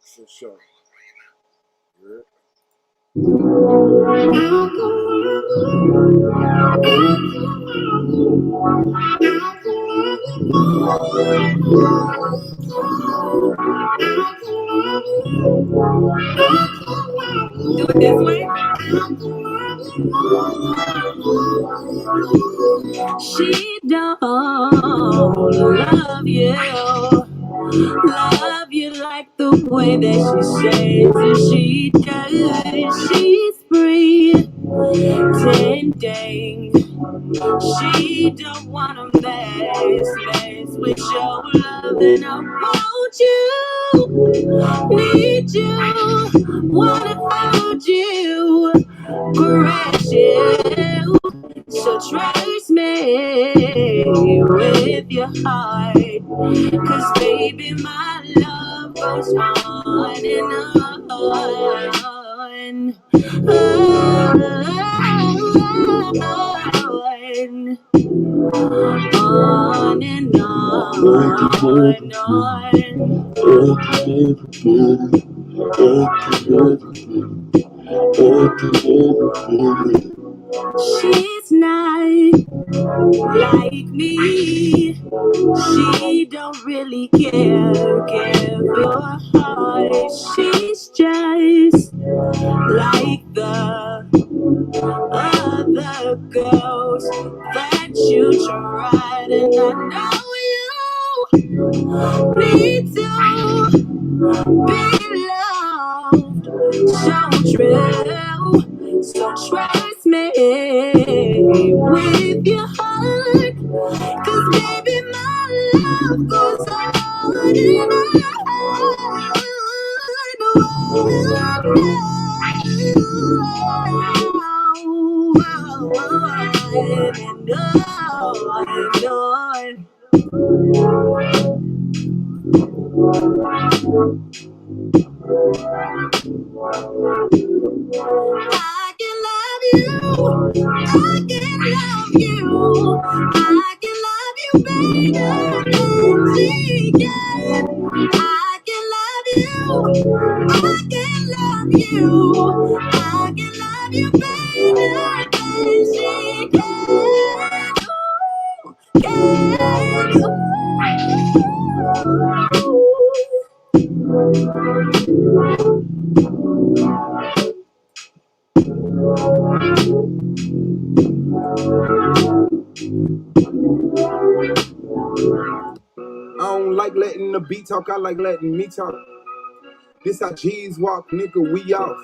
For sure. Yeah. Do it this way. She don't love you. Love you like the way that she says that she does. She's free, tending. She don't wanna mess with your love, and I want you, need you, wanna hold you, caress you. So trust me with your heart, 'cause baby my love goes on and on, on and on. She's not like me. She don't really care for your heart. She's just like the other girls that you tried, and I know you need to be loved. So true, so trust me with your heart, 'cause baby my love goes on and on. I can love you, I can love you, I can love you better than she can. I can love you, I can love you, I can love you better than she can. I don't like letting the beat talk, I like letting me talk. This how G's walk, nigga, we off.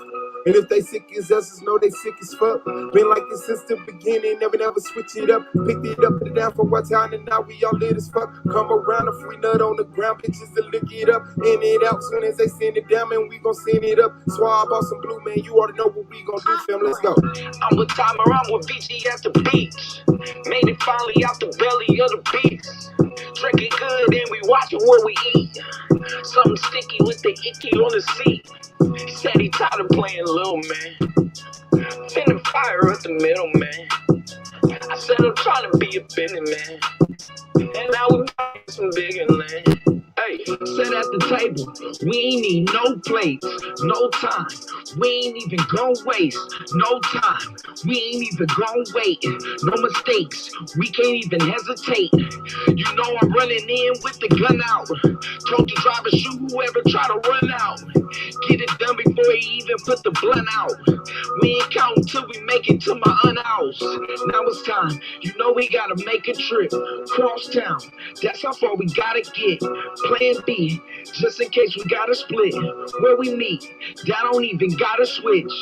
And if they sick as us, just know they sick as fuck. Been like this since the beginning, never switch it up. Picked it up and down for one time, and now we all lit as fuck. Come around if we nut on the ground, bitches to lick it up. In it out, soon as they send it down, man, we gon' send it up. Swab off some blue, man, you already know what we gon' do, fam, let's go. I'm with Timer, I'm with BG at the beach. Made it finally out the belly of the beast. Drinking good and we watching what we eat. Something sticky with the icky on the seat. He said he tired of playing little man. Finna fire at the middle man. I said I'm trying to be a business man. And now we buying some bigger land. Hey, sit at the table, we ain't need no plates, no time, we ain't even gon' waste, no time, we ain't even gon' wait, no mistakes, we can't even hesitate, you know I'm running in with the gun out, told the driver shoot whoever try to run out, get it done before he even put the blunt out, we ain't counting till we make it to my aunt's house, now it's time, you know we gotta make a trip, cross town, that's how far we gotta get. Plan B, just in case we gotta split. Where we meet, that don't even gotta switch.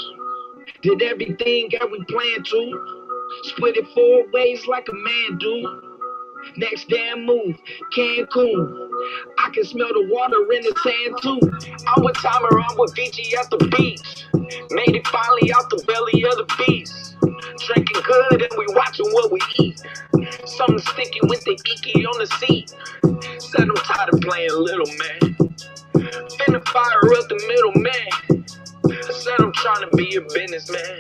Did everything that we planned to. Split it 4 ways like a man do. Next damn move, Cancun. I can smell the water in the sand too. I'm with Timer, I'm with BG at the beach. Made it finally out the belly of the beast. Drinking good and we watching what we eat. Something sticky with the icky on the seat. Said I'm tired of playing little man. Finna fire up the middle man. I said I'm trying to be a businessman.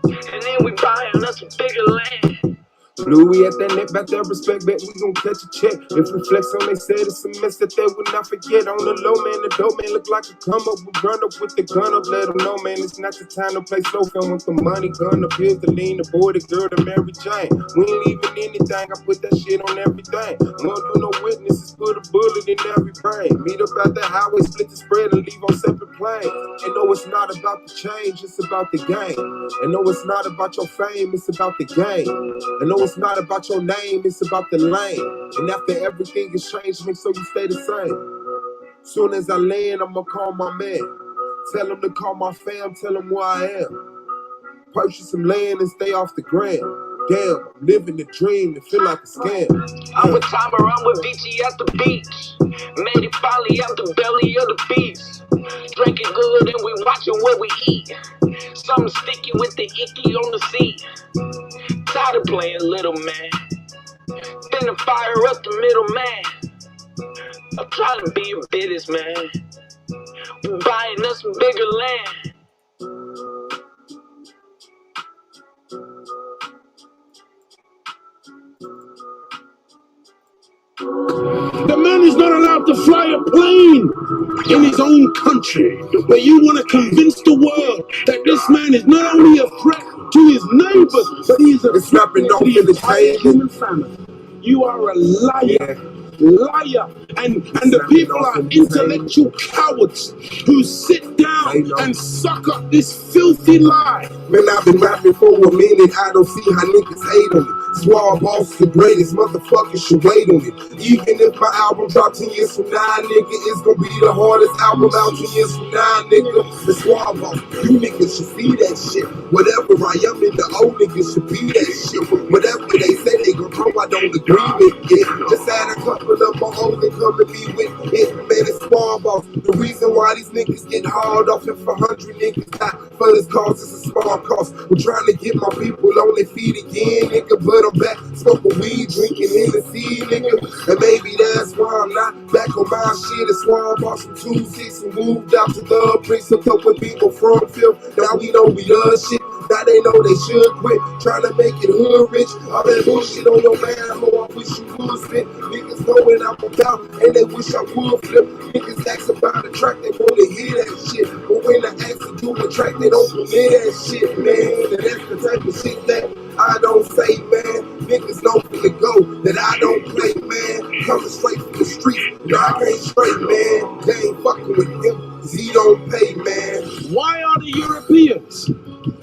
And then we buying us a bigger land. Louis at that net, about that respect, bet we gon' catch a check. If we flex on they said it's a mess that they would not forget. On the low, man, the dope man look like a come up. We run up with the gun up, let them know, man, it's not the time to play slow film with the money, gun, the pills, the lean, the boy, the girl, the Mary Jane. We ain't leaving anything, I put that shit on everything. Won't do no witnesses, put a bullet in every brain. Meet up out the highway, split the spread, and leave on separate planes. And no, it's not about the change, it's about the game. And no, it's not about your fame, it's about the game. And no, it's not about your name, it's about the lane. And after everything is changed, make sure you stay the same. Soon as I land, I'ma call my man. Tell him to call my fam, tell him where I am. Purchase some land and stay off the gram. Damn, I'm living the dream, it feel like a scam. I'm with Timer, I'm with VG at the beach. Made it finally out the belly of the beast. Drinking good and we watching what we eat. Something sticky with the icky on the seat. Tired of playing little man. Finna fire up the middle man. I'm trying to be a businessman. We buying us some bigger land. The man is not allowed to fly a plane in his own country. But you want to convince the world that this man is not only a threat to his neighbors, but he is a threat to the entire human family. You are a liar. Liar. And the people are intellectual cowards who sit down and suck up this filthy lie. Man, I've been rapping for a minute, I don't see how niggas hate on it. Swab Boss the greatest, motherfuckers should wait on it. Even if my album drops 10 years from now, nigga, it's gonna be the hardest album out 10 years from now, nigga. The Swab Boss, you niggas should see that shit. Whatever I am in the old niggas should be that shit. Whatever they say they gon' come, I don't agree with it. Just add a couple of my old and come and be with it. Man, it's Swab Boss. The reason why these niggas get hauled off if 100 niggas die for this cause is a small cost. I'm trying to get my people on their feet again, nigga, but I'm back smoking weed, drinking Hennessy, nigga. And maybe that's why I'm not back on my shit. It's why I bought some 2-6 and moved out to the bricks. Hooked up with people from Phil. Now we know we love shit. Now they know they should quit trying to make it hood rich. All that bullshit on your man, ho, I wish you would spit. Niggas know what I'm about, and they wish I would flip. Niggas ask about the track, they wanna hear that shit. But when I ask to do a track, they don't believe that shit, man. And that's the type of shit that I don't say, man. Niggas know from the go that I don't play, man. Coming straight from the streets, I can't straight, man. They ain't fucking with him, cause he don't pay, man. Why are the Europeans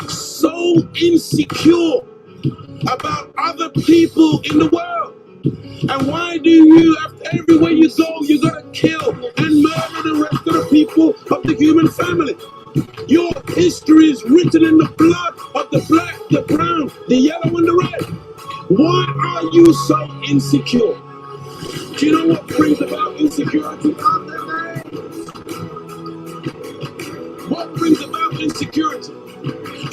so insecure about other people in the world? And why do you, after everywhere you go, you're gonna kill and murder the rest of the people of the human family? Your history is written in the blood of the black, the brown, the yellow, and the red. Why are you so insecure? Do you know what brings about insecurity? What brings about insecurity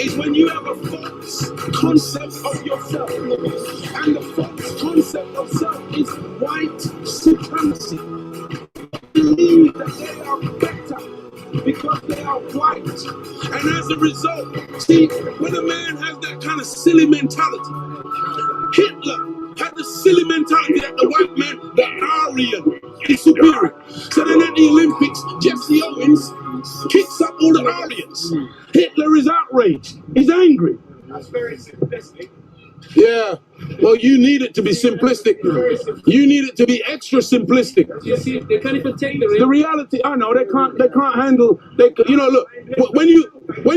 is when you have a false concept of yourself. And the false concept of self is white supremacy. Believe that they are better because they are white. And as a result, see, when a man has that kind of silly mentality, Hitler had the silly mentality that the white man, the Aryan, is superior. So then at the Olympics, Jesse Owens kicks up all the Aryans. Hitler is outraged. He's angry. That's very simplistic. Yeah. Well, you need it to be simplistic. You need it to be extra simplistic. You see, they can't even take The reality, I know they can't handle. You know, look, when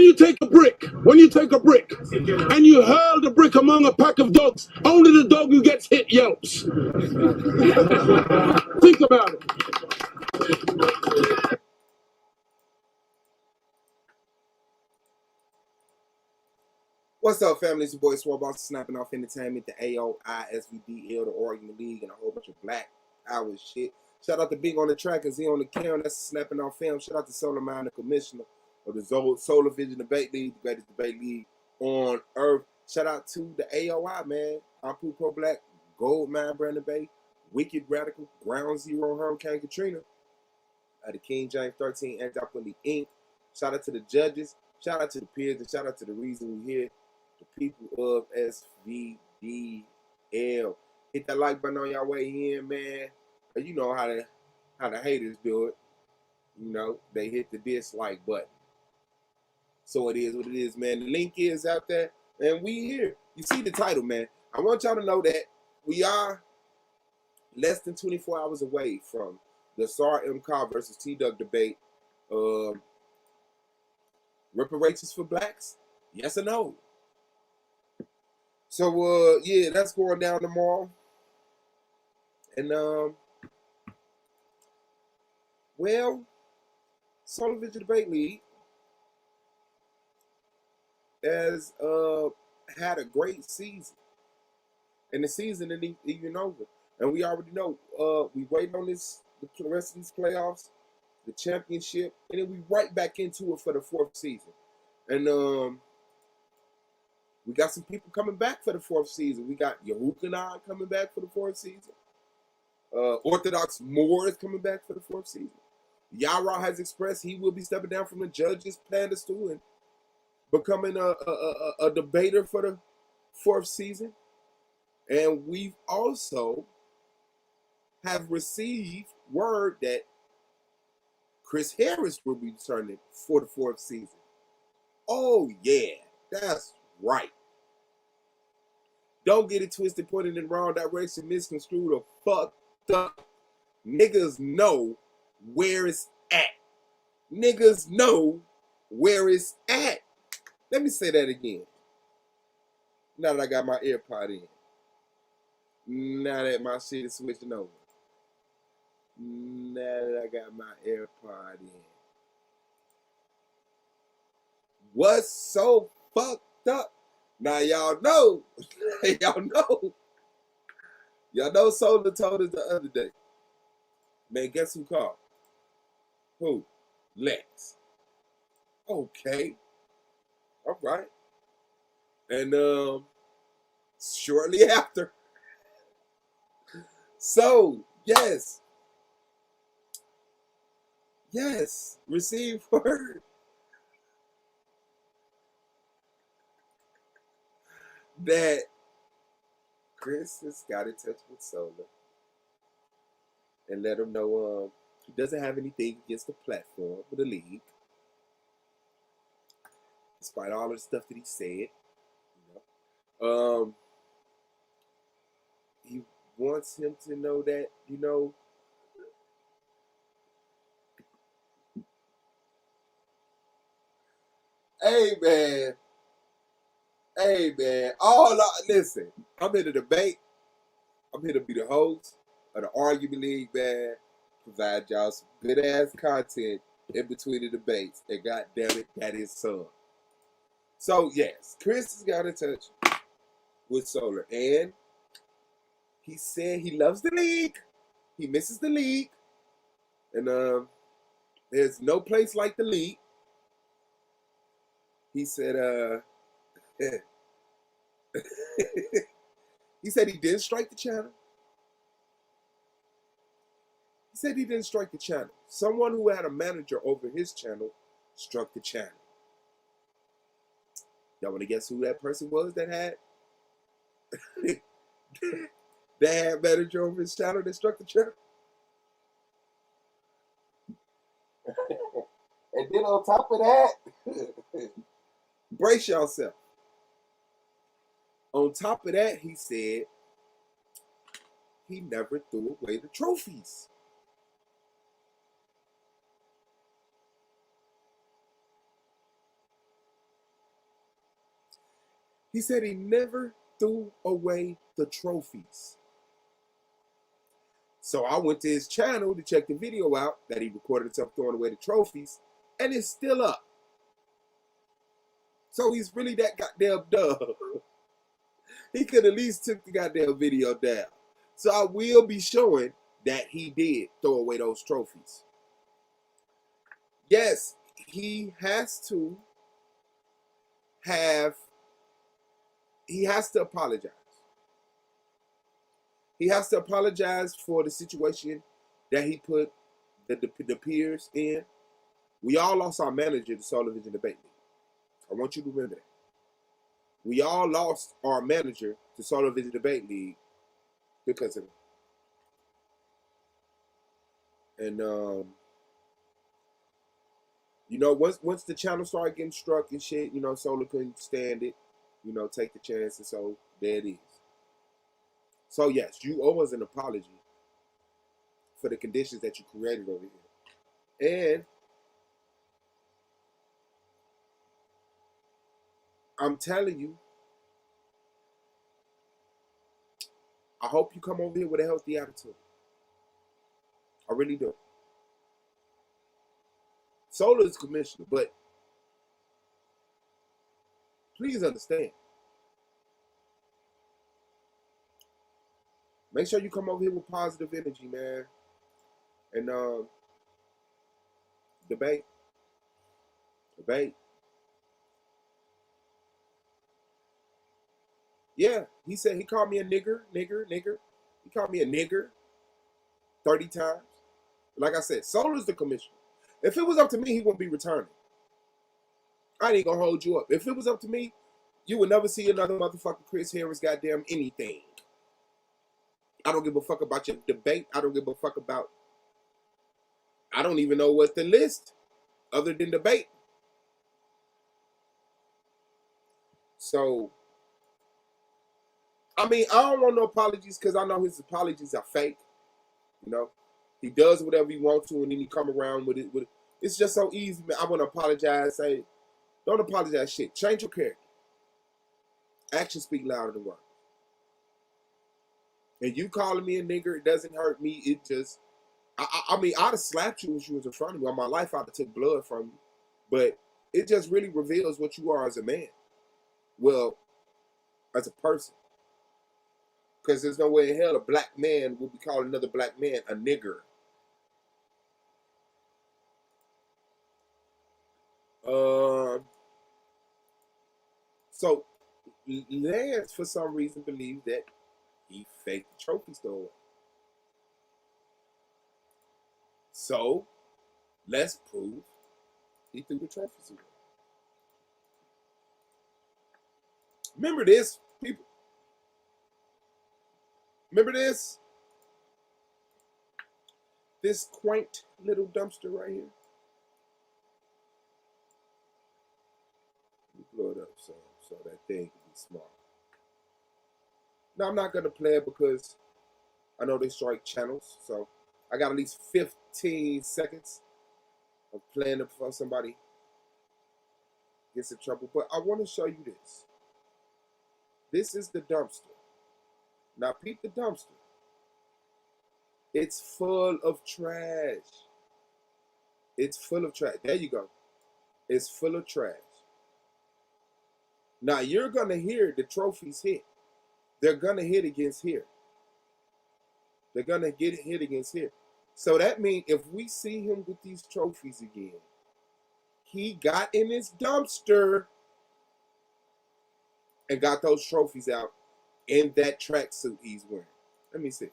you take a brick, and you hurl the brick among a pack of dogs, only the dog who gets hit yelps. Think about it. What's up, family? It's your boy Swab Boss, snapping off entertainment, the AOI, S.V.D.L, the Oregon League, and a whole bunch of black hour shit. Shout out to Big on the track and Z on the cam. That's snapping off film. Shout out to Solar Mind, the commissioner of the Solar Vision Debate League, the greatest debate league on earth. Shout out to the AOI, man. Apu Pro Black, Gold Mine, Brandon Bay, Wicked Radical, Ground Zero, Hurricane Katrina, the King James 13, Anti-Police Inc. Shout out to the judges. Shout out to the peers, and shout out to the reason we're here. The people of S.V.D.L. S.V.D.L. Hit that like button on your way in, man. You know how the haters do it. You know, they hit the dislike button. So it is what it is, man. The link is out there, and we here. You see the title, man. I want y'all to know that we are less than 24 hours away from the SAR M. Cobb versus T-Duck debate. Reparations for blacks? Yes or no? So, yeah, that's going down tomorrow. And, well, Solar Vision Debate League has had a great season. And the season isn't even over. And we already know we waiting on the rest of these playoffs, the championship, and then we right back into it for the fourth season. And we got some people coming back for the fourth season. We got Yahukanan coming back for the fourth season. Orthodox Moore is coming back for the fourth season. Yara has expressed he will be stepping down from the judge's pedestal and becoming a debater for the fourth season. And we've also have received word that Chris Harris will be returning for the fourth season. Oh, yeah, that's right. Don't get it twisted, pointed in the wrong direction, misconstrued, or fucked up. Niggas know where it's at. Niggas know where it's at. Let me say that again. Now that I got my AirPod in. Now that my shit is switching over. Now that I got my AirPod in. What's so fucked up? Now y'all know. Y'all know. Y'all know Solar told us the other day. Man, guess who called? Who? Lex. Okay. All right. And shortly after. So, yes. Yes. Receive word. That Chris has got in touch with Solar and let him know he doesn't have anything against the platform or the league, despite all of the stuff that he said. You know, he wants him to know that, you know, hey man, listen, I'm here to debate. I'm here to be the host of the argument league, man. Provide y'all some good ass content in between the debates. And god damn it, that is some. So yes, Chris has got in touch with Solar, and he said he loves the league. He misses the league, and there's no place like the league. He said, he said he didn't strike the channel. He said he didn't strike the channel. Someone who had a manager over his channel struck the channel. Y'all want to guess who that person was that had manager over his channel that struck the channel? And then on top of that, brace yourself. On top of that, he said he never threw away the trophies. He said he never threw away the trophies. So I went to his channel to check the video out that he recorded himself throwing away the trophies, and it's still up. So he's really that goddamn dumb. He could at least took the goddamn video down. So I will be showing that he did throw away those trophies. Yes, he has to apologize. He has to apologize for the situation that he put the peers in. We all lost our manager to Solar Vision Debate League. I want you to remember that. We all lost our manager to Solar Vision Debate League because of it. And you know, once the channel started getting struck and shit, you know, Solar couldn't stand it. You know, take the chance, and so there it is. So yes, you owe us an apology for the conditions that you created over here. And I'm telling you, I hope you come over here with a healthy attitude. I really do. Solar is commissioner, but please understand. Make sure you come over here with positive energy, man. And debate. Yeah, he said he called me a nigger. He called me a nigger 30 times. Like I said, Solar's the commissioner. If it was up to me, he wouldn't be returning. I ain't gonna hold you up. If it was up to me, you would never see another motherfucking Chris Harris goddamn anything. I don't give a fuck about your debate. I don't give a fuck about. I don't even know what's the list other than debate. So, I mean, I don't want no apologies because I know his apologies are fake. You know, he does whatever he wants to, and then he come around with it. It's just so easy, man. I want to apologize. Say, don't apologize. Shit, change your character. Actions speak louder than words. And you calling me a nigger, it doesn't hurt me. It just, I mean, I'd have slapped you if you was in front of me. On my life, I'd have took blood from you. But it just really reveals what you are as a man. Well, as a person. Because there's no way in hell a black man would be calling another black man a nigger. So Lance, for some reason, believes that he faked the trophy store. So let's prove he threw the trophies away. Remember this, people? Remember this? This quaint little dumpster right here? Blow it up so that thing can be small. Now, I'm not going to play it because I know they strike channels. So I got at least 15 seconds of playing it before somebody gets in trouble. But I want to show you this. This is the dumpster. Now, peep the dumpster. It's full of trash. It's full of trash. There you go. It's full of trash. Now, you're going to hear the trophies hit. They're going to hit against here. They're going to get hit against here. So that means if we see him with these trophies again, he got in his dumpster and got those trophies out in that tracksuit he's wearing. Let me see.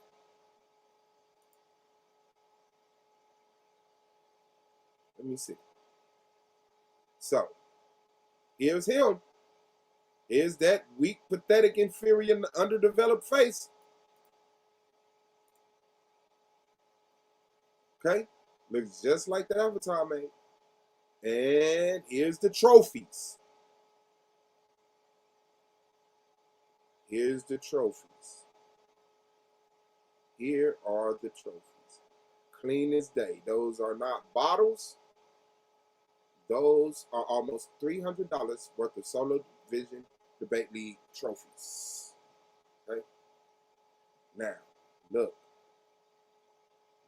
Let me see. So, here's him. Here's that weak, pathetic, inferior, underdeveloped face. Okay? Looks just like that Avatar made. And here's the trophies. Here's the trophies. Here are the trophies. Clean as day. Those are not bottles. Those are almost $300 worth of Solar Vision Debate League trophies. Okay? Now, look.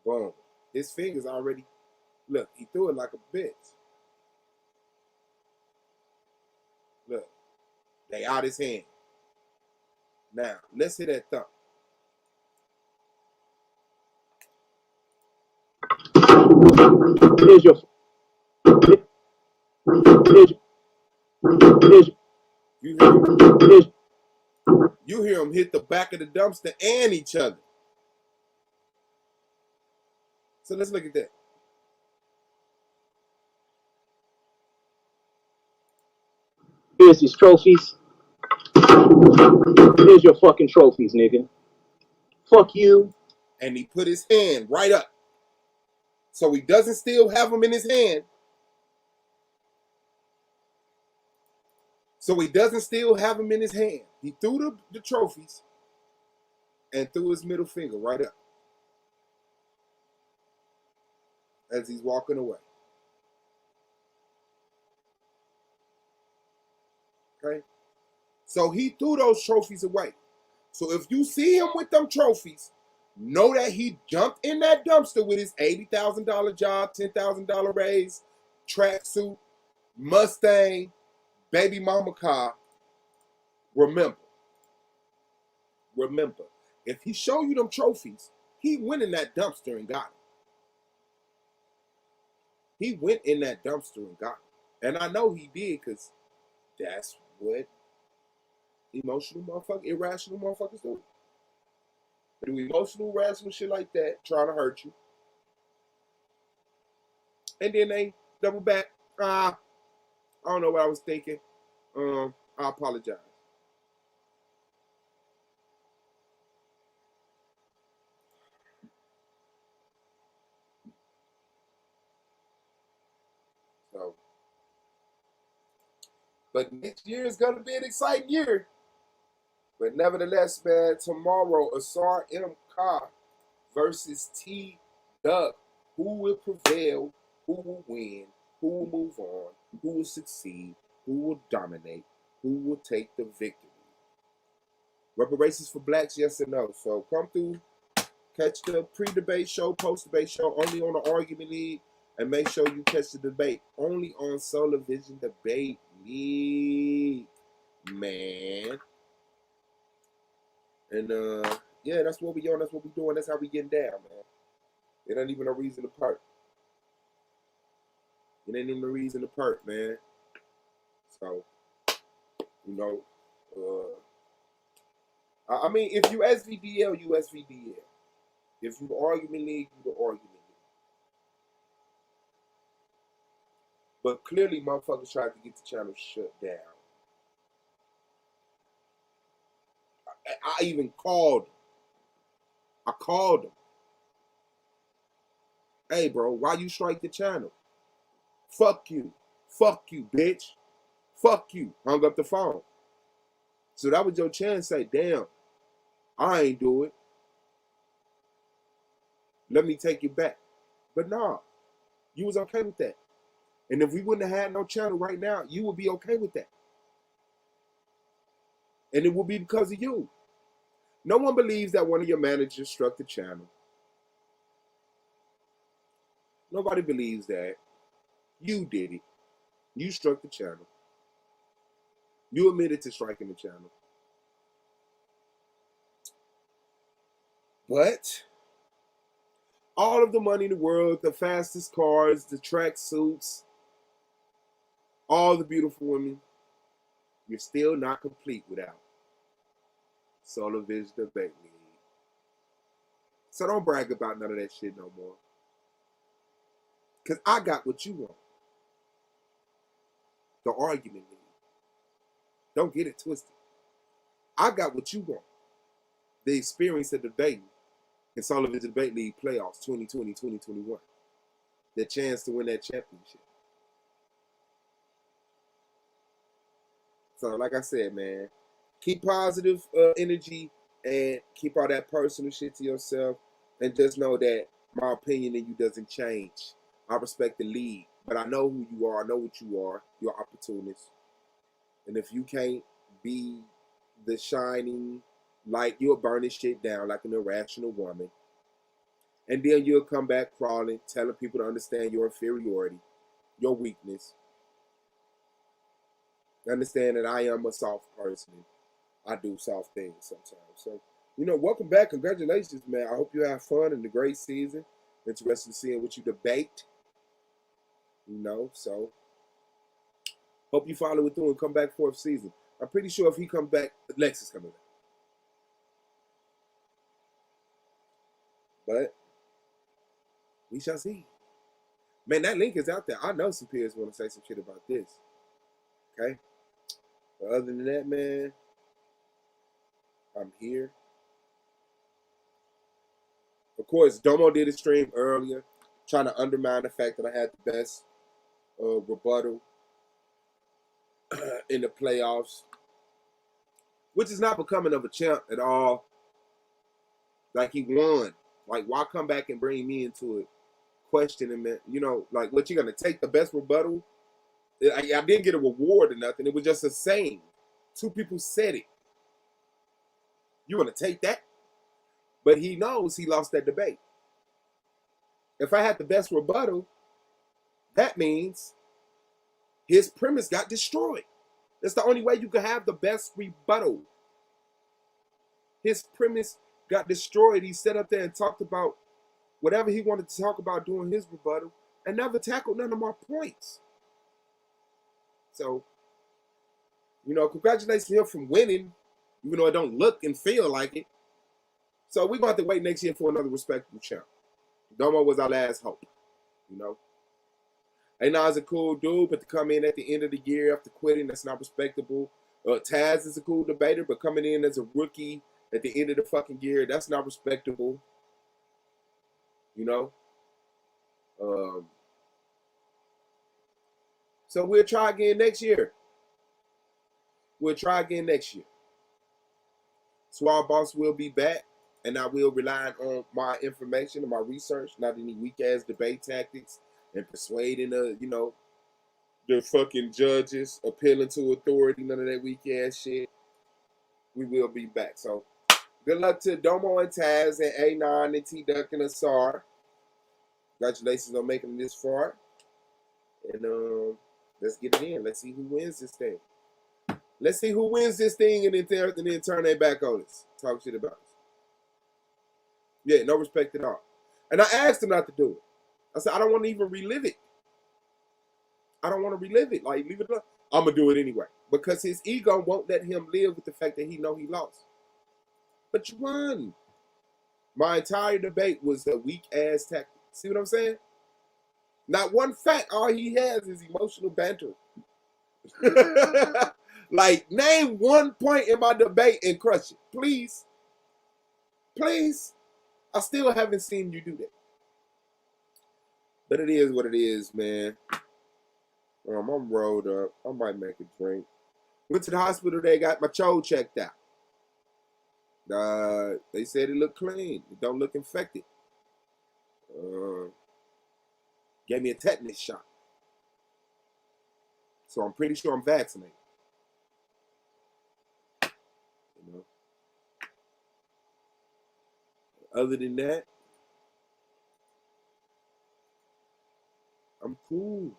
Boom. His fingers already, look, he threw it like a bitch. Look. They out his hand. Now, let's hit that thump. Here's your. You hear him hit the back of the dumpster and each other. So let's look at that. Here's his trophies. Here's your fucking trophies, nigga. Fuck you. And he put his hand right up. So he doesn't still have them in his hand. So he doesn't still have them in his hand. He threw the trophies and threw his middle finger right up as he's walking away. Okay? So he threw those trophies away. So if you see him with them trophies, know that he jumped in that dumpster with his $80,000 job, $10,000 raise, tracksuit, Mustang, baby mama car. Remember, if he show you them trophies, he went in that dumpster and got them. He went in that dumpster and got them. And I know he did because that's what irrational motherfuckers do. They do emotional, rational shit like that, trying to hurt you. And then they double back. I don't know what I was thinking. I apologize. So, but next year is gonna be an exciting year. But nevertheless, man, tomorrow Asar M. Khan versus T. Duck. Who will prevail? Who will win? Who will move on? Who will succeed? Who will dominate? Who will take the victory? Reparations for blacks, yes or no? So come through, catch the pre-debate show, post-debate show, only on the Argument League, and make sure you catch the debate only on Solar Vision Debate League, man. And yeah, that's what we on. That's what we doing. That's how we getting down, man. It ain't even a reason to perk. It ain't even a reason to perk, man. So, you know, I mean, if you S.V.D.L, you S.V.D.L. If you Argument League, you the Argument League. But clearly, motherfuckers tried to get the channel shut down. I even called him. I called him. Hey, bro, why you strike the channel? Fuck you. Fuck you, bitch. Fuck you. Hung up the phone. So that was your chance to say, damn, I ain't do it. Let me take it back. But nah, you was okay with that. And if we wouldn't have had no channel right now, you would be okay with that. And it would be because of you. No one believes that one of your managers struck the channel. Nobody believes that. You did it. You struck the channel. You admitted to striking the channel. But all of the money in the world, the fastest cars, the track suits, all the beautiful women, you're still not complete without Solar Vision Debate League. So don't brag about none of that shit no more. Because I got what you want. The Argument League. Don't get it twisted. I got what you want. The experience of debating in Solar Vision Debate League playoffs 2020-2021. The chance to win that championship. So like I said, man, keep positive energy and keep all that personal shit to yourself. And just know that my opinion of you doesn't change. I respect the league, but I know who you are. I know what you are. You're an opportunist. And if you can't be the shining light, you'll burn this shit down like an irrational woman. And then you'll come back crawling, telling people to understand your inferiority, your weakness. Understand that I am a soft person. I do soft things sometimes. So, you know, welcome back. Congratulations, man. I hope you have fun in the great season. Interested in seeing what you debate. You know, so hope you follow it through and come back fourth season. I'm pretty sure if he comes back, Lex is coming back. But we shall see. Man, that link is out there. I know some peers want to say some shit about this. Okay? But other than that, man, I'm here. Of course, Domo did a stream earlier, trying to undermine the fact that I had the best rebuttal in the playoffs, which is not becoming of a champ at all. Like, he won. Like, why come back and bring me into it? Questioning it, you know, like, what, you gonna take the best rebuttal? I didn't get a reward or nothing. It was just a saying. Two people said it. You want to take that? But he knows he lost that debate. If I had the best rebuttal, that means his premise got destroyed. That's the only way you can have the best rebuttal. His premise got destroyed. He sat up there and talked about whatever he wanted to talk about during his rebuttal and never tackled none of my points. So, you know, congratulations to him for winning, even though it don't look and feel like it. So we're going to have to wait next year for another respectable champ. Domo was our last hope, you know. A9's a cool dude, but to come in at the end of the year after quitting, that's not respectable. Taz is a cool debater, but coming in as a rookie at the end of the fucking year, that's not respectable. You know? So we'll try again next year. Swab Boss will be back, and I will rely on my information and my research, not any weak-ass debate tactics and persuading the fucking judges, appealing to authority, none of that weak-ass shit. We will be back. So, good luck to Domo and Taz and A9 and T-Duck and Asar. Congratulations on making it this far. And let's get it in. Let's see who wins this thing. And then turn their back on us. Talk shit about us. Yeah, no respect at all. And I asked them not to do it. I said, I don't want to even relive it. Like, leave it alone. I'm going to do it anyway. Because his ego won't let him live with the fact that he know he lost. But you won. My entire debate was a weak-ass tactic. See what I'm saying? Not one fact. All he has is emotional banter. Like, name one point in my debate and crush it. Please. Please. I still haven't seen you do that. But it is what it is, man. I'm rolled up. I might make a drink. Went to the hospital. They got my chode checked out. They said it looked clean. It don't look infected. Gave me a tetanus shot. So I'm pretty sure I'm vaccinated. You know. Other than that, I'm cool.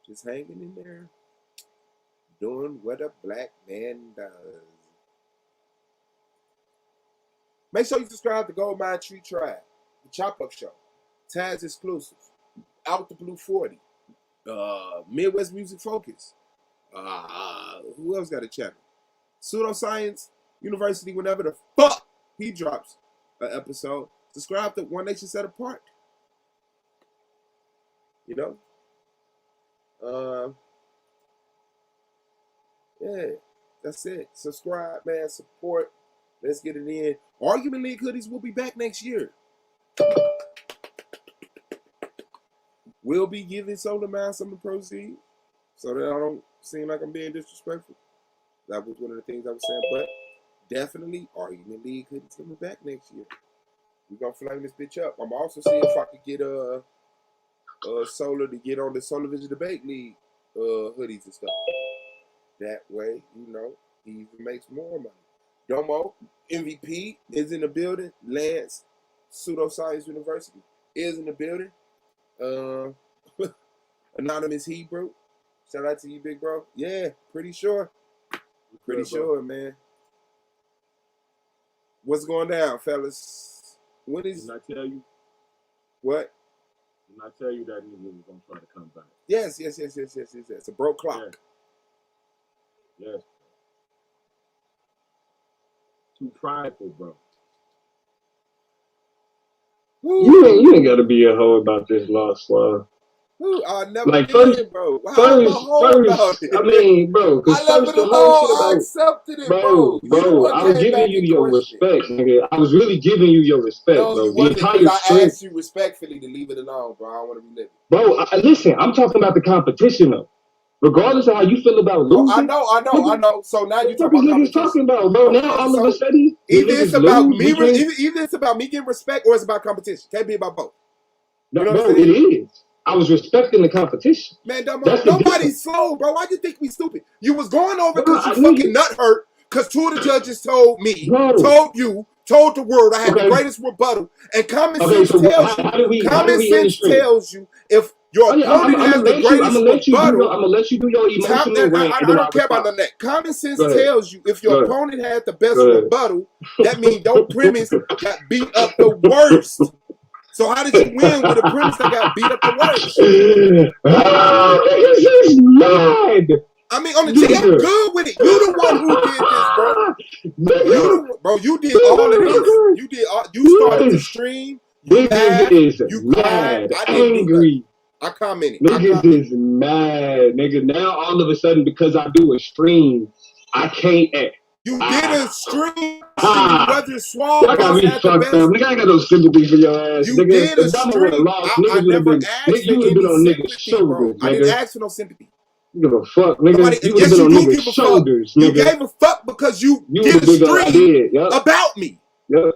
Just hanging in there. Doing what a black man does. Make sure you subscribe to Gold Mine Tree Tribe, the Chop Up Show, Taz Exclusive, Out the Blue 40, Midwest Music Focus. Who else got a channel? Pseudoscience University, whenever the fuck he drops an episode. Subscribe to One Nation Set Apart. You know? Yeah, that's it. Subscribe, man. Support. Let's get it in. Argument League hoodies will be back next year. We'll be giving Solar Man some of the proceeds so that I don't seem like I'm being disrespectful. That was one of the things I was saying. But definitely, Argument League hoodies coming back next year. We're going to flame this bitch up. I'm also seeing if I could get Solar to get on the Solar Vision Debate League hoodies and stuff. That way, you know, he even makes more money. Domo, MVP, is in the building. Lance, Pseudoscience University, is in the building. Anonymous Hebrew, shout out to you, big bro. Yeah, pretty sure. Pretty sure, man. What's going down, fellas? When is... Didn't I tell you? What? Didn't I tell you that nigga was going to try to come back? Yes. It's a broke clock. Yes. Too prideful, bro. You ain't got to be a hoe about this loss, Slav. I never Like did, bro. How am I whole about it? I mean, bro, because I left first it the whole shit alone. I about, accepted it, bro, bro. You the one I was came giving back you and your questioned it. respect, nigga. I was really giving you your respect, No, bro. you The wasn't, entire because I strength. asked you respectfully to leave it alone, bro. I don't want to relive it. Bro, listen, I'm talking about the competition, though. Regardless of how you feel about Oh, I losing, know. So now you what talk the fuck is about niggas competition. talking about, bro? Okay, Now all of so a sudden, when either it's niggas about lose, me, either it's about me getting respect, or it's about competition. Can't be about both. You know what I'm bro, it saying? is. I was respecting the competition. Man, That's the difference. nobody's slow, bro. Why you think we stupid? You was going over Bro, because you I need fucking nut hurt. Because two of the judges told me, bro. told you, told the world I had the Okay. greatest rebuttal. And common Okay, sense so tells you, how do we end the stream? tells you if your Oh, yeah, opponent has the greatest I'm rebuttal. gonna let you do your emotional rant, and I then don't I'll care about respond. none of that. Common sense Go ahead. tells you if your Go ahead. opponent had the best Go ahead. rebuttal, that means your premise got beat up the worst. So how did you win with a premise that got beat up the worst? This is mad. I mean, on the G, I'm good with it. You the one who did this, bro. You did all of this. You did all. You started the stream. You laughed. You cried. I didn't do nothing. I commented. Niggas is mad, nigga. Now all of a sudden, because I do a stream, I can't act. You did a stream, whether Suave I got me fucked up. Nigga, I ain't got no sympathy for your ass. You nigga, did a stream. I never asked for any sympathy, bro. I didn't ask for no sympathy. You give a fuck, nigga. You would have been on niggas' shoulders, nigga. You gave a fuck because you did a stream about me. Yep.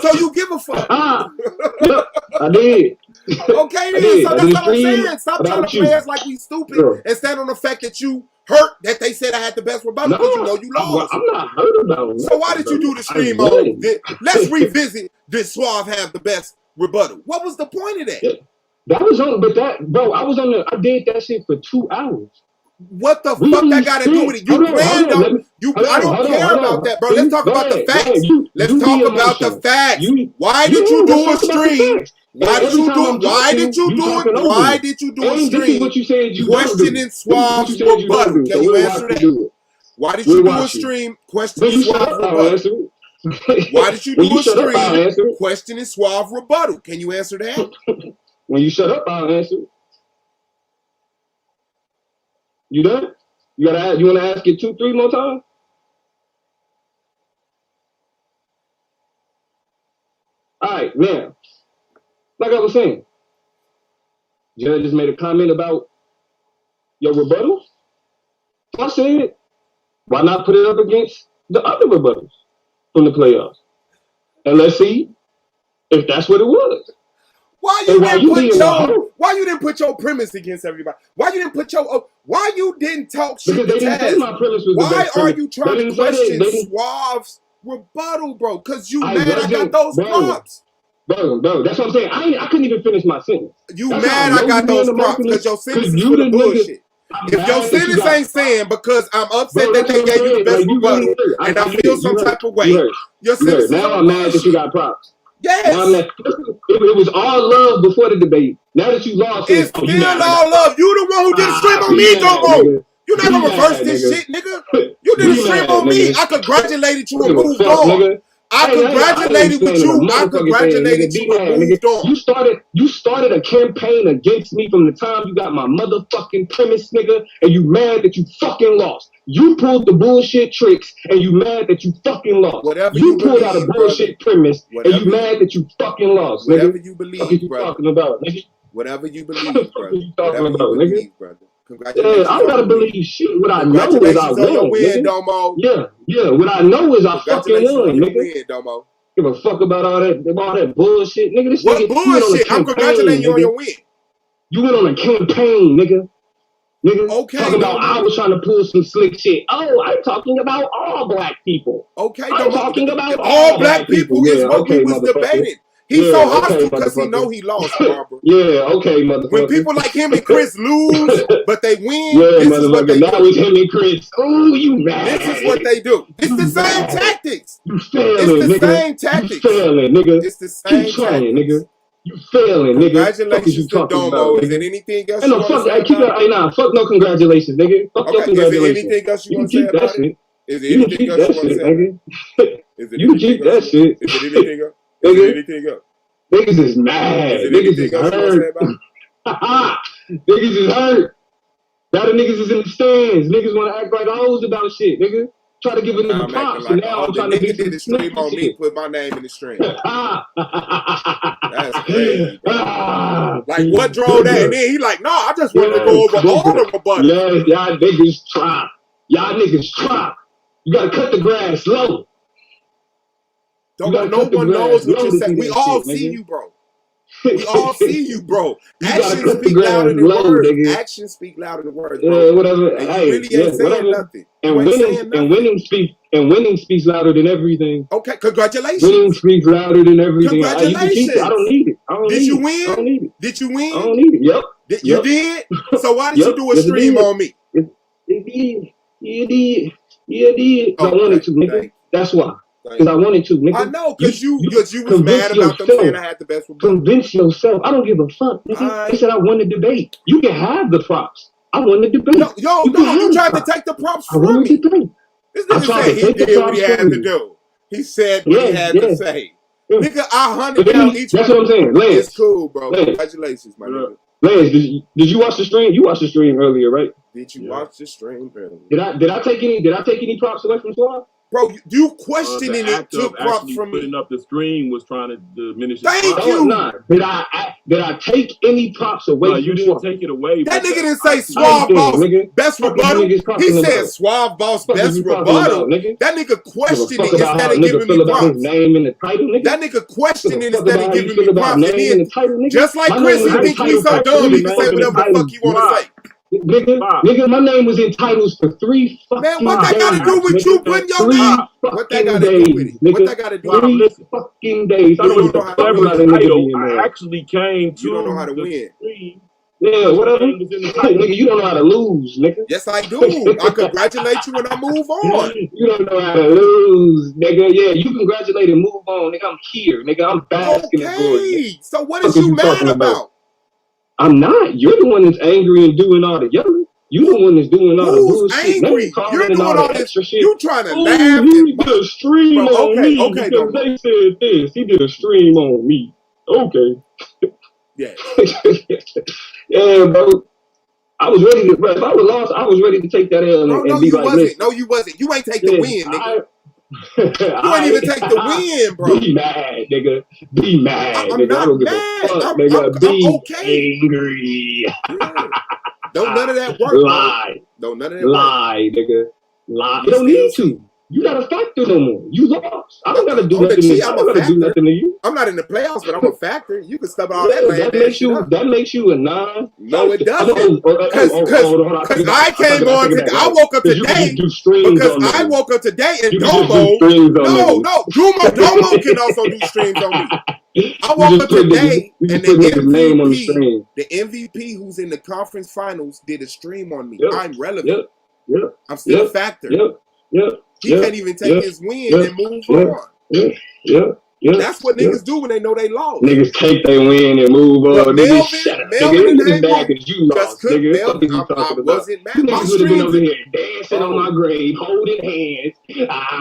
So you give a fuck. Yep, I did. Okay, then. So that's what I'm saying. Stop trying to play us like we stupid and stand on the fact that you hurt that they said I had the best rebuttal because you know you lost. I'm not hurt about it. So why did you do the stream on? Let's revisit. Did Suave have the best rebuttal? What was the point of that? Yeah. That was on, but that, bro, I did that shit for 2 hours. What the fuck that got to do with it? You planned on you. I don't care about that, bro. Let's talk about the facts. Let's talk about the facts. Why did you do a stream? Why did you do it? Why did you do it? Why did you do a stream? Questioning Suave's rebuttal. Can you answer that? Why did you do a stream questioning Suave's rebuttal? Why did you do a stream questioning Suave rebuttal? Can you answer that? When you shut up, I'll answer. You done? You want to ask it 2, 3 more times? All right, now, like I was saying, Judge just made a comment about your rebuttal. I said, why not put it up against the other rebuttals from the playoffs? And let's see if that's what it was. Why you didn't put your premise against everybody? Why you didn't talk shit because to they didn't say my premise was Why the best are premise. you trying to question Suave's rebuttal, bro? Because you mad I got those props. Bro, that's what I'm saying. I couldn't even finish my sentence. You mad I got those props because your sentence is full of bullshit. If your sentence ain't saying because I'm upset that they gave you the best rebuttal and I feel some type of way, your sentence is now I'm mad that you got props. Yes. It was all love before the debate. Now that you lost, it's still all love. You the one who did a stream on me, Domo. You're not gonna reverse this shit, nigga. You did a stream on me. I congratulated you and moved on. I congratulated with you. I congratulated you and moved on. You started a campaign against me from the time you got my motherfucking premise, nigga, and you mad that you fucking lost. You pulled the bullshit tricks and you mad that you fucking lost. Whatever you pulled out a bullshit premise and you mad that you fucking lost, nigga. Whatever you believe, brother. Talking about, nigga. Whatever you believe, brother. Whatever you believe, brother. Congratulations. Yeah, I don't gotta believe shit. What I know is I won. Your win, Domo. Yeah. What I know is I fucking won, nigga. Win, Domo. Give a fuck about all that bullshit, nigga. This what nigga, bullshit? I'm congratulating you on your win. You went on a campaign, nigga. Okay. Talking about I was trying to pull some slick shit. Oh, I'm talking about all black people. Okay, I'm talking about all black people is what we was debating. He's so hostile because he know he lost, Barbara. Yeah, okay, motherfucker. When people like him and Chris lose, but they win, this is what they do. Now it's him and Chris. Oh, you mad. This is what they do. It's the same tactics. You failing, it's the same tactics. You failing, nigga. It's the same Keep trying, nigga. You failing, nigga. Congratulations to Domo. Is there anything else you want to say about it? Fuck no congratulations, nigga. Fuck no congratulations. Is there anything else you want to say about it? Is there anything else you want to say about it? You keep that shit. Is there anything else? Is there anything else? Niggas is mad. Niggas is hurt. Niggas is hurt. Now the niggas is in the stands. Niggas want to act like hoes about shit, nigga. Try to give a nigga props, like, and now I'm trying to nigga get did the stream on me, put my name in the stream. That's crazy, bro. Like, what drove that? And then he like, no, I just wanted to go over all the rebuttals. Yes, y'all niggas try. Y'all niggas try. You gotta cut the grass low. No one knows what you're saying. We all see you, bro. We all see you, bro. Actions speak louder than words. Actions speak louder than words, bro. Yeah, whatever. And you really ain't saying nothing. And winning speaks louder than everything. Okay, congratulations. Winning speaks louder than everything. Congratulations. I don't need it. Did you win? I don't need it. Did you win? I don't need it. Yep. You did? So why did you do a stream on me? You did. I wanted to, nigga. That's why. Because I wanted to, nigga. I know, because you was mad about them saying I had the best rebuttal. Convince yourself. I don't give a fuck, nigga. They said I won the debate. You can have the props. I won the debate. No, you tried to take the props from me. This nigga said he did what he had to do. He said what he had to say. Nigga, I hunted down each one. That's what I'm saying. Lance, it's cool, bro. Congratulations, my nigga. Lance, did you watch the stream? You watched the stream earlier, right? Did you watch the stream earlier? Did I take any props away from Suave? Bro, you questioning it took props from me. Putting up the stream was trying to diminish. Thank you. Did I take any props away? No, you didn't take it away. That nigga didn't say Suave Boss best rebuttal. He said Suave Boss best rebuttal. That nigga questioning instead of giving me props. That nigga questioning instead of giving me props. And then, just like Chris, he think we so dumb, he can say whatever the fuck he want to say. Nigga, my name was in titles for 3 fucking days. Man, what that got to do with you putting your name? What that got to do with it? What that got to do with it? 3 fucking days. I actually came to. You don't know how to win. Yeah, whatever. Nigga, you don't know how to lose, nigga. Yes, I do. I congratulate you when I move on. You don't know how to lose, nigga. Yeah, you congratulate and move on, nigga. I'm here, nigga. I'm basking in glory. So what is you mad about? I'm not. You're the one that's angry and doing all the yelling. You the one that's doing all the bullshit. Angry? You're doing all this extra shit. You trying to laugh? He did a stream on me because they said this. He did a stream on me. Okay. Yeah. Yeah, bro. I was ready to. Bro, if I was lost, I was ready to take that L and be like this. No, you wasn't. You ain't take the win, nigga. You ain't even take the win, bro. Be mad, nigga. Be mad, I'm nigga. not I don't give mad. a fuck, nigga. I'm be okay. angry. Yeah. Don't none of that work. Lie. Bro. Don't none of that lie, work. nigga. Lie. You don't need to. You not a factor no more. You lost. I don't gotta do nothing to you. I don't gotta do nothing to you. I'm not in the playoffs, but I'm a factor. You can stop all that. That makes you a non. No, it doesn't. Because I came on today. I woke up today because I woke up today and Domo. No, Domo can also do streams on me. I woke up today and the MVP who's in the conference finals did a stream on me. I'm relevant. I'm still a factor. He can't even take his win and move on. That's what niggas do when they know they lost. Niggas take their win and move on. Niggas shut up. Nigga, mad because you lost. Nigga, I wasn't mad. You niggas would have been over here dancing on my grave, holding hands.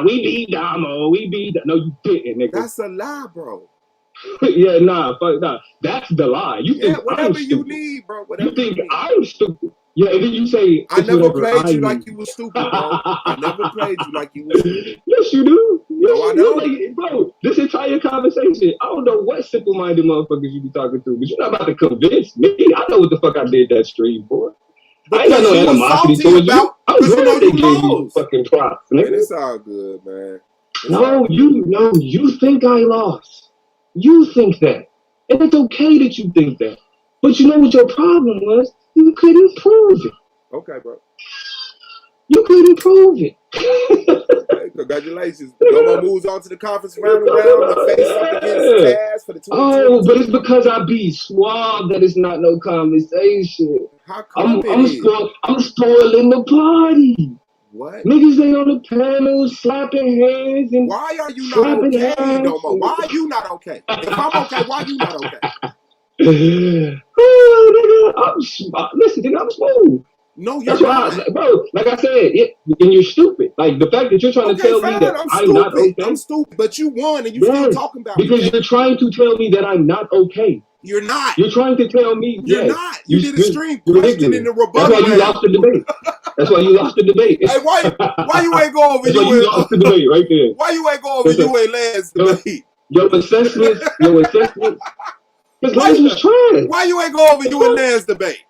We beat Damo. No, you didn't, nigga. That's a lie, bro. Yeah, fuck nah. That's the lie. You think whatever you need, bro. Whatever you think I'm stupid. Yeah, and then you say I never played you like you was stupid, bro. I never played you like you was stupid. Yes, you do. Yes, I know. Like, bro, this entire conversation, I don't know what simple-minded motherfuckers you be talking to, but you're not about to convince me. I know what the fuck I did that stream for. I ain't got no animosity towards you. I'm glad they gave you fucking props, nigga. Man, it's all good, man. You think I lost. You think that. And it's okay that you think that. But you know what your problem was? You couldn't prove it. Okay, bro. You couldn't prove it. Hey, congratulations. Domo moves on to the conference round to face up against Taz for the 2020. Oh, but it's because I be Suave that it's not no conversation. How come I'm spoiling the party. What? Niggas ain't on the panel slapping hands and why are you not okay, Domo? Why are you not okay? If I'm okay, why are you not okay? Oh, nigga, listen, nigga, I'm smooth. No, you're not. Bro, like I said, and you're stupid. Like, the fact that you're trying to tell me that I'm not okay. I'm stupid, but you won and you still talking about because you're trying to tell me that I'm not okay. You're not. You're trying to tell me You're not. You did a stream questioning the rebuttal. That's why you lost the debate. That's why you lost the debate. Hey, why you ain't go over you lost the debate right there. Why you ain't go over you and Lance debate? Your assessments. Because Lance was trash. Why you ain't go over you and Lance debate?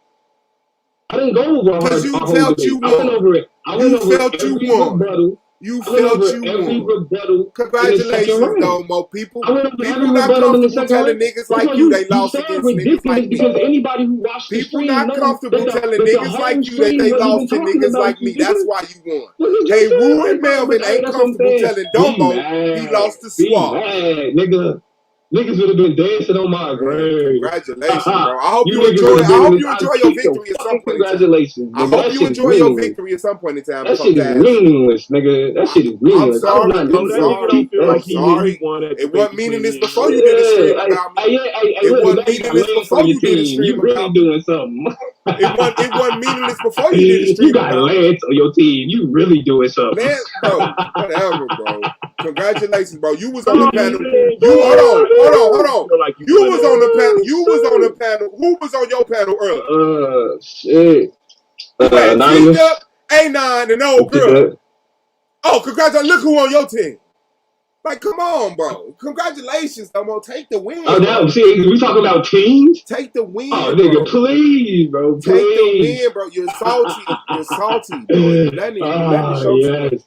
I didn't go over because you felt you won. I went over it. I went over every rebuttal. You felt you every rebuttal. Congratulations, though, more people. I went over People every not rebuttal in the comfortable second telling round. niggas like you they lost against niggas like me. Because anybody who watched the stream people not comfortable telling niggas like you that they lost to niggas like me. That's why you won. Hey, Rue and Melvin ain't comfortable telling Domo he lost to Swab. Nigga. Niggas would have been dancing on my grave. Congratulations, bro. I hope you enjoy your victory at some point. Congratulations. I hope you enjoy your victory at some point in time. That shit is meaningless, nigga. That shit is meaningless. I'm sorry. It wasn't meaningless before you did a stream about me. It wasn't meaningless before you did a stream about me. You really doing something. It wasn't meaningless before you did a stream about me. You got Lance on your team. You really doing something. Lance, bro. Whatever, bro. Congratulations, bro. You was on the panel. Hold on. You was on the panel. Who was on your panel earlier? Shit. Anonymous. A9, an old girl. Oh, congratulations. Look who on your team. Like, come on, bro. Congratulations, Domo. Take the win. Oh, now, see, we talking about teams? Take the win, oh, nigga, bro. Please, bro. Please. Take the win, bro. You're salty, bro. Let me show you.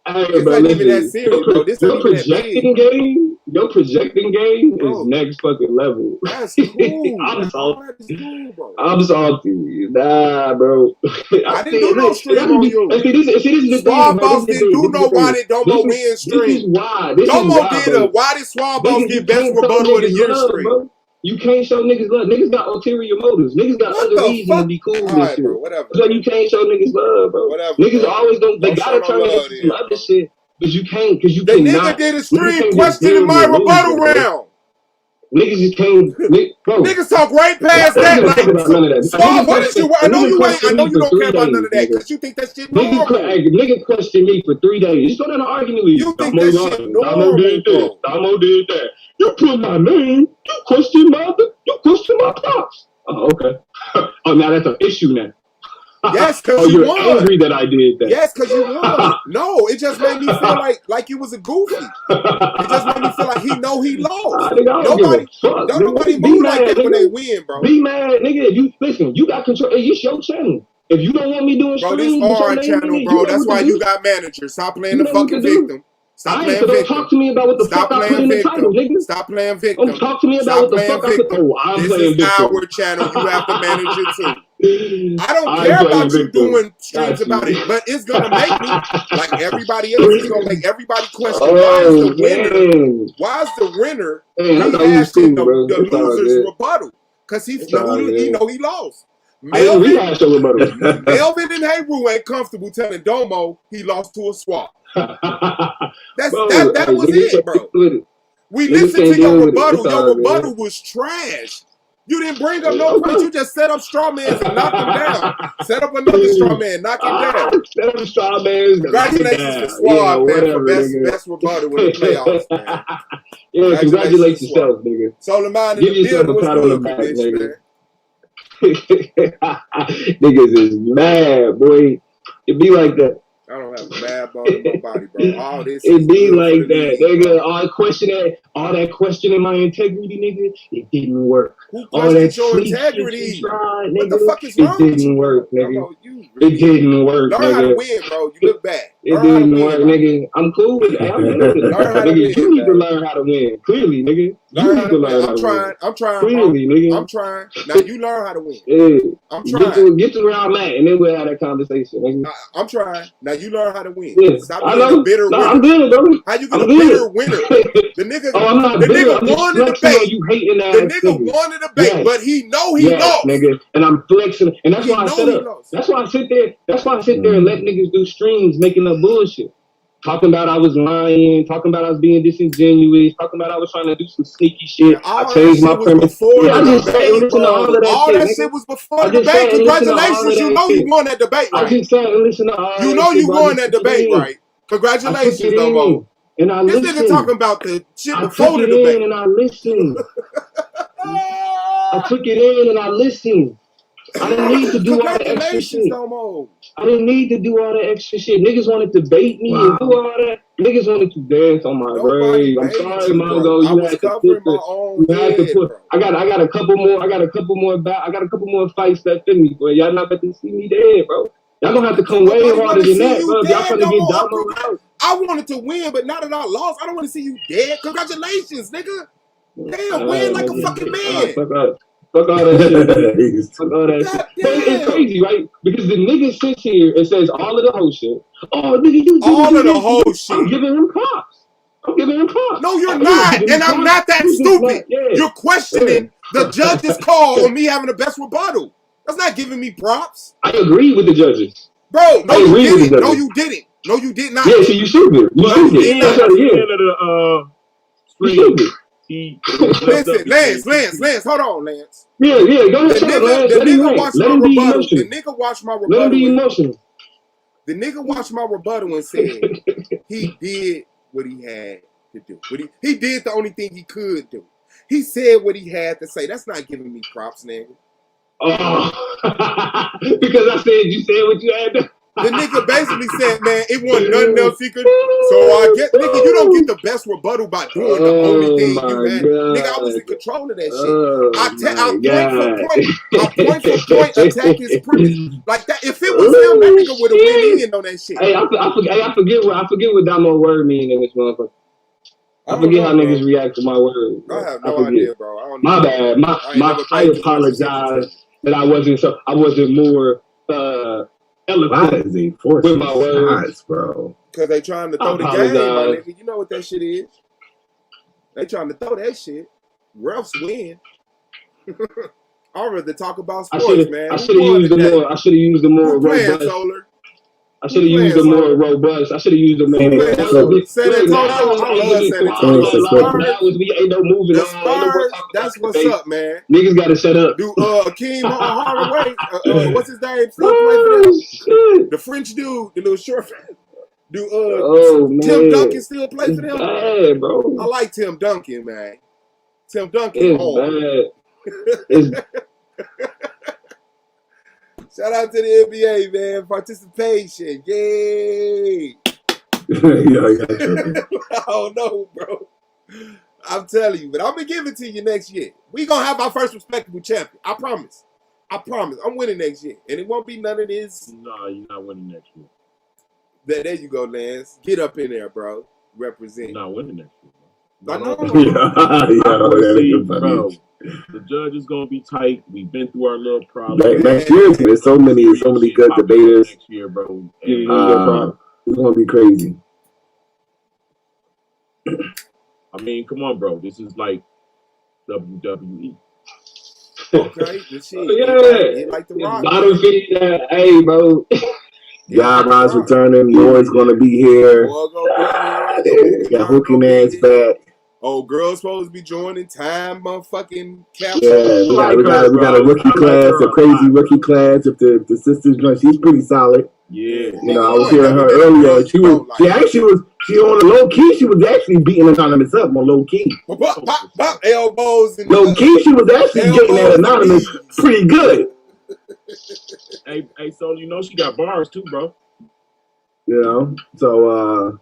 Hey, it's bro, not even that serious, bro. This ain't even that big. Your projecting game is next fucking level. That's cool. I'm salty. That's cool, bro. I'm salty. Nah, bro. I didn't do no stream on you. Swab Boss didn't do no why did Domo win stream. This is why. Domo did a why did Swab Boss get best rebuttal of the year stream. Bro. You can't show niggas love. Niggas got ulterior motives. Niggas got other reasons to be cool with this shit. Whatever. So you can't show niggas love, bro. Whatever. Niggas always they gotta turn into some other shit. But you can't, because you cannot. The nigga did a stream questioning my rebuttal round. Niggas just can't. Bro. Niggas talk right past that. Like, Swab, what is you? I know you don't care about none of that because you think that shit normal. Nigga questioned me for 3 days. Just go down to arguing with you. You think that shit normal? Domo did this. Domo did that. You put my name. You question my thoughts. Oh, okay. Oh, now that's an issue now. Yes, because you won. You're angry that I did that. Yes, because you won. No, it just made me feel like you was a goofy. It just made me feel like he know he lost. Nobody move like that when they win, bro. Be mad, nigga. You got control. Hey, it's your channel. If you don't want me doing streams, this our channel, bro. That's why you got managers. Stop playing the fucking victim. Stop playing victim. Don't talk to me about what the fuck I put in the title, nigga. Stop playing victim. Don't talk to me about what the fuck I put. Oh, I'm playing victim. This is our channel. You have to manage it too. I don't care about you doing streams about it, but it's gonna make me like everybody else. It's gonna make everybody question why is the winner? Why is the winner rehashing the loser's rebuttal? Because he know he lost. Melvin and Hayru ain't comfortable telling Domo he lost to a swap. That was it, bro. We listened to your rebuttal. Your rebuttal was trash. You didn't bring up no points. You just set up straw mans and knocked him down. Set up another straw man, knock him down. Set up straw mans. Congratulations to Swab, man, for best rebuttal in the playoffs, man. Yeah, congratulations yourself, nigga. Soul of Mine in the building was good, bitch, niggas is mad, boy. It be like that. I don't have a bad ball in my body, bro. All this it be like that, nigga. All that questioning my integrity, nigga. It didn't work. Who questioned your integrity? What the fuck is wrong? It didn't work, nigga. It didn't work, nigga. Learn how to win, bro. You look bad. It didn't work, nigga. I'm cool with it. You need to learn how to win. Clearly, nigga. You need to learn how to win. I'm trying. Clearly, nigga. I'm trying. Now you learn how to win. Yeah. I'm trying. Get to where I'm at, and then we'll have that conversation, nigga. I'm trying. Now you learn how to win. Yeah. Stop being a bitter winner. I'm good, bro. How you get a bitter winner? The nigga, I'm not bitter. Nigga won the debate. You hating ass the nigga won the debate, but he know he lost. Nigga. And I'm flexing, and that's why I set up. That's why I sit there and let niggas do streams making up bullshit. Talking about I was lying, talking about I was being disingenuous, talking about I was trying to do some sneaky shit. I changed my premise. I just say listen to all of that shit. All that shit was before the debate. Congratulations, you know you won that debate, right? I just saying listen to all you know you won that debate, right? Congratulations, Domo. And I this nigga talking about the shit before the debate. And I listen. I took it in and I listened. I didn't need to do all the extra shit. I didn't need to do all the extra shit. Niggas wanted to bait me and do all that. Niggas wanted to dance on my grave. I'm sorry, Mongo. You had to put the. You had to put. I got a couple more. I got a couple more fights left in me, boy. Y'all not about to see me dead, bro. Y'all gonna have to come way harder than that, bro. Y'all trying to get Damo out. I wanted to win, but now that I lost, I don't want to see you dead. Congratulations, nigga. Damn, win like a fucking man. Fuck all that shit. Fuck all that shit. But it's crazy, right? Because the nigga sits here and says all of the whole shit. Oh, nigga, you all of the whole shit. I'm giving him props. No, you're not, and I'm not that stupid. You're questioning the judge's call on me having the best rebuttal. That's not giving me props. I agree with the judges. Bro, no, you didn't. No, you didn't. No, you did not. Yeah, so you should be. You should be. You should be. Lance, hold on, Lance. Yeah, go ahead. The nigga watched my rebuttal. The nigga watched my rebuttal. Let him be emotional. The nigga watched my rebuttal and said he did what he had to do. He did the only thing he could do. He said what he had to say. That's not giving me props, nigga. Oh, because I said you said what you had to. The nigga basically said, man, it wasn't nothing else he could. So I get, nigga, you don't get the best rebuttal by doing the only thing you had. Nigga, I was in control of that shit. I point for point attack his premise. Like that, if it was him, that nigga would have went in on that shit. Hey, I forget what Damo word mean in this motherfucker. I forget how niggas react to my words. I have no idea, bro. I don't my bad. I apologize that I wasn't more eloquent with my words, bro. Because they trying to throw the game, my nigga. You know what that shit is. They trying to throw that shit. Refs win. I'd rather talk about sports, man. I should have used the more robust. Solar? I should have used the more robust. I should have used the more. That's what's up, man. Niggas got to shut up. Do Akeem Hardaway? What's his name? Still play for them? The French dude, the little short. Do Tim Duncan still play for them? Bad, bro. I like Tim Duncan, man. Tim Duncan. It's bad. Shout out to the NBA, man. Participation. Yay. I don't know, bro. I'm telling you, but I'm going to give it to you next year. We're going to have our first respectable champion. I promise. I'm winning next year. And it won't be none of this. No, you're not winning next year. There you go, Lance. Get up in there, bro. Represent. You're not winning next year, bro. I know. Bro. The judge is gonna be tight. We've been through our little problems. Next year, there's so many good debaters. Next year, bro. It's gonna be crazy. I mean, come on, bro. This is like WWE. Okay, yeah. Like the Rock. Hey, bro. Yara's returning. Lloyd's gonna be here. Got hooking ass back. Oh, girls supposed to be joining time, motherfucking cap. Yeah, we got a rookie class, a crazy rookie class. If the sister's join, she's pretty solid. Yeah, you know, I was hearing her earlier. She on a low key. She was actually beating Anonymous up on low key. Pop, elbows. And low key, she was actually getting at Anonymous pretty good. Hey, so you know she got bars too, bro. You know, so.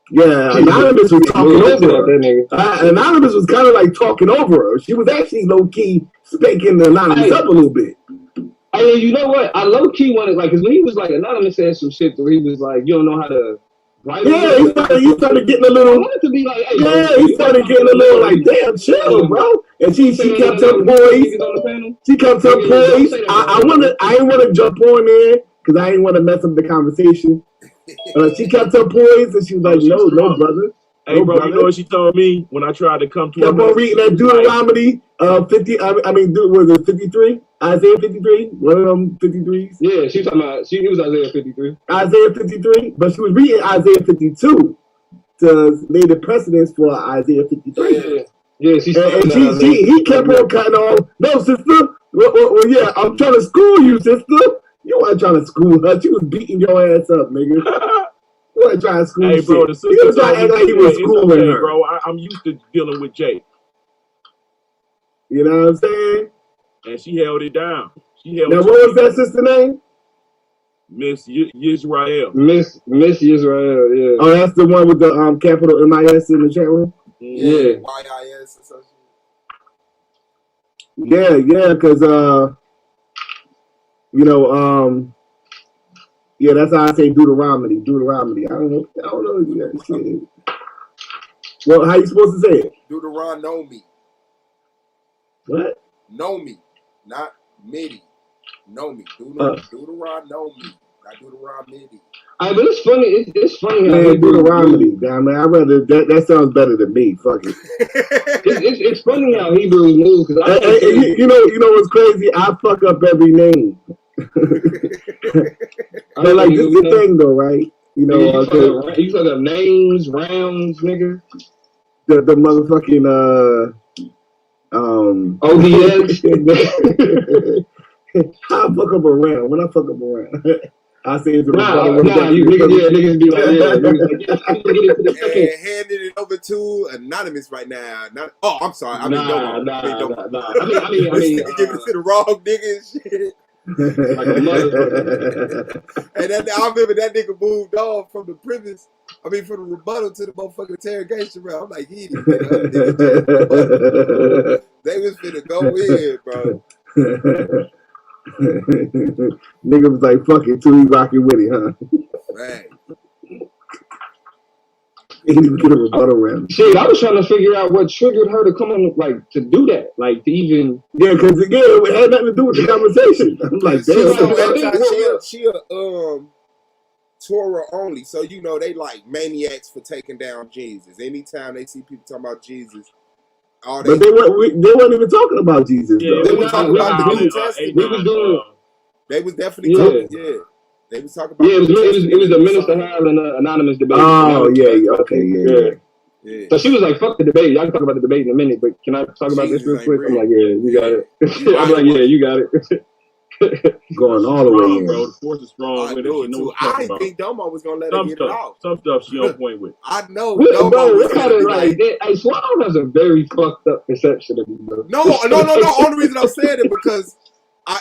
Yeah, Anonymous was talking over her. Anonymous was kind of like talking over her. She was actually low-key spanking Anonymous up a little bit. Hey, you know what? I low-key wanted, like, because when he was like, Anonymous said some shit where he was like, you don't know how to write. Yeah, he started getting a little. I wanted to be like, hey, he started getting a little like, damn, chill, bro. And she kept her poise. She kept her poise. I didn't want to jump on there because I didn't want to mess up the conversation. She kept her poise and she was like, no, brother. Hey, bro, you know what she told me when I tried to come to her? Kept on reading that Deuteronomy 50, was it 53? Isaiah 53? One of them 53s? Yeah, she was talking about, it was Isaiah 53. Isaiah 53? But she was reading Isaiah 52 to lay the precedence for Isaiah 53. Yeah, he kept on cutting off. No, sister. Well, yeah, I'm trying to school you, sister. You weren't trying to school her. She was beating your ass up, nigga. You weren't trying to school her. Hey, bro, the sister he was trying to act like he was schooling her. Bro, I'm used to dealing with Jay. You know what I'm saying? And she held it down. She held now, what was that sister name? Miss Yisrael. Miss Yisrael, yeah. Oh, that's the one with the capital MIS in the chat room? Yeah. YIS or something. Yeah, because yeah, that's how I say Deuteronomy. I don't know. Yeah, shit. Well, how you supposed to say it? Deuteronomy. What? Know me, not midi. Know me. Deuteronomy, not Deuteronomy. But it's funny. It's funny how Deuteronomy. Damn, I rather that sounds better than me. Fuck it. it's funny how Hebrews move because you know what's crazy? I fuck up every name. But like this is the thing though, right? You know, you fuck up names, rounds, nigga. The motherfucking ODS. How I fuck up around? When I fuck up around, I say it's you niggas be like, and handing it over to Anonymous right now. I'm sorry. I mean, I mean, give it to the wrong nigga and shit. Like a motherfucker. And then I remember that nigga moved on from the premise. I mean, from the rebuttal to the motherfucking interrogation round. I'm like, he didn't get up. They was finna go in, bro. Nigga was like, fuck it, too, he rocking with it, huh? Right. He didn't even get a rebuttal round. Shit, I was trying to figure out what triggered her to come on, like, to do that. Like, to even... Yeah, because, again, it had nothing to do with the conversation. I'm like, damn. She Torah only. So, you know, they like maniacs for taking down Jesus. Anytime they see people talking about Jesus, but they weren't even talking about Jesus, though. They were talking about the New Testament. They was definitely talking, They was talking about it was the Minister Hal and Anonymous debate. Oh, yeah. So she was like, fuck the debate. Y'all can talk about the debate in a minute, but can I talk about this real quick? I'm like, yeah, you got it. I'm like, yeah, you got it. Going all the way in. Bro, the force is strong. I think Domo was going to let her get it out. Some stuff she on point with. I know. Bro, it's kind of like, Swallow has a very fucked up perception of me, bro. No. Only reason I'm saying it because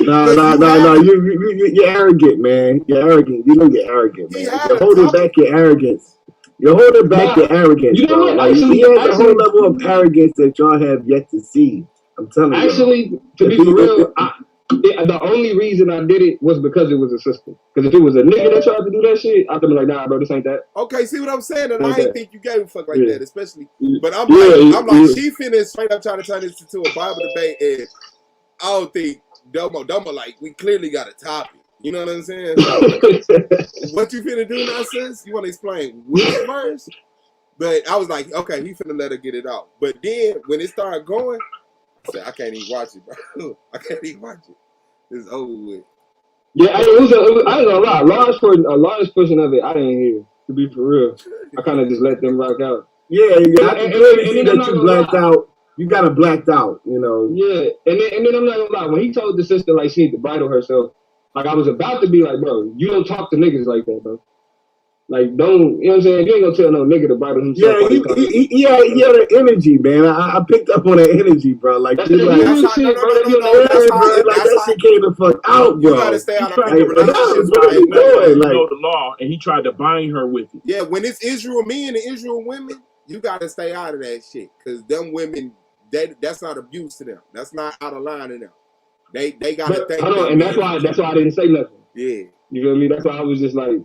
No. You're arrogant, man. You're arrogant. You're gonna get arrogant, man. You're holding back your arrogance. You're holding back your arrogance, you know bro. Like, he has a whole level of arrogance that y'all have yet to see. I'm telling you. Actually, to be for real, the only reason I did it was because it was a sister. Because if it was a nigga that tried to do that shit, I'd be like, nah, bro, this ain't that. Okay, see what I'm saying? And I ain't think you gave a fuck like that, especially. But I'm like, she finished straight up trying to turn this into a Bible debate, and I don't think Domo, like, we clearly got a topic. You know what I'm saying? So, what you finna do now, sis? You want to explain which verse? But I was like, okay, he finna let her get it out. But then when it started going, I said, I can't even watch it, bro. I can't even watch it. It's over with. Yeah, I ain't gonna lie. A large portion of it, I didn't hear. To be for real, I kind of just let them rock out. Yeah. I clearly see that you blacked out. You got it blacked out, you know. Yeah, and then I'm not gonna lie. When he told the sister like she need to bridle herself, like I was about to be like, bro, you don't talk to niggas like that, bro. Like, don't, you know what I'm saying? You ain't gonna tell no nigga to bridle himself. Yeah, he had an energy, man. I picked up on that energy, bro. Like, that's shit, bro. That shit came the fuck out, bro. You gotta stay out of the relationship. What are you doing? Like, know the law, and he tried to bind her with it. Yeah, when it's Israel men and Israel women, you gotta stay out of that shit, because them women, that's not abuse to them. That's not out of line to them. They gotta think. Hold on, and that's why I didn't say nothing. Yeah, you feel me? That's why I was just like,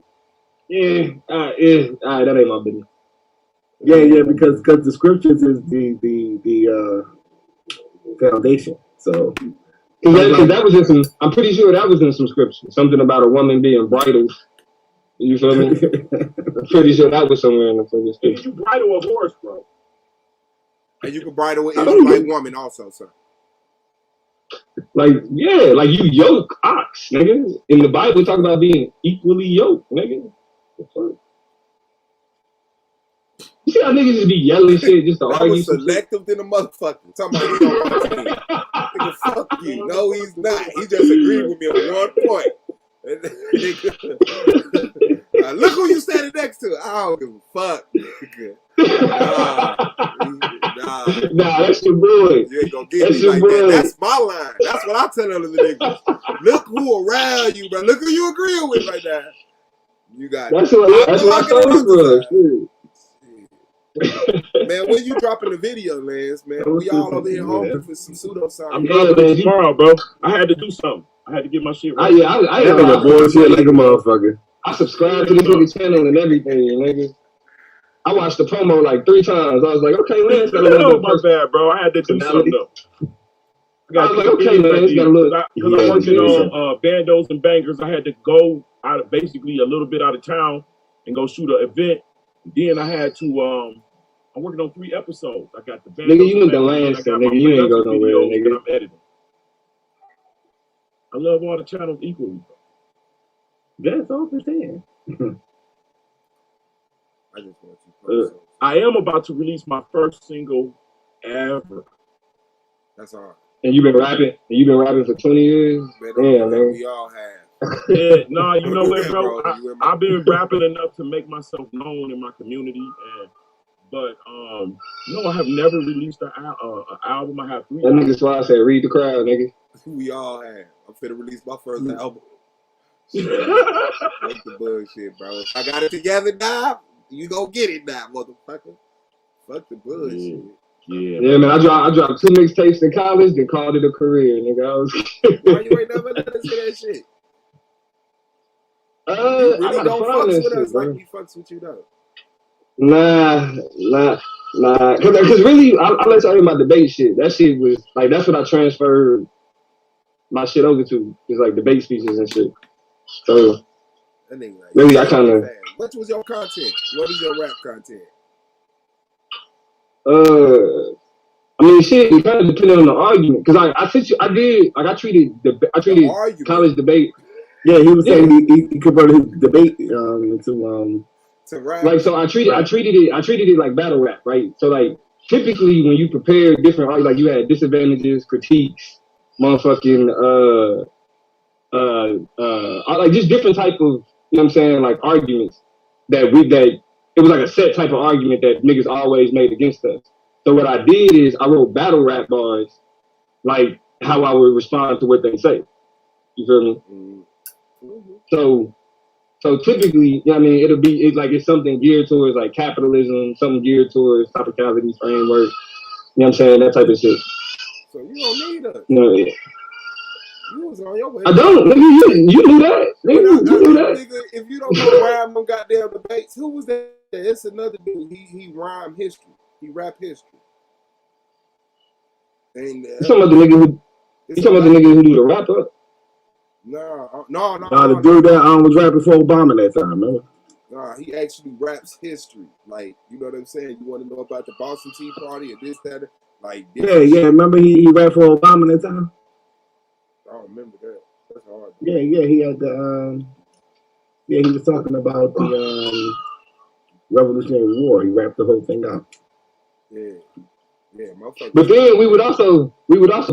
all right, that ain't my business. Yeah, because the scriptures is the foundation. So because that was in some, I'm pretty sure that was in some scripture. Something about a woman being bridled. You feel me? I'm pretty sure that was somewhere in the scripture. You bridle a horse, bro. And you can bridle an Israelite woman also, sir. Like, yeah, like you yoke ox, nigga. In the Bible, talk about being equally yoked, nigga. You see how niggas just be yelling shit just to that argue? Was selective than a motherfucker. Talking about he on my team. Nigga, fuck you. No, he's not. He just agreed with me on one point. Look who you standing next to. I don't give a fuck. Nah, Nah, that's your boy. You ain't gonna get me like that. That's my line. That's what I tell other niggas. Look who around you, bro. Look who you agreeing with right now. You got that's what I started for. Man, when you dropping the video, Lance, man? We all over here hoping for some pseudoscience. I'm dropping it tomorrow, bro. I had to do something. I had to get my shit right. I ain't like a bullshit like a motherfucker. I subscribed to this nigga channel and everything, nigga. I watched the promo like 3 times. I was like, okay, Lance got a little bit. My bad, bro. I had to do something though. I was like, okay, Lance got a little. Because I'm working on bandos and bangers. I had to go out of basically a little bit out of town and go shoot an event. Then I had to. I'm working on 3 episodes. I got the bandos. Nigga, you went to Lansing, nigga. You ain't go nowhere, nigga. I'm editing. I love all the channels equally. That's all I'm saying. I just want you. I am about to release my first single ever. That's hard. And you've been rapping? For 20 years? Damn, man. We all have. Yeah, nah, you know what, bro? I've been rapping enough to make myself known in my community, but no, I have never released an album. I have 3. That nigga's why I said read the crowd, nigga. We all have. I'm finna release my first album. Fuck the bullshit, bro. I got it together now. You gonna get it now, motherfucker. Fuck the bullshit. Yeah, man. I dropped 2 mixtapes in college, then called it a career, nigga. Why you ain't never let us hear that shit? You really don't fuck with us like we fucks with you though. Nah. Cause really, I let y'all hear my debate shit. That shit was like, that's what I transferred my shit over to. It's like debate speeches and shit. So really, I kind of. What was your content? What is your rap content? I mean, shit, it kind of depended on the argument. Cause I treated college debate. Yeah, he was saying he converted his debate into rap. Like, so I treated it like battle rap, right? So like, typically when you prepare different, like you had disadvantages, critiques, motherfucking, like just different type of, you know what I'm saying, like arguments that it was like a set type of argument that niggas always made against us. So what I did is I wrote battle rap bars, like how I would respond to what they say. You feel me? Mm-hmm. So typically, you know what I mean, it's something geared towards like capitalism, something geared towards topicality framework. You know what I'm saying? That type of shit. So you don't need us. No, yeah. You was on your way. I don't, nigga. You knew that. Nigga, you knew that. Nigga, if you don't know rhyme on goddamn debates, who was that? It's another dude. He rhyme history. He rap history. And you talking about the nigga who do the rap up? No. The dude that was rapping for Obama that time, remember? Nah, he actually raps history. Like, you know what I'm saying? You want to know about the Boston Tea Party or this, that, like. Yeah. Remember he rapped for Obama that time? I don't remember that. That's hard. Yeah. He had the he was talking about the Revolutionary War. He rapped the whole thing out. Yeah, motherfucker. But then we would also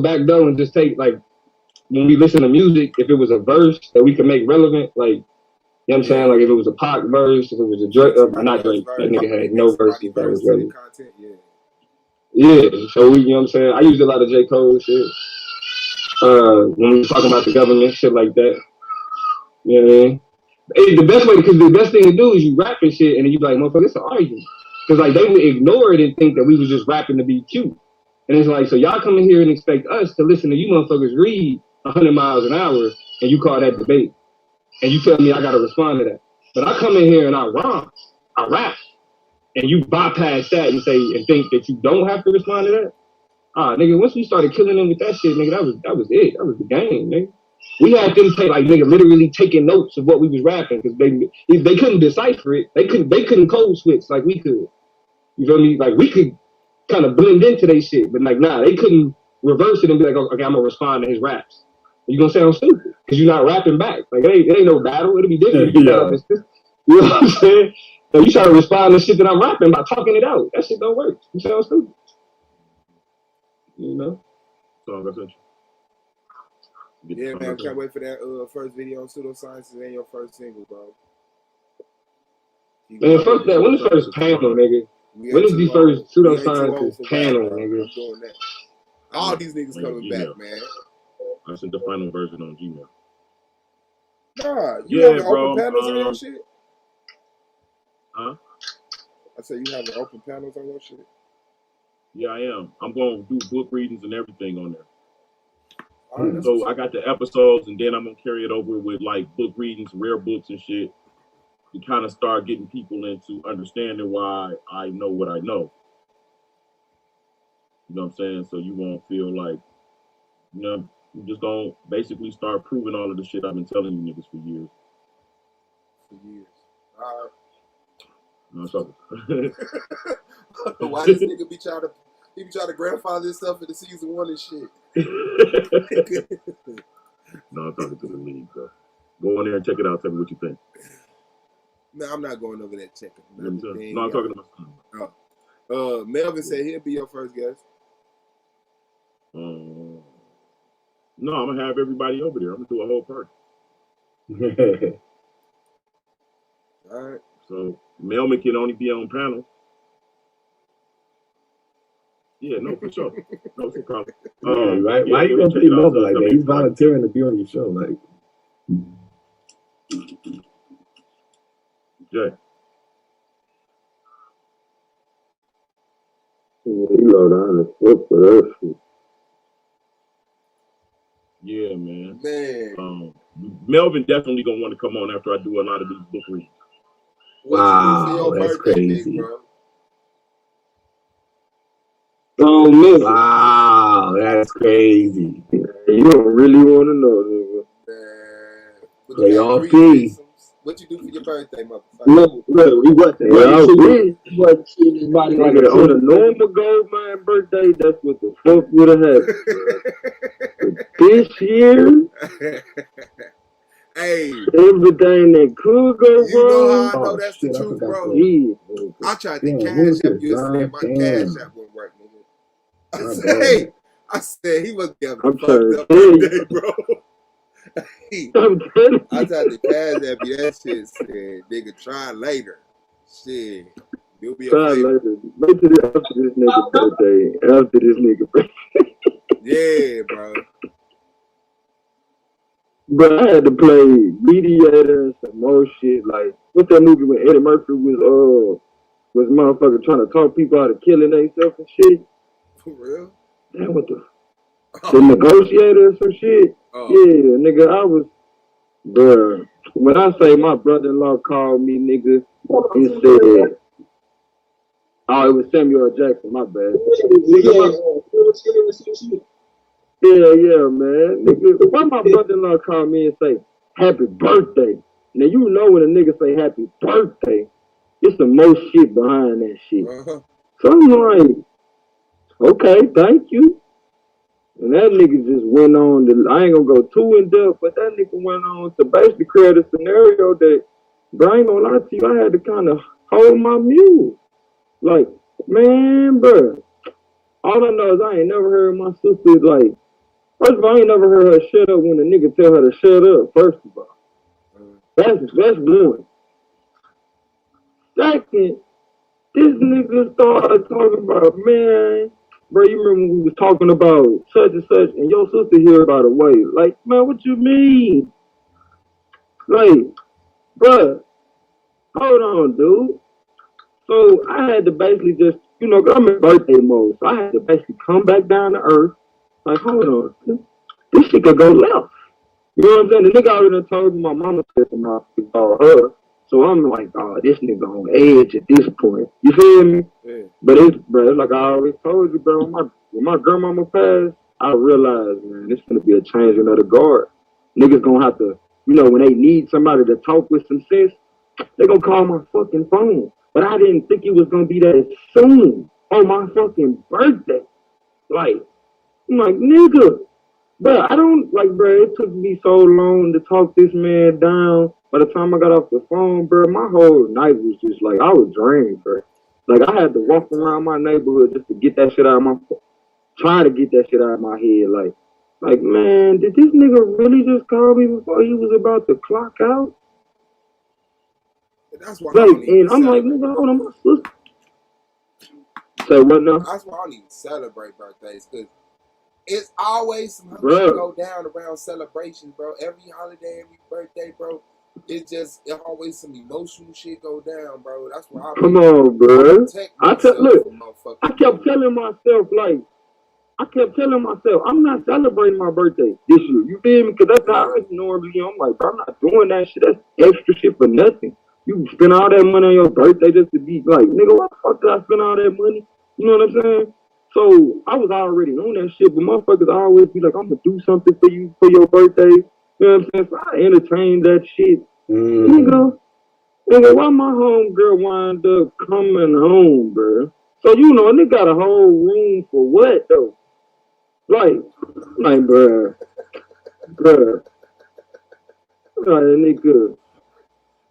back down and just take, like, when we listen to music, if it was a verse that we could make relevant, like, you know what I'm saying? Like, if it was a Pac verse, if it was a Drake, not Drake, that nigga had no verses that was relevant. Yeah, so you know what I'm saying? I used a lot of J. Cole shit. When we was talking about the government, shit like that. You know what I mean? The best thing to do is you rap and shit, and then you be like, motherfucker, it's an argument. Because, like, they would ignore it and think that we was just rapping to be cute. And it's like, so y'all come in here and expect us to listen to you motherfuckers read 100 miles an hour, and you call that debate. And you tell me I got to respond to that. But I come in here and I rhyme, I rap, and you bypass that and think that you don't have to respond to that. Nigga, once we started killing them with that shit, nigga, that was it. That was the game, nigga. We had them literally taking notes of what we was rapping because they couldn't decipher it. They couldn't code switch like we could. You feel me? Like, we could kind of blend into their shit, but like, nah, they couldn't reverse it and be like, okay, I'm gonna respond to his raps. You're gonna sound stupid because you're not rapping back. Like, it ain't no battle. It'll be different. You know what I'm saying? So you try to respond to shit that I'm rapping by talking it out. That shit don't work. You sound stupid. You know? So that's it. Yeah, man, can't wait for that first video on pseudosciences and your first single, bro. Man, fuck that. When the first panel, nigga? When is the first pseudoscientist panel, nigga? I'm doing that. All these niggas coming back, man. I sent the final version on Gmail. Nah, you having open panels on your shit? Huh? I said you having open panels on your shit? Yeah, I am. I'm going to do book readings and everything on there. Right, so I got the episodes, and then I'm going to carry it over with like book readings, rare books and shit, to kind of start getting people into understanding why I know what I know. You know what I'm saying? So you won't feel like, you know, you just don't basically start proving all of the shit I've been telling you niggas for years. All right. No, so. Why this nigga be trying to grandfather himself into season 1 and shit? No, I'm talking to the league, bro. Go in there and check it out. Tell me what you think. No, I'm not going over there checking. No, I'm talking to my son. Oh. Melvin said he'll be your first guest. No, I'm gonna have everybody over there. I'm gonna do a whole party. All right. So Melvin can only be on panel. Yeah, no, for sure. No problem. Right? Why you gonna treat Melvin like that? He's volunteering to be on your show, like. Jay. He low down the foot for that shit. Yeah, man. Melvin definitely gonna want to come on after I do a lot of these book readings. Wow, that's crazy. Bro? Oh man! Wow, that's crazy. You don't really want to know, nigga. Play off P. What you do for your birthday, motherfucker? No, he wasn't. He wasn't treating anybody like on a normal Goldmine birthday. That's what the fuck would have happened. This year, hey, everything that could go wrong. You know how I know that's the truth, bro? I tried to cash app you yesterday. My cash app wouldn't work, nigga. I said he was getting fucked up birthday, bro. I tried to cash app you that shit. Said, nigga, try later. Shit, you'll be a favor. Wait till after this nigga birthday. Yeah, bro. But I had to play mediator and some more shit. Like, what's that movie when Eddie Murphy was motherfucker trying to talk people out of killing themselves and shit? For real? Damn, what the negotiator or some shit? Yeah, nigga, bruh. When I say my brother-in-law called me, nigga, he said, oh, it was Samuel Jackson, my bad. Yeah, man. Nigga, why my brother-in-law call me and say, happy birthday? Now, you know when a nigga say happy birthday, it's the most shit behind that shit. So I'm like, okay, thank you. And that nigga just went on I ain't gonna go too in depth, but that nigga went on to basically create a scenario that, bro, I ain't gonna lie to you, I had to kind of hold my mule. Like, man, bro, all I know is I ain't never heard my sister, like, first of all, I ain't never heard her shut up when a nigga tell her to shut up, first of all. That's one. Second, this nigga started talking about, man, bro, you remember when we was talking about such and such, and your sister here, by the way. Like, man, what you mean? Like, bro, hold on, dude. So I had to basically just, I'm in birthday mode, so I had to basically come back down to earth. Like, hold on, this shit could go left. You know what I'm saying? The nigga already told me my mama said something about her. So I'm like, oh, this nigga on edge at this point. You feel me? Yeah. But it's like I always told you, bro, when my grandmama passed, I realized, man, it's gonna be a changing of the guard. Niggas gonna have to, when they need somebody to talk with some sense, they gonna call my fucking phone. But I didn't think it was gonna be that soon on my fucking birthday. Like, I'm like, nigga. But I don't, bro, it took me so long to talk this man down. By the time I got off the phone, bro, my whole night was just I was drained, bro. Like, I had to walk around my neighborhood just to get that shit out of try to get that shit out of my head. Like, man, did this nigga really just call me before he was about to clock out? That's why and I'm like, nigga, hold on, my sister. So what now? That's why I don't even celebrate birthdays, because it's always some shit go down around celebrations, bro. Every holiday, every birthday, bro. It's always some emotional shit go down, bro. That's why Come on, bro. I kept telling myself, I'm not celebrating my birthday this year. You feel me? Because that's how I normally am. I'm like, bro, I'm not doing that shit. That's extra shit for nothing. You spend all that money on your birthday just to be like, nigga, why the fuck did I spend all that money? You know what I'm saying? So I was already on that shit, but motherfuckers always be like, I'm gonna do something for you for your birthday. You know what I'm saying? So I entertain that shit. Nigga, why my homegirl wind up coming home, bro? So you know, they got a whole room for what though? Like, bruh.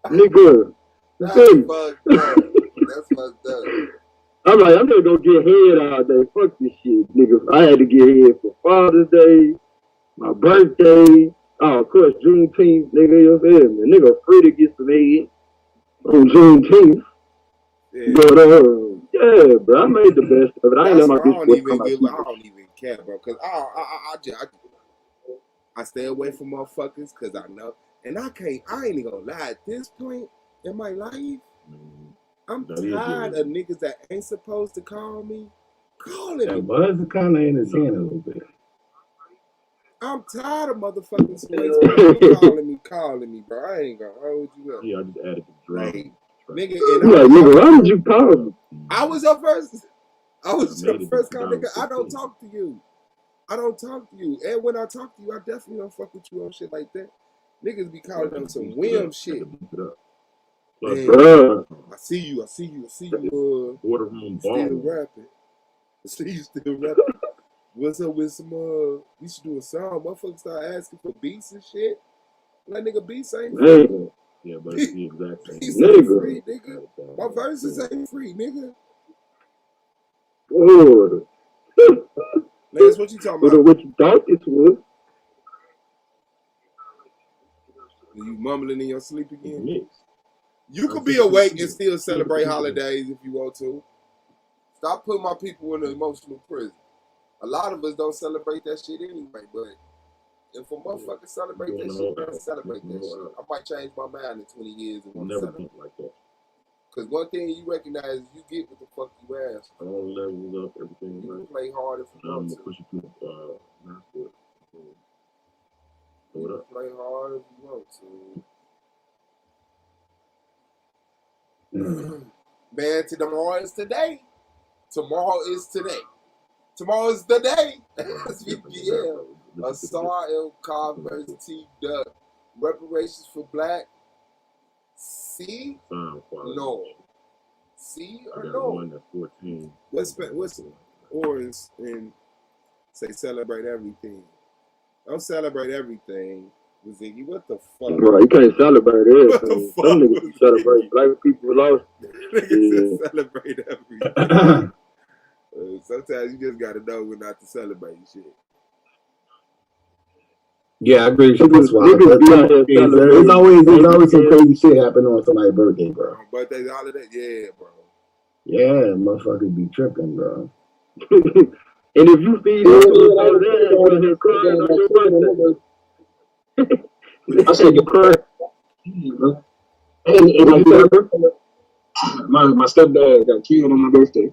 Nigga. That's fucked up. That's fucked up. I'm like, I'm gonna go get head all day. Fuck this shit, nigga. I had to get head for Father's Day, my birthday, of course, Juneteenth, nigga. You feel me? Nigga free to get some head on Juneteenth. Yeah. But yeah, bro, I made the best of it. I ain't let my bitch come out. I don't even care, bro, because I stay away from motherfuckers because I know, and I ain't even gonna lie. At this point in my life, I'm tired of niggas that ain't supposed to call me calling me. That was kind of entertaining a little bit. I'm tired of motherfuckers calling me, bro. I ain't gonna hold you up. Yeah, I just added the drama. Like, nigga, why did you call me? I was your first call, nigga. I don't talk to you. And when I talk to you, I definitely don't fuck with you on shit like that. Niggas be calling on some whim shit. Man, I see you. Boardroom still rapping. I see you still rapping. What's up with some we should do a song. Motherfuckers start asking for beats and shit. Like, nigga, beats ain't free. Yeah, but it's the exact same. Beats ain't free, nigga. My verses ain't free, nigga. Lance, what you talking about? What you thought it was? You mumbling in your sleep again? You could be awake and still celebrate holidays if you want to. Stop putting my people in an emotional prison. A lot of us don't celebrate that shit anyway, but if a motherfucker celebrate that shit, man, celebrate that shit. I might change my mind in 20 years and want to celebrate like that. Because one thing you recognize is you get what the fuck you ask. All levels up, everything. You can play hard if you want to. I'm going to push you through Knoxville. You can play hard if you want to. Man, tomorrow is today. Tomorrow is today. Tomorrow is the day. S.V.D.L. S.V.D.L. versus T. Reparations for Black. See? No. See or no? One that's 14. What's orange and say celebrate everything? Don't celebrate everything. Ziggy, what the fuck? Bro, you can't celebrate everything. Some niggas celebrate black people lost. Niggas celebrate everything. Sometimes you just gotta know when not to celebrate shit. Yeah, I agree. There's always some crazy shit happening on somebody's birthday, bro. Birthday, holiday, yeah, bro. Yeah, motherfuckers be tripping, bro. And if you feed all that, you're crying on your birthday. I said you're crying. My stepdad got killed on my birthday.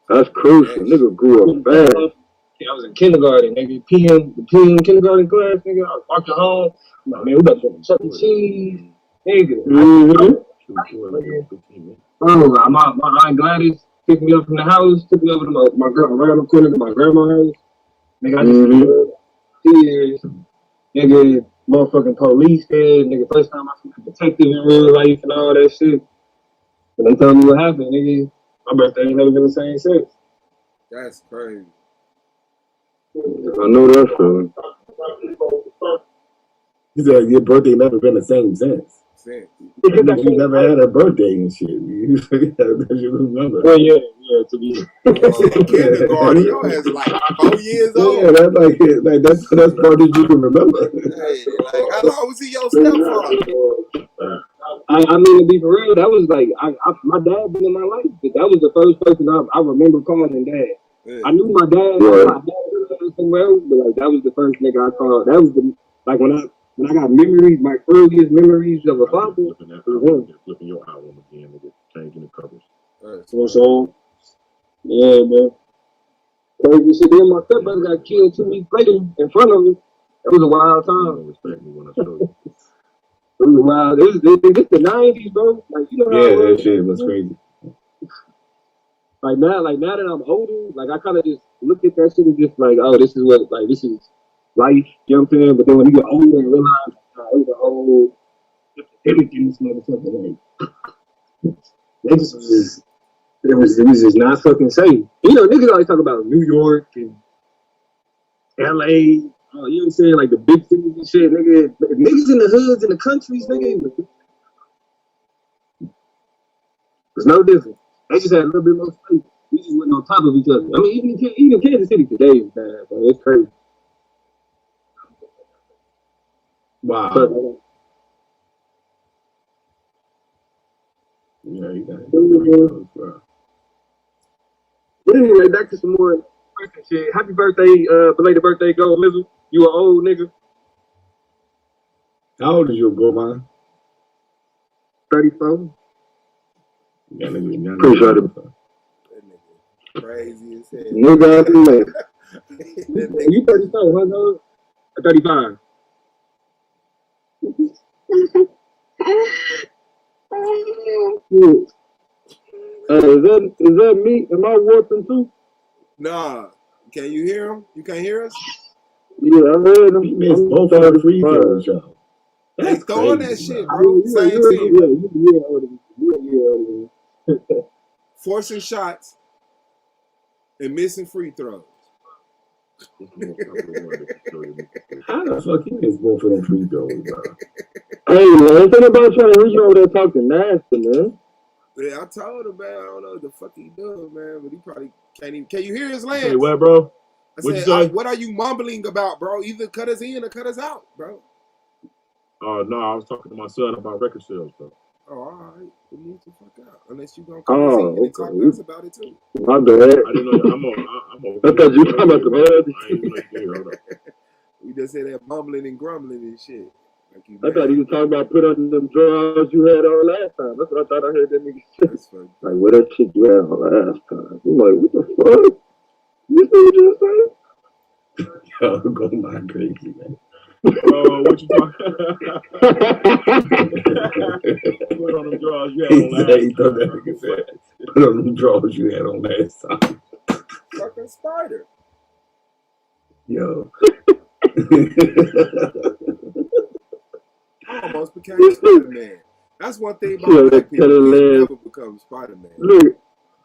That's crucial. Nigga grew up fast. I was in kindergarten, nigga. PM kindergarten class, nigga. I was walking home. Man, we got some Chuck E. Cheese, nigga. My Aunt Gladys picked me up from the house, took me over to my grandma corner to my grandma's house. Nigga, I just tears. Nigga, motherfucking police there. Nigga, first time I seen a detective in real life and all that shit. And they told me what happened, nigga. My birthday ain't never been the same since. That's crazy. I know that feeling. He said your birthday never been the same since. You never had a birthday and shit. You remember? Well, yeah, to be kindergarten, your ass like 4 years old. Yeah, that's part that you can remember. Hey, like, how long was he your stepfather? I mean, to be for real, that was like, my dad been in my life. That was the first person I remember calling dad. Yeah. I knew my dad, somewhere else, but like, that was the first nigga I called. That was the, like, when I got memories, my earliest memories of a father. Flipping your album again, nigga, changing the covers. So, yeah, man. Crazy shit. Then my stepbrother got killed 2 weeks later in front of me. That was a wild time. You don't respect me when I show you. It was wild. This the 90s, bro. Like, you know how it was. That shit was crazy. Like now that I'm older, like I kind of just look at that shit and just like, oh, this is life. You know what I'm saying? But then when you get older and realize it was a whole everything this motherfucker like, it was just not fucking safe. You know, niggas always talk about New York and LA. You know what I'm saying? Like the big cities and shit, nigga. Niggas in the hoods, in the countries, nigga. It's no different. They just had a little bit more space. We just wasn't on top of each other. I mean, even Kansas City today is bad, bro. It's crazy. Wow. But, yeah, you got it. But anyway, back to some more shit. Happy birthday, belated birthday, Gold Mizzle. You an old nigga. How old is your Go, man? 34. Yeah, nigga. Appreciate it. Crazy as hell. Nigga, you 34, huh, dog? 35. Is that me? Am I warping too? Nah. Can you hear him? You can't hear us? Yeah, I heard him. He missed both of the free throws, y'all. They throwing that shit, bro. Same team. Yeah. Forcing shots and missing free throws. How the fuck you missed both of them free throws, bro? Hey, man, it's not about trying to hear you over there talking nasty, man. Yeah, I told him, man. I don't know what the fuck he doing, man, but he probably can't even. Can you hear his Lance? Hey, what, bro? I said, what are you mumbling about, bro? Either cut us in or cut us out, bro. Oh, no, I was talking to my son about record sales, bro. Oh, all right. We need to fuck out. Unless you gonna cut us in and talk to us about it, too. My bad. I didn't know. I'm on. I thought you were talking about the bad. We just said that mumbling and grumbling and shit. Like I thought he was talking about put on them drawers you had on last time. That's what I thought I heard that nigga say. Like, what that shit you had on last time? I'm like, what the fuck? You see what you saying? Yo, go my crazy, man. What you talking? Put on them drawers you had on last time. Put on them drawers you had on last time. Fucking spider. Yo. Almost became Spider-Man. That's one thing about black people. You never become Spider-Man. Look,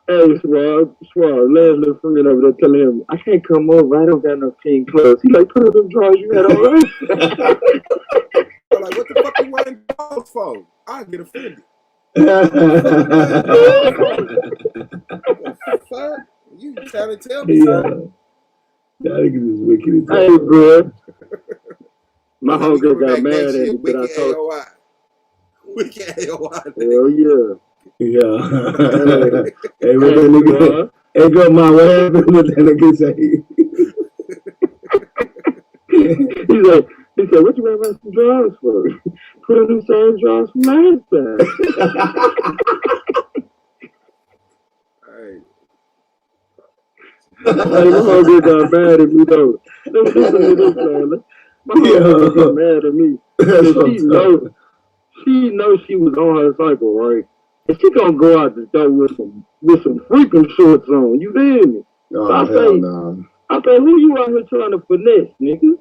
hey, Swab, last little friend over there telling him, I can't come over, I don't got no clean clothes. He like, put on them drawers you had on last time. Like, what the fuck you wearing drawers for? I'll get offended. What the fuck? You trying to tell me something? That nigga is wicked as hell. Hey, bro. My homegirl got mad at me, but I told her. Wicked AOI. Hell yeah. Yeah. Hey, what that nigga? Hey, girl, man, what happened? What that nigga say? He said, what you wearing some drawers for? Put on them same drawers from last time. Hey. Hey, my homegirl got mad at me, though. My homegirl got mad at me. She knows she was on her cycle, right? And she gonna go out the door with some freaking shorts on. You feel me? Oh, so I say, who you out here trying to finesse, nigga?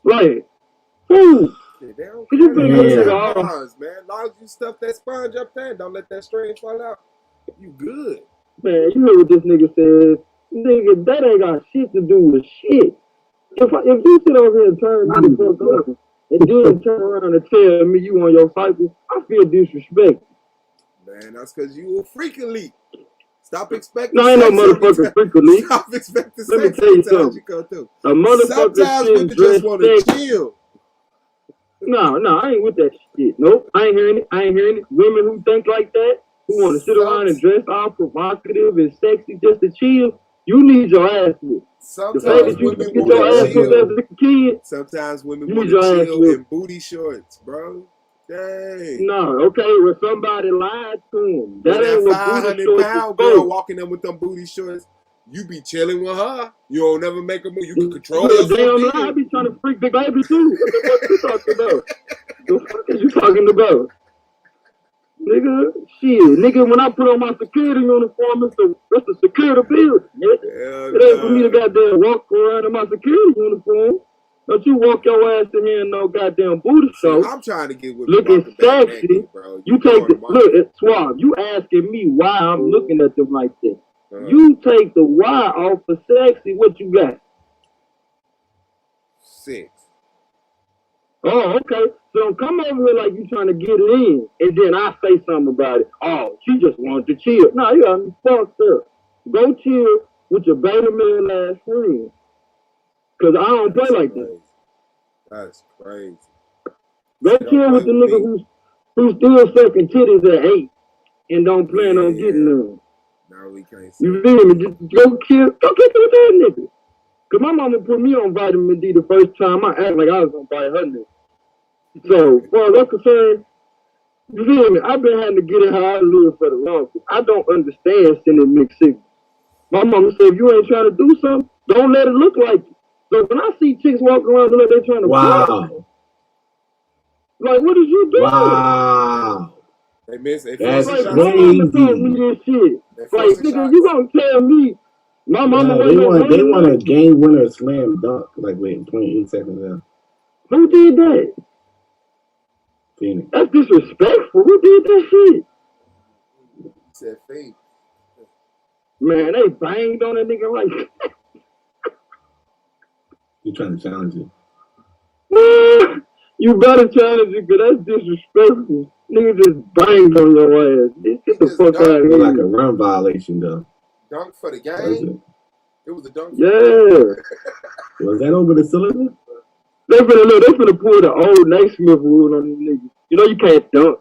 Like, who? They don't care man. As long as you stuff that sponge up there, don't let that string fall out. You good. Man, you heard what this nigga said. Nigga, that ain't got shit to do with shit. If you sit over here and turn me the fuck on, and then turn around and tell me you on your cycle, I feel disrespected. Man, that's because you a freaking leak. Stop expecting no, ain't no motherfucking freaking leak. Stop expecting Let me tell you something. A motherfucker sometimes we just want to chill. No, I ain't with that shit. Nope, I ain't hearing it. Women who think like that, who want to sit around and dress all provocative and sexy just to chill, you need your ass whipped. The fact Sometimes that you women get want your to ass whipped as chill. a kid, Sometimes women you want need to your ass chill in whipped. booty shorts, bro. Dang. No, okay, when somebody lied to him, When that that ain't what booty 500 shorts is pound girl for. walking them with them booty shorts, you be chilling with her. You don't never make a move. You can control You're a yourself damn lie. I then. be trying to freak the baby too. What the fuck you talking about? The fuck is you talking about? Nigga, shit. Nigga, when I put on my security uniform, it's a security building, nigga. Hell It ain't for me to nah. goddamn walk around in my security uniform. Don't you walk your ass in here in no goddamn booty See, shorts, I'm trying to get women looking walking back sexy. naked, bro. You You take throwing the, them off. look, it's Suave, you asking me why I'm looking at them like that. You take the Y off for sexy, what you got? 6. Oh, okay. So don't come over here like you trying to get it in, and then I say something about it. Oh, she just wanted to chill. No, you got me fucked up. Go chill with your beta male ass friend. Cause I don't play like that. That's crazy. Go chill with the nigga who's still sucking titties at 8 and don't plan on getting none. No, we can't say. You feel me? Just go chill. Go kick it with that nigga. Cause my mama put me on vitamin D the first time. I act like I was gonna bite her nigga. So, as far as I'm concerned, you feel me? I've been having to get it how I live for the longest. I don't understand sending mixed signals. My mama said, if you ain't trying to do something, don't let it look like it. So when I see chicks walking around like they're trying to fuck, like, what is you doing? Wow. They miss it. That's like, crazy. my mama told me this shit. Like, nigga, you gonna tell me my mama they want a game winner slam dunk like wait 28 seconds left. Who did that? Phoenix. That's disrespectful. Who did that shit? Said Phoenix. Man, they banged on that nigga like You trying to challenge it? You better challenge it, because that's disrespectful. Nigga just banged on your ass. Get the fuck out of here. It was like a run violation, though. Dunk for the game? It was a dunk for the game. Was that over the cylinder? They finna pull the old Naismith rule on these niggas. You know you can't dunk.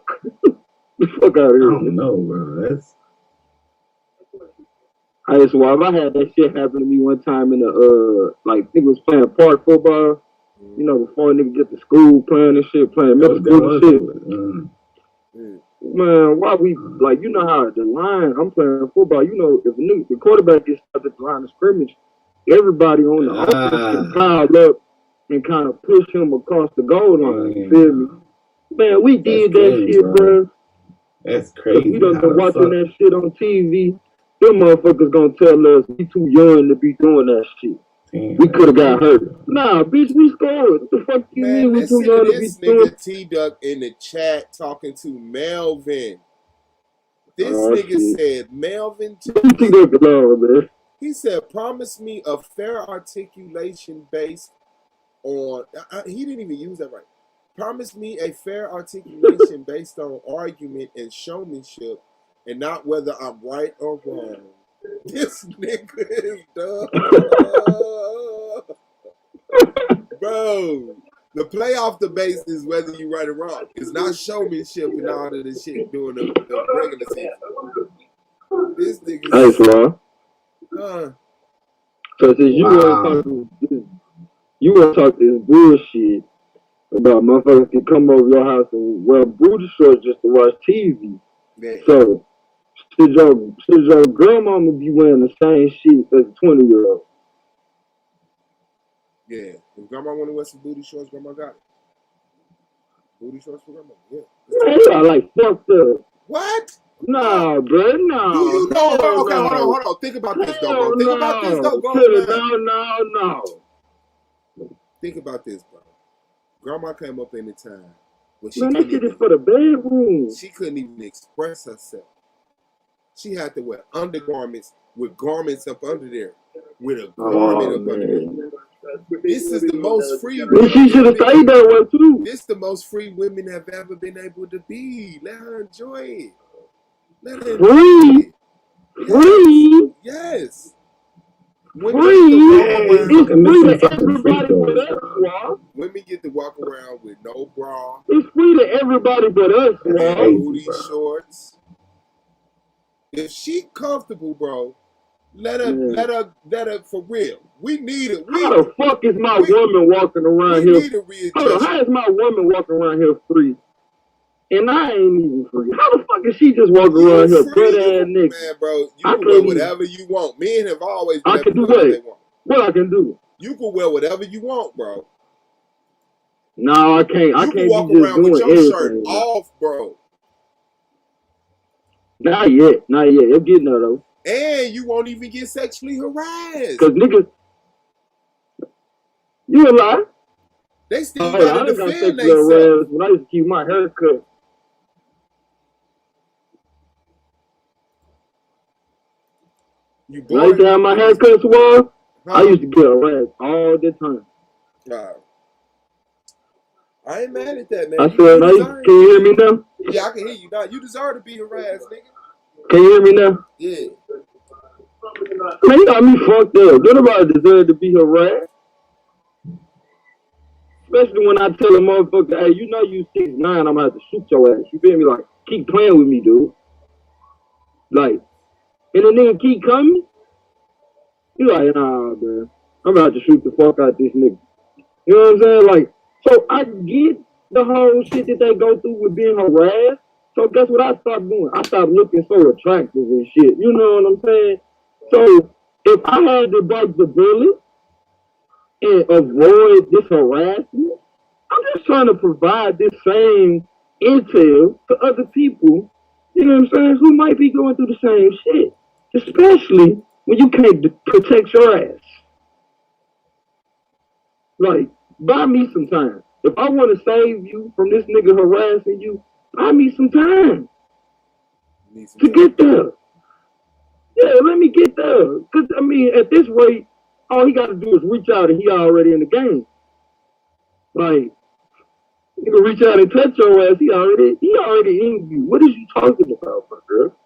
The fuck out of here. I don't know, bro. That's... I just, well, I had that shit happen to me one time in the, like, niggas was playing park football. You know, before niggas get to school playing and shit, playing middle school and shit. Man, why we, like, you know how the line, I'm playing football, you know, if the quarterback gets stopped at the line of scrimmage, everybody on the offense can pile up and kind of push him across the goal line, you feel me? Man, we did that shit, bro. That's crazy. We done been watching that shit on TV. Them motherfuckers gonna tell us we too young to be doing that shit. Damn, we could have got hurt. Nah, bitch, we scored. What the fuck you mean we too young to be doing? This nigga T-Duck in the chat talking to Melvin. This nigga said, Melvin, he said, promise me a fair articulation based on, he didn't even use that right. Promise me a fair articulation based on argument and showmanship and not whether I'm right or wrong. This nigga is dumb. Bro, the play off the base is whether you right or wrong. It's not showmanship and all of this shit during the regular season. This nigga. So since you want to talk this bullshit about motherfuckers can come over your house and wear booty shorts just to watch TV. Yeah. So should your grandmama be wearing the same shit as a 20-year-old? Yeah. If grandma want to wear some booty shorts, grandma got it. Booty shorts for grandma. Yeah. Man, you are like fucked up. What? Nah, bro, no. Do you know? Okay, hold on. Think about this, though, bro. Think about this, though. No. Think about this, bro. Grandma came up in the time when she that shit is for the bedroom. She couldn't even express herself. She had to wear undergarments with garments up under there. With a garment up under there. This is the most free women. She should have stayed that way too. This is the most free women have ever been able to be. Let her enjoy it. Let her enjoy it. Free? Yes. Women get to walk around. It's free to everybody but us, Swab. Women get to walk around with no bra. It's free to everybody but us, Swab. Booty shorts. If she comfortable, bro, let her for real. We need it. How the fuck is my woman walking around here? Hold on, how is my woman walking around here free? And I ain't even free. How the fuck is she just walking around here, butt ass nigga? Man, bro, you can wear whatever you want. Men have always been I can do what they want. What I can do? You can wear whatever you want, bro. No, I can't. I can't walk be just around doing with your everything, shirt off, bro. Not yet. Not yet. It's getting there though. And you won't even get sexually harassed. Cause niggas, you a lie. They still gotta defend themselves. When I used to keep my hair cut. You when I used to have my hair cut, Swab, I used to get harassed all the time. I ain't mad at that, man. I said, can you hear me now? Yeah, I can hear you now. You deserve to be harassed, nigga. Can you hear me now? Yeah. Man, you got me fucked up. Don't nobody deserve to be harassed. Especially when I tell a motherfucker, hey, you know you 6'9", I'm gonna have to shoot your ass. You feel me? Like, keep playing with me, dude. Like, and the nigga keep coming. You like, nah, man. I'm about to shoot the fuck out this nigga. You know what I'm saying? Like, so I get the whole shit that they go through with being harassed. So guess what I stopped doing? I stopped looking so attractive and shit. You know what I'm saying? So if I had to bite the bullet and avoid this harassment, I'm just trying to provide this same intel to other people, you know what I'm saying, who might be going through the same shit. Especially when you can't protect your ass. Like, buy me some time. If I want to save you from this nigga harassing you, buy me some time to get there. Yeah, let me get there. Because, I mean, at this rate, all he got to do is reach out and he already in the game. Like, you can reach out and touch your ass, he already in you. What is you talking about, my girl?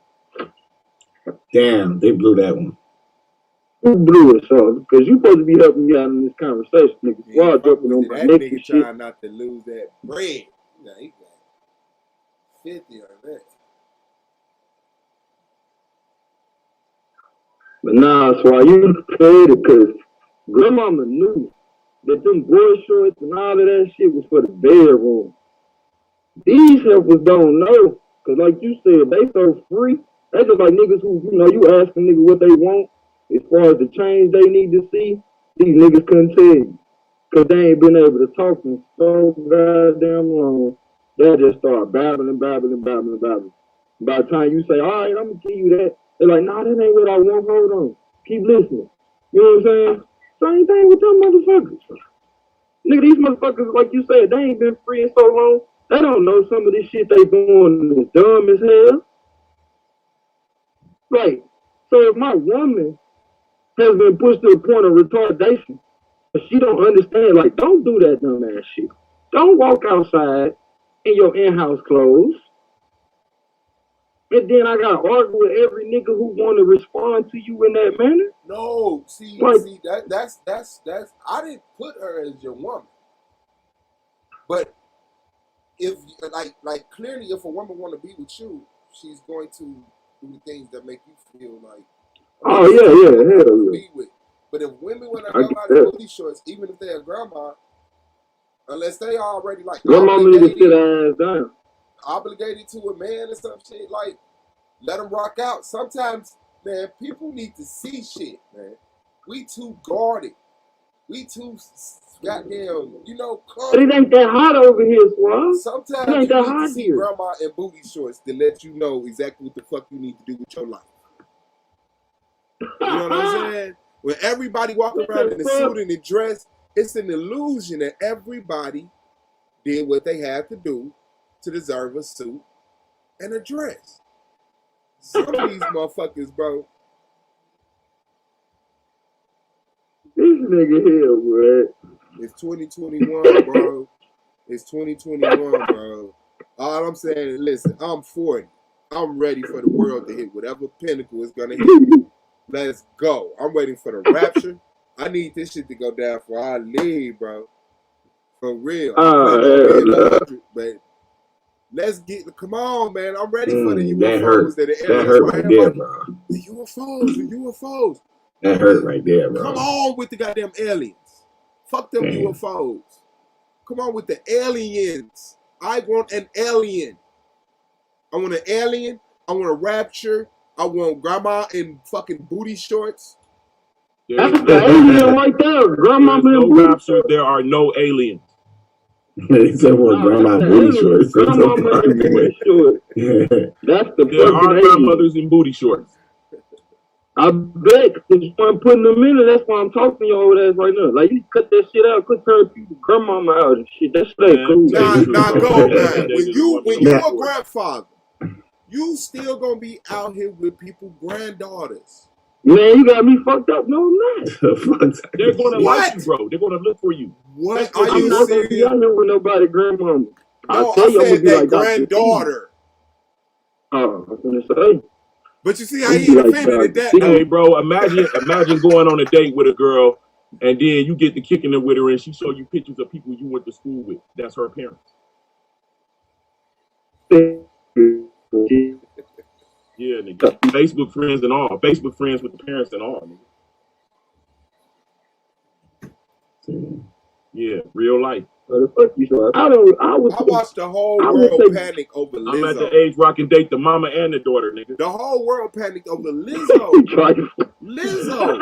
Damn, they blew that one. Who blew it, so? Because you supposed to be helping me out in this conversation, nigga. While jumping on my neck and shit. Trying not to lose that bread. Nah, he got 50 on that. But nah, so you played it because grandmama knew that them boy shorts and all of that shit was for the bedroom. These helpers don't know. Because like you said, they so free. They just like niggas who, you know, you ask a nigga what they want as far as the change they need to see. These niggas couldn't tell you. Because they ain't been able to talk in so goddamn long. They'll just start babbling. By the time you say, all right, I'm going to give you that, they're like, nah, that ain't what I want. Hold on. Keep listening. You know what I'm saying? Same thing with them motherfuckers. Nigga, these motherfuckers, like you said, they ain't been free in so long. They don't know some of this shit they doing is dumb as hell. Right. So if my woman has been pushed to the point of retardation, she don't understand, like, don't do that dumb ass shit. Don't walk outside in your in-house clothes. And then I gotta argue with every nigga who want to respond to you in that manner. No, see, that's I didn't put her as your woman. But if like clearly, if a woman want to be with you, she's going to do the things that make you feel like. Oh yeah, hell yeah. Be with. But if women want to go out in booty shorts, even if they're a grandma, unless they already like grandma need to sit her ass down. Obligated to a man or some shit, like let them rock out. Sometimes, man, people need to see shit, man. We too guarded. We too goddamn, you know. But it ain't that hot over here, Swab. Sometimes you need to see grandma in booty shorts to let you know exactly what the fuck you need to do with your life. You know what I'm saying? When everybody walking around in a suit and a dress, it's an illusion that everybody did what they had to do to deserve a suit and a dress. Some of these motherfuckers, bro. This nigga here, bro. It's 2021, bro. It's 2021, bro. All I'm saying is, listen, I'm 40. I'm ready for the world to hit whatever pinnacle it's gonna hit. Let's go. I'm waiting for the rapture. I need this shit to go down before I leave, bro. For real. I plan on being 100, but let's get. Come on, man. I'm ready for the UFOs. That hurt right there, bro. The UFOs. That hurt right there, bro. Come on with the goddamn aliens. Fuck them UFOs. Come on with the aliens. I want an alien. I want an alien. I want a rapture. I want grandma in fucking booty shorts. That's the alien right there. Grandma in no booty rapture. shorts. There are no aliens. He said, "Well, grandma booty shorts." Grandma in booty shorts. That's the There are grandmothers in booty shorts. I bet, because I'm putting them in, and that's why I'm talking to your old ass right now. Like, you cut that shit out, quit turning people grandmama out and shit. That shit ain't cool. Nah, go, man. When you a grandfather, you still gonna be out here with people granddaughters. Man, you got me fucked up. No, I'm not. They're gonna like you, bro. They're gonna look for you. What are you not serious? gonna be out here with nobody grandmama. No, I said that granddaughter. Oh, I was gonna say. But you see how he defended at that. Hey, bro, imagine going on a date with a girl, and then you get to kicking it with her, and she show you pictures of people you went to school with. That's her parents. Yeah, nigga. Facebook friends and all. Facebook friends with the parents and all, nigga. Yeah, real life. I watched the whole world panic over Lizzo. I'm at the age where I can date the mama and the daughter, nigga. The whole world panicked over Lizzo. Lizzo.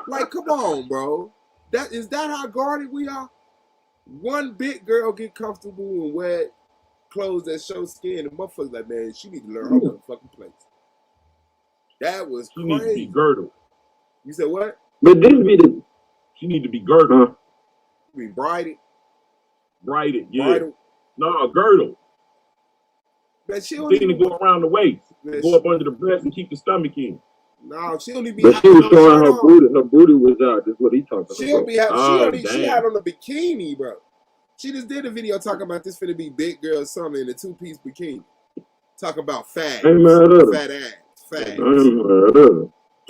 Like, come on, bro. Is that how guarded we are? One big girl get comfortable and wear clothes that show skin, and motherfuckers like, man, she need to learn her motherfucking place. That was crazy. She needs to be girdled. You said what? But this be the. She need to be girdled. You mean brided? Brided, yeah. Bridal? No, girdle. But she don't even go around the waist, go up under the breast and keep the stomach in. No, she only be. But she was showing her booty. Her booty was out. That's what he talking about. She don't be. She had on a bikini, bro. She just did a video talking about this finna be big girl summer in a 2-piece bikini. Talk about fat ass.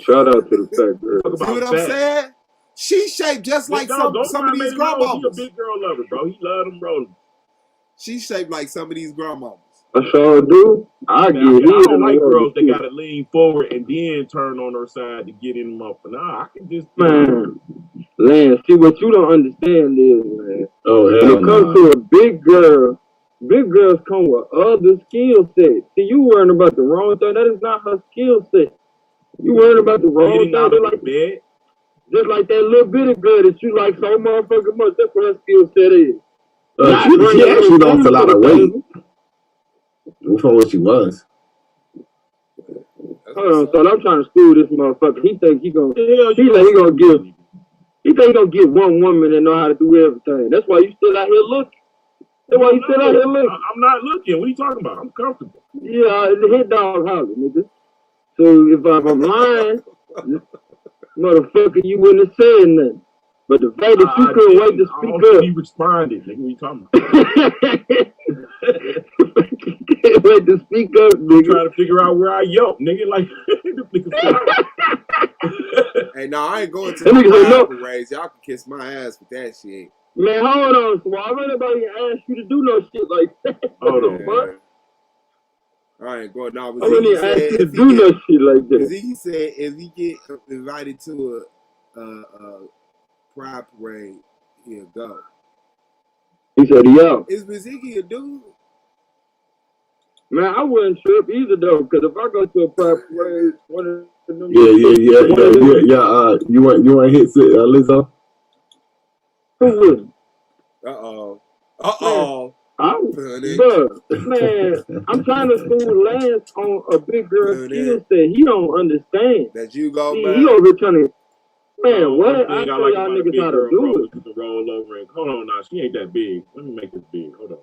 Shout out to the fat girl. See what I'm saying? She shaped just like some of these grandmamas. He a big girl lover, bro. He love them rolling. She shaped like some of these grandmamas. I sure do. I don't like girls that gotta lean forward and then turn on her side to get in them up. Nah, I can just Lance, see what you don't understand is, man. Oh, hell when it comes to a big girl, big girls come with other skill sets. See, you worrying about the wrong thing. That is not her skill set. You worrying about the wrong thing. Just like that little bitty girl that you like so motherfucking much. That's what her skill set is. She actually lost a lot of weight from what she was. Hold on, so I'm trying to school this motherfucker. He think he gonna get one woman that know how to do everything. That's why you still out here looking. That's why you still out here looking. I'm not looking. What are you talking about? I'm comfortable. Yeah, the hit dog holler, nigga. So if I'm lying, motherfucker, you wouldn't have said nothing. But the fact that you couldn't wait to speak up. He responded, nigga. What you talking about? Can't wait to speak up, nigga. Trying to figure out where I yelp, nigga. Like, hey, no, I ain't going to the parades. Y'all can kiss my ass with that shit. Man, hold on, Swab. Ain't nobody ask you to do no shit like that. Hold on, man. I ain't going. No, I didn't ask you to do no shit like that. He said if he get invited to a pride parade, he'll go. He said, yo. Is Baziki a dude? Man, I wouldn't trip either, though, because if I go to a pride parade, one of them... Yeah. You want to hit Lizzo? Who would? Uh-oh. Man, I'm trying to school Lance on a big girl skill set. He don't understand. That you go, man. He over here trying to... Man, what? I tell y'all niggas how to do it. To roll over and hold on now, she ain't that big. Let me make this big. Hold on.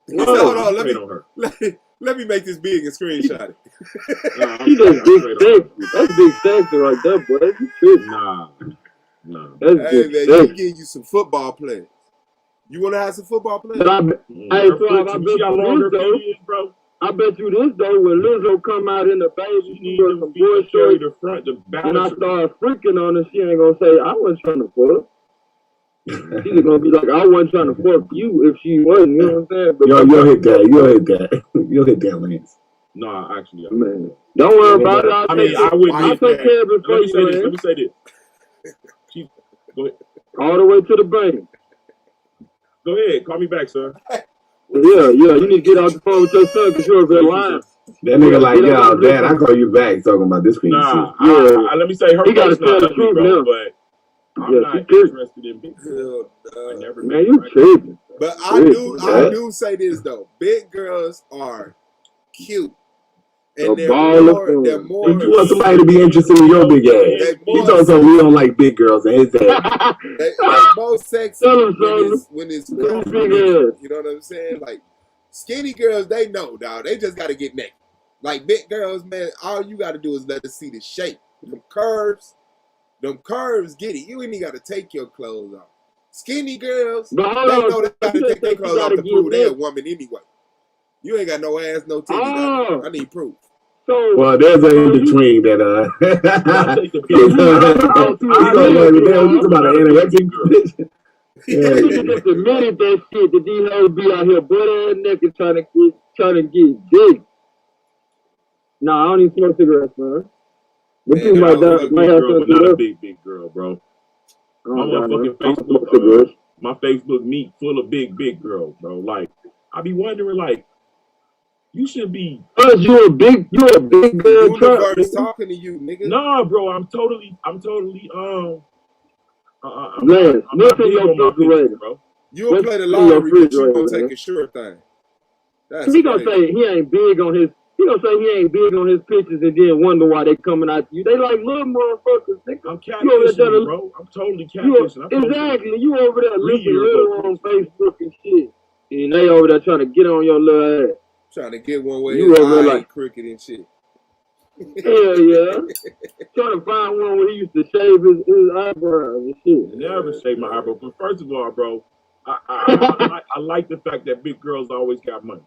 No, hold on. Let me make this big and screenshot it. She just big sexy. That's big sexy right there, boy. That's true. Nah. That's big sexy. You can give you some football players. You want to have some football players? Hey, I bet I bet you this though, when Lizzo come out in the baby, She with needs some to carry bullshit, the front, the and I balance. start freaking on her, she ain't gonna say, I wasn't trying to fuck. She's gonna be like, I wasn't trying to fuck you if she wasn't, you know what I'm saying? But you'll hit that. You'll hit that, Lance. No, actually, man. Don't worry about it. I'll take care of it for you, Let me say this. Go ahead. All the way to the bank. Go ahead. Call me back, sir. Yeah. You need to get off the phone with your son because you're a bit lying. That nigga like, yo, Dad, I call you back talking about this crazy shit. Yeah. Let me say, her face not ugly, bro, now. but I'm not interested in big girls. Man, you tripping. But I do say this though. Big girls are cute. And they're more. If you want somebody to be interested in your big ass, he told us we don't like big girls and his ass. They're more sexy when it's comfortable. You know what I'm saying? Like skinny girls, they know, dog. They just got to get naked. Like big girls, man, all you got to do is let us see the shape. Them curves, get it. You ain't even got to take your clothes off. Skinny girls, they know they got to take their clothes off to prove they're a woman anyway. You ain't got no ass, no titties. I need proof. Well, there's an in between that. He's about an anorexic. Just admitted that shit that these hoes be out here butt ass naked trying to get dick. Nah, I don't even smoke cigarettes, man. I'm not a big girl, bro. My Facebook meet full of big girls, bro. Like, I be wondering, like, you should be. You're a big girl. Universe talking to you, nigga. Nah, bro. I'm totally. Man, what's in your refrigerator, bro? You'll play the lottery, but you gonna take a sure thing. He gonna say he ain't big on his. He gonna say he ain't big on his pictures, and then wonder why they coming out to you. They like little motherfuckers. I'm catfishing, bro. I'm totally catfishing. Exactly. You over there looking little on Facebook and shit, and they over there trying to get on your little ass. Trying to get one where his eye like crooked and shit. Hell yeah. Trying to find one where he used to shave his eyebrows and shit. I never shave my eyebrows. But first of all, bro, I like the fact that big girls always got money.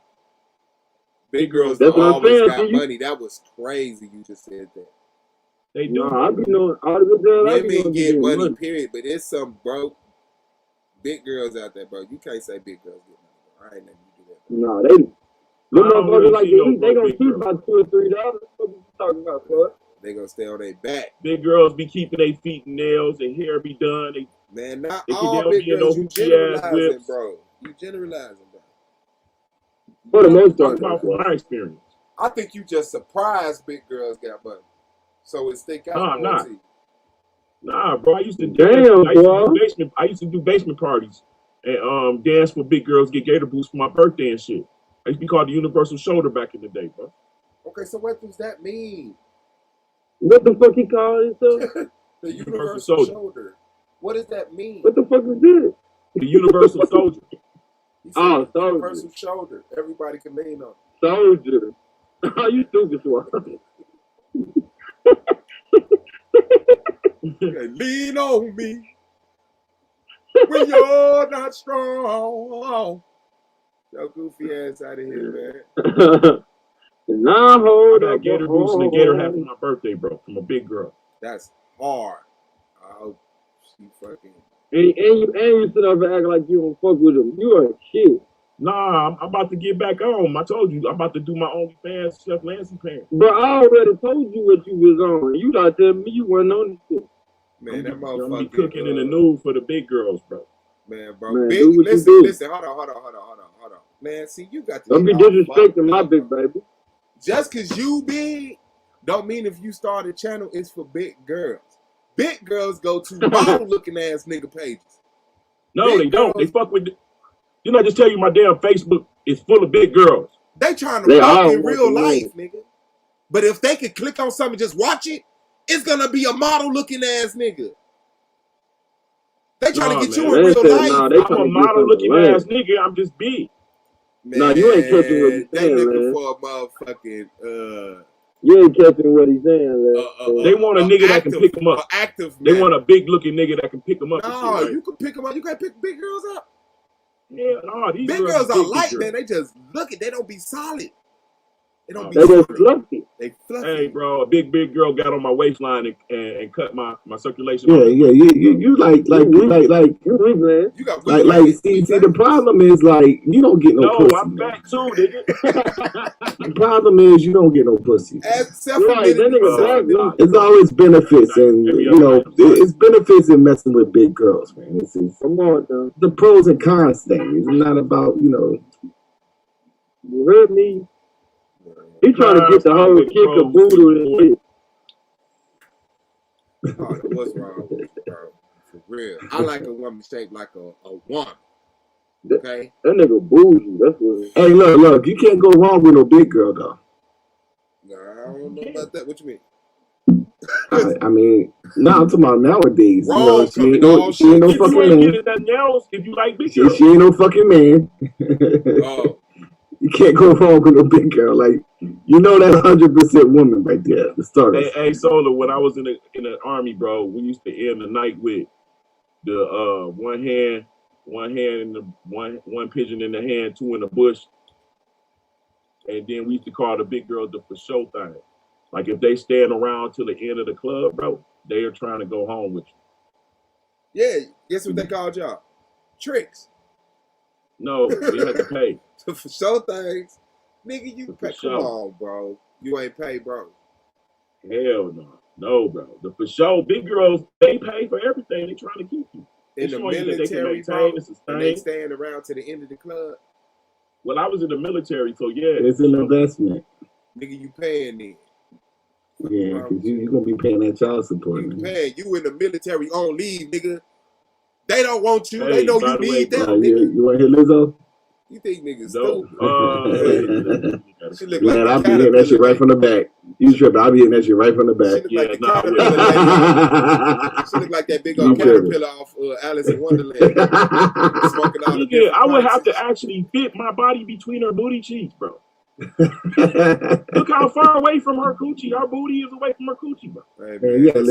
Big girls always got money. That was crazy. You just said that. They do. I be knowing all the girls. Women get money, period. But there's some broke big girls out there, bro. You can't say big girls get money, bro. I ain't letting you do that. No, they. Them motherfuckers like they gonna keep about $2 or $3. What you talking about, bro? They gonna stay on their back. Big girls be keeping their feet and nails, their hair be done. Man, not all big girls. You generalizing, bro. You generalizing, bro. For the most part, about from my experience. I think you just surprised big girls got money, so it stick out. Nah, bro. I used to do basement parties and dance for big girls, get gator boots for my birthday and shit. I used to be called the Universal Shoulder back in the day, bro. Okay, so what does that mean? What the fuck he called himself? The Universal Shoulder. What does that mean? What the fuck is this? The Universal Soldier. Soldier. Universal Shoulder. Everybody can lean on. Soldier. Oh, you stupid one. Lean on me when you're not strong. Yo, goofy ass out of here, man. Nah, hold up. I got gator boots and a gator hat for my birthday, bro, from a big girl. That's hard. I hope she fucking. And you sit up and act like you don't fuck with him. You are a shit. Nah, I'm about to get back on. I told you I'm about to do my OnlyFans Chef Lansing pants. But I already told you what you was on. You not telling me you wasn't on this shit. Man, that motherfucker. I'm be cooking in the nude for the big girls, bro. Man, bro. Man, listen. Hold on. Man, see, you got to. Don't be disrespecting my big baby. Just because you big, don't mean if you start a channel, it's for big girls. Big girls go to model-looking ass nigga pages. No, they don't. They fuck with. Didn't I just tell you my damn Facebook is full of big girls? They trying to fuck in real life, nigga. But if they could click on something and just watch it, it's gonna be a model-looking ass nigga. They trying to get you in real life. I'm a model-looking ass nigga. I'm just big. Man, no, you ain't catching what he's saying, they looking for a motherfucking. You ain't catching what he's saying, they want a nigga that can pick them up. They want a big-looking nigga that can pick them up. No, you can pick them up. You can't pick big girls up. Yeah, no, these big girls are light, man. They just look it. They don't be solid. It don't be They just fluffy. fluffy. They fluffy. Hey, bro, a big girl got on my waistline and cut my circulation. Yeah, you like You weak, man. You got like see the problem is like you don't get no pussy. I'm fat too, nigga. The problem is you don't get no pussy. Except for it's always benefits, and you know it's benefits in messing with big girls, man. Come on, though. The pros and cons thing. It's not about You heard me. He trying to get the whole kick of voodoo and shit. Oh, what's wrong with you, bro? For real. I like a woman shaped like a woman. Okay? That nigga bougie. That's what it is. Hey, look, you can't go wrong with no big girl, though. No, I don't know about that. What you mean? I mean, no, I'm talking about nowadays. Wrong, you know, she ain't no fucking man. If you like big girls. She ain't no fucking man. Oh. You can't go wrong with no big girl. Like, you know that 100% woman right there. The starters. Hey, Solar, when I was in the army, bro, we used to end the night with the one hand in the one pigeon in the hand, two in the bush. And then we used to call the big girls the for show thing. Like if they stand around till the end of the club, bro, they are trying to go home with you. Yeah, guess what they called y'all? Tricks. No, we had to pay. For show things. Nigga, you pay. Come on, bro. You ain't pay, bro. Hell no. No, bro. The for show, big girls, they pay for everything. They trying to keep you. In the military, bro, and they stand around to the end of the club. Well, I was in the military, so yeah. It's an investment. Nigga, you paying then. Yeah, because you're going to be paying that child support. You paying. You in the military on leave, nigga. They don't want you. Hey, they know you need them, nigga. You want to hear Lizzo? You think niggas stupid? She look man, like I'll be hitting that shit right from the back. You tripping? I'll be hitting that shit right from the back. She look like the caterpillar. She look like that big old caterpillar off Alice in Wonderland. Smoking all the I would have to actually fit my body between her booty cheeks, bro. Look how far away from her coochie. Our booty is away from her coochie, bro. Hey, man, you gotta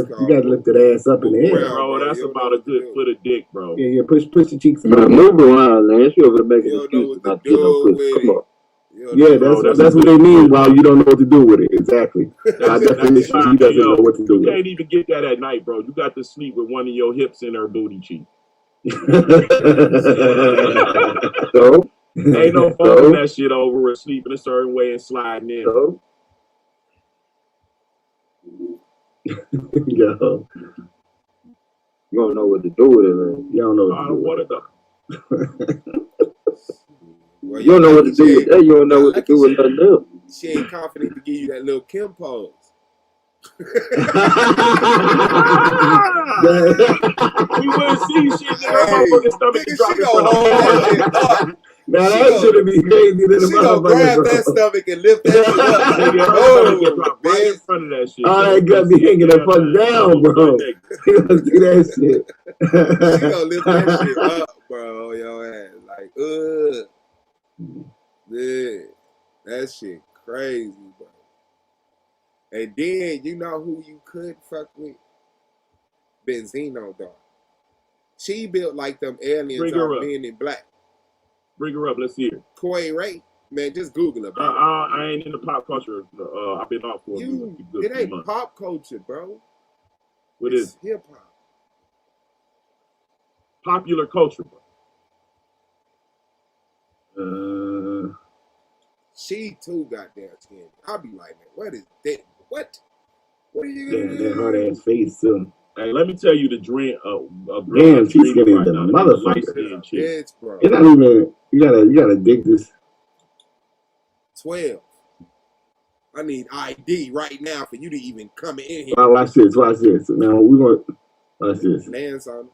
lift that ass up in the air. Bro, that's about a good foot of dick, bro. Yeah, push the cheeks. Move around, man. She over there making excuses not to get no pussy. Come on. Yeah, that's what they mean while you don't know what to do with it. Exactly. By definition, he doesn't know what to do with it. You can't even get that at night, bro. You got to sleep with one of your hips in her booty cheek. So? Ain't no folding that shit over or sleeping a certain way and sliding in. So? Yo. You don't know what to do with it, man. You don't know what to do with it. Well, you don't know what to do with that. You don't know what to do with nothing else. She ain't confident to give you that little Kim pose. We wouldn't see shit. Her motherfucking stomach is dropping from the Now that should be crazy. She gonna grab that stomach and lift that shit up. Right in front of that shit. All that gut be hanging the fuck down, bro. You gonna do that shit. She gonna lift that shit up, bro. Your ass like, yeah, that shit crazy, bro. And then you know who you could fuck with? Benzino, dog. She built like them aliens off Men in Black. Bring her up. Let's see her. Koi Ray, man, just Google her, bro. I ain't into pop culture. I've been off for it ain't pop culture, bro. What is hip hop? Popular culture, bro. She too goddamn skinny. I'll be like, man, what is that? What? What are you gonna do? That hard ass face too. Hey, let me tell you the dream. Damn, she's skinny the motherfucker. Yes, bro. It's not even. You gotta dig this. 12. I need ID right now for you to even come in here. Watch this. Now we gonna watch this. Lance on it.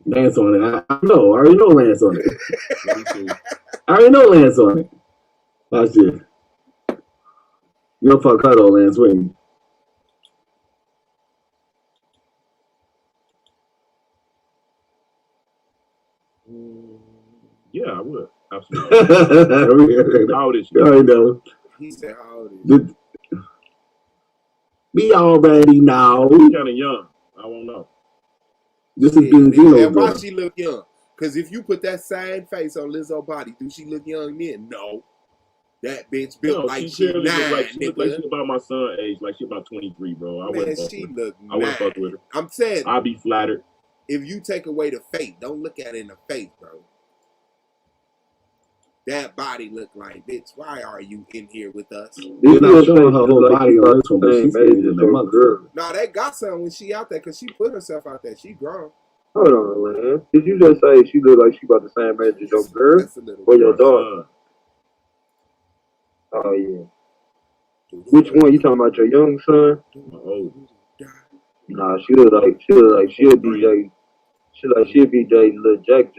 Lance on it. I know. I already know Lance on it. I already know Lance on it. Watch this. You don't fuck her though, Lance, wouldn't you? Yeah, I would. Absolutely. How old is she? I know. He said, how old is she? We already know. She's kind of young. I won't know. This is Benzino. And why she look young? Because if you put that same face on Lizzo's body, do she look young then? No. That bitch built like she she look nine, like she nigga. look like she about my son's age, like she about 23, bro. I wouldn't fuck with her. I wouldn't fuck with her. I'm saying, I'll be flattered. If you take away the face, don't look at it in the face, bro. That body look like, bitch, why are you in here with us? You're not showing her whole body on this one, but she's skinny than the motherfucker. Nah, they got something when she out there, because she put herself out there. She grown. Hold on, man. Did you just say she look like she about the same age as your girl or your daughter? Oh, yeah. Which one? You talking about your young son? Oh. Nah, she look like she'll be dating. She'll be dating little Jack.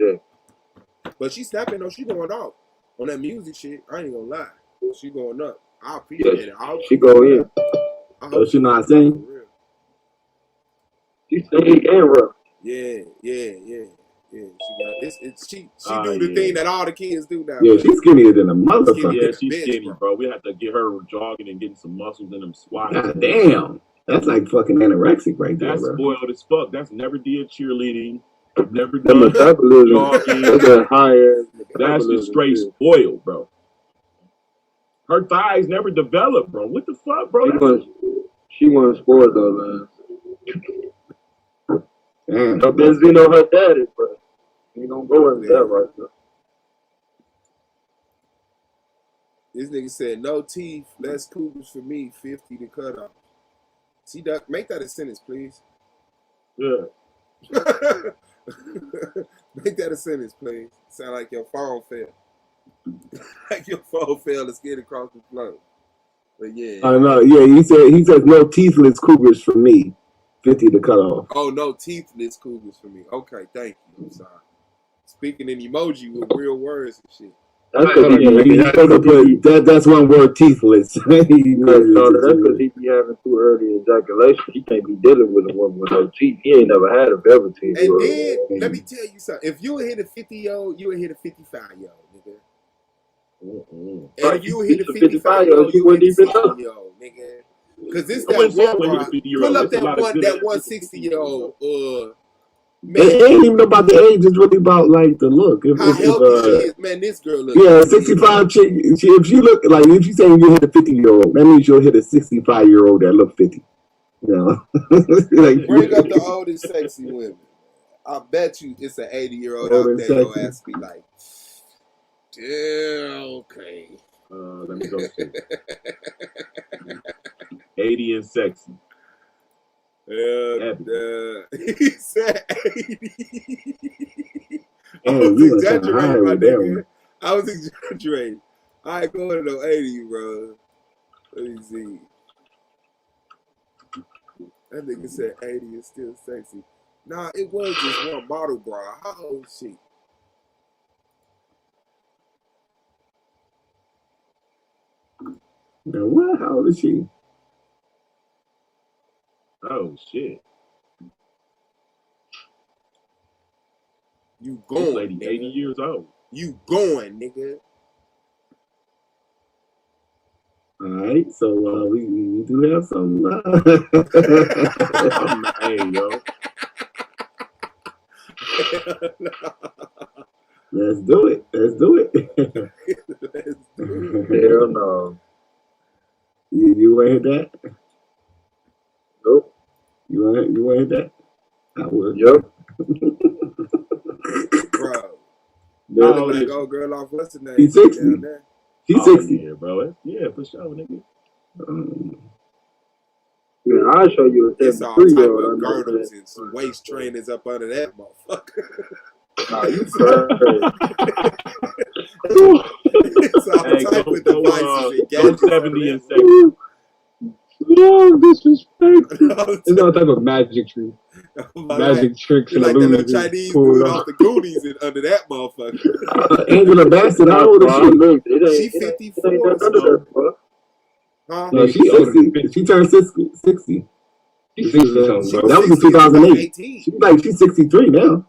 But she snapping though. She going off on that music shit. I ain't gonna lie. She going up. I appreciate it. She go in. So she not saying? She sing and rap. Yeah. She got it's she do the thing that all the kids do now. Yeah, she's skinnier than a motherfucker. Yeah, she's skinny, bro. We have to get her jogging and getting some muscles in them squats. God damn. That's like fucking anorexic right there, That's bro. spoiled as fuck. That's never did cheerleading. Never done jogging. That's just straight spoiled, bro. Her thighs never developed, bro. What the fuck, bro? She wasn't spoiled though, man. Damn. No Benzino her daddy, bro. You don't go into that right now. This nigga said, no teeth, less cougars for me, 50 to cut off. See, Duck, make that a sentence, please. Yeah. Make that a sentence, please. Sound like your phone fell. Like your phone fell to skid across the floor. But yeah. I know. Yeah, he says no teethless cougars for me, 50 to cut off. Oh, no teethless cougars for me. Okay, thank you. I'm sorry. Speaking in emoji with real words and shit. That's one word, teethless. That's because he be having too early ejaculation. He can't be dealing with a woman with no teeth. He ain't never had a velveteen. And then, let me tell you something. If you would hit a 50-year-old, you would hit a 55-year-old, nigga. And if you would hit a 55-year-old, you would hit a 60-year-old, nigga. Because this that one, pull up that 160-year-old, man. It ain't even about the age. It's really about like the look. How healthy she is, man. This girl looks. Yeah, 65 chick. If she look like, if you saying you hit a 50-year-old, that means you'll hit a 65-year-old that look 50. You know, like, bring up the old and sexy women. I bet you it's an 80-year-old out there. Your ass be like, yeah, okay. Let me go. 80 and sexy. He said 80. I was exaggerating, my nigga. I was exaggerating. I ain't going to no 80, bro. Let me see. That nigga said 80 is still sexy. Nah, it was just one model bra. How old is she? Now what? How old is she? Oh shit! You going? This lady, 80 years old. You going, nigga? All right, so we do have some. Hey yo. Let's do it. Let's do it. Hell no. You want to hit that? Nope. You want to hit that? I would. Yep. Bro. I look like old girl off what's the name? She's 60. She's 60. Yeah, bro. Yeah, for sure, nigga. Man, I'll show you a 73-year-old. Girdles and some waist trainers up under that motherfucker. Nah, you crazy. It's all type of devices and gadgets. 70 and 60. No, disrespectful. It's all type of magic trick. Magic tricks. You're like that little Chinese dude off the Goonies and under that motherfucker. Angela Bassett, how old is she? She 54. Huh? No, she's 60. She turned 60. She's 60 something, bro. That was in 2008. She's 63 now.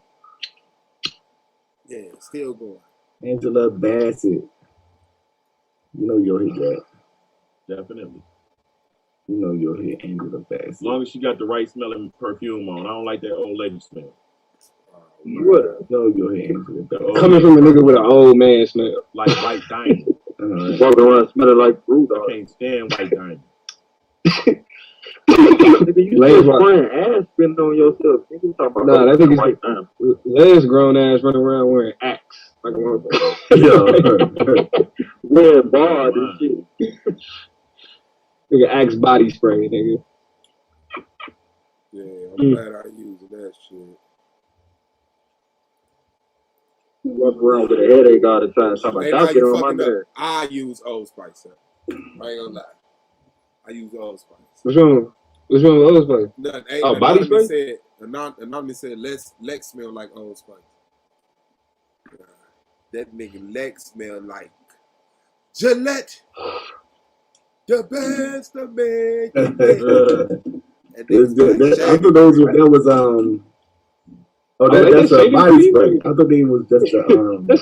Yeah, still going. Angela Bassett. You know you'll hit that. Definitely. You know you'll hit Angela Bassett. As long as she got the right smelling perfume on. I don't like that old lady smell. What? No, you'll hit Angela Bassett. Coming from a nigga with an old man smell. Like white diamond. walking around smelling like fruit. I can't stand white diamond. Nigga, you just spraying ass spitting on yourself. Nigga, talking about that nigga white diamond. Last grown ass running around wearing Axe like a motherfucker. Wearing bars and shit. Nigga Axe body spray, nigga. Yeah, I'm glad I used that shit. Walk around with a headache all the time. Talking about Now get you on my fucking up. nerve. I use Old Spice. I ain't gonna lie. I use Old Spice. What's wrong? What's wrong with Old Spice? Nothing. Oh, body spray? Anonymous said Lex smell like Old Spice. That nigga Lex smell like Gillette. The best of me. I thought that was that's a body spray. I thought they was just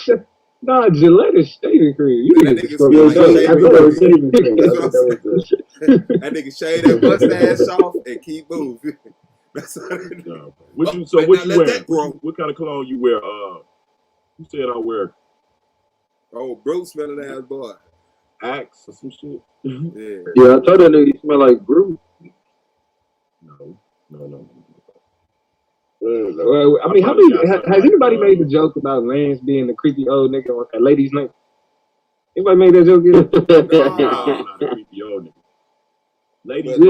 a Nah, Gillette is shaving cream. You that nigga smell like shaving cream. That nigga shave that mustache off and keep moving. That's what you wearing? What kind of cologne you wear? You said I wear. Oh, Bruce smelling ass boy. Axe or some shit. Yeah, I told that nigga you smell like Bruce. No. I mean, has anybody made the joke about Lance being the creepy old nigga with that lady's name? Anybody made that joke yet? No, not a creepy old nigga. Ladies, but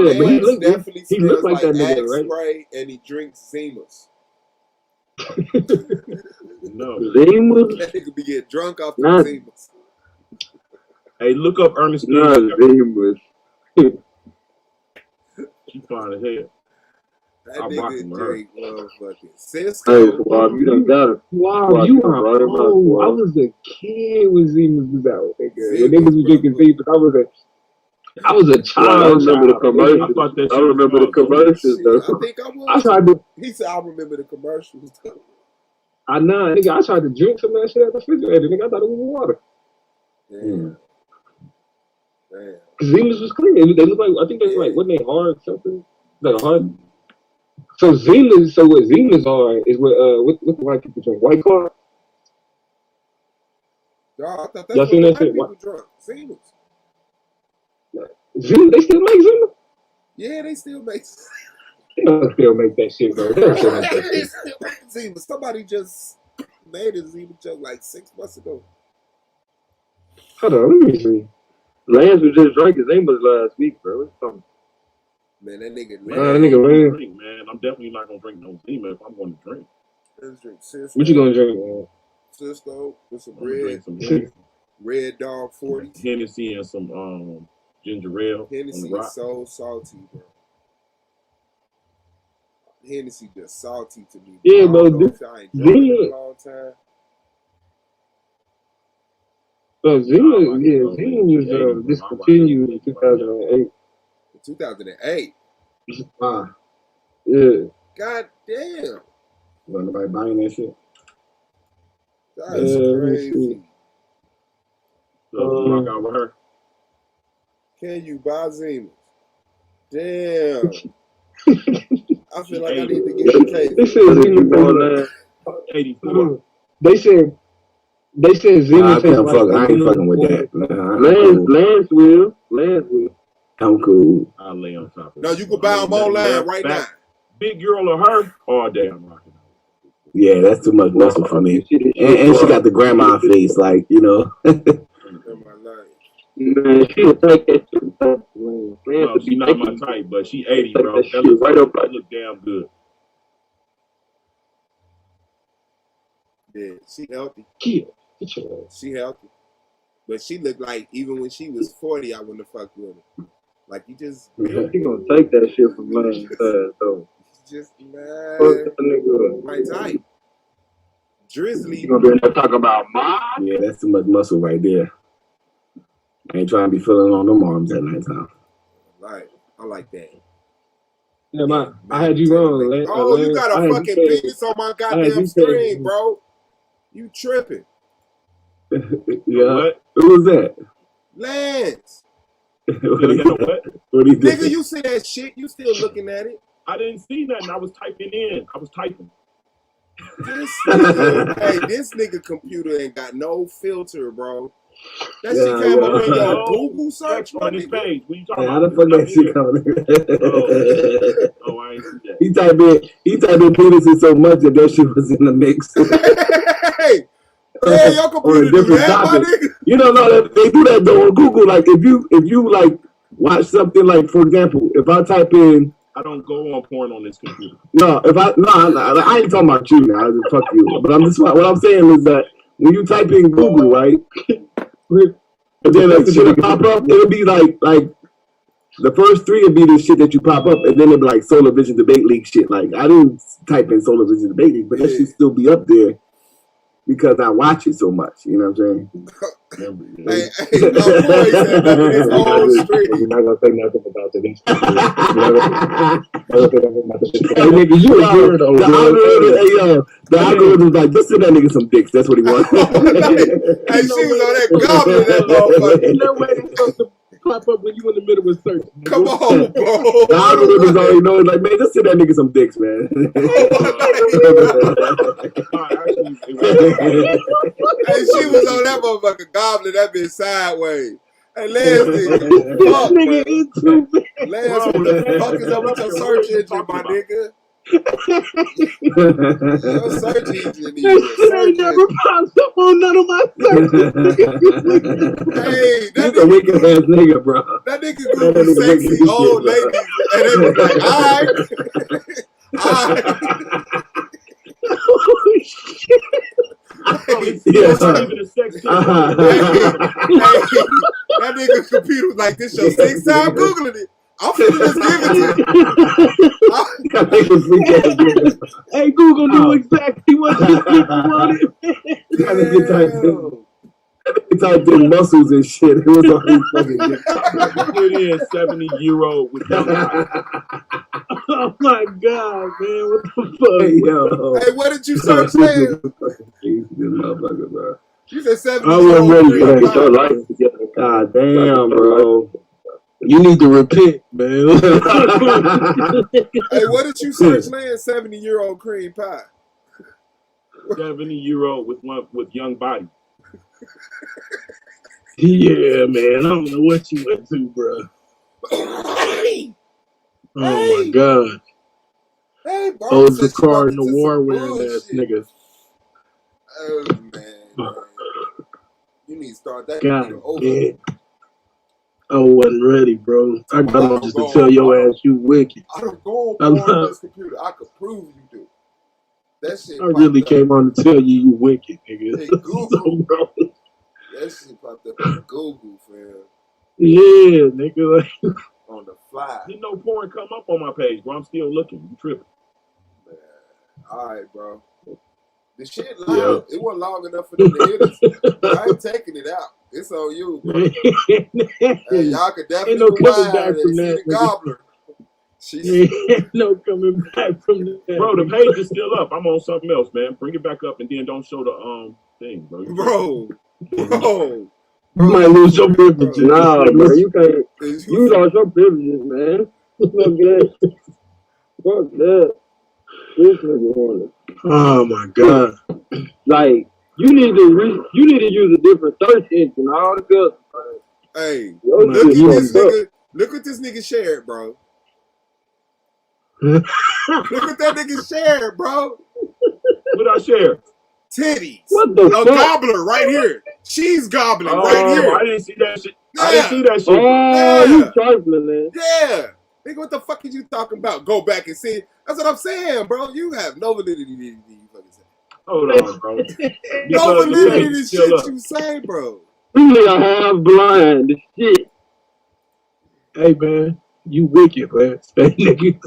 he looks like that nigga, right? Spray and he drinks Zimas. No. Zimas? That nigga be getting drunk off the Zimas. Hey, look up Ernestine. Not Zimas. She fine as hell. That nigga drink motherfucking Cisco. Hey, Bob, you done got it. Wow, you are old. I was a kid when Zimas was out, nigga. When niggas was drinking Zimas, I was a child. I remember the commercials. I remember the commercials, though. I think I was. He said, I remember the commercials, though. I know, nigga. I tried to drink some of that shit at the refrigerator. Nigga, I thought it was water. Damn. Zimas was clean. They look like, I think they were like, wasn't they hard something? Like a hard. So what Zimas are is what the white people drink. White Claw. I thought that's y'all seen that shit? People drunk. Zimas. Zimas, they still make Zimas? Yeah, they still make. They don't still make that shit, bro. They still make that shit. Zimas. Somebody just made a Zima joke like 6 months ago. Hold on, let me see. Lance was just drinking Zimas last week, bro. What's something? Man, that nigga Lance. Man, I'm definitely not gonna drink no Zima if I'm gonna drink. Let's drink Cisco. What you gonna drink, man? Cisco with some red dog 40. Hennessy and some ginger ale. Hennessy is so salty, bro. Hennessy just salty to me. Yeah, bro. I ain't drunk in a long time. Zima was discontinued in 2008. 2008? Yeah. God damn. Was nobody buying that shit? That's crazy. So rock out with her. Can you buy Zimas? Damn. I feel like I need to get a case. They said Zimas on 84. They said Zimas. I ain't fucking with that. Lance will. I'm cool. I'll lay on top of it. No, you can buy them online right now. Big girl or her? Oh, damn. Rocking. Yeah, that's too much muscle for me. And she got the grandma face, like, you know. Man, she'll take that shit. No, she's not my type, but she 80, bro. That looks right up. That look damn good. Yeah, she healthy. She healthy. But she looked like, even when she was 40, I wouldn't have fucked with her. Like, you just... She gonna take that shit from Lane though. Just, my type. Drizzly. You gonna be in there talking about mine? Yeah, that's too much muscle right there. I ain't trying to be feeling on them arms at nighttime. Right. I like that. Yeah, I had you wrong. You got a fucking penis on my goddamn screen, bro. You tripping. Yeah. What? Who was that? Lance. What he did? Nigga, you see that shit? You still looking at it? I didn't see nothing. I was typing in. This nigga computer ain't got no filter, bro. That shit came up in your Google search on this page. What you talking about? How the fuck that shit coming? Oh, I ain't see that. He typed in penises so much that shit was in the mix. Hey, yeah, your computer do that, my nigga. You don't know that they do that though on Google. Like if you like watch something, like for example, if I type in, I don't go on porn on this computer. No, I ain't talking about you now. I just fuck you. But what I'm saying is that when you type in Google, right, and then like shit pop up, it'll be like the first three would be the shit that you pop up, and then it'll be like Solar Vision Debate League shit. Like I didn't type in Solar Vision Debate League, but that should still be up there because I watch it so much. You know what I'm saying? Hey, my boy said that in his whole street. You're not gonna say nothing about the Hey, nigga, you a weirdo. The algorithm is like, just send that nigga some dicks. That's what he wants. Hey, she was on that gobbling that motherfucker. No way it's supposed to pop up when you in the middle of search. Come on, bro. The algorithm's already know. Like, man, just send that nigga some dicks, man. Hey, she was on that motherfucker gobbling that bitch sideways. Hey, Leslie, fuck, nigga, Leslie, what the fuck is up with your search engine, my nigga? Your search engine ain't never popped up on none of my searches. Hey, that's a wicked ass nigga, bro. That nigga Google sexy old ladies, and they was like, alright. Oh shit. That nigga's computer was like, this your sixth time Googling it. I'm finna just give it to you. Hey, Google knew exactly what you wanted. He typed in muscles and shit. It was all these fucking put in 70-year-old with young body. Oh my god, man! What the fuck? Hey, yo. Hey, what did you search, man? You said 70. I wasn't ready for that. Get your life together. God damn, bro. You need to repent, man. Hey, what did you search, man? 70-year-old cream pie. 70-year-old with young body. Yeah, man. I don't know what you went to, bro. Oh my god. Hey, bro. Oh, the car in the war wearing ass nigga. Oh man. You need to start that. God damn. I wasn't ready, bro. I got on just to tell your ass you wicked. I don't go on this computer. I could prove you do. That shit. I really came on to tell you wicked, nigga. Hey, Google, bro. That shit popped up on Google, fam. Yeah, nigga. Like, on the fly. Didn't no porn come up on my page, bro. I'm still looking. You tripping? Man. All right, bro. The shit long. Yeah. It wasn't long enough for them to hit us. I ain't taking it out. It's on you, bro. Hey, y'all could definitely no coming back from that. The gobbler. No coming back from that. Bro, the page is still up. I'm on something else, man. Bring it back up and then don't show the thing, bro. Bro. You might lose your privileges. Nah, bro, you can't. You lost your privileges, man. Fuck that. Fuck that. This nigga wanted. Oh my god. Like, you need to use a different search engine. All the good. Hey, look what this nigga shared, bro. Look what that nigga shared, bro. What I share? Titties. What the fuck? Gobbler right here. She's gobbling right here. I didn't see that shit. Yeah. I didn't see that shit. Oh, yeah. You trifling, man. Yeah. Nigga, what the fuck are you talking about? Go back and see. That's what I'm saying, bro. You have no validity to you fucking say. Hold on, bro. No validity to shit you say, bro. You nigga half blind. Shit. Hey, man. You wicked, man. Stay niggas.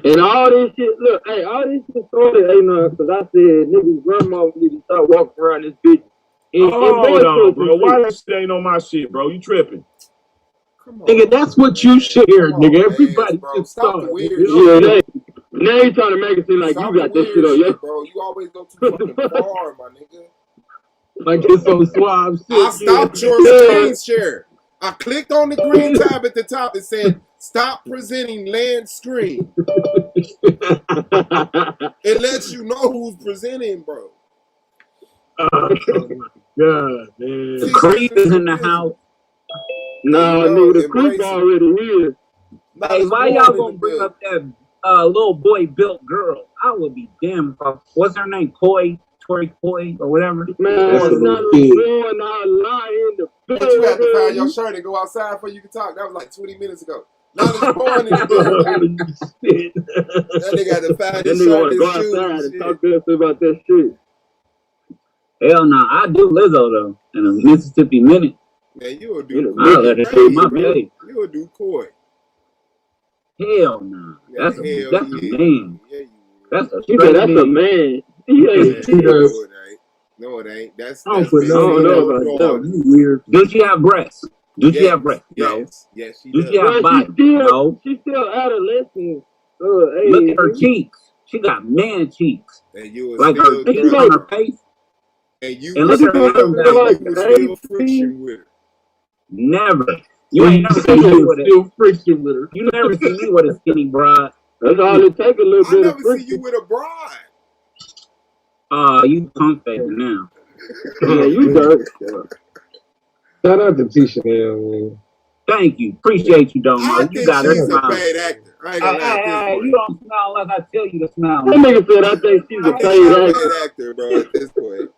And all this shit, look, hey, all this shit started, because I said niggas' grandma need to start walking around this bitch. Hold on, bro. Why that shit ain't on my shit, bro? You tripping. Come on, nigga, that's what you shared, nigga. Everybody just saw it. Yeah, now you trying to make it seem like you got this shit on your... Bro, you always go too fucking far, my nigga. Like it's so suave shit. I stopped your screen share. I clicked on the green tab at the top and said, stop presenting land screen. It lets you know who's presenting, bro. God, man. The creep is in the house. Nah, nigga, the creep already here. Hey, why y'all gonna bring up that little boy built girl? I would be damned if what's her name? Toy Coy or whatever. Man, that's not a boy, not lying. But you have to find your shirt and go outside before you can talk. That was like 20 minutes ago. Now there's born in the building. That nigga had to find his shirt and go outside and talk to us about that shit. Hell no, I do Lizzo though in a Mississippi Minute. Man, you will do. I'll let her take my face. You will do Coy. Hell no, that's a man. Yeah, that's a man. No, it ain't. That's no. You weird. Do she have breasts? Do she have breasts? Yes. No. Yes, she does. Do she have body? No. She's still adolescent. Look at her cheeks. She got man cheeks. And you like her cheeks on her face. And you look at her still friction with her. Never. You ain't never seen me with still friction with her. You never seen me with a skinny broad. That's all it take a little bit of friction. I never see you with a broad. You pump faking now. Yeah, you dirt. Shout out to T-Chanel, man. Thank you. Appreciate you, Domo. You got her smile. Paid actor. I ain't gonna lie. You don't smile unless I tell you to smile. That nigga said I think she's a paid actor, bro, at this point.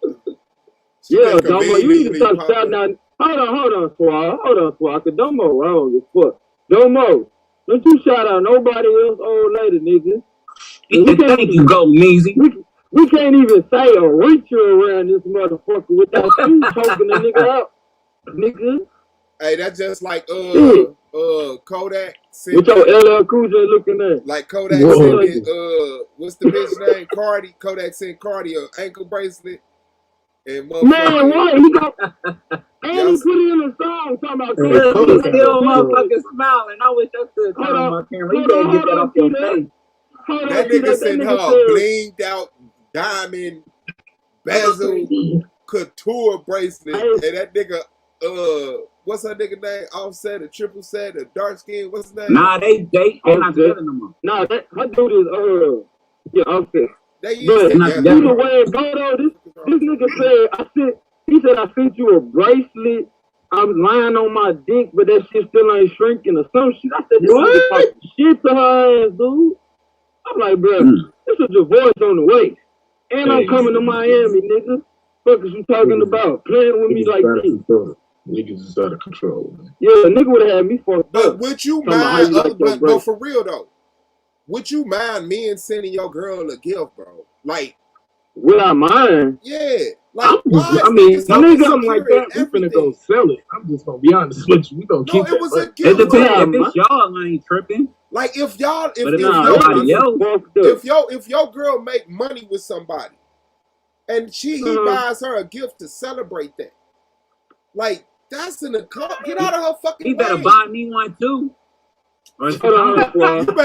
Yeah, Domo, you need to start shouting out. Hold on, Squawk. Domo wrong as fuck. Domo, don't you shout out nobody else old lady, nigga. Thank you, Go Measy. We can't even say a reacher around this motherfucker without you choking the nigga out, nigga. Hey, that's just like Kodak. With your LL Cool J looking at. Like Kodak sent what's the bitch name? Cardi. Kodak sent Cardi an ankle bracelet. And man, what? He got and he put it in a song talking about Kodak. He's still motherfucking smiling. I wish I could turn on my camera. You better get that off your face. That nigga sent her blinged out diamond bezel couture bracelet, and that nigga what's her nigga name? Offset, a triple set, a dark skin. What's his name? Nah, they're not together no more. Nah, that dude is yeah, Offset. They used to you the way it go though. This nigga said he said I sent you a bracelet. I was lying on my dick, but that shit still ain't shrinking or some shit. I said this nigga talking shit to her ass, dude. I'm like, bro, this is divorce on the way. And I'm coming to Miami, nigga. Fuck is you talking about? Playing with me like this. Niggas is out of control, man. Yeah, nigga would have had me fucked up. But would you mind, but for real though, would you mind men sending your girl a gift, bro? Like, would I mind? Yeah. Like, I mean, something like that, we finna go sell it. I'm just gonna be honest with you. We gonna keep it. It was a gift. It depends. If it's y'all, ain't tripping. Like if your girl make money with somebody, and he buys her a gift to celebrate that, like that's get out of her fucking. He better buy me one too. You better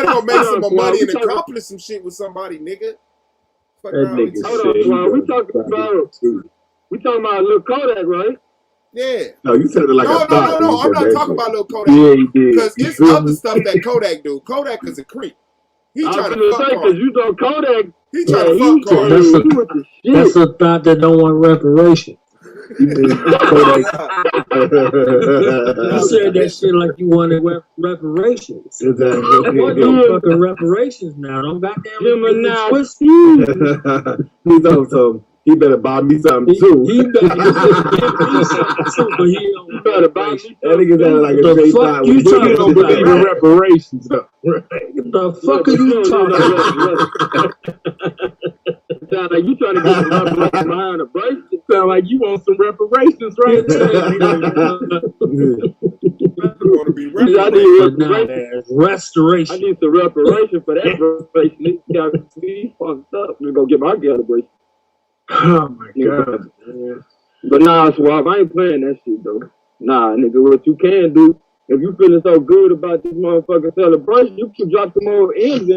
go make some more money and accomplish some shit with somebody, nigga. Hold on, we talking about Lil Kodak, right? Yeah. No, you said it like no, I'm not talking about Lil Kodak. Yeah, he did. Because it's other stuff that Kodak do. Kodak is a creep. He trying to fuck Cardi. Because you know Kodak. He trying to fuck Cardi. That's a thought that don't want reparation. You said that shit like you wanted reparations. Exactly. What no fucking reparations now? Don't goddamn twist. He's also he better buy me something too. He better give me something too, but he don't better buy me something. That nigga sounded like a straight fuck you talking don't believe in reparations though. The fuck are you talking about? Sound like you trying to get some reparations behind a bracelet. Sound like you want some reparations, right? Want to be restoration. I need some reparation for that bracelet. This guy be fucked up. I'm gonna get my girl a bracelet. Oh my god. But nah, Swab, I ain't playing that shit though. Nah, nigga, what you can do, if you feeling so good about this motherfucking celebration, you can drop some more ends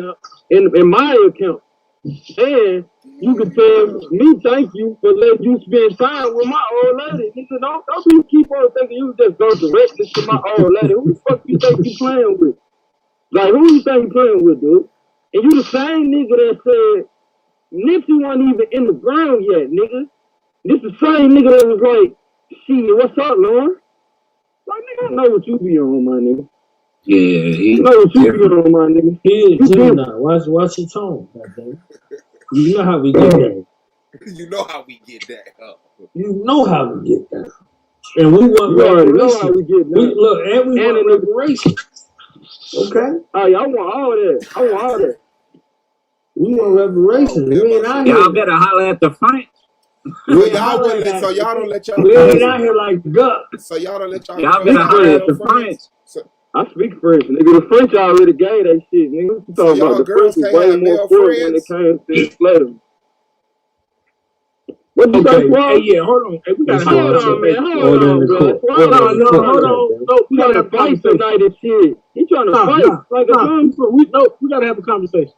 in my account. And you can tell me thank you for letting you spend time with my old lady. Nigga, don't keep on thinking you just go direct this to my old lady. Who the fuck you think you playing with? Like, who you think you playing with, dude? And you the same nigga that said Nipsey wasn't even in the ground yet, nigga. This the same nigga that was like, shit, what's up, Lauren? Like, nigga, I know what you be on, my nigga. Yeah, he know what you be on, my nigga. He is Gemini. Watch your tone, goddamn. You know how we get that. You know how we get that. You know how we get that. And we want reparations. We want reparations. Okay? Hey, I want all that. We want reparations. We ain't out here. Y'all better holler at the French. So y'all don't let y'all. We ain't out here like ducks. So y'all don't let y'all. Y'all better holler at the French. I speak French, nigga. The French already gave that shit, nigga. What you talking about? The French was way more forward when it came to slavery. What you say, Hey, yeah, hold on. Hey, we gotta hold on, man. Hold on, bro. Hold on. No, we gotta fight tonight and shit. He trying to fight like a gun. We gotta have a conversation.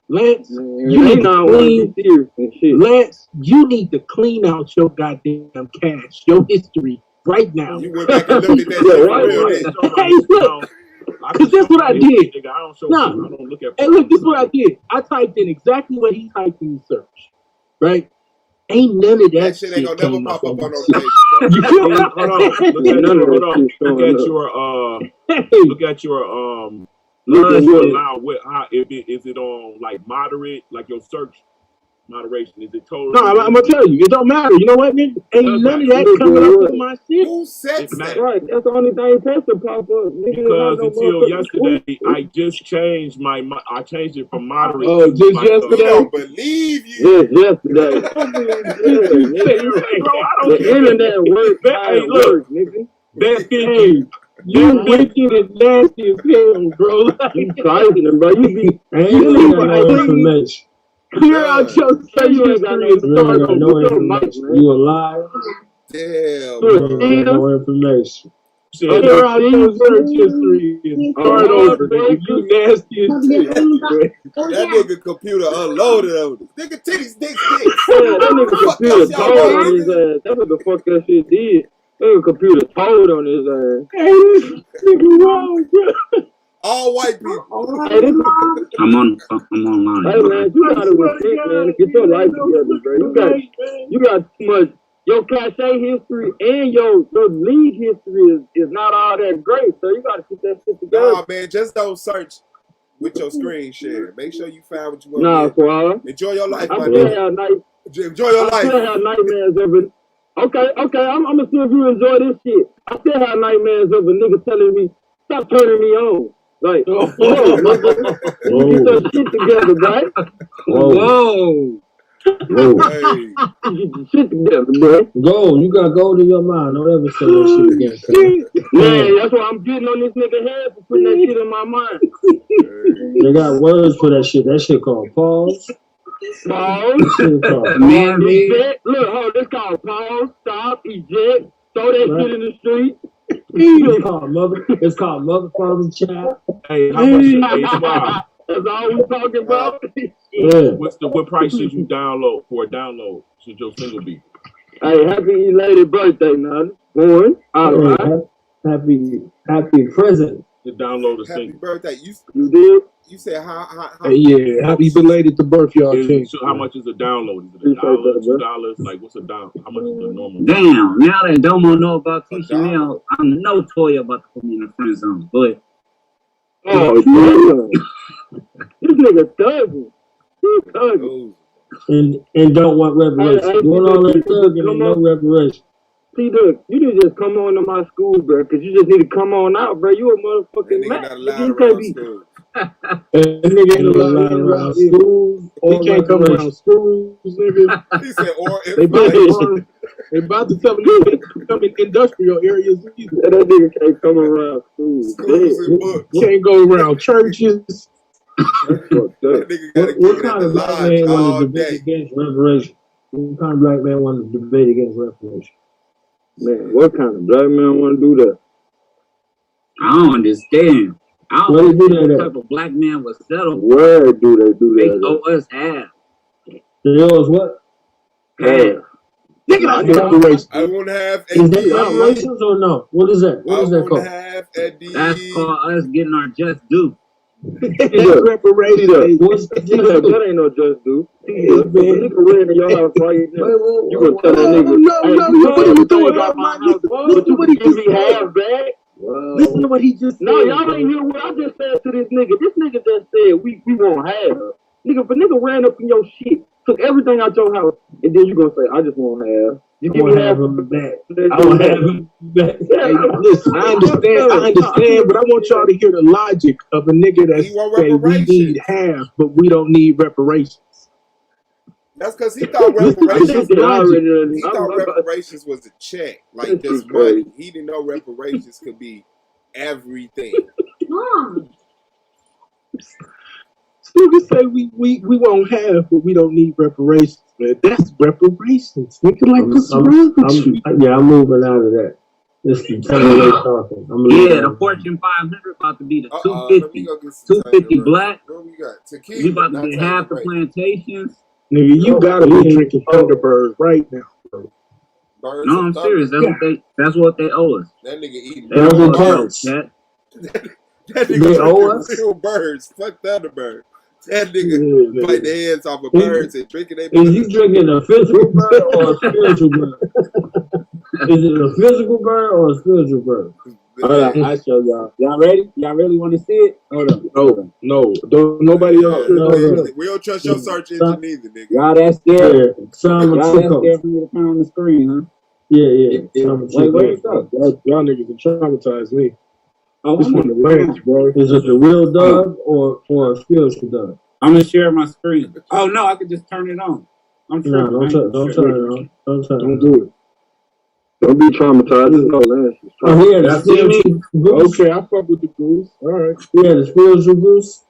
Lance, you need to clean. Lance, you need to clean out your goddamn cache, your history right now. You went back and looked at that shit. Hey, look. Because that's what I did. Hey, look, this is what I did. I typed in exactly what he typed in the search. Right? Ain't none of that shit ain't gonna never pop up on no page, Look at your is it on like moderate, like your search moderation? Is it total? No, I'm gonna tell you, it don't matter. You know what, nigga? Ain't none of that coming up on my shit. Who said that? Right, that's the only thing supposed to pop up. Because until yesterday, I just changed I changed it from moderate. Oh, just yesterday? We don't believe you. Yes, yesterday. The internet works. Hey, look, nigga. That you wicked and nasty as hell, bro. You trifling, bro. You be information. Clear out your search history and start over. You a liar. Damn. You ain't got no information. Clear out your search history and start over, nigga. You nasty as shit. That nigga computer unloaded on it. Nigga titties, dicks. Yeah, that nigga computer told on his ass. That's what the fuck that shit did. That nigga computer told on his ass. Hey, this nigga wrong, bro. All white people. Hey, I'm online. Hey man, you gotta repent, man. Get your life together, bro. You got too much. Your cache history and your league history is not all that great, so you gotta get that shit together. Nah, man, just don't search with your screen share. Make sure you find what you want. Nah, Koala. Enjoy your life, my nigga. Enjoy your life. I still have nightmares of it. Okay, I'm gonna see if you enjoy this shit. I still have nightmares of a nigga telling me, stop turning me on. Like, whoa, nigga. Get your shit together, right? Whoa. Hey. Get your shit together, bro. Go, you got gold in your mind. Don't ever say that shit again, man, that's why I'm getting on this nigga head for putting that shit in my mind. They got words for that shit. That shit called pause. Pause. Man, eject. Look, this called pause, stop, eject, throw that shit in the street. It's called motherfucking child. Hey, how much? That's all we talking about. Yeah. What price should you download for a download? Should your single be? Hey, happy elated birthday, man. Born. All right. Happy present. To download a single. Happy birthday. You did? You said how yeah, happy belated to birth, y'all. So how much is a download? Is it $1, $2? Like what's a down? How much is the normal? Damn, now that Domo know about TCL, I'm no Toya about to put me in the friend zone. But this nigga thugging. He's thugging. And don't want reparations. Doing all that thugging and no reparations. See, look, you need to just come on to my school, bro, because you just need to come on out, bro. You a motherfucking man. You can't be. That nigga ain't allowed around schools. He can't come around schools, nigga. He said, or if they about to tell me to come in industrial areas either. That nigga can't come around schools. Can't go around churches. What kind of black man want to debate against reparations? What kind of black man want to debate against reparations? Man, what kind of black man want to do that? I don't understand. I don't understand what type of black man was settled. Where do they do that? They owe us half. They owe us what? Half. I won't have Is that reparations or no? What is that? What is that called? That's called us getting our just due. That's reparations. That ain't no just due. If a nigga ran in your house right now, you gonna tell that nigga, no, what are you doing? Listen to what he just half back. Listen to what he just said. No, y'all ain't hear what I just said to this nigga. This nigga just said we won't have. Nigga, if a nigga ran up in your shit, took everything out your house, and then you gonna say, I just won't have. You give me half of him back. I won't have him back. Hey, listen, I understand, but I want y'all to hear the logic of a nigga that say we need half, but we don't need reparations. That's because he thought reparations was a check, like just money. He didn't know reparations could be everything. Niggas say we won't have, but we don't need reparations, man. That's reparations. Nigga, like what's wrong with you? I'm moving out of that. This is talking. The Fortune 500 about to be the 250 black. What we got? Tequila. We about to get half the plantations. Nigga, you gotta be drinking Thunderbird right now, bro. No, I'm serious. That's what they owe us. That nigga eating. That nigga owe us real birds. Fuck Thunderbird. That nigga bite the heads off of birds and drinking their blood. Is you drinking a physical bird or a spiritual bird? Is it a physical bird or a spiritual bird? Hold on, I show y'all. Y'all ready? Y'all really want to see it? Hold on. No. Don't nobody else. We don't trust your search engine either, nigga. Y'all that scared? Y'all that scared for me to come on the screen, huh? Yeah. Wait, y'all niggas are traumatized me. This one the ranch, bro. Is it the real dog or a spiritual dog? I'm gonna share my screen. Oh no, I could just turn it on. I'm sure. No, don't turn it on. Don't do it. Don't be traumatized. There's no lance. Oh, yeah, the spiritual goose. Okay, I fuck with the goose. All right. Yeah, the spiritual goose.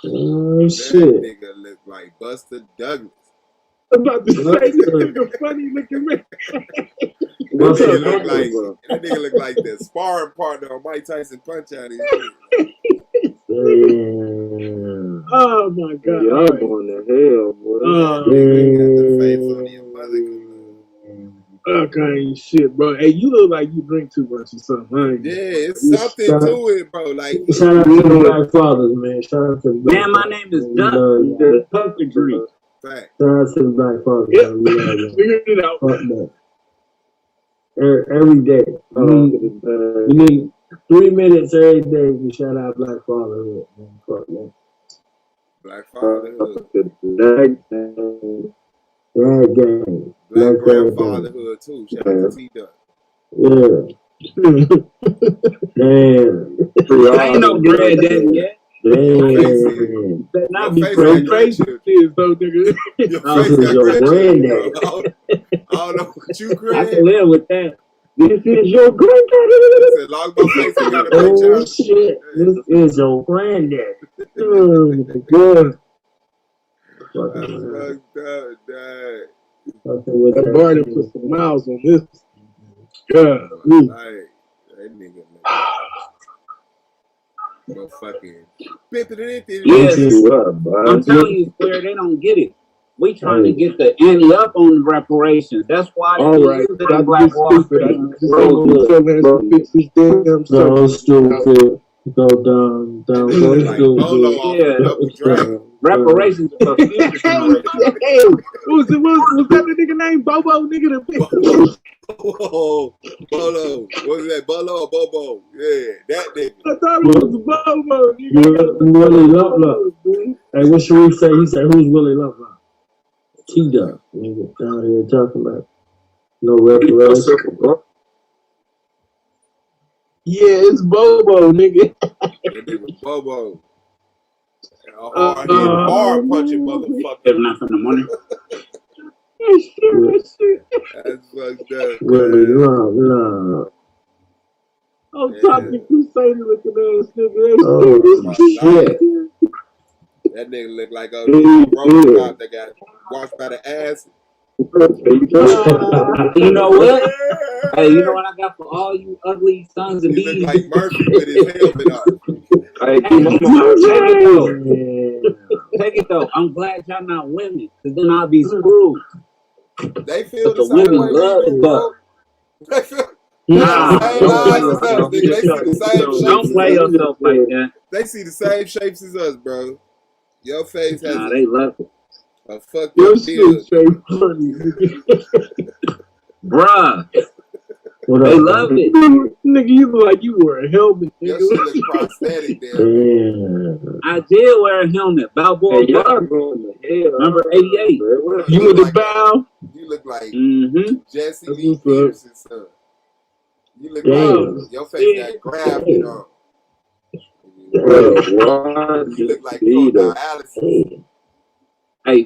Oh, shit. That nigga look like Buster Douglas. I'm about to say, this nigga funny looking man. That nigga look like the sparring partner on Mike Tyson Punch Out. Oh my God! Y'all going to hell, boy. Okay, shit, bro. Hey, you look like you drink too much or something. Right? Yeah, it's something to it, bro. Like, shout out to the Black Fathers, man. Shout out to the Black Man, my name is Duck. The puppetry. Fact. Shout out to the Black Fathers. Yep. Figured it out. Fuck that. Every day. You need 3 minutes every day to shout out Black Fatherhood. Fuck that. Black Fatherhood. Black gang. Black grandfatherhood too. Shout out to T-Duck. Yeah. Damn. I ain't no granddaddy yet. Damn. Not be crazy. Though, nigga. Your face got your granddaddy. I don't know what you I can live with that. This is your granddaddy. As long as my face ain't got a Oh shit. This is your granddaddy. Oh my God. That Barney put some miles on this. God. That nigga. No fucking. Yes. I'm telling you, Square, they don't get it. We trying to get the ante up on reparations. That's why they right. Black Wall Street. So stupid. Go down. Go stupid. Reparations for future generations. Hey, was that the nigga named Bobo? Nigga, Whoa, Bolo. What was that? Bolo or Bobo? Yeah, that nigga. I thought it was Bobo. Willie Love. Hey, what Sharif say? He said, who's Willie Love? T-Duck. Nigga down here talking about no reparations. Yeah, it's Bobo, nigga. That nigga Bobo. Hard punching motherfucker. If not from the money. That's fucked up. Willie Love. I'm talking Crusader looking ass nigga. Oh, shit. That nigga look like a robot that got washed by the ass. You know what? Hey, you know what I got for all you ugly sons of He these? look like Murphy with his helmet on. Take it though. I'm glad y'all not women, because then I'll be screwed. They feel the women love the buck. Nah, Same don't play eyes as us, yourself. nigga. They see the same shapes. Don't play yourself like that. They see the same shapes as us, bro. Your face has they love it. a fucked up build. Bruh. They love it. Nigga, you look like you wore a helmet. Your shit look prosthetic, damn. I did wear a helmet. Balboa. Hey, y'all going to hell. Remember 88? You with the bow? You look like Jesse That's Lee what's up. Peterson's son. You look like your face got grafted on. You look like you on dialysis. Hey,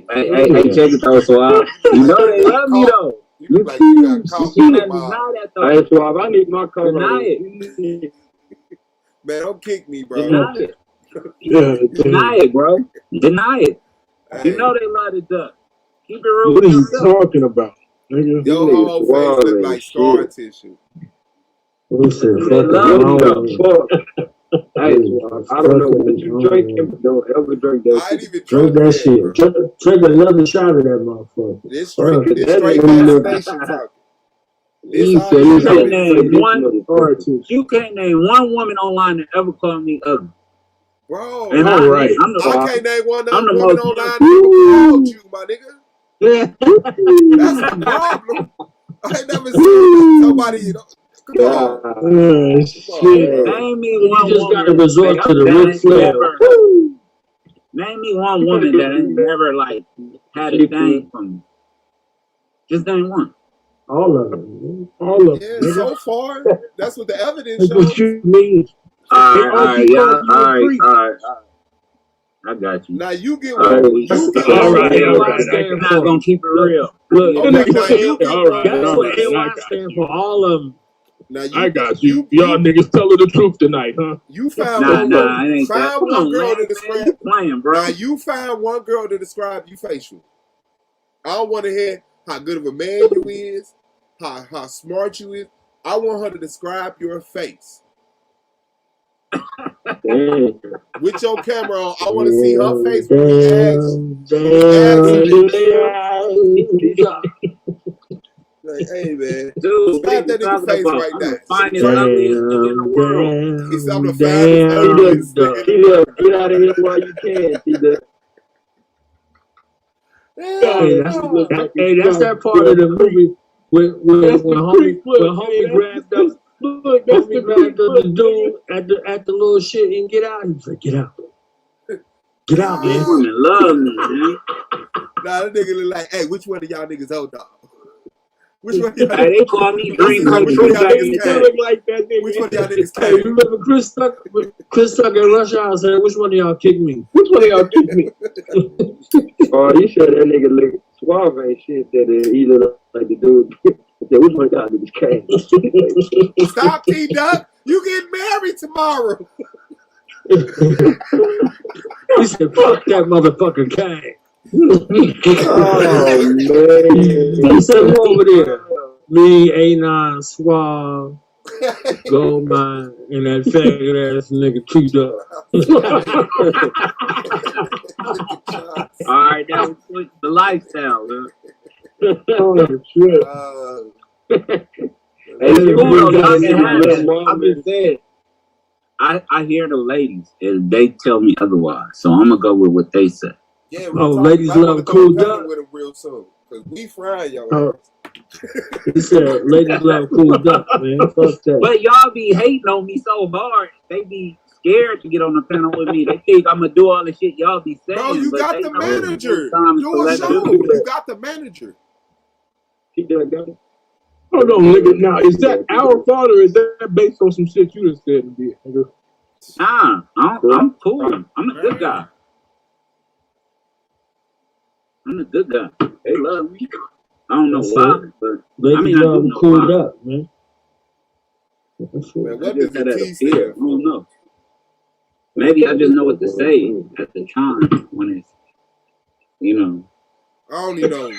check it though, Swab. You know they love me though. You look like you got caught You in the can't mouth. deny that though. Hey, Swab, I need my car. Deny it. Man, don't kick me, bro. Deny it. Yeah, Deny it, bro. Deny it. Hey, You know they love the duck. Keep it real what with are you yourself. talking about, nigga? your whole face look like scar tissue. Listen, They love me though. Hey, Swab, I don't know what you drinking, but don't ever drink that I ain't shit. even drink drunk that yet, shit. bro. Take another shot of that motherfucker. This straight That vaccination talking. He This said all You it's can't you name know. one. You can't name one woman online that ever called me ugly. Bro, And all right. I can't name one I'm the woman most- online that ever called you, my nigga. That's the problem. I ain't never seen somebody, you know. Come on. Shit. Name me You one just woman gotta resort to the that Ric ain't Flair. never. Name me one woman that ain't never like had a thing from me. Just name one. All of them. All of Yeah, them. so far, that's what the evidence That's what shows. you mean. All all right, keep yeah, calling you a creep. all right. I got you. Now you get All one. right, You get all one. right, We're all right. not gonna keep it real. Look, Okay, nigga now say, you get all one. right, That's all what right, I AY got stand you. for. All of them. Now I got you. Y'all niggas telling the truth tonight, huh? You found Nah, one. it ain't that. Found Come one on, girl man, to you describe. playing, bro. Now you found one girl to describe you facial. I don't want to hear how good of a man you is, how smart you is. I want her to describe your face. With your camera on, I want to see her face when we ask like, hey man, Dude, what are slap you that nigga talking face about? right I'm now. the finest, ugliest nigga in the world. He said I'm the finest, ugliest nigga. Get out of here while you can, T-Duck. Hey, that's that part of the movie when homie grabbed up the dude at the little shit and get out. He's like, get out. Get out, man. Women love me, man. Nah, that nigga look like, hey, which one of y'all niggas old dog? Which one of y'all Hey, they call me Dream Come which True one of y'all back in the niggas day. came? like that nigga. Which one of y'all niggas Hey, came? you remember Chris Tucker at Rush Hour said, which one of y'all kicked me? Which one of y'all kicked me? Oh, you said that nigga look suave and shit that he look like the dude. I said, which one of y'all niggas came? Stop, T-Duck. You get married tomorrow. He said, fuck that motherfucker Kang. Oh, man. He said, who over there? Me, A9, Suave, Goldmine, and that faggot ass nigga T-Duck. All right, that was switch the lifestyle, man. Oh, shit. Hey, Cool though, y'all can have little that. mom, I'm just saying. I hear the ladies and they tell me otherwise, so I'm gonna go with what they say. Yeah, ladies love Cool Duck. with him real soon, cause we frying y'all. He said, ladies love Cool Duck, man. Fuck that. But y'all be hating on me so hard. They be scared to get on the panel with me. They think I'm gonna do all the shit y'all be saying. Bro, you but got they the know manager. time Do to a let show. them do You got the manager. T-Duck got it. Hold on, nigga. Now, is that our fault or is that based on some shit you just said and did, nigga? Nah, I'm cool. I'm a good guy. I'm a good guy. They love me. I don't know why, but ladies I love do know Cool why. Duck, man. Man, I what just does had the that T appeal. stand I don't know. Maybe I just know what to say at the time when it's, you know. I don't even know.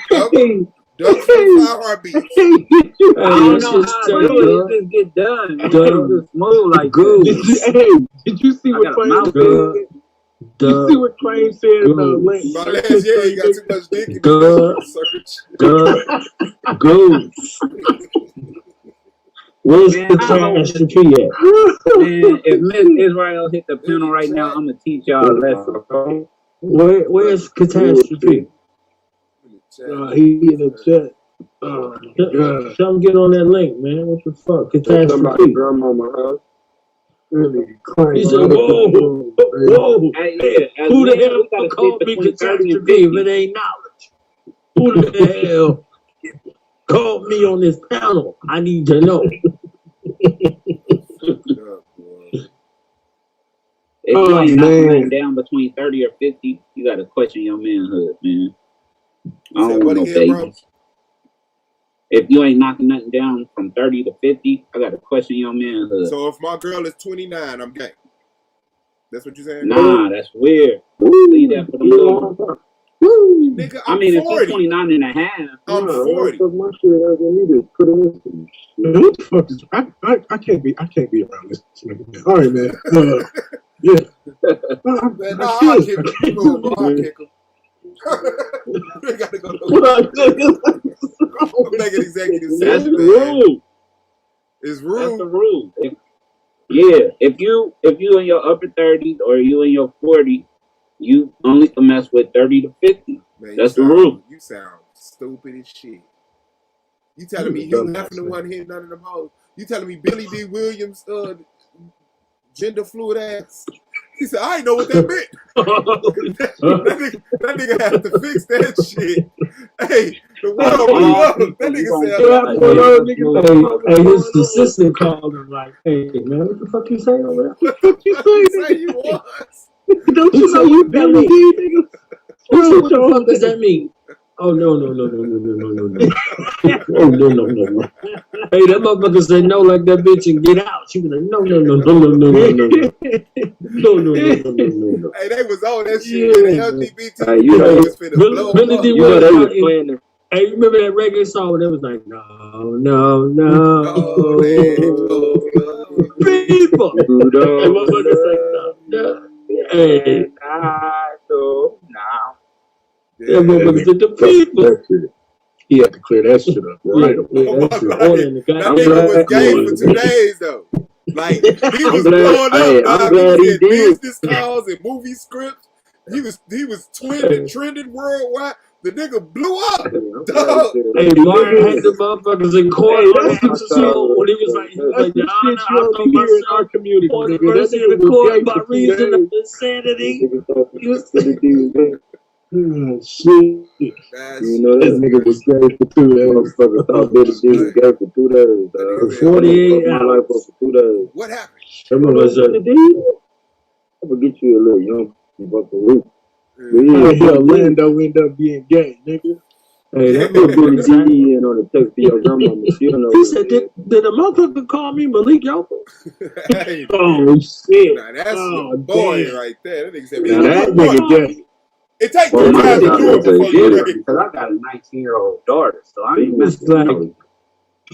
Duck for the 5 heartbeats. I don't know how I do it. It just get done. Man. It's just smooth like that. Did you see I what got a Clay mouth. said? You see what Clay said about Lance? My last year, he got too much dick in his search. Goose. Where's catastrophe at? Man, if Miss Israel hit the panel right now, I'm gonna teach y'all a lesson. Where's catastrophe? He in the chat. Tell him get on that link, man. What the fuck? Catastrophe. Grandmama house. Really crying. He said, whoa. Hey, who the hell called me catastrophe if it ain't knowledge? Who the hell called me on this panel? I need to know. If you ain't knocking down between 30 or 50, you gotta question your manhood, man. I don't want no babies. If you ain't knocking nothing down from 30 to 50, I gotta question your manhood. So if my girl is 29, I'm gay. That's what you saying? Nah, that's weird. Leave that for the Lord. Nigga, I mean, 40. If you're 29 and a half, I'm 40. What the fuck is I can't be around this nigga, man. All right, man. Yeah. I'll kick him. I'll kick him. We gotta go. I'm making executive session. That's the rule. It's rude. That's the rule. If you in your upper 30s or you in your 40s, you only can mess with 30 to 50. Man, that's the rule. You sound stupid as shit. You telling me Hugh Hefner wasn't hitting none of them hoes? You telling me Billy D. Williams, gender fluid ass? He said, I ain't know what that meant. that nigga had to fix that shit. Hey, the world blew up. That nigga said, hey, his assistant called him like, hey, man, what the fuck you saying over there? What the fuck you saying? You was. Don't you know you Billy D, nigga? What the fuck does that mean? Oh, no. Oh, no. Hey, that motherfucker said no like that bitch and get out. She was like, no. Hey, they was on that shit. The LGBT was finna blow up. Billy D was playing. Hey, you remember that reggae song where they was like, no. People. That motherfucker said no. Hey, I don't know. That motherfucker said the people. He had to clear that shit up. Right. That nigga was gay for 2 days though. Like he was blowing up. I'm glad he did. Business calls and movie scripts. He was trending worldwide. The nigga blew up. Hey, Martin had the motherfuckers in court on that episode when he was like, Your Honor, I thought myself our community for the person in the court by reason of insanity. Shit. You know that nigga was gay for 2 days. Motherfucker thought Billy D was gay for 2 days. For 48 hours. For 2 days. What happened? I'm gonna get you a little young fucking week. Orlando end up being gay, nigga. Hey, that little Billy D in on the text to your grandmama. She don't know. He said, did a motherfucker call me Malik Yopa? Hey, oh shit! Nah, that's your boy right there. That nigga said, that nigga gay. It takes 2 times to do it before you're ready. Because I got a 19-year-old daughter, so I ain't missing like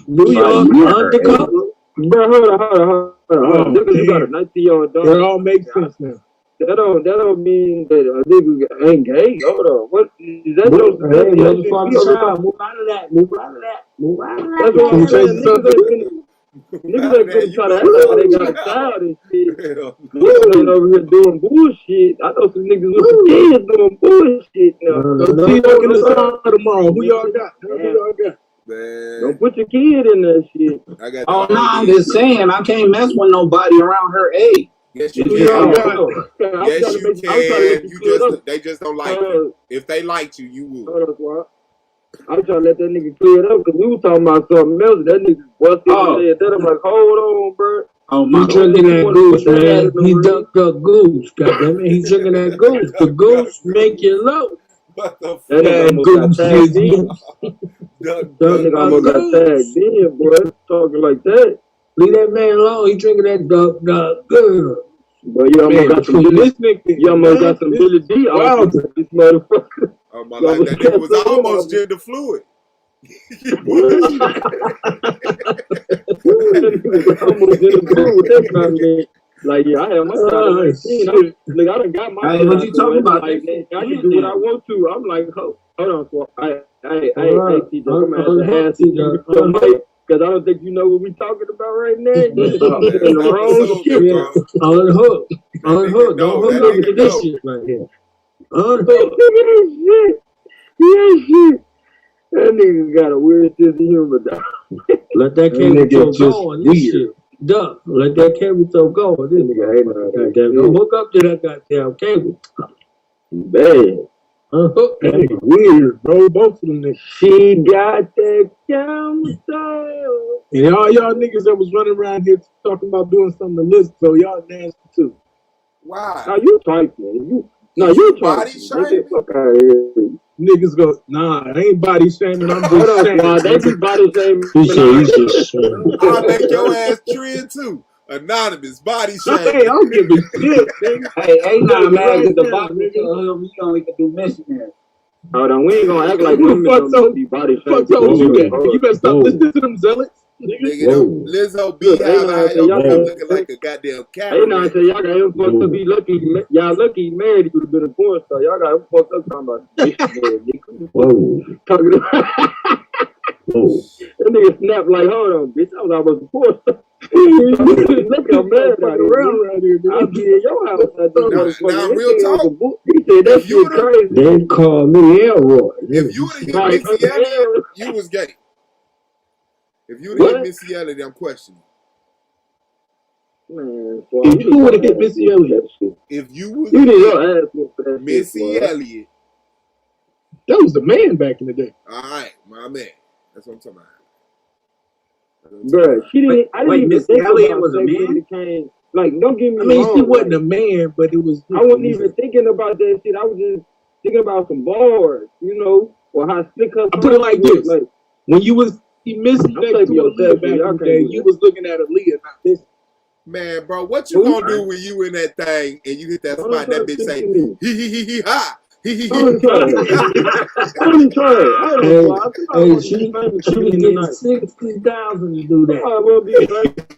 New York undercover. Bro, hold on. You got a 19-year-old daughter. It all makes sense now. That don't mean that a nigga ain't gay. Hold on. What is that? Move out of that. That's what I'm saying. Niggas ain't gonna try to act like they got a child and shit. Niggas ain't over here doing bullshit. I know some niggas with some kids doing bullshit now. See you in the sun tomorrow. Who y'all got? Man. Don't put your kid in that shit. I'm just saying, I can't mess with nobody around her age. Yes, you can. They just don't like you. If they liked you, you would. I'm trying to let that nigga clear it up because we were talking about something else. That nigga busted and said that. I'm like, hold on, bro. Oh my God. He's drinking that goose, man. He dunked up goose. Goddammit. He's drinking that goose. The goose make you low. What the fuck? That goose is that nigga almost got tagged in, boy. Talking like that. Leave that man alone. He drinking that duck. But you almost got some Billy D out of this motherfucker. Oh my life, that nigga was almost gender fluid. Like, yeah, I have my time. Like, I done got my time. What you talking about? Like, I can do what I want to. I'm like, hold on, TJ, I'm gonna have to ask you. Because I don't think you know what we talking about right now. You're in the wrong shit. Unhook. Unhook. Don't hook up to this shit right here. Unhook. Yeah, shit. That nigga got a weird sense of humor, dog. Let that camera go on. This shit. Duh. Let that camera go. This nigga ain't don't hook up to that goddamn cable. Man. Unhook. That nigga weird, bro. Both of them niggas. She got that camera style. And all y'all niggas that was running around here talking about doing something to listen, so y'all nasty too. Why? Now you type, man. You body shaming? Fuck out of here. Niggas go, nah, I ain't body shaming. I'm just saying. They be body shaming. I'll make your ass trend too. Anonymous body shaming. Hey, I don't give a shit, nigga. Hey, ain't not mad at the bottom of him. You don't even do missionary. Hold on, we ain't gonna act like women don't be body shaming. You better stop listening to them zealots. Nigga, Lizzo be looking like a goddamn cat. Hey, now I tell y'all got him fucked up. Be lucky. Y'all lucky he married. He would have been a porn star. Y'all got him fucked up talking about talking about. That nigga snapped like, hold on, bitch. I was almost a porn star. Look, I'm mad around here. I'll be in your house. Now, real talk. He said that shit crazy. They call me Elroy. If you would have hit Missy Elliott, you was gay. If you would have hit Missy Elliott, I'm questioning. Man, if you would have hit Missy Elliott, if you would have hit Missy Elliott, that was the man back in the day. All right, my man. That's what I'm talking about. Bro, she didn't. I didn't even think Elliott was a man. Like, don't get me wrong. I mean, she wasn't a man, but it was. I wasn't even thinking about that shit. I was just thinking about some bars, you know, or how sick her. I put it like this: like when you was Missy next to Aaliyah back in the day, you was looking at Aaliyah, not this. Man, bro, what you gonna do when you in that thing and you hit that spot? That bitch say hee ha. Hey, she was getting 60,000 to do that.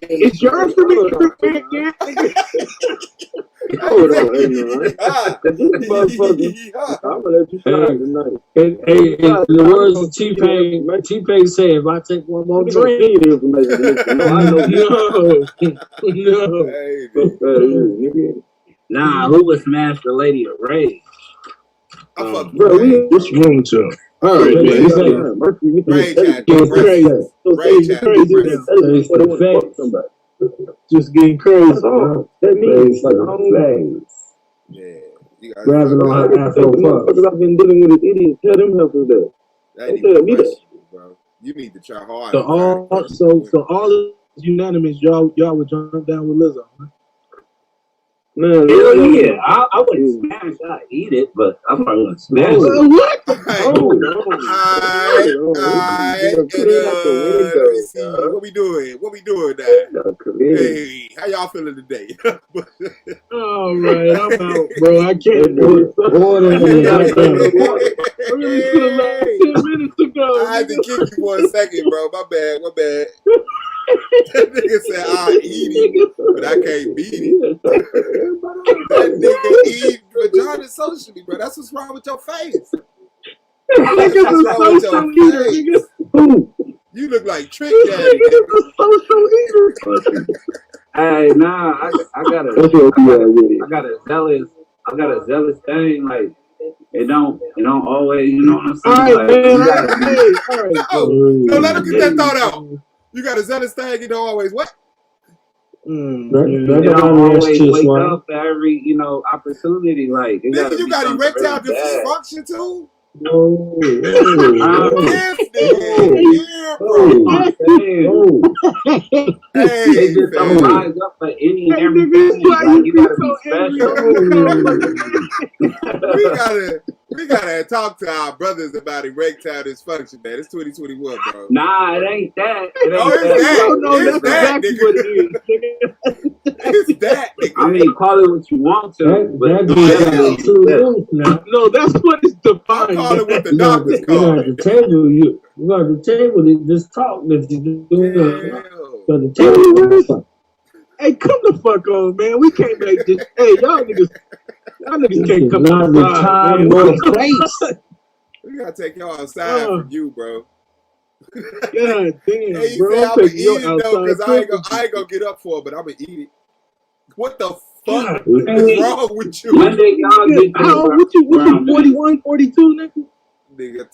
It's yours for me. Hold on, this motherfucker. I'm gonna let you slide tonight. In the words of T-Pain said, if I take one more drink, nah, who would smash the lady of Rage? Bro, this room too. All right, man. Just getting crazy. That means like grabbing on her afro fuck. I've been dealing with this idiot. Tell them help us that. Bro. You need to try hard. So all is unanimous. Y'all would jump down with Lizzo. Huh? Man, hell yeah. I wouldn't smash. I'd eat it, but I probably wouldn't smash it. What? What we doing? What we doing now? Hey, how y'all feeling today? All right, I'm out, bro. I can't do it. I really should have left 10 minutes ago. I had to kick you for a second, bro. My bad. That nigga said I eat it, but I can't beat it. That nigga eat vagina socially, bro. That's what's wrong with your face. That's what's wrong with your face. You look like Trick Daddy. Hey, nah, I got a zealous thing. Like it don't always, you know what I'm saying? All right, man. No, let him get that thought out. You got a zealous thing, you don't always what? You don't always wake up for every, opportunity. Like, nigga, you got erectile dysfunction too? No. They just don't rise up for any and everything. Like, you gotta be special. We gotta talk to our brothers about erectile dysfunction, man. It's 2021, bro. Nah, it ain't that. That's exactly what it is. It's that, nigga. I mean, call it what you want to, but no, that's what it's defined. Call it what the doctors call it. You got the table. Just talk that you do. Hey, come the fuck on, man. We can't make this. Hey, y'all niggas can't come outside. We gotta take y'all outside from you, bro. God damn, Hey, he bro. said I'm I'ma taking eat your it though, outside cause I ain't gonna get up for it, but I'ma eat it. What the fuck is wrong with you? One day y'all get how old? What you 41, 42, nigga? Nigga,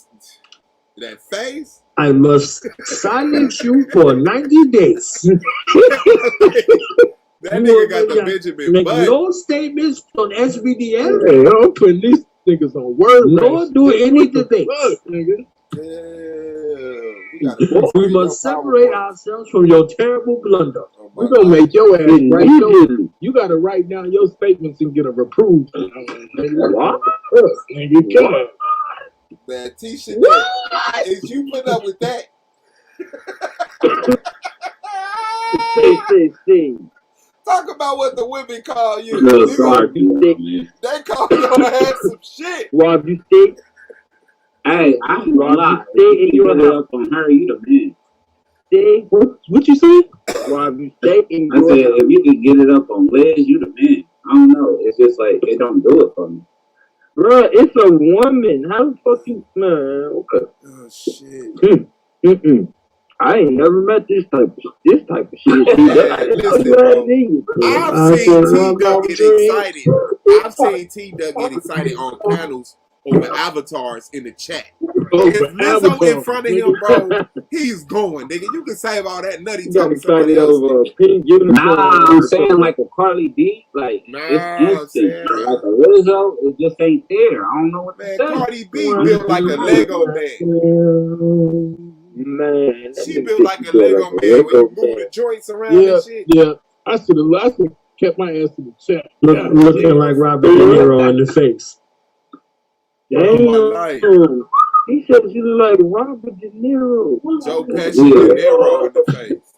that face. I must silence you for 90 days. That nigga got the Benjamin make butt. no statements on S.V.D.L. Hey, I'm putting these niggas on word. Nor do any debates. We must separate ourselves from your terrible blunder. We're gonna make your ass right. You gotta write down your statements and get them approved. What? Nigga, come on. Man, Tisha, is you put up with that? Talk about what the women call you. No, sorry, they call your ass some shit. Rob, you stick. Hey, I ain't gonna lie. If you get it up on her, you the man. Stay. What you say? Rob, you stay in I said, if you can get it up on Liz, you the man. I don't know. It's just like, it don't do it for me. Bro, it's a woman. How the fuck you, man? Okay. Oh, shit. I ain't never met this type of shit. Man, listen, bro. I've seen T-Duck get excited. I've seen T-Duck get excited on panels over avatars in the chat. If Lizzo in front of him, bro, he's going, nigga. You can save all that nutty talk to somebody else. Nah, I'm saying like a Carly B, like it's instant. Like a Lizzo, it just ain't there. I don't know what to say. Cardi B built like a Lego man. Man, she built like a Lego man when you move the joints around and shit. Yeah, I should have kept my ass in the chat. Looking like Robert De Niro in the face. Damn. He said she look like Robert De Niro. Joe Pesci De Niro in the face.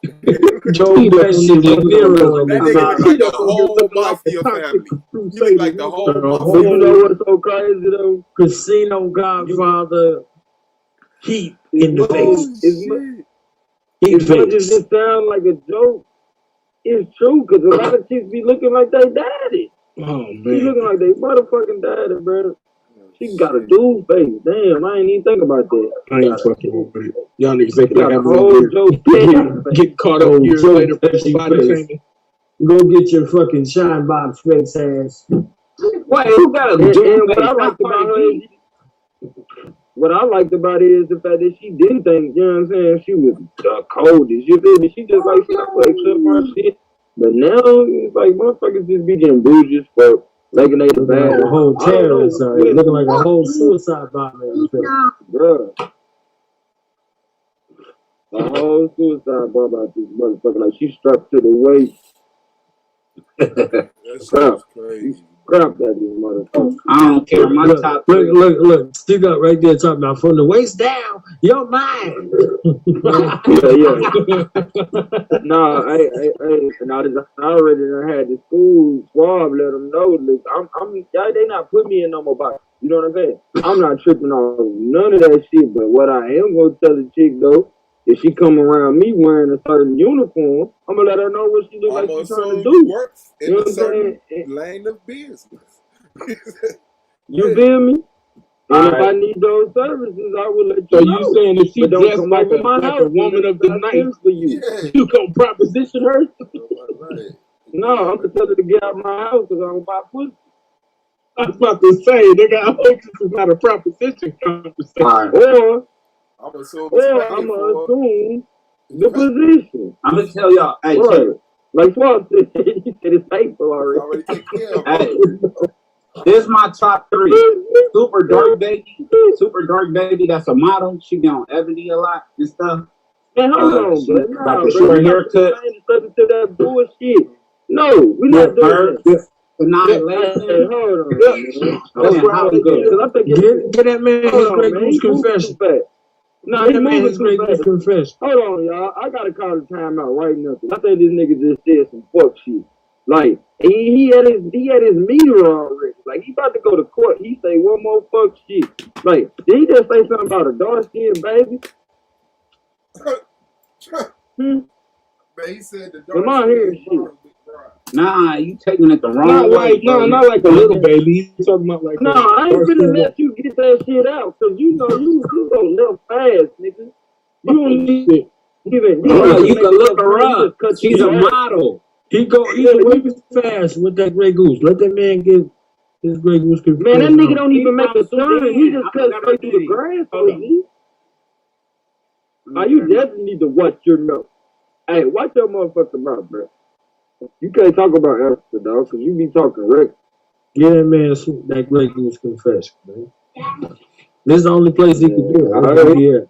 Joe Pesci De Niro in the face. That nigga look like the whole Mafia family. He look like the whole Mafia. You know what's so crazy though? Casino Godfather. Heat in the face. As much as it sound like a joke, it's true because a lot of chicks be looking like they daddy. Oh man, she looking like they motherfucking daddy, bro. She got a dude face. Damn, I ain't even think about that. I ain't fucking with it. Y'all niggas think got a whole joke. Get caught up years later, body shaming. Go get your fucking shine box face ass. Wait, who got a dude face? What I liked about it is the fact that she didn't think, you know what I'm saying, she was the coldest. You feel me? She just like accept her shit. But now it's like motherfuckers just be getting bruises for making they the bad. Like a whole terrorist, looking like a whole suicide bomber. Bruh. A whole suicide bomber out this motherfucker. Like she strapped to the waist. That's crazy. Crap that is motherfucker. I don't care. My top three. Look. Stick up right there talking about from the waist down, you're mine. yeah. No, I already had the school swab let them know. Look, y'all, they not put me in no more box. You know what I'm saying? I'm not tripping on none of that shit. But what I am gonna tell the chick though, if she come around me wearing a certain uniform, I'm gonna let her know what she look like she's trying to do. Works in a certain lane of business. You feel me? And if I need those services, I will let you know. So you saying if she dressed like a woman of the night, for you, you gonna proposition her? No, I'm gonna tell her to get out of my house because I don't buy pussy. I was about to say, nigga, I hope this is not a proposition conversation. Or I'm gonna assume the position. I'm gonna tell y'all, hey, like Swab said, he said it's painful already. Hey, this is my top three. Super Dark Baby, that's a model. She be on Ebony a lot and stuff. Man, hold on, bro. Got the short haircut. I ain't stuck to that bullshit. No, we're not doing that. Hold on. That's where I was going. Get that man his Grey Goose confession. No, he moving too fast. Hold on, y'all. I gotta call the timeout right now. I think this nigga just said some fuck shit. Like he had his meter already. Like he about to go to court. He say one more fuck shit. Like did he just say something about a dark skinned baby? Man, he said the dark Am I hearing shit? Nah, you taking it the wrong way. Not like a little baby. You talking about like I ain't finna let you get that shit out because you know you go left fast, nigga. You don't need it. You can look her up. She's a model. He go way fast with that Grey Goose. Let that man get his Grey Goose. Man, that nigga don't even make a turn. He just cuts straight through the grass. Now you definitely need to watch your mouth. Hey, watch your motherfucking mouth, bro. You can't talk about Africa, dog, because you be talking wreck. Get that man that Grey Goose confession, man. This is the only place he can do it. Yeah.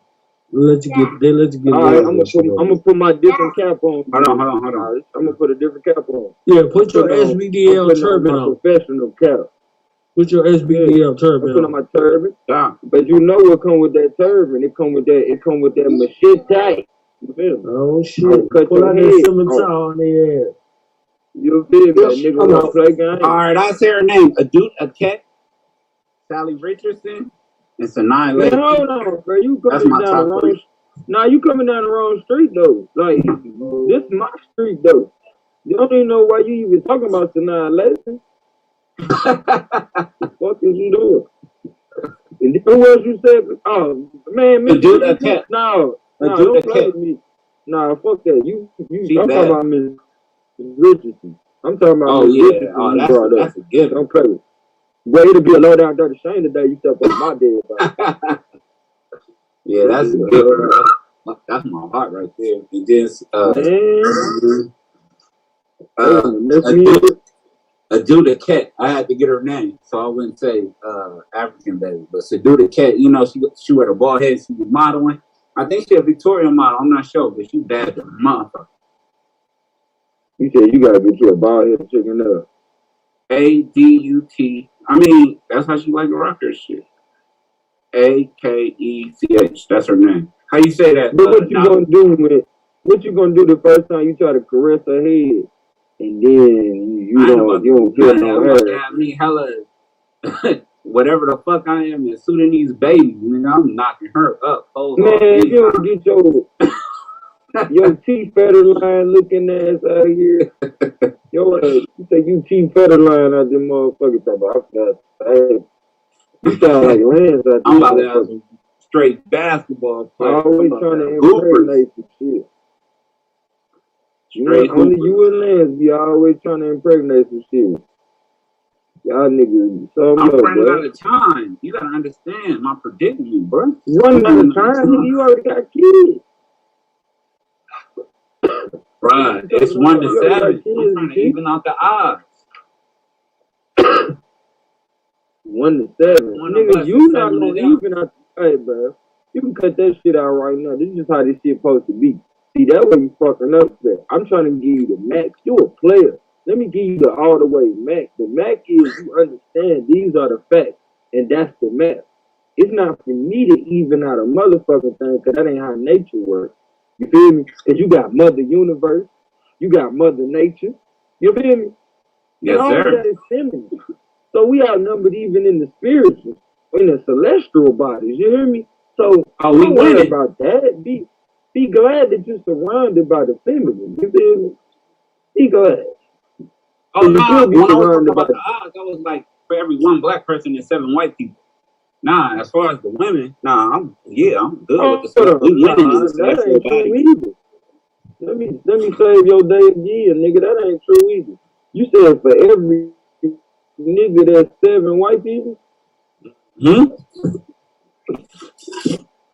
They let you get. All right, I'm gonna put my different cap on. Hold on. I'm gonna put a different cap on. Yeah, put your S.V.D.L turban on. Professional cap. Put your S.V.D.L turban on. Put on my turban. Yeah. But you know what come with that turban? It come with that machete. You feel me? Oh shit! Pull out that scimitar on their ass. You feel me? That nigga wanna play game. All right, I say her name. Aket, Sally Richardson. It's a 9. Man, hold on, bro. You coming down the wrong. Nah, you coming down the wrong street though. Like this is my street though. You don't even know why you even talking about the 9 lesson. What is you doing? And then what else you said? Oh man, Miss Richardson. No, don't play with me. Nah, fuck that. You I'm talking about Miss Richardson. I'm talking about Miss Richardson. Oh, that's a good. Don't play with me. Way to be a low down dirty shame today. You step on my dead. Yeah, that's a good. That's my heart right there. And then Aduda Ket. I had to get her name, so I wouldn't say African baby, but Aduda Ket. You know, she had a bald head. She was modeling. I think she's a Victorian model. I'm not sure, but she bad as a motherfucker. You said you gotta get you a bald head chicken up. ADUT. I mean, that's how she like to rock her shit. AKECH. That's her name. How you say that? But what you gonna do the first time you try to caress her head, and then you don't feel no hair? I mean, hella whatever the fuck I am in Sudanese baby, nigga, I'm knocking her up. Man, you don't get your T Federline looking ass out here. You say you T Federline out there, motherfucker. You sound like Lance out there. I'm about to have some straight basketball players. Always trying to impregnate some shit. Only you and Lance be always trying to impregnate some shit. Y'all niggas I'm running out of time. You gotta understand my predicament, bro. Running out of time, nigga. You already got kids. Right, it's 1 to 7. I'm trying to even out the odds. 1 to 7. Nigga, you not gonna even out. Hey, bro, you can cut that shit out right now. This is how this shit supposed to be. See, that way you fucking up there. I'm trying to give you the max. You a player. Let me give you the all the way max. The max is you understand these are the facts, and that's the max. It's not for me to even out a motherfucking thing, because that ain't how nature works. You feel me? Because you got Mother Universe, you got Mother Nature. You feel me? Yes, all sir. Of that is feminine. So we outnumbered even in the spiritual, in the celestial bodies. You hear me? So don't worry about that. Be glad that you're surrounded by the feminine. You feel me? Be glad. Oh no! When I was talking about the odds, I was like, for every 1 black person, there's 7 white people. Nah, as far as the women, I'm good with the stuff. We winning in the celestial body. Let me save your day again, nigga. That ain't true either. You said for every nigga there's 7 white people?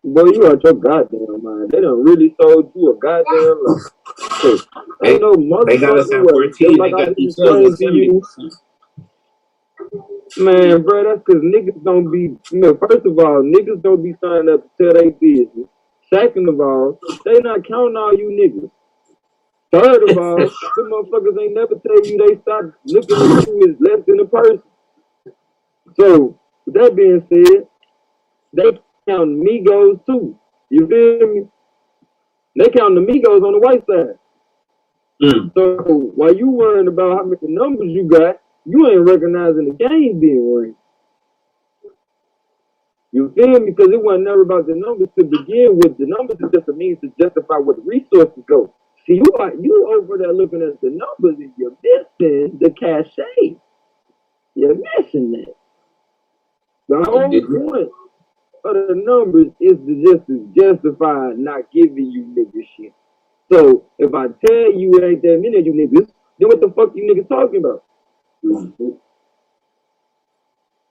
Boy, you out your goddamn mind. They done really sold you a goddamn lie. Ain't no motherfucker. They got us at 14. They got themselves at 70. Man, bro, that's because niggas don't be, first of all, niggas don't be signing up to tell their business. Second of all, they not counting all you niggas. Third of all, some motherfuckers ain't never tell you they stop looking at you as less than a person. So, with that being said, they count Migos too. You feel me? They count the Migos on the white side. So, while you worrying about how many numbers you got, you ain't recognizing the game being ring. You feel me? Because it wasn't never about the numbers to begin with. The numbers is just a means to justify where the resources go. See, you over there looking at the numbers and you're missing the cachet. You're missing that. The whole point of the numbers is to justify not giving you niggas shit. So if I tell you it ain't that many of you niggas, then what the fuck you niggas talking about?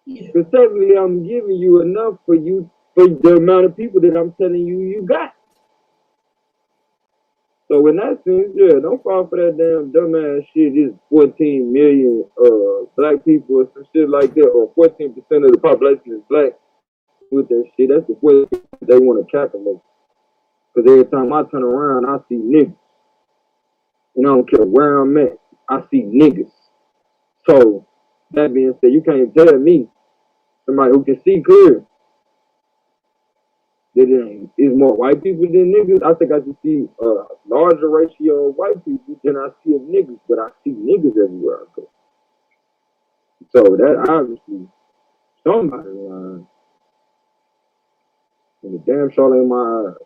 Because technically I'm giving you enough for you for the amount of people that I'm telling you got. So in that sense, yeah, don't fall for that damn dumbass shit. It's 14 million black people or some shit like that, or 14% of the population is black. With that shit, that's the way they want to calculate. Because every time I turn around, I see niggas. And I don't care where I'm at, I see niggas. So that being said, you can't tell me, somebody who can see clear, that is more white people than niggas. I think I can see a larger ratio of white people than I see of niggas, but I see niggas everywhere I go. So that obviously somebody lying. And the damn sure ain't my eyes.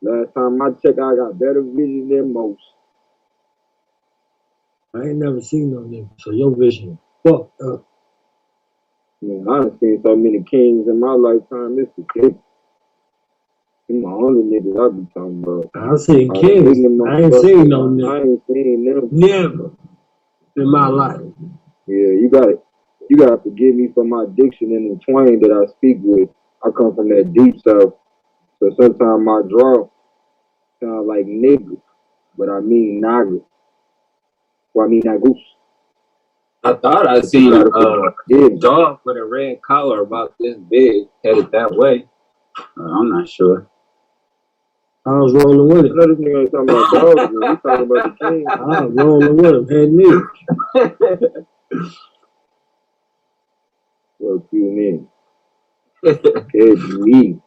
Last time I checked, I got better vision than most. I ain't never seen no nigga, so your vision fucked up. Man, I done seen so many kings in my lifetime, it's ridiculous. Them my only niggas I be talking about. I seen kings. I ain't seen no nigga. I ain't seen them. Never in my life. Yeah, you gotta forgive me for my diction and the twang that I speak with. I come from that deep south, so sometimes my draw sound like nigga, but I mean naga. Well, I mean nagoose. I thought I seen a dog with a red collar about this big headed that way. I'm not sure. I was rolling with it. No, this nigga ain't talking about dogs, man. We talking about the king. I was rolling with him. Had me. What you mean? It's me.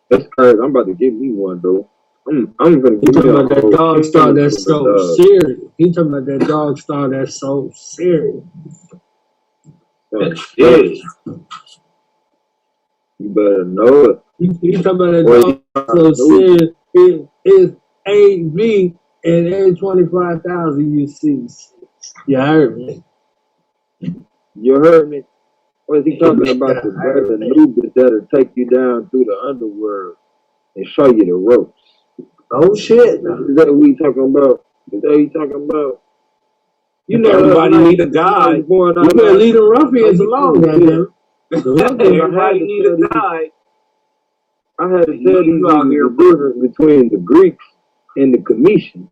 That's crazy. I'm about to give me one though. I'm gonna He talking about that dog star that's so serious. He talking about that dog star that's so serious. Yeah. You better know it. He talking about that dog so serious. It's A.V. and A25,000 you see. You heard me. You heard me? Or is he talking about the brother Nubis that'll take you down through the underworld and show you the ropes? Oh shit! Is that what we talking about? Is that what he talking about? You know, everybody need a guide. You better leave the ruffians alone, goddamn. Everybody need a guide. I had to tell these niggas the difference between the Greeks and the Cometians.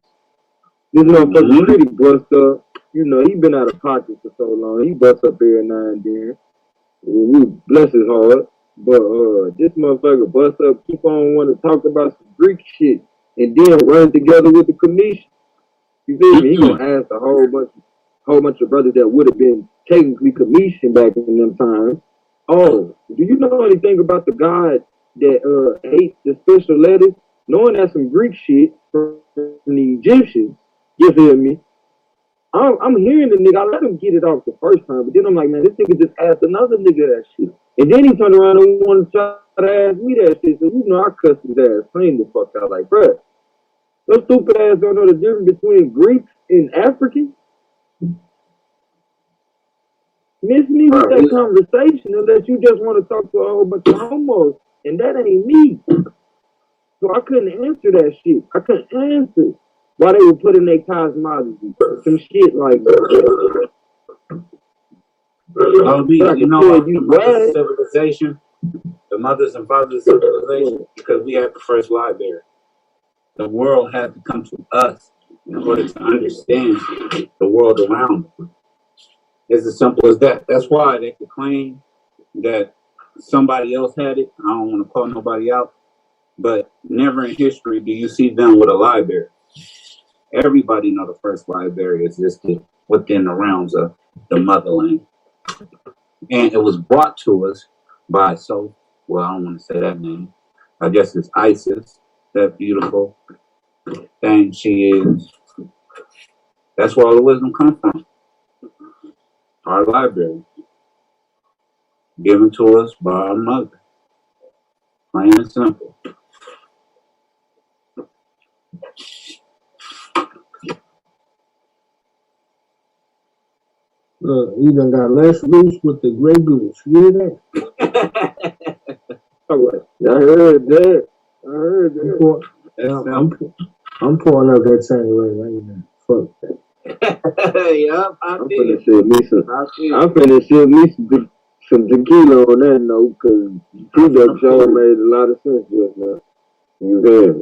This motherfucker pretty bust up. You know, he been out of pocket for so long. He bust up every now and then. We bless his heart. But this motherfucker bust up, keep on wanting to talk about some Greek shit, and then run together with the Cometians. You feel me? He gonna ask a whole bunch of brothers that would have been technically Cometian back in them times. Oh, do you know anything about the god that ate the special lettuce? Knowing that's some Greek shit from the Egyptians. You feel me? I'm hearing the nigga. I let him get it off the first time, but then I'm like, man, this nigga just asked another nigga that shit. And then he turned around and wanted to try to ask me that shit. So, you know, I cussed his ass clean the fuck out. Like, bruh, those stupid ass don't know the difference between Greeks and Africans. Miss me with that conversation unless you just want to talk to a whole bunch of homos. And that ain't me. So I couldn't answer that shit. I couldn't answer why they were putting their cosmology. Some shit like that. You know about the mothers of civilization? The mothers and fathers of civilization? Because we had the first library. The world had to come to us in order to understand the world around them. It's as simple as that. That's why they could claim that somebody else had it. I don't want to call nobody out, but never in history do you see them with a library. Everybody know the first library existed within the realms of the motherland. And it was brought to us by, I don't want to say that name. I guess it's Isis, that beautiful thing she is. That's where all the wisdom comes from. Our library. Given to us by our mother. Plain and simple. You done got less loose with the gray goose. You hear that? I heard that. I heard that. I'm pouring up that Tanqueray right now. Fuck that. Yup, I'm finna sip me some tequila on that note, because T-Duck show made a lot of sense just now. You hear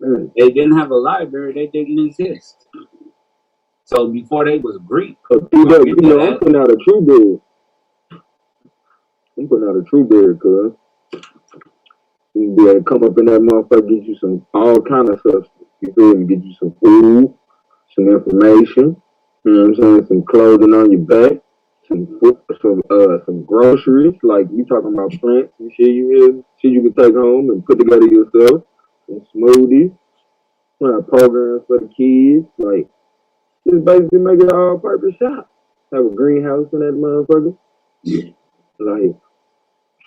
me? They didn't have a library. They didn't exist. So before they was Greek. T-Duck, you know, I'm putting out a true beard. Cuz. You be able to come up in that motherfucker, get you some all kind of stuff. You feel me? Get you some food, some information. You know what I'm saying? Some clothing on your back, some groceries. Like you talking about plants and shit. Shit you can take home and put together yourself. Some smoothies. Programs for the kids. Like just basically make it an all-purpose shop. Have a greenhouse in that motherfucker. Like.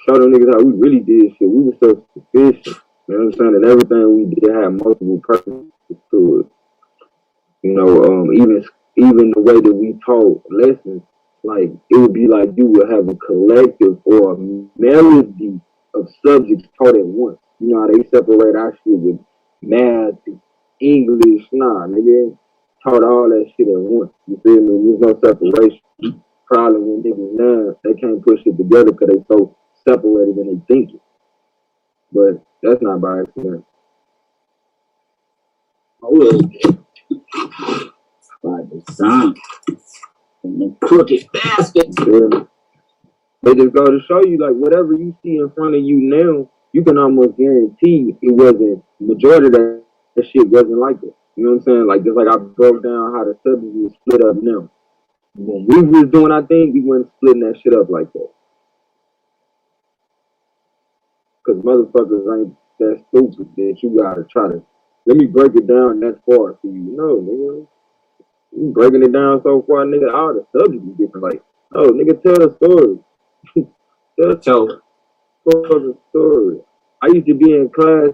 Show them niggas how we really did shit. We were self-sufficient. You know what I'm saying? And everything we did had multiple purposes to it. You know, even the way that we taught lessons, like it would be like you would have a collective or a melody of subjects taught at once. You know how they separate our shit with math, English, nigga taught all that shit at once. You feel me? There's no separation. Problem with niggas now, they can't put shit together because they so separated and they think it. But that's not by accident. By design. And the crooked bastards. Yeah. They just go to show you, like, whatever you see in front of you now, you can almost guarantee it wasn't, majority of that shit wasn't like it. You know what I'm saying? Like, just like I broke down how the subjects was split up now. When we was doing our thing, we weren't splitting that shit up like that. Because motherfuckers ain't that stupid that you gotta try to, let me break it down that far for you. No, nigga. You breaking it down so far, nigga, all the subjects is different. Like, oh, nigga, tell a story. Tell a story. I used to be in class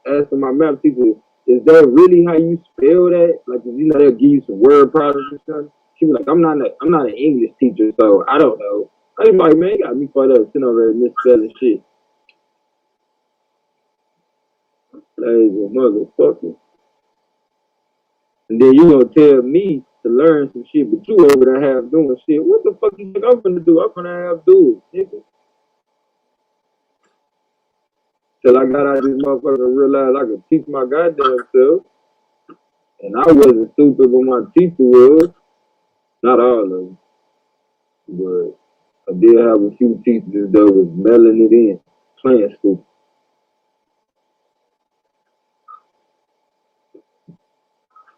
asking my math teacher, is that really how you spell that? Like, you know, they'll give you some word problems and stuff. She was like, I'm not an English teacher, so I don't know. I was like, man, you got me fucked up sitting over there misspelling shit. Lazy motherfucker. And then you gonna tell me to learn some shit, but you over there half doing shit. What the fuck you think I'm gonna do? I'm gonna half do it, nigga. Till I got out of this motherfucker and realized I could teach my goddamn self. And I wasn't stupid, but my teacher was. Not all of them. But I did have a few teachers that was mailing it in, playing stupid.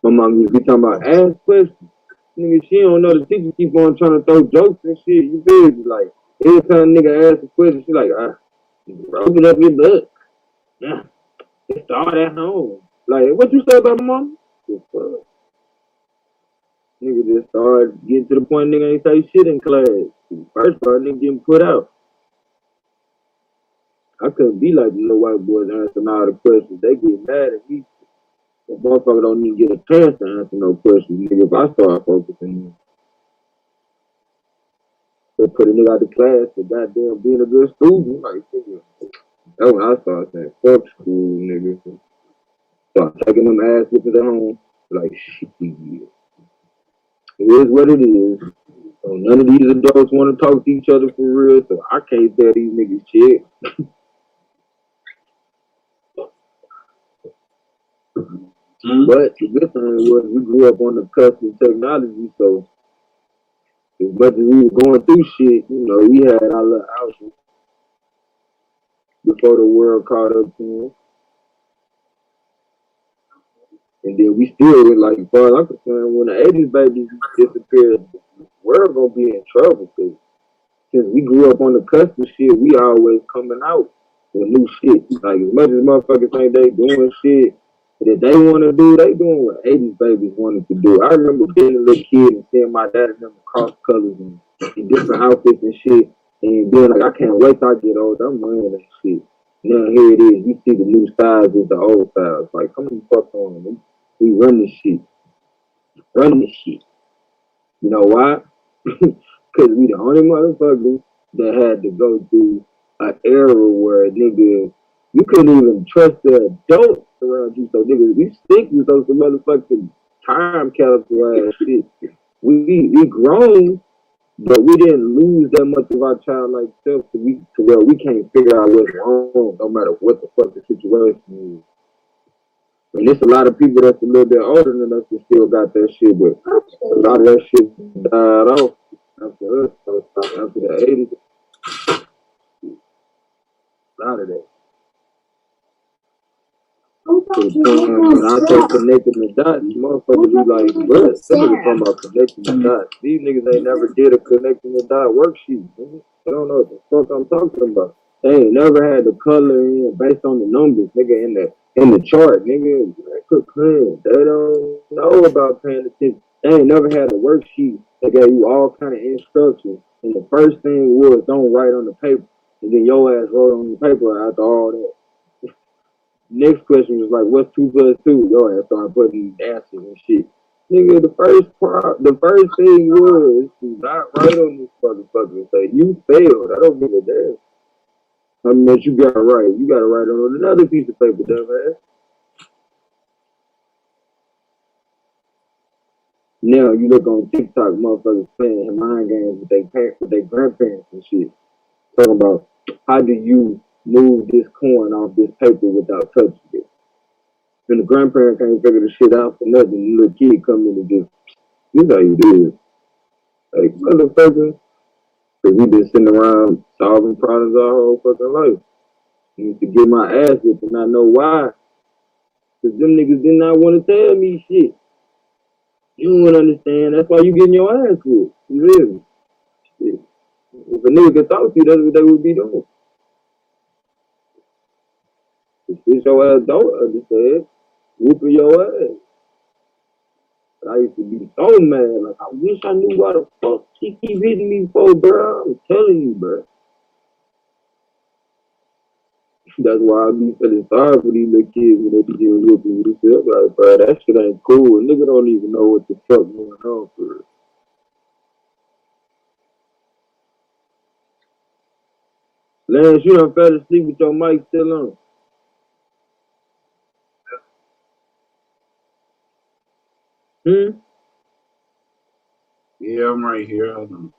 My mom used to be talking about ask questions. Nigga, she don't know the teacher keep on trying to throw jokes and shit. You feel me? Like, every time a nigga asks a question, she like, open up your book. Yeah. Start at home. Like, what you say about my mom? Fuck. Nigga just started getting to the point nigga ain't say shit in class. First of all, nigga getting put out. I couldn't be like the little white boys answering all the questions. They get mad at me. The motherfucker don't even get a chance to answer no questions, nigga, if I start focusing. They put a nigga out of class for goddamn being a good student. Like, nigga. That's when I started saying, fuck school, nigga. Start taking them ass whoopers at home. Like, shit, it is what it is. So none of these adults want to talk to each other for real, so I can't tell these niggas shit. But the good thing was we grew up on the cusp of technology, so as much as we were going through shit, you know, we had our little outfit before the world caught up to us. And then we still, like, as far as I'm concerned, when the 80s babies disappeared, the world gonna be in trouble, because since we grew up on the cusp of shit, we always coming out with new shit. Like, as much as motherfuckers think they doing shit that they want to do, they doing what 80s babies wanted to do. I remember being a little kid and seeing my dad and them cross colors and in different outfits and shit, and being like, I can't wait till I get old. I'm wearing that shit. Now here it is. You see the new styles with the old styles. Like, come on, fuck on. We run this shit. Run this shit. You know why? Because we the only motherfuckers that had to go through an era where nigga, you couldn't even trust the adults around you. So nigga, we stick with those motherfucking time capsule ass shit. We grown, but we didn't lose that much of our childlike self to where we can't figure out what's wrong, no matter what the fuck the situation is. And there's a lot of people that's a little bit older than us that still got that shit, but a lot of that shit died off after us, after the 80s. A lot of that. To the point when I start connecting the dots, motherfuckers be like, bro, some niggas talking about connecting the dots. These niggas ain't never did a connecting the dot worksheet. Nigga. They don't know what the fuck I'm talking about. They ain't never had the color in based on the numbers, nigga, in the chart, nigga. They don't know about paying attention. They ain't never had a worksheet that gave you all kind of instructions. And the first thing was don't write on the paper. And then your ass wrote on the paper after all that. Next question was like, what's 2 plus 2? Yo, I started putting answers and shit. Nigga, the first thing was to not write on this motherfucker and say, you failed. I don't give a damn. I mean, you gotta write. You gotta write on another piece of paper, dumbass. Now you look on TikTok, motherfuckers playing mind games with their grandparents and shit. Talking about how do you move this coin off this paper without touching it. And the grandparent can't figure the shit out for nothing. The little kid come in and just, this is how you do it. Like, motherfucker, because we been sitting around solving problems our whole fucking life. I used to get my ass whipped and I know why. Because them niggas did not want to tell me shit. You don't understand. That's why you getting your ass whipped. You feel me? Shit. If a nigga could talk to you, that's what they would be doing. If your ass don't understand, whooping your ass. I used to be so mad. Like, I wish I knew why the fuck she keep hitting me for, bro. I'm telling you, bro. That's why I be feeling sorry for these little kids when they be getting whooped with this shit. Like, bro, that shit ain't cool. A nigga don't even know what the fuck going on for real. Lance, you done fell asleep with your mic still on. Yeah, I'm right here. I'm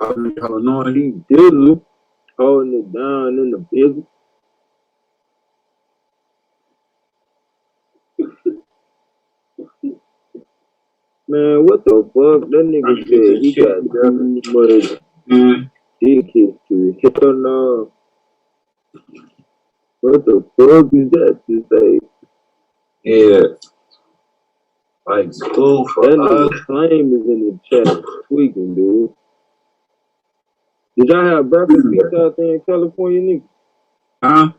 Illinois. He diddle, holding it down in the business. Man, what the fuck? That nigga said he got that much dick history. Hell no. What the fuck is that to say? Yeah. Like school for that nigga claim is in the chat. Tweaking, dude. Did y'all have breakfast pizza out there in California, nigga? Huh?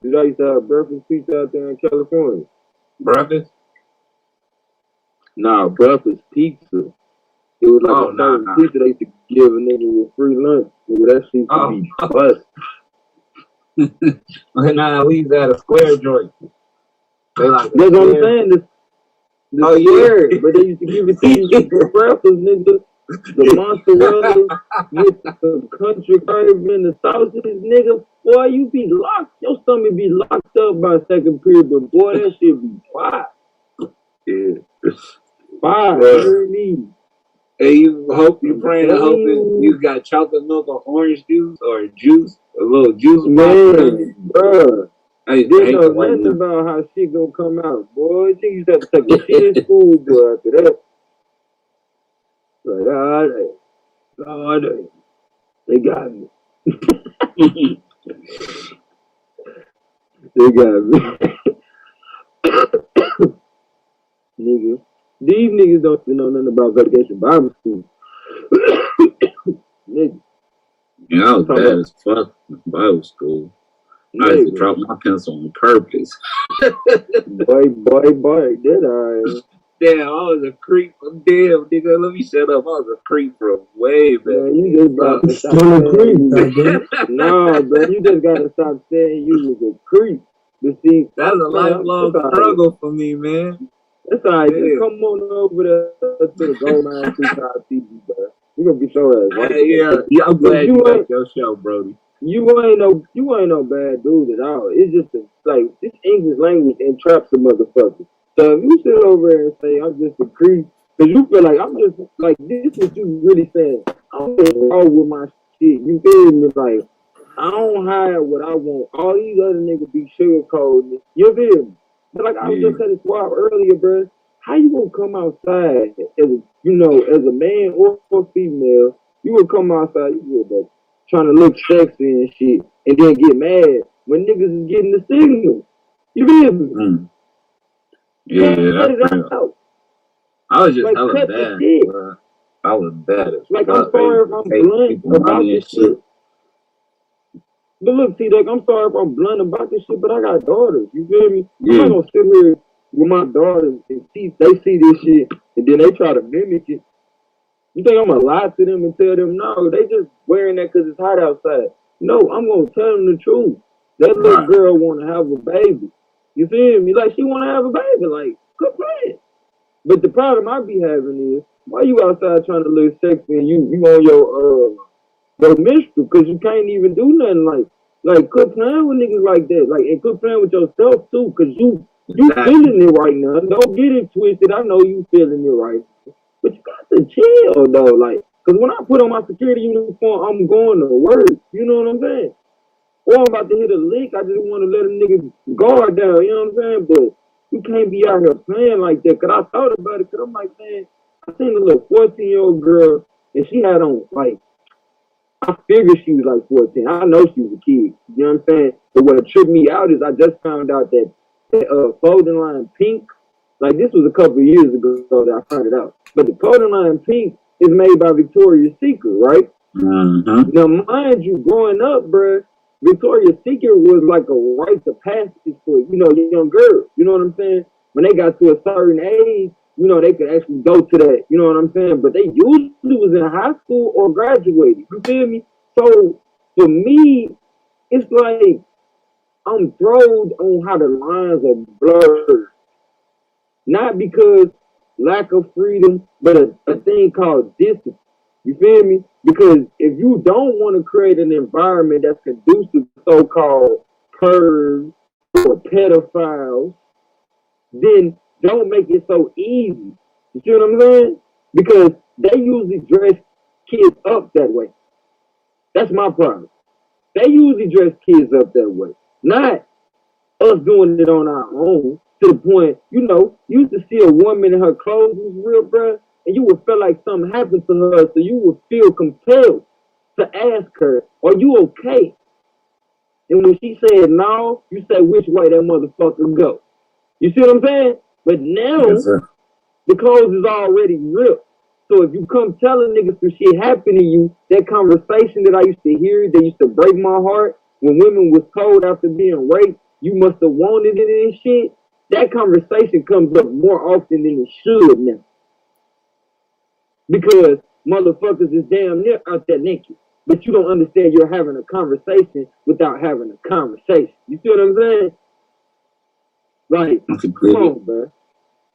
Did y'all used to have breakfast pizza out there in California? Breakfast? Nah, breakfast pizza. It was like a certain pizza they used to give a nigga with free lunch. Nigga, that shit used to be bust. Nah, we used to have a square joint. They like that's what I'm saying. The square, but they used to give it to you for breakfast, nigga. The mozzarella with the country curve and the sausages, nigga. Boy, you be locked. Your stomach be locked up by second period, but boy, that shit be fire. Yeah. Fire. Hey, you praying and hoping you got chocolate milk or orange juice or juice, a little juice. Man, bro. I didn't know nothing about how shit gonna come out, boy. You used to have to take a shit in school, boy, after that. Like, God, they got me. They got me. Nigga. These niggas don't know nothing about vacation Bible school. Nigga. Yeah, I was bad as fuck in Bible school. I used to drop my pencil on purpose. boy, that I damn, I was a creep. Damn, nigga, let me shut up. I was a creep from way back. Man, you just gotta stop saying no, bro, you just gotta stop saying you was a creep. But see, that's a lifelong struggle for me, man. That's all right. Just come on over there to the Gold Line 2 Top TV, bro. You gonna get your ass right. Yeah, I'm glad you like your show, Brody. You ain't no bad dude at all. It's just like this English language entraps a motherfucker. So if you sit over there and say I'm just a creep, cause you feel like I'm just like this, what you really saying? I'm just roll with my shit. You feel me? Like I don't hide what I want. All these other niggas be sugarcoating. You feel me? But like I was just at a swap earlier, bro. How you gonna come outside as a man or female? You would come outside, you would trying to look sexy and shit, and then get mad when niggas is getting the signal. You feel me? Yeah, that's real. I was just like, hella bad. I was bad as like I'm sorry if I'm blunt about this shit. But look, see, like I'm sorry if I'm blunt about this shit, but I got daughters. You feel me? I'm not gonna sit here with my daughters and they see this shit and then they try to mimic it. You think I'm gonna lie to them and tell them no? They just wearing that because it's hot outside. No, I'm gonna tell them the truth. That little girl want to have a baby. You feel me? Like she want to have a baby. Like, good plan. But the problem I be having is, why you outside trying to look sexy and you on your menstrual because you can't even do nothing like quit playing with niggas like that. Like, and quit playing with yourself too, because you feeling it right now. Don't get it twisted. I know you feeling it right now. But you got to chill though, like, because when I put on my security uniform, I'm going to work. You know what I'm saying? Or I'm about to hit a lick. I just want to let a nigga guard down. You know what I'm saying? But you can't be out here playing like that. Because I thought about it. Because I'm like, man, I seen a little 14-year-old girl, and she had on, like, I figured she was like 14. I know she was a kid. You know what I'm saying? But what tripped me out is I just found out that clothing line Pink, like this was a couple of years ago that I found it out. But the clothing line Pink is made by Victoria's Secret, right? Mm-hmm. Now, mind you, growing up, bruh, Victoria's Secret was like a rite of passage for, young girls. You know what I'm saying? When they got to a certain age, they could actually go to that. You know what I'm saying? But they usually was in high school or graduated. You feel me? So, for me, it's like I'm thrown on how the lines are blurred. Not because lack of freedom, but a thing called discipline. You feel me? Because if you don't want to create an environment that's conducive to so-called pervs or pedophiles, then don't make it so easy. You see what I'm saying? Because they usually dress kids up that way. That's my problem. They usually dress kids up that way. Not us doing it on our own to the point, you used to see a woman and her clothes was real, bruh, and you would feel like something happened to her, so you would feel compelled to ask her, are you okay? And when she said no, you say which way that motherfucker go. You see what I'm saying? But now, the clothes is already ripped. So if you come telling niggas some shit happened to you, that conversation that I used to hear, that used to break my heart, when women was told after being raped, you must have wanted it and shit, that conversation comes up more often than it should now. Because motherfuckers is damn near out there naked. But you don't understand you're having a conversation without having a conversation. You see what I'm saying? Like, come on, bro.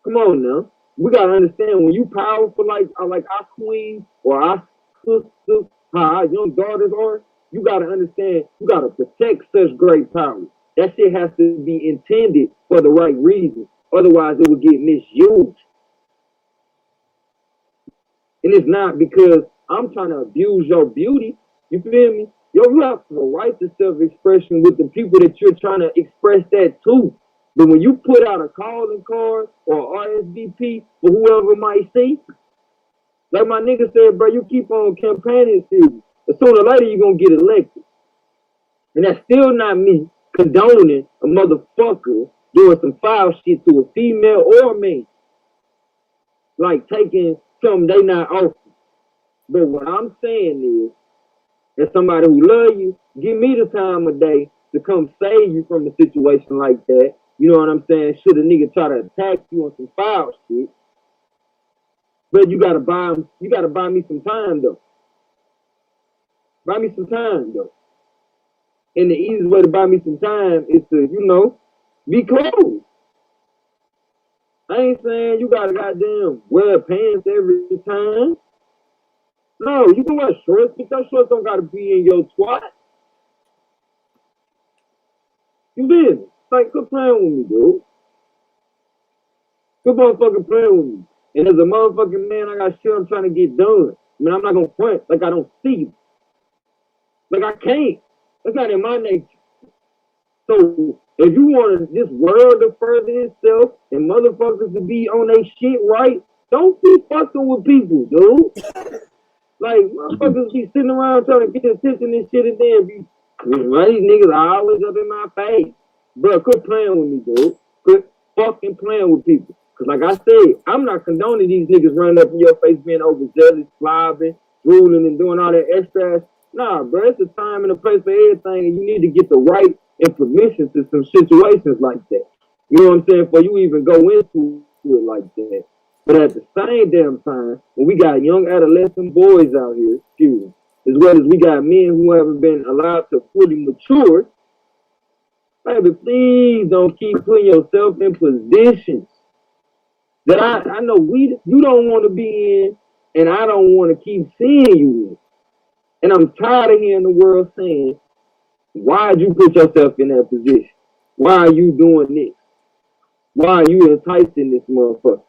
Come on now. We gotta understand when you powerful like our queen or our sisters, how our young daughters are, you gotta understand, you gotta protect such great power. That shit has to be intended for the right reason. Otherwise it will get misused. And it's not because I'm trying to abuse your beauty. You feel me? Yo, you have the right to self-expression with the people that you're trying to express that to. But when you put out a calling card or RSVP for whoever might see, like my nigga said, bro, you keep on campaigning season. Sooner or later, you're going to get elected. And that's still not me condoning a motherfucker doing some foul shit to a female or a man. Like taking something they not offering. But what I'm saying is, as somebody who love you, give me the time of day to come save you from a situation like that. You know what I'm saying? Should a nigga try to attack you on some foul shit, but you gotta buy me some time though. Buy me some time though. And the easiest way to buy me some time is to, be close. I ain't saying you gotta goddamn wear pants every time. No, you can wear shorts, but those shorts don't gotta be in your twat. You did. Like, quit playing with me, dude. Quit motherfucking playing with me. And as a motherfucking man, I got shit I'm trying to get done. I mean, I'm not gonna point like I don't see you. Like, I can't. That's not in my nature. So, if you want this world to further itself and motherfuckers to be on their shit right, don't be fucking with people, dude. Like, motherfuckers be sitting around trying to get attention and shit and then be, why these niggas are always up in my face? Bro, quit playing with me, dude. Quit fucking playing with people. Cause like I said, I'm not condoning these niggas running up in your face being overzealous, slobbing, drooling, and doing all that extra. Nah, bro, it's a time and a place for everything, and you need to get the right and permission to some situations like that. You know what I'm saying? Before you even go into it like that. But at the same damn time, when we got young adolescent boys out here, as well as we got men who haven't been allowed to fully mature, baby, please don't keep putting yourself in positions that I know you don't want to be in, and I don't want to keep seeing you in. And I'm tired of hearing the world saying, why'd you put yourself in that position? Why are you doing this? Why are you enticing this motherfucker?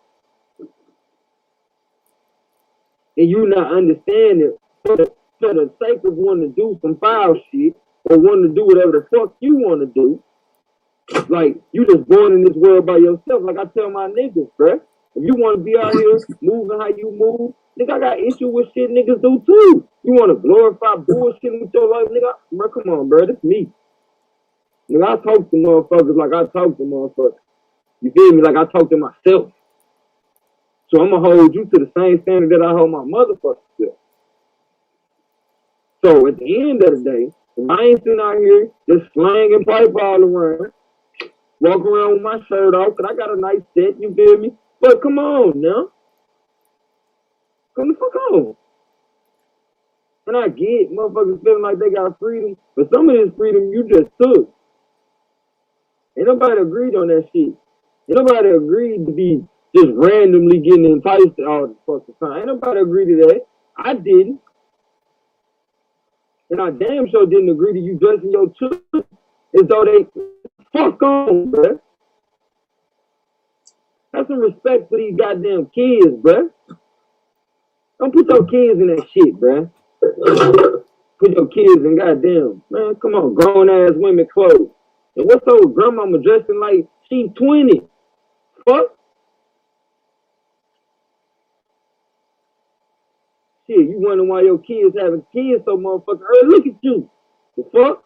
And you not understanding for the sake of wanting to do some foul shit or wanting to do whatever the fuck you want to do. Like, you just born in this world by yourself. Like I tell my niggas, bruh, if you want to be out here moving how you move, nigga, I got issue with shit niggas do too. You want to glorify bullshit with your life, nigga? Bro, come on, bro, that's me. Nigga, I talk to motherfuckers like I talk to motherfuckers. You feel me? Like I talk to myself. So I'm going to hold you to the same standard that I hold my motherfucker self. So at the end of the day, if I ain't sitting out here just slanging pipe all around, walking around with my shirt off, because I got a nice set, you feel me? But come on now. Come the fuck on. And I get motherfuckers feeling like they got freedom, but some of this freedom you just took. Ain't nobody agreed on that shit. Ain't nobody agreed to be just randomly getting enticed all the fucking time. Ain't nobody agreed to that. I didn't. And I damn sure didn't agree to you dressing your children as though they fuck on, bruh. Have some respect for these goddamn kids, bruh. Don't put your kids in that shit, bruh. Put your kids in goddamn, man, come on, grown ass women clothes. And what's old grandmama dressing like she 20? Fuck. Shit, you wondering why your kids having kids so motherfucking early? Look at you. The fuck?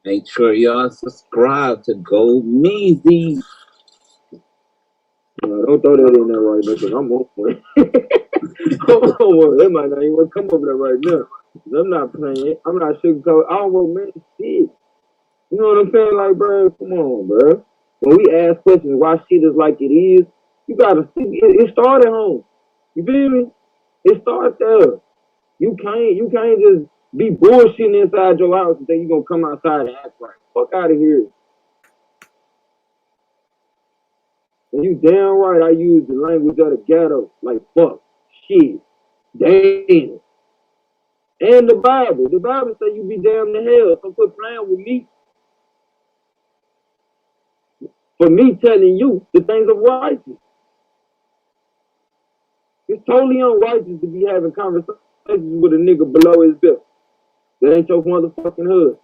Make sure y'all subscribe to Go Measy. Don't throw that in there right now, because I'm on point. They might not even come over there right now. I'm not playing. I'm not sugarcoating. I don't romance shit. You know what I'm saying? Like, bro, come on, bro. When we ask questions why shit is like it is, you gotta see it started at home. You feel me? It starts there. You can't just be bullshitting inside your house and think you're gonna come outside and act right. Fuck out of here. And you damn right I use the language of the ghetto. Like fuck, shit, damn. And the Bible. The Bible say you be damned to hell. So quit playing with me. For me telling you the things of righteous. It's totally unrighteous to be having conversations with a nigga below his belt. That ain't your motherfucking hood.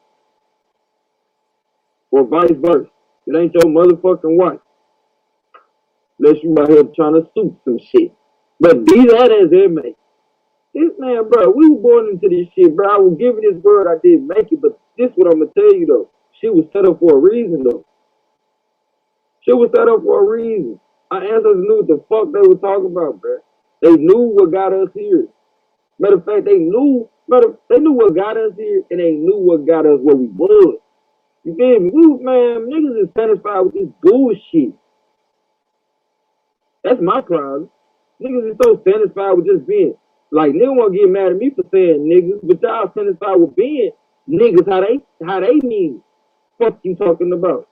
Or vice versa. It ain't your motherfucking wife. Unless you out here trying to suit some shit. But be that as it may. This man, bro, we were born into this shit, bro. I was given this word, I didn't make it. But this what I'm going to tell you, though. Shit was set up for a reason, though. Shit was set up for a reason. Our ancestors knew what the fuck they were talking about, bro. They knew what got us here. Matter of fact, they knew what got us here, and they knew what got us where we was. You feel me? Man, niggas is satisfied with this bullshit. That's my problem. Niggas is so satisfied with just being, like, niggas want to get mad at me for saying niggas, but y'all satisfied with being niggas how they mean. Fuck you talking about?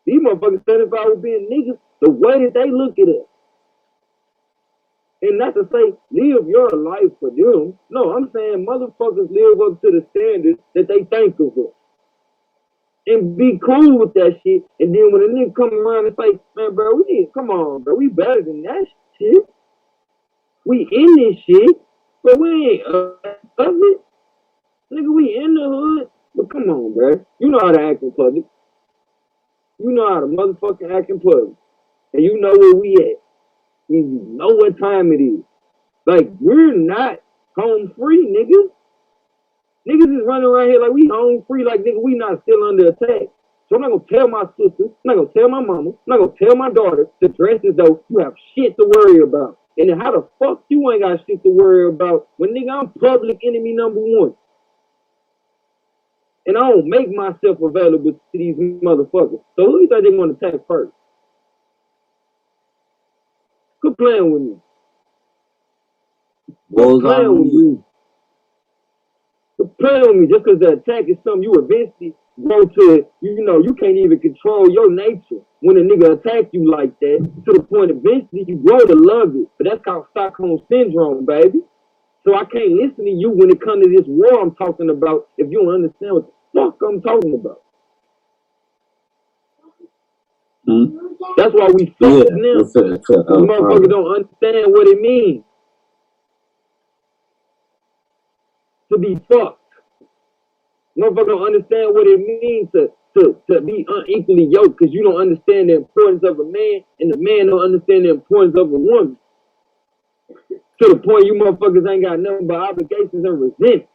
These motherfuckers satisfied with being niggas the way that they look at us. And not to say live your life for them. No, I'm saying motherfuckers live up to the standards that they think of us. And be cool with that shit. And then when a nigga come around and say, man, bro, come on, bro, we better than that shit. We in this shit, but we ain't of it. Nigga, we in the hood. But come on, bro. You know how to act in public. You know how to motherfucking act in public. And you know where we at. You know what time it is. Like, we're not home free, niggas. Niggas is running around here like we home free, like, nigga, we not still under attack. So I'm not gonna tell my sister, I'm not gonna tell my mama, I'm not gonna tell my daughter to dress as though you have shit to worry about. And then how the fuck you ain't got shit to worry about when, nigga, I'm public enemy number one. And I don't make myself available to these motherfuckers. So who you think they want to attack first? Quit playing with me. Quit playing with me. Quit playing with me just because the attack is something you eventually go to, you know, you can't even control your nature when a nigga attack you like that, to the point eventually you grow to love it. But that's called Stockholm Syndrome, baby. So I can't listen to you when it comes to this war I'm talking about if you don't understand what the fuck I'm talking about. That's why we fuck now. Motherfuckers don't understand what it means to be fucked. Motherfuckers don't understand what it means to be unequally yoked, because you don't understand the importance of a man, and the man don't understand the importance of a woman. To the point you motherfuckers ain't got nothing but obligations and resentment.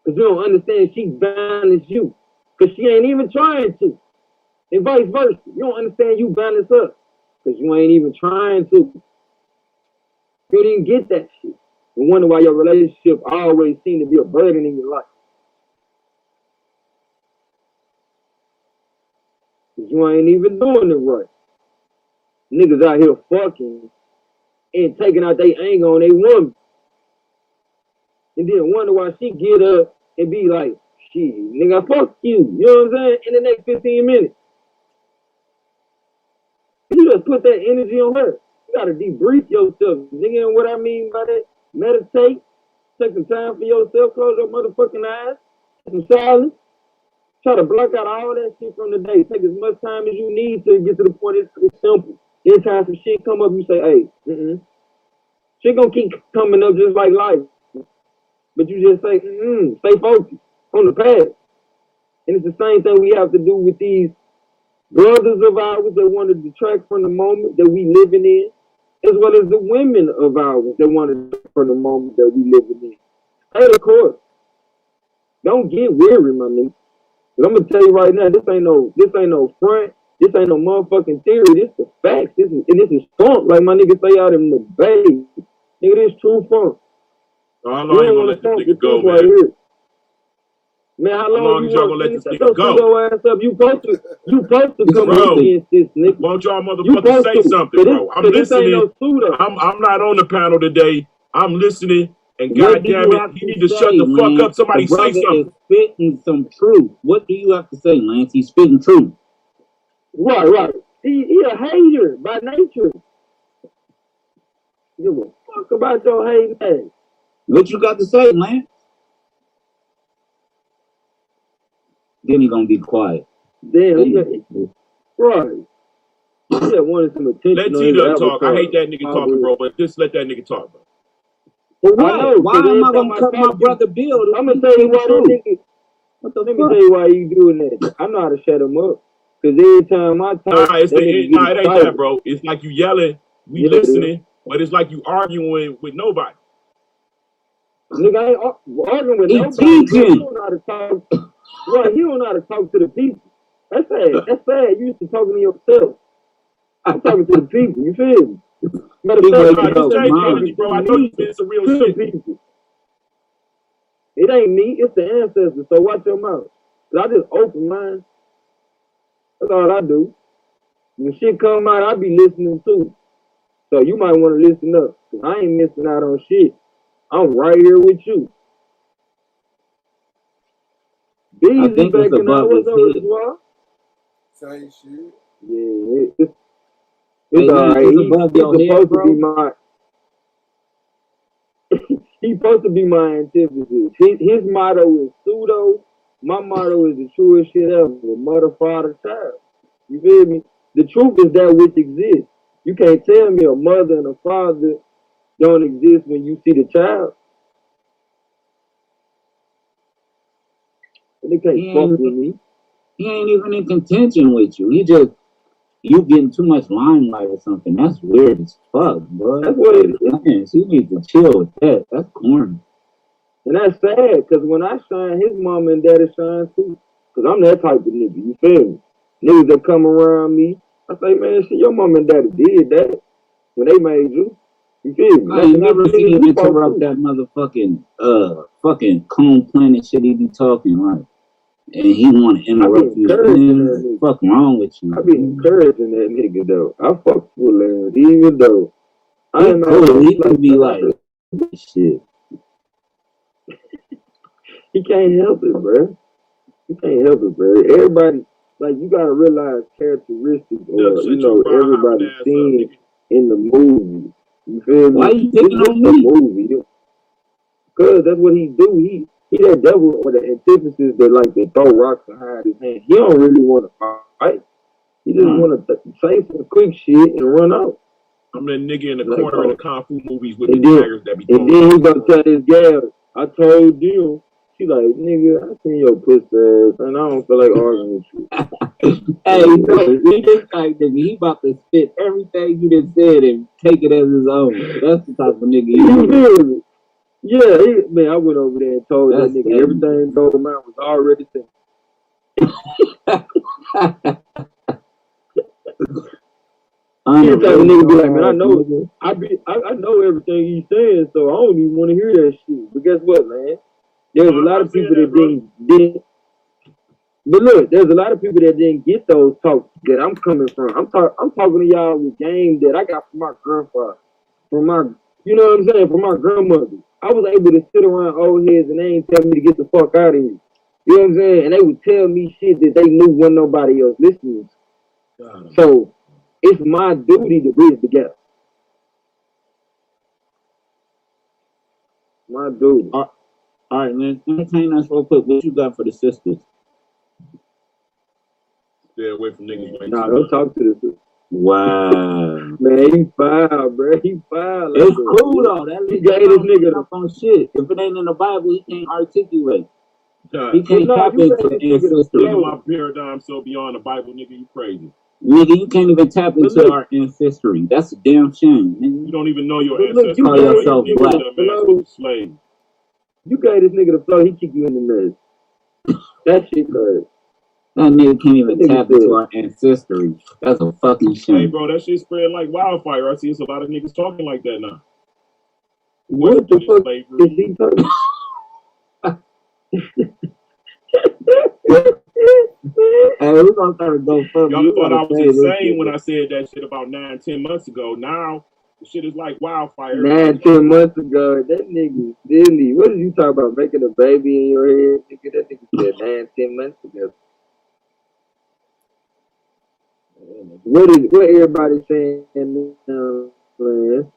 Because you don't understand she's bound as you. Because she ain't even trying to. And vice versa. You don't understand you balance up. Because you ain't even trying to. You didn't get that shit. And wonder why your relationship always seemed to be a burden in your life. Because you ain't even doing it right. Niggas out here fucking and taking out their anger on their woman. And then wonder why she get up and be like, shit, nigga, fuck you. You know what I'm saying? In the next 15 minutes. You just put that energy on her. You gotta debrief yourself. Nigga, and what I mean by that, meditate, take some time for yourself, close your motherfucking eyes, some silence, try to block out all that shit from the day. Take as much time as you need to get to the point. It's simple. Anytime some shit come up, you say, hey, shit gonna keep coming up just like life. But you just say, stay focused on the past. And it's the same thing we have to do with these brothers of ours that want to detract from the moment that we living in, as well as the women of ours that want to detract from the moment that we living in. Hey, of course, don't get weary, my nigga. But I'm gonna tell you right now, this ain't no front, this ain't no motherfucking theory. This is facts. This is funk, like my niggas say out in the bay. Nigga, this true funk. How long you gonna let this nigga go, man? Right here. Man, how long y'all gonna let this nigga go? Your ass up. You supposed to come bro, against this nigga. Won't y'all motherfuckers say something, bro? I'm listening. I'm not on the panel today. I'm listening. And goddamn it, he need to shut the fuck up. Somebody say something. Is spitting some truth. What do you have to say, Lance? He's spitting truth. Right. He a hater by nature. Give a fuck about your hating ass. What you got to say, Lance? Then he gonna be quiet. Damn, right. He just wanted some attention. Let T-Dub talk. I hate that nigga talking, bro, but just let that nigga talk, bro. Well, why am I gonna cut my brother Bill? I'm gonna tell you why that nigga. Let me tell you why you doing that. I'm not how to shut him up. Because every time I talk, it ain't that, bro. It's like you yelling, we listening, but it's like you arguing with nobody. Nigga, I ain't arguing with nobody. You don't know how to talk. Right, you don't know how to talk to the people. That's sad. You used to talking to yourself. I'm talking to the people. You feel me? Matter of fact, bro. I know you been some real shit. People. It ain't me. It's the ancestors. So watch your mouth. I just open mine. That's all I do. When shit come out, I be listening too. So you might want to listen up. Cause I ain't missing out on shit. I'm right here with you. I think it's above his head. Same shit. Yeah, it's alright. He's supposed to be my. He's supposed to be my antithesis. His motto is pseudo. My motto is the truest shit ever. Mother, father, child. You feel me? The truth is that which exists. You can't tell me a mother and a father don't exist when you see the child. And they can't fuck with me. He ain't even in contention with you. He just, you getting too much limelight or something. That's weird as fuck, bro. That's what it is. Man, you need to chill with that. That's corny. And that's sad, because when I shine, his mom and daddy shine too. Because I'm that type of nigga, you feel me? Niggas that come around me, I say, man, shit, your mom and daddy did that when they made you. You feel me? I ain't never seen him interrupt that motherfucking fucking Cone Planet shit he be talking, right? And he want to interrupt you. Man, fuck wrong with you? I be encouraging that nigga though. I fuck with him, even though I ain't cool. He could be like, shit. He can't help it, bro. He can't help it, bro. Everybody, like, you gotta realize characteristics, or you know, everybody seen in the movie. You feel me? Why you picking on me? Movie, cause that's what he do. He that devil or the antithesis that like to throw rocks behind his hand. He don't really want to fight. He just want to say some quick shit and run out. I'm that nigga in the corner in the kung fu movies with the daggers that be throwing. And then he gonna tell his gal, I told you. She like, nigga, I seen your pussy ass, and I don't feel like arguing with you. Hey, no, he this type nigga. He about to spit everything you done said and take it as his own. That's the type of nigga he is. Yeah, man, I went over there and told that nigga everything told him out was already said. He the type of nigga be like, man, I know everything he's saying, so I don't even want to hear that shit. But guess what, man? There's a lot of people that didn't. But look, there's a lot of people that didn't get those talks that I'm coming from. I'm talking to y'all with game that I got from my grandfather, from my, you know what I'm saying, from my grandmother. I was able to sit around old heads and they ain't tell me to get the fuck out of here. You know what I'm saying? And they would tell me shit that they knew wasn't nobody else listening to. So it's my duty to bridge the gap. My duty. All right, man. Entertain us real quick. What you got for the sisters? Stay away from niggas like Nah, don't talk to the sisters. Wow. Man, he foul, bro. He foul. Like it's that, cool, though. That he gave this nigga up on shit. If it ain't in the Bible, he can't articulate. He can't tap into the ancestry. My paradigm so beyond the Bible, nigga, you crazy. Nigga, you can't even tap into our ancestry. That's a damn shame, nigga. You don't even know your ancestry. You call yourself black. Slave. You gave this nigga the flow, he kick you in the nuts. That shit crazy. That nigga can't even tap into our ancestry. That's a fucking shame. Hey, bro, that shit spread like wildfire. I see it's a lot of niggas talking like that now. What the fuck is he talking? Hey, we're gonna start to go further. Y'all thought I was insane when I said that shit about 9-10 months ago. Now, the shit is like wildfire. 9-10 months ago, that nigga is silly. What did you talk about? Making a baby in your head? Nigga, that nigga said 9-10 months ago. What everybody saying, man?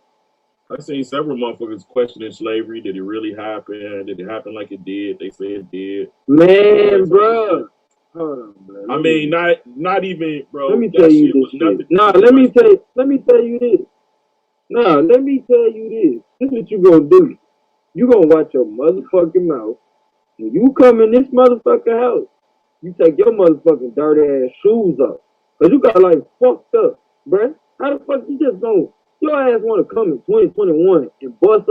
I've seen several motherfuckers questioning slavery. Did it really happen? Did it happen like it did? They say it did. Man, bro. Hold on, bro. I mean, not even, bro. Let me tell you this shit. No, let me tell you this. No, let me tell you this. This is what you gonna do. You gonna watch your motherfucking mouth. When you come in this motherfucking house, you take your motherfucking dirty ass shoes off. Cause you got like fucked up, bruh. How the fuck you just gonna, your ass wanna come in 2021 and bust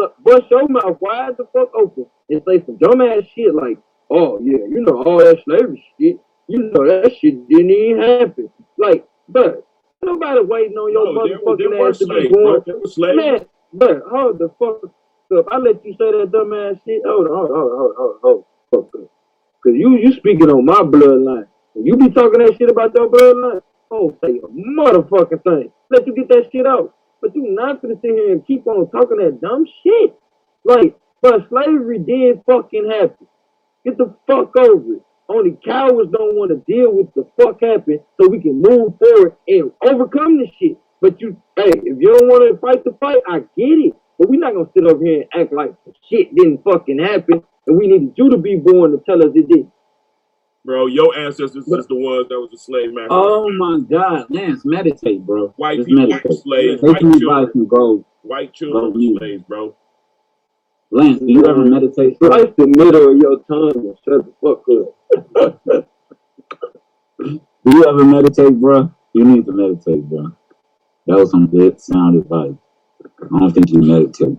your mouth wide the fuck open and say some dumb ass shit like, oh yeah, you know all that slavery shit. You know that shit didn't even happen. Like, bruh, nobody waiting on your motherfucking ass to be born. Man, bruh, hold the fuck up. I let you say that dumb ass shit. Hold on. Fuck up. Cause you speaking on my bloodline. When you be talking that shit about your bloodline, I don't say a motherfucking thing. Let you get that shit out. But you not gonna sit here and keep on talking that dumb shit. Like, but slavery did fucking happen. Get the fuck over it. Only cowards don't want to deal with the fuck happened so we can move forward and overcome this shit. But if you don't want to fight the fight, I get it. But we're not going to sit over here and act like shit didn't fucking happen and we needed you to be born to tell us it did. Bro, your ancestors is the ones that was the slave master. Oh my God, Lance, meditate, bro. White people were slaves. White children were slaves, bro. Lance, do you ever meditate? Slice the middle of your tongue and shut the fuck up. Do you ever meditate, bro? You need to meditate, bro. That was some good sound advice. I don't think you meditate.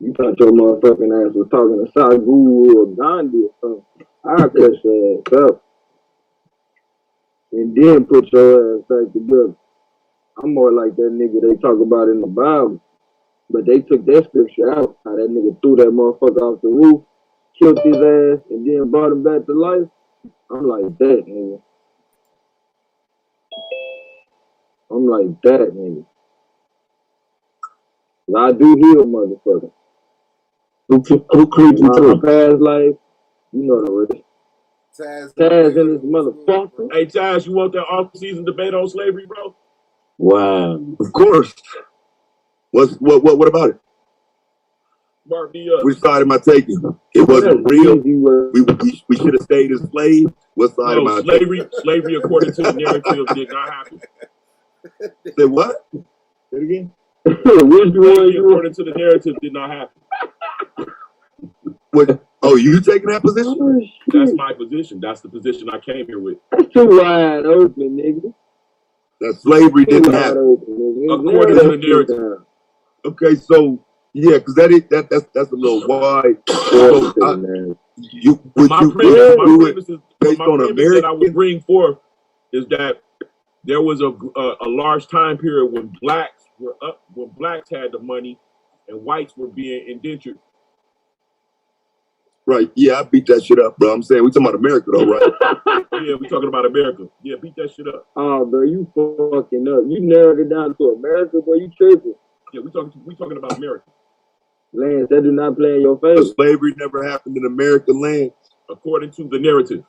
You thought your motherfucking ass was talking to Sadhguru or Gandhi or something. I'll cut your ass up. And then put your ass back together. I'm more like that nigga they talk about in the Bible. But they took that scripture out. How that nigga threw that motherfucker off the roof, killed his ass, and then brought him back to life. I'm like that, nigga. I'm like that, nigga. I do heal motherfucker. Who creeped you through? My past life, you know the rest. Taz and this motherfucker. Hey, Taz, you want that off-season debate on slavery, bro? Wow. Of course. What about it? Mark me up. Which side am I taking? It wasn't real. We should have stayed as slaves. What side am I taking? Slavery, according to the narrative, did not happen. Say what? Say it again. Slavery, according to the narrative, did not happen. What? Oh, you taking that position? Oh, that's my position. That's the position I came here with. That's too wide open, nigga. That slavery didn't happen. According to the narrative. Okay, so yeah, because that's a little wide. My premise that I would bring forth is that there was a large time period when blacks had the money and whites were being indentured. Right, yeah, I beat that shit up, bro. I'm saying we talking about America though, right? Yeah, we talking about America. Yeah, beat that shit up. Oh, bro, you fucking up. You narrowed it down to America, boy. You tripping. Yeah, we talking about America. Lance, that do not play in your favor. Slavery never happened in American land. According to the narrative.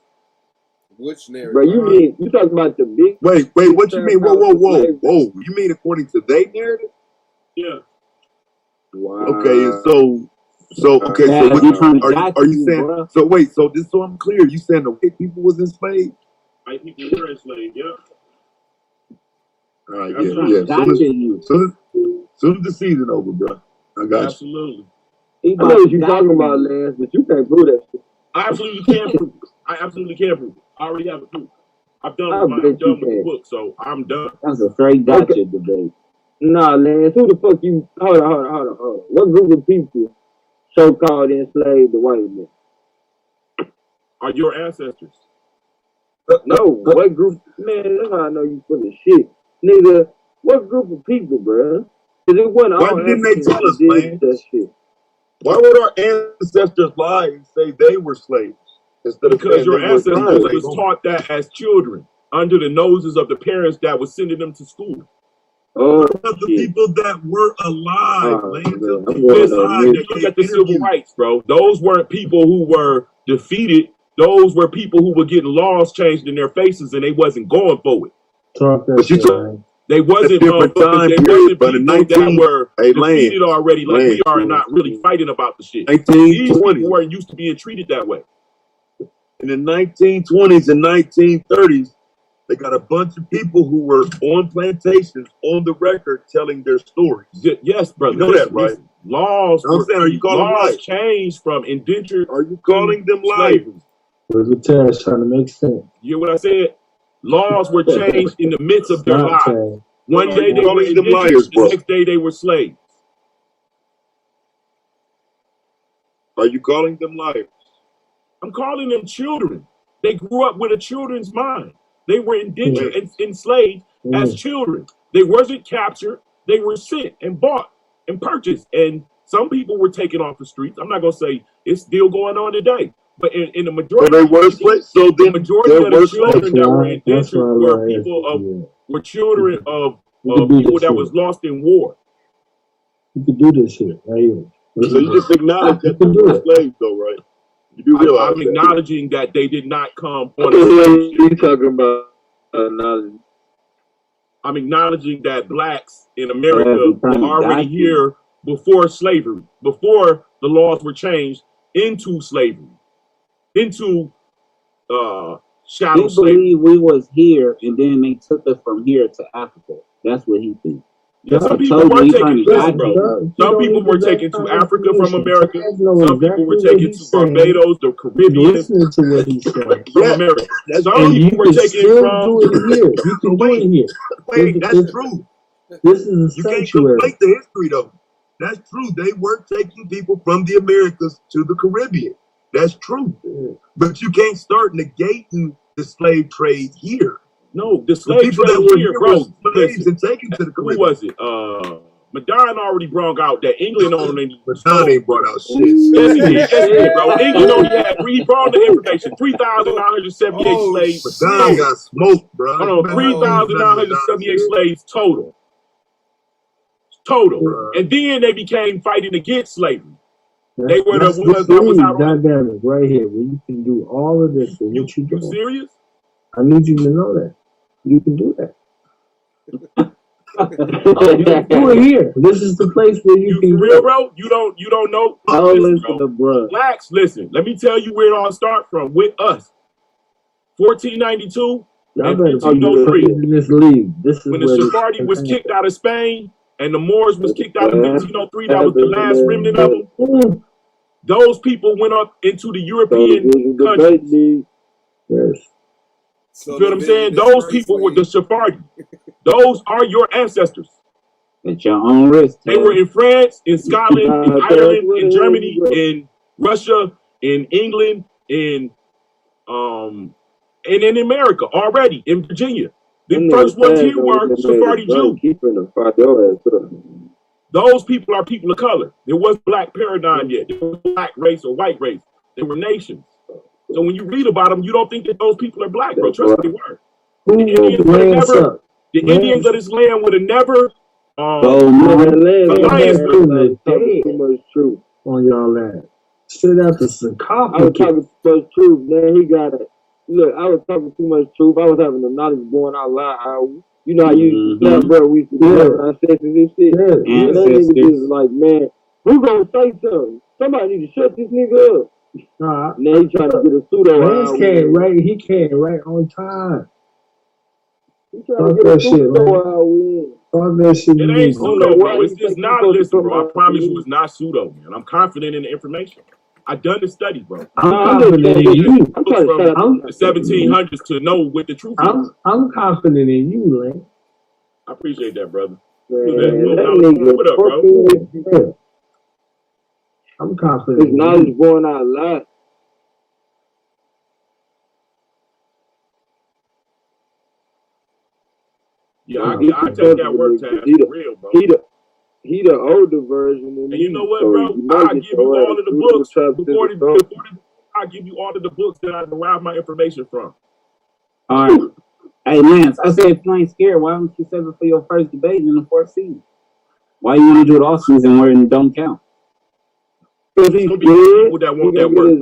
Which narrative? Bro, you talking about the big... Wait, what you mean? Whoa. You mean according to their narrative? Yeah. Wow. Okay, so what are you saying? Bro. So I'm clear. You saying the white people was enslaved? White people were enslaved, yeah. All right, yeah. Soon as the season over, bro. I got absolutely. You. I know what you're talking about, Lance, but you can't prove that shit. I absolutely can prove it. I already have it proof. I'm done with the book, so I'm done. That's a straight gotcha debate. Nah, Lance, who the fuck you... Hold on. What group of people so-called enslaved the white man? Are your ancestors? No, what group? Man, that's how I know you full of shit. Nigga, what group of people, bro? Because it wasn't all... Why didn't they tell us, man? That shit. Why would our ancestors lie and say they were slaves? Because your ancestors was taught that as children under the noses of the parents that was sending them to school. Oh, the people that were alive. Look at the civil rights, bro. Those weren't people who were defeated. Those were people who were getting laws changed in their faces and they wasn't going for it. They wasn't different time period, but in 19 that were defeated already, like we are not really fighting about the shit. These people weren't used to being treated that way. In the 1920s and 1930s, they got a bunch of people who were on plantations on the record telling their stories. Yes, brother. You know that, right? Laws. I'm saying, are you calling them liars? Changed from indentured. Are you calling them liars? Where's the test trying to make sense? You hear what I said? Laws were changed in the midst of their lives. One day they were indentured, liars, the next day they were slaves. Are you calling them liars? I'm calling them children. They grew up with a children's mind. They were indentured and enslaved as children. They wasn't captured. They were sent and bought and purchased. And some people were taken off the streets. I'm not going to say it's still going on today. But in the majority, so they were slaves. So the majority of the children that were indentured were people were children of people that was lost in war. You can do this here, right here. So you just acknowledge that they were slaves, though, right? You do realize I'm acknowledging that they did not come on a slave ship. You talking about knowledge? I'm acknowledging that blacks in America were already here before slavery, before the laws were changed into slavery, into shadow slavery. He believe we was here and then they took us from here to Africa. That's what he thinks. Yeah, some people were taken, bro. Some people were taken to Africa from America. Some people were taken to Barbados, the Caribbean, from America. Some people were taken from here. You can do it here. Wait, that's true. This is a sanctuary. You can't conflate the history, though. That's true. They were taking people from the Americas to the Caribbean. That's true. But you can't start negating the slave trade here. No, the slave trade here, bro. Slaves and taken to the Caribbean. Who was it? Madonna already brought out that England only. Madonna ain't brought out shit. Yes, he did. Yes, he did, bro. England only had he brought the information. 3,978 slaves. Madonna got smoked, bro. Hold on, 3,978 slaves total. And then they became fighting against slavery. They were the ones that was out on dynamic right here where you can do all of this. You serious? I need you to know that. You can do that. You can do it here. This is the place where you can real, bro. You don't know. Listen, bro. Blacks, listen. Let me tell you where it all starts from with us. 1492 and 1503. When the Sephardi was kicked out of Spain and the Moors was kicked out in 1503, that was the last remnant of them. Those people went up into the European countries. Yes. You feel what I'm saying? Those people were the Sephardi. Those are your ancestors. At your own risk. They were in France, in Scotland, in Ireland, in Germany, in Russia, in England, in America already, in Virginia. The first ones here were Sephardi Jews. Those people are people of color. There wasn't black paradigm yet. There was black race or white race. They were nations. So when you read about them, you don't think that those people are black, bro. Trust me, they were. The Indians of this land would have never alliance too much truth on y'all land. Straight out the sarcophagus. I was talking too much truth, man. He got it. Look, I was talking too much truth. I was having the knowledge going out loud. You know how you bro, we used to do our ancestors and shit. And that nigga just like, man, who gonna say something? Somebody need to shut this nigga up. Now he trying to get a pseudo. He can't write on time. He trying to get a pseudo. It ain't pseudo, bro. It's just not. Listen, bro. I promise you, it's not pseudo, man. I'm confident in the information. I done the study, bro. I'm confident in you. From the 1700s to know what the truth is. I'm confident in you, Lane. I appreciate that, brother. What up, bro? I'm confident. His knowledge going out loud. Yeah, I take that work time. Real, bro. He the older version of me. And you know what, bro? I'll give you all of the books before I give you all of the books that I derive my information from. All right. Hey, Lance, I said if you ain't scared, why don't you save it for your first debate in the 4th season? Why you want to do it all season where it don't count? Because he's people that want that work.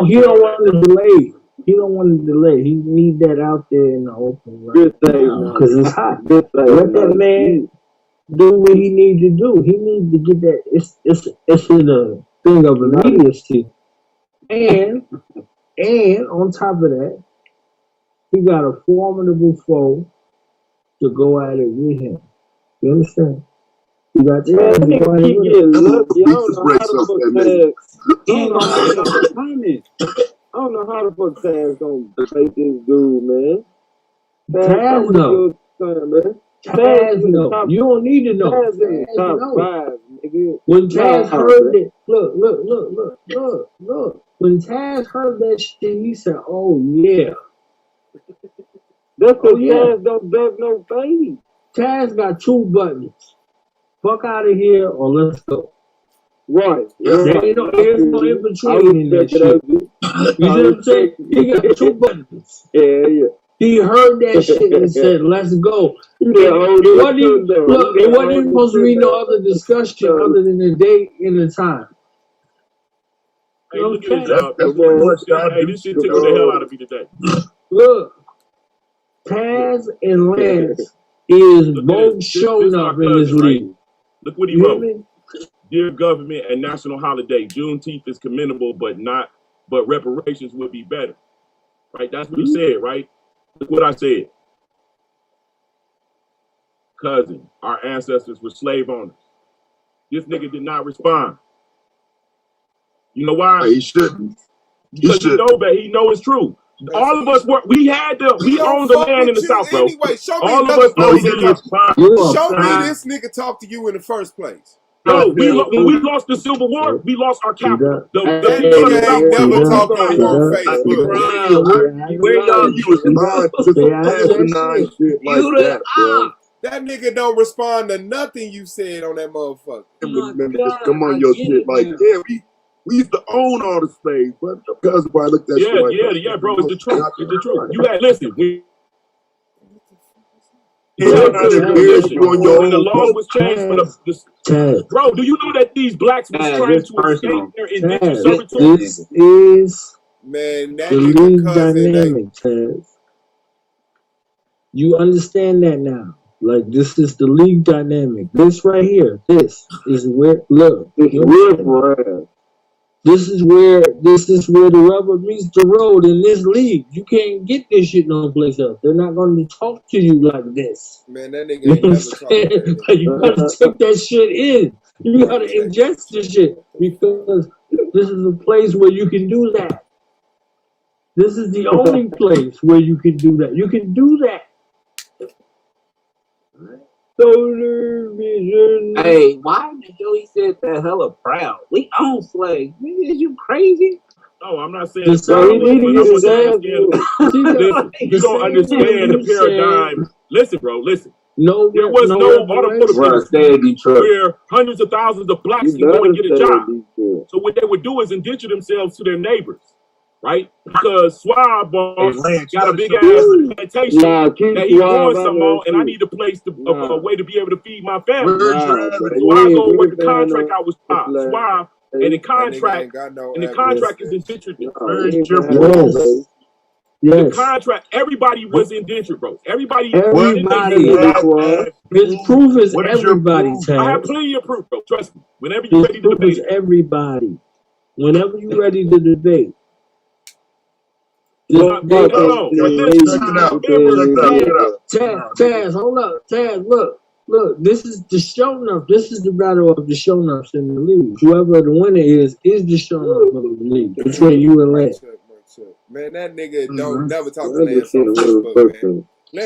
He don't want to delay. He don't want to delay. He need that out there in the open, right? Because it's hot. Let that man do what he need to do. He need to get that. It's in a thing of immediacy. And on top of that, he got a formidable foe to go at it with him. You understand? You got to I don't know how the fuck Taz gonna debate this dude, man. Taz no. Taz no. You don't need to know. Taz in the top 5, nigga. When Taz heard it, look. When Taz heard that shit, he said, "Oh yeah." That's because Taz don't duck no face. Taz got 2 buttons. Fuck out of here or let's go. Right. There's no in between in that shit. You see what I'm saying? He got 2 buttons. Yeah. He heard that shit and said, "Let's go." It wasn't even supposed to be no other discussion other than the date and the time. Hey, look at this, y'all. Hey, this shit tickled the hell out of me today. Look, Taz and Lance is both showing up in this league. Right? Look what he wrote. Dear government and national holiday, Juneteenth is commendable, but reparations would be better. Right? That's what he said, right? Look what I said. Cousin, our ancestors were slave owners. This nigga did not respond. You know why? He shouldn't. Because he know it's true. All of us owned the land in the South, bro. Anyway, show me all of us owned the land. Show me this nigga talk to you in the first place. No, when we lost the Civil War, we lost our capital. The people of the South never talked to you on Facebook. Where y'all respond to some asinine shit like that, bro? That nigga don't respond to nothing you said on that motherfucker. Come on, your shit. Like, yeah, we used to own all the slaves, but because I looked at shit like yeah, bro, it's the truth. It's the truth. You had listen. When the law was changed for the bro, do you know that these blacks was trying to escape their indentured servitude? This is man, that the league dynamic, Taz. You understand that now? Like, this is the league dynamic. This right here, this is where This is where the rubber meets the road in this league. You can't get this shit no place else. They're not going to talk to you like this. Man, that nigga ain't never talking. You gotta take that shit in. You gotta ingest this shit because this is a place where you can do that. This is the only place where you can do that. You can do that. Hey, why did Joey said that hella proud? We own slaves. Nigga, is you crazy? No, I'm not saying it's proud, but you don't understand the paradigm. Listen, bro, listen. There was no automotive where hundreds of thousands of blacks can go and get a job. So what they would do is indenture themselves to their neighbors. Right? Because Swab got a big ass plantation that he wants some more, and I need a place a way to be able to feed my family. So I go with the contract I was Swab, and the contract is indentured. The contract, everybody was indentured, bro. Everybody. His proof is everybody. I have plenty of proof, bro. Trust me. Whenever you're ready to debate, everybody. Whenever you're ready to debate. Taz, hold up. Taz, look, this is the show enough. This is the battle of the show enoughs in the league. Whoever the winner is the show enough of the league between you and Lance. Man, that nigga don't never talk to Lance on Facebook, man. He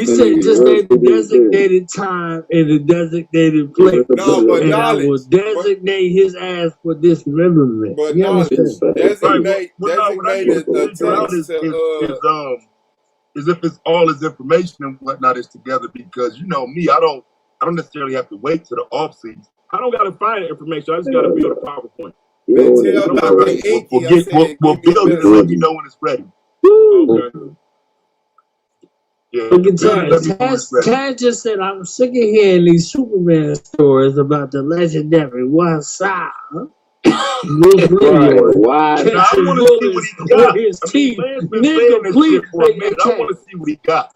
said just name the designated time and the designated place. No, but and I will designate his ass for dismemberment. But designated is if it's all his information and whatnot is together, because you know me, I don't necessarily have to wait to the off season. I don't gotta find the information, I just gotta build a PowerPoint. We'll build it and let you know when it's ready. Okay. Yeah, look at Taz just said, I'm sick of hearing these Superman stories about the legendary one side. I want to see what he got. His teeth. Nigga, please. I want to see what he got.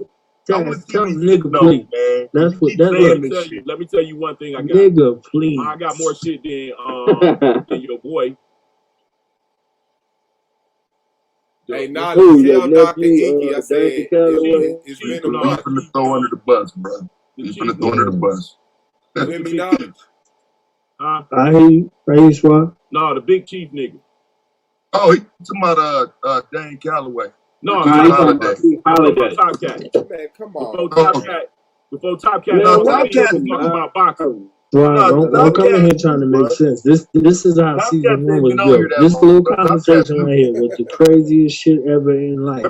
Nigga, please. That's what. Let me tell you one thing I got. Nigga, please. I got more shit than your boy. Hey, nah, tell Dr. Inky, I said, it's been a month. He's finna throw under the bus, bro. He's finna throw under the bus. Let me know. I hear you, Swab. No, the big chief nigga. Oh, he talking about Dane Calloway. No, Holiday. Top Cat. Man, come on. Before Top Cat, talking about boxing. Right, don't come in here trying to make sense. This is how season 1 was built. This little conversation right here was the craziest shit ever in life.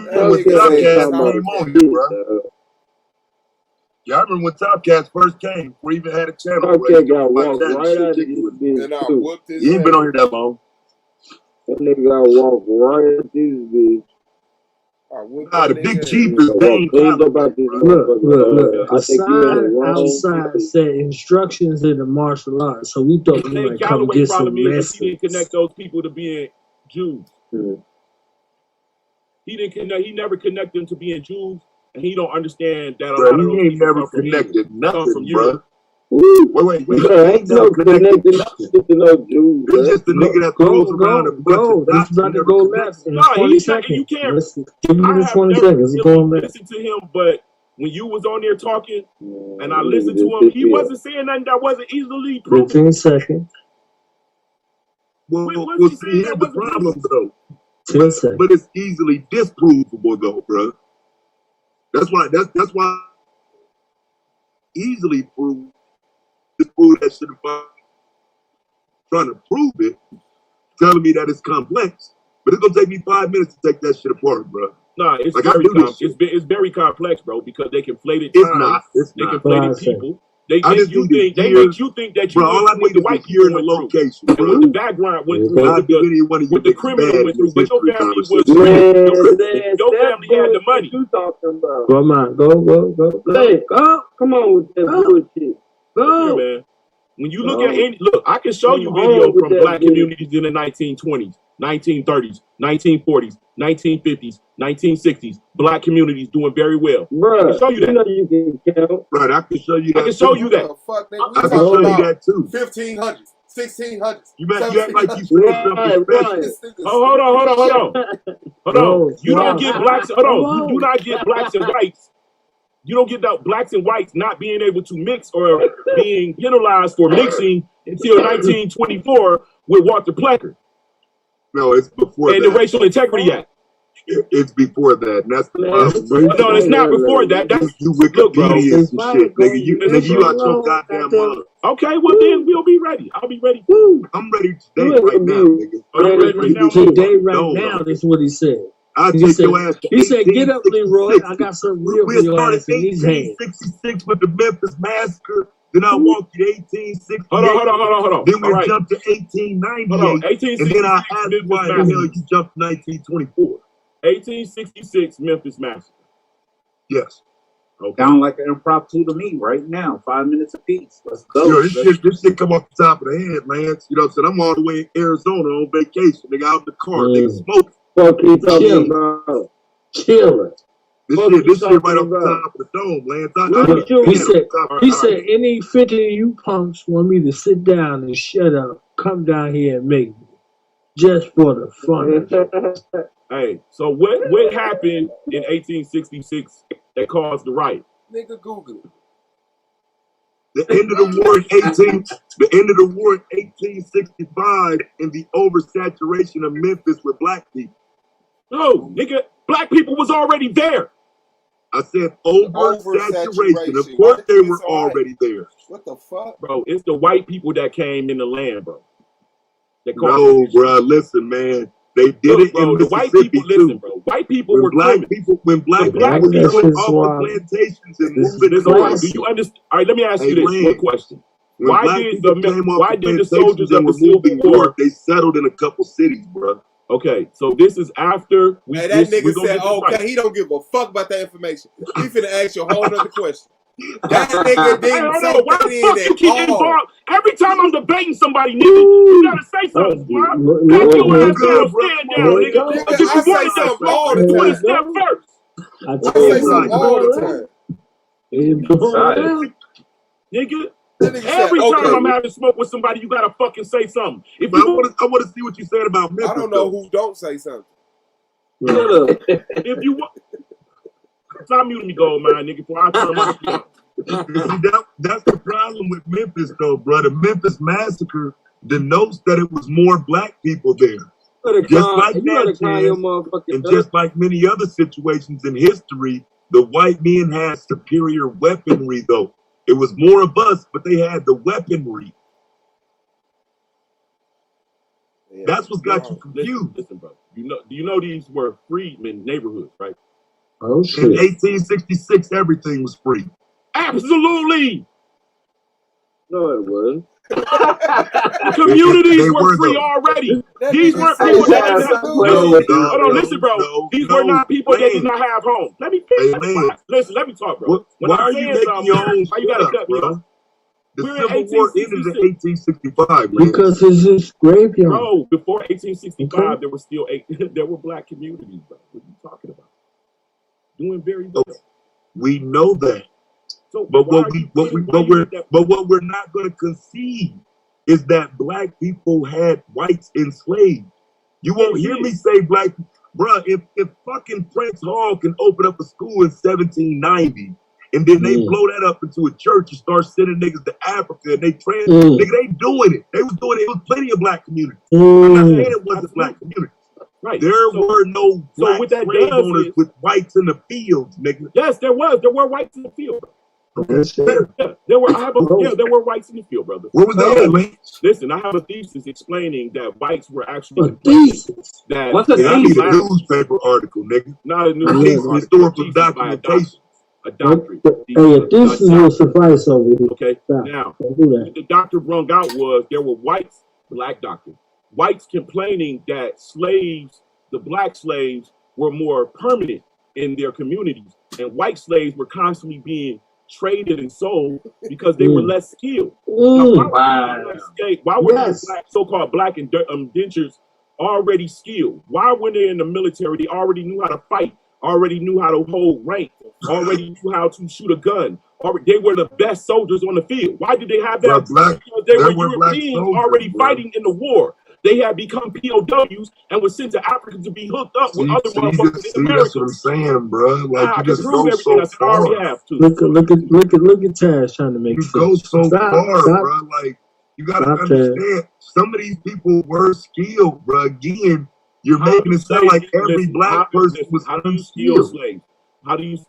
Yeah, I remember when Top Cats first came, we even had a channel. Top Cat got walked right out of his bitch. He ain't been on here that long. That nigga got walked right out of his bitch. The Big Chief is Dane Look. Outside said instructions in the martial arts, so we thought we might come get some lessons. He didn't connect those people to being Jews. Mm-hmm. He never connected them to being Jews, and he don't understand that a lot of those ain't never connected nothing, bro. Wait. Ain't no connected nothing to no Jews. It's just the nigga that throws around a bunch of dots. This is about to go left in 20 seconds. You can't. Give me the 20 seconds. It's going left. Listen to him, but when you was on there talking, and I listened to him, he wasn't saying nothing that wasn't easily proven. 15 seconds. Well, see, here's the problem, though. 10 seconds. But it's easily disprovable, though, bro. That's why easily prove that shit about trying to prove it, telling me that it's complex. But it's gonna take me 5 minutes to take that shit apart, bro. No, it's like it's very complex, bro, because they conflated it's not. They conflated people. They make you think that you all I need is white people in the location. With the background went through, with the criminal went through, but your family was your family had the money. You talking about? Come on, go. Hey, come on with that bullshit. Go, man. When you look at I can show you video from black communities in the 1920s, 1930s, 1940s, 1950s, 1960s. Black communities doing very well. Bruh, I can show you that. You can count. Right, I can show you that. I can show you that. I can show you that too. 1500s, 1600s. You act like you said something. Hold on. You don't get blacks. Hold on. You do not get blacks and whites. You don't get that blacks and whites not being able to mix or being penalized for mixing until 1924 with Walter Plecker. No, it's before and that. The Racial Integrity Act. It's before that. And that's the problem. No, it's not before that. That's you Wikipedia and shit, nigga. You out your goddamn mind. Okay, well then we'll be ready. I'll be ready. I'm ready today right now, nigga. I'm ready right now. Today right now. That's what he said. He said, "Get up, Leroy. I got something real for your ass in these hands." 1866 with the Memphis Massacre. Then I walked to 1868. Hold on. Then we jumped to 1898. And then I asked why the hell you jumped to 1924. 1866 Memphis Massacre. Yes. Okay. Sound like an impromptu to me right now. 5 minutes apiece. Let's go. Yo, this shit come off the top of the head, Lance. You know what I'm saying? I'm all the way in Arizona on vacation. Nigga out the car. Nigga smoking. Chilling. This shit right off the top of the dome, Lance. He said, any 50 of you punks want me to sit down and shut up, come down here and make me. Just for the fun. Hey, so what happened in 1866 that caused the riot? Nigga, Google it. The end of the war in 1865 and the oversaturation of Memphis with black people. No, nigga, black people was already there. I said oversaturation. Of course they were already there. What the fuck? Bro, it's the white people that came in the land, bro. No, bro, listen, man. They did it in the white people. Listen, bro. White people were black people. When black people went off the plantations and moving this way. Do you understand? All right, let me ask you this one question. Why did the soldiers of the Civil War? They settled in a couple cities, bro. Okay, so this is after we. Hey, that nigga said, "Okay, he don't give a fuck about that information." We finna ask you a whole other question. That nigga didn't say why the fuck you keep involved? Every time I'm debating somebody, nigga, you gotta say something, bro. Back your ass down, stand down, nigga. I say something all the time. Step first. I say something all the time. Nigga. Every time I'm having smoke with somebody, you gotta fucking say something. I want to see what you said about Memphis. I don't know who don't say something. If you want, stop muting me, gold mine, nigga. Before I turn my shit off. That's the problem with Memphis, though, bro. The Memphis Massacre denotes that it was more black people there. Just like that, and just like many other situations in history, the white men had superior weaponry, though. It was more of us, but they had the weaponry. Yeah, that's what got you confused. Listen, bro. Do you know these were freedmen neighborhoods, right? Oh shit. In 1866, everything was free. Absolutely. No, it wasn't. Communities were free already. These weren't people that didn't have. Hold on, listen, bro. These were not people that did not have homes. Let me finish. Listen, let me talk, bro. Why are you making your own? Why you gotta cut me off? The Civil War ended in 1865, man. Because it's just graveyard. Bro, before 1865, there were still there were black communities, bro. What are you talking about? Doing very well. We know that. So, but what we're not going to concede is that black people had whites enslaved. You won't hear me say black, bruh. If fucking Prince Hall can open up a school in 1790. And then they blow that up into a church and start sending niggas to Africa, and they nigga, they doing it. They was doing it. It was plenty of black communities. I'm not saying it wasn't black communities. Right. There were no black slave owners with whites in the fields, nigga. Yes, there was. There were whites in the field. Yeah, there were whites in the field, brother. What was that, man? Listen, I have a thesis explaining that whites were actually that. What's a newspaper article, nigga? Not a newspaper historical documentation. A doctorate. Hey, this will suffice over here. Okay. Now, what the doctor brung out was there were whites, black doctor, whites complaining that slaves, the black slaves, were more permanent in their communities, and white slaves were constantly being traded and sold because they were less skilled. Now, why were these so-called black indentures already skilled? Why, when they're in the military, they already knew how to fight, already knew how to hold rank, already knew how to shoot a gun. They were the best soldiers on the field. Why did they have that? Because they were Europeans already fighting in the war. They had become POWs and were sent to Africa to be hooked up with other motherfuckers in America. That's what I'm saying, bro. Like, you just go so far. Look at Taz trying to make you sense. Go so far, bro. Like, you gotta understand, some of these people were skilled, bro. Again, you're making it sound like every black person was unskilled. Slaves?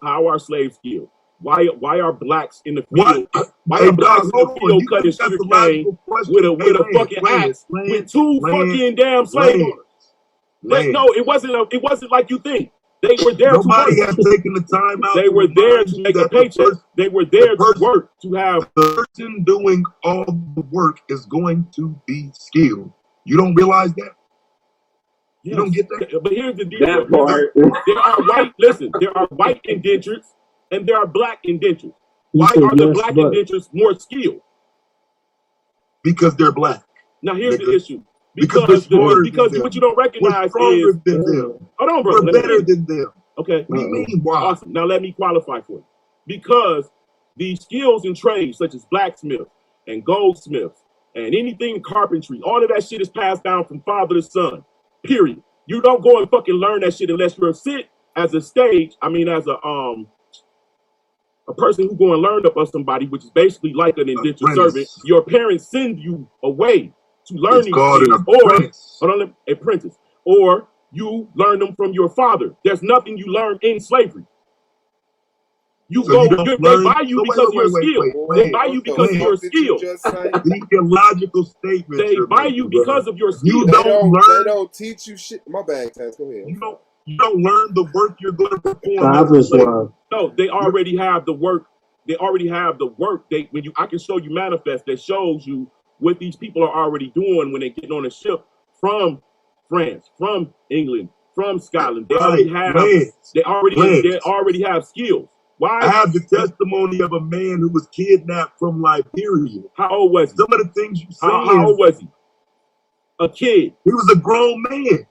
How are slaves skilled? Why are blacks in the field? Why are blacks in the field cutting sugarcane with a fucking axe with two fucking damn slave owners? No, it wasn't like you think. They were there to work. Nobody has taken the time out. They were there to make a paycheck. They were there to work, to have. The person doing all the work is going to be skilled. You don't realize that? You don't get that? But here's the deal. That part. There are white indentures and there are black indentures. Why are the black indentures more skilled? Because they're black. Now here's the issue. Because what you don't recognize is hold on, brother. We're better than them. Okay. What do you mean? Why? Awesome. Now let me qualify for you. Because the skills and trades such as blacksmiths and goldsmiths and anything in carpentry, all of that shit is passed down from father to son. Period. You don't go and fucking learn that shit unless you're as a person who go and learn up of somebody, which is basically like an indentured servant. Your parents send you away to learn these things, apprentice, or you learn them from your father. There's nothing you learn in slavery. They buy you because you're skilled. They buy you because you're skilled. The illogical statement. They buy you because of your skill. They don't teach you shit. My bad, Taz. Go ahead. You don't learn the work you're going to perform. No, they already have the work. They already have the work. I can show you manifest that shows you what these people are already doing when they get on a ship from France, from England, from Scotland. They already have skills. Why? I have the testimony of a man who was kidnapped from Liberia. How old was he? Some of the things you say. How old was he? A kid. He was a grown man.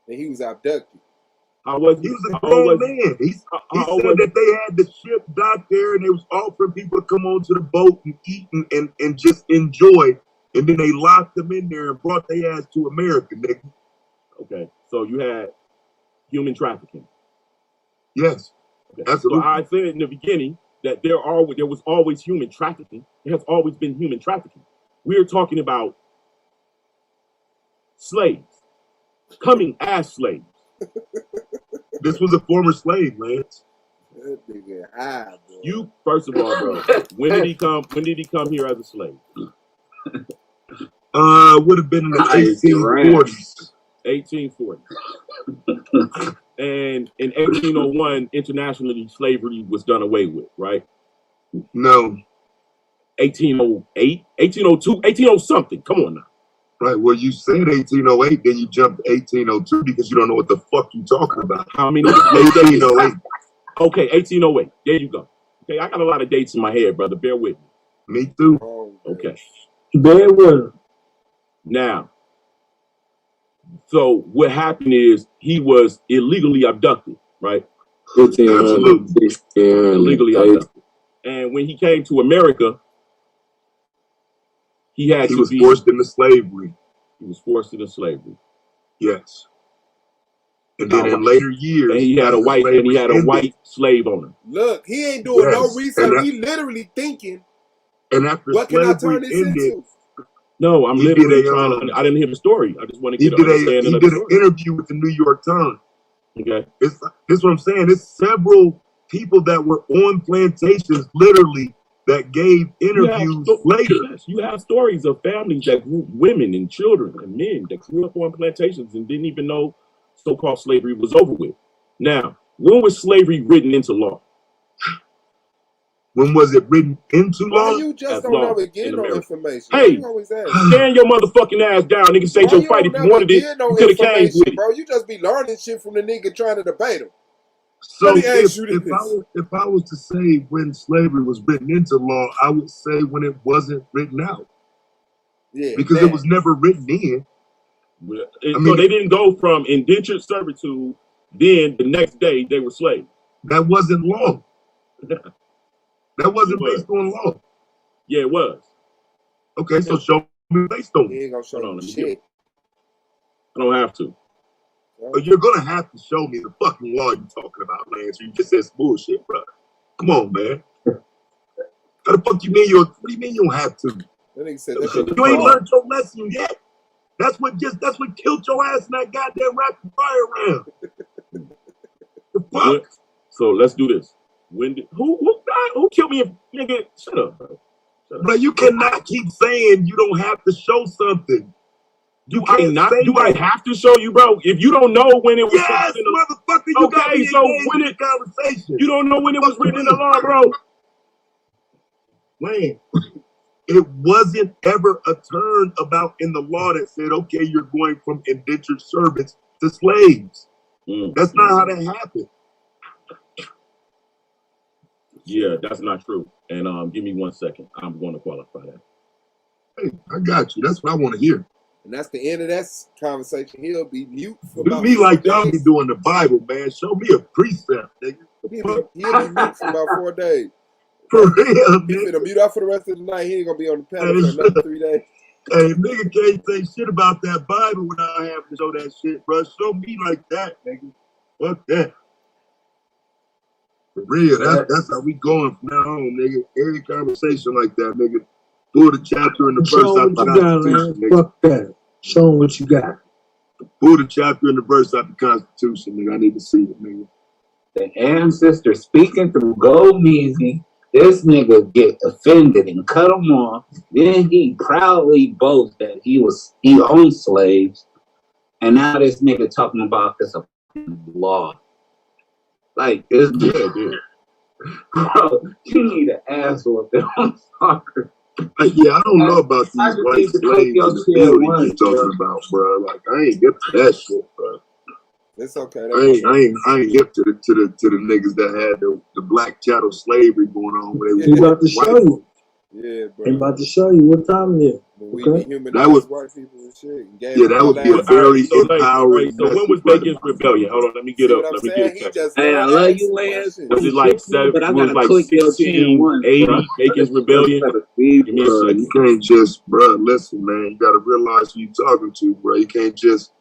And he was abducted. He was a grown man. He said that they had the ship docked there and they was offering people to come onto the boat and eat and just enjoy. And then they locked them in there and brought their ass to America, nigga. Okay. So you had human trafficking. Yes. Okay. Absolutely. So I said in the beginning that there was always human trafficking. There has always been human trafficking. We're talking about slaves coming as slaves. This was a former slave, Lance. That nigga high, bro. You first of all, bro. When did he come here as a slave? Would have been in the 1840s. 1840. And in 1801, internationally, slavery was done away with, right? No. 1808, 1802, 1800 something. Come on now. Right. Well, you said 1808, then you jumped to 1802 because you don't know what the fuck you talking about. How many? 1808. Okay, 1808. There you go. Okay, I got a lot of dates in my head, brother. Bear with me. Me too. Okay. Bear with him. Now, so what happened is he was illegally abducted, right? Absolutely. Illegally abducted. And when he came to America, he was forced into slavery. He was forced into slavery. Yes. And then in later years, and he had a white slave owner. Look, he ain't doing no research. He literally thinking. And after what can I turn this into? No, I'm literally trying to. I didn't hear the story. I just want to get an understanding of the story. He did an interview with the New York Times. Okay. This is what I'm saying. It's several people that were on plantations, literally, that gave interviews later. Yes, you have stories of families that grew, women and children and men that grew up on plantations and didn't even know so-called slavery was over with. Now, when was slavery written into law? When was it written into law? Why you just don't ever get no information? Hey, stand your motherfucking ass down, nigga. Say your fight. If you wanted it, you could have came with it. Bro, you just be learning shit from the nigga trying to debate him. So if I was to say when slavery was written into law, I would say when it wasn't written out. Yeah, because it was never written in. So they didn't go from indentured servitude. Then the next day they were slaves. That wasn't law. That wasn't based on law. Yeah, it was. Okay, so show me based on. You ain't gonna show me shit. I don't have to. But you're gonna have to show me the fucking law you're talking about, Lance. You just said bullshit, bro. Come on, man. How the fuck you mean what do you mean you don't have to? That nigga said you ain't learned your lesson yet. That's what killed your ass in that goddamn rapid fire round. The fuck? So let's do this. When did, who died? Who killed me? Nigga, shut up, bro. But you cannot keep saying you don't have to show something. Do I have to show you, bro? If you don't know when it was yes, motherfucker, you got me so when it conversation. You don't know when it was written in the law, bro. Man, it wasn't ever a turn about in the law that said, okay, you're going from indentured servants to slaves. That's not how that happened. Yeah, that's not true. And give me 1 second. I'm going to qualify that. Hey, I got you. That's what I want to hear. And that's the end of that conversation. He'll be mute for do me like y'all be doing the Bible, man. Show me a precept, nigga. He'll be mute for about 4 days. For real, man. He's finna mute out for the rest of the night. He ain't gonna be on the panel for another 3 days. Hey, nigga can't say shit about that Bible without having to show that shit, bro. Show me like that, nigga. Fuck that. For real, that's how we going from now on, nigga. Every conversation like that, nigga. Pull the chapter in the verse out the Constitution, nigga. Fuck that. Show them what you got. Pull the chapter in the verse out the Constitution, nigga. I need to see it, nigga. The ancestor speaking through Gold Measy. This nigga get offended and cut him off. Then he proudly boasts that he owned slaves. And now this nigga talking about this law. Like, this dude. Bro, you need an asshole if I'm sorry. Yeah, I don't know about these white slaves in the field you're talking about, bro. Like, I ain't hip to that shit, bro. It's okay. I ain't hip to the niggas that had the black chattel slavery going on. He about to show you. Yeah, bro. He about to show you what time it is. We dehumanized white people and shit. And that would be a very empowering. So when was Bacon's Rebellion? Hold on, let me get up. Let me get a Hey, I love you, Lance. Was it like 1680 Bacon's Rebellion? You can't just, bro. Listen, man. You gotta realize who you talking to, bro. You can't just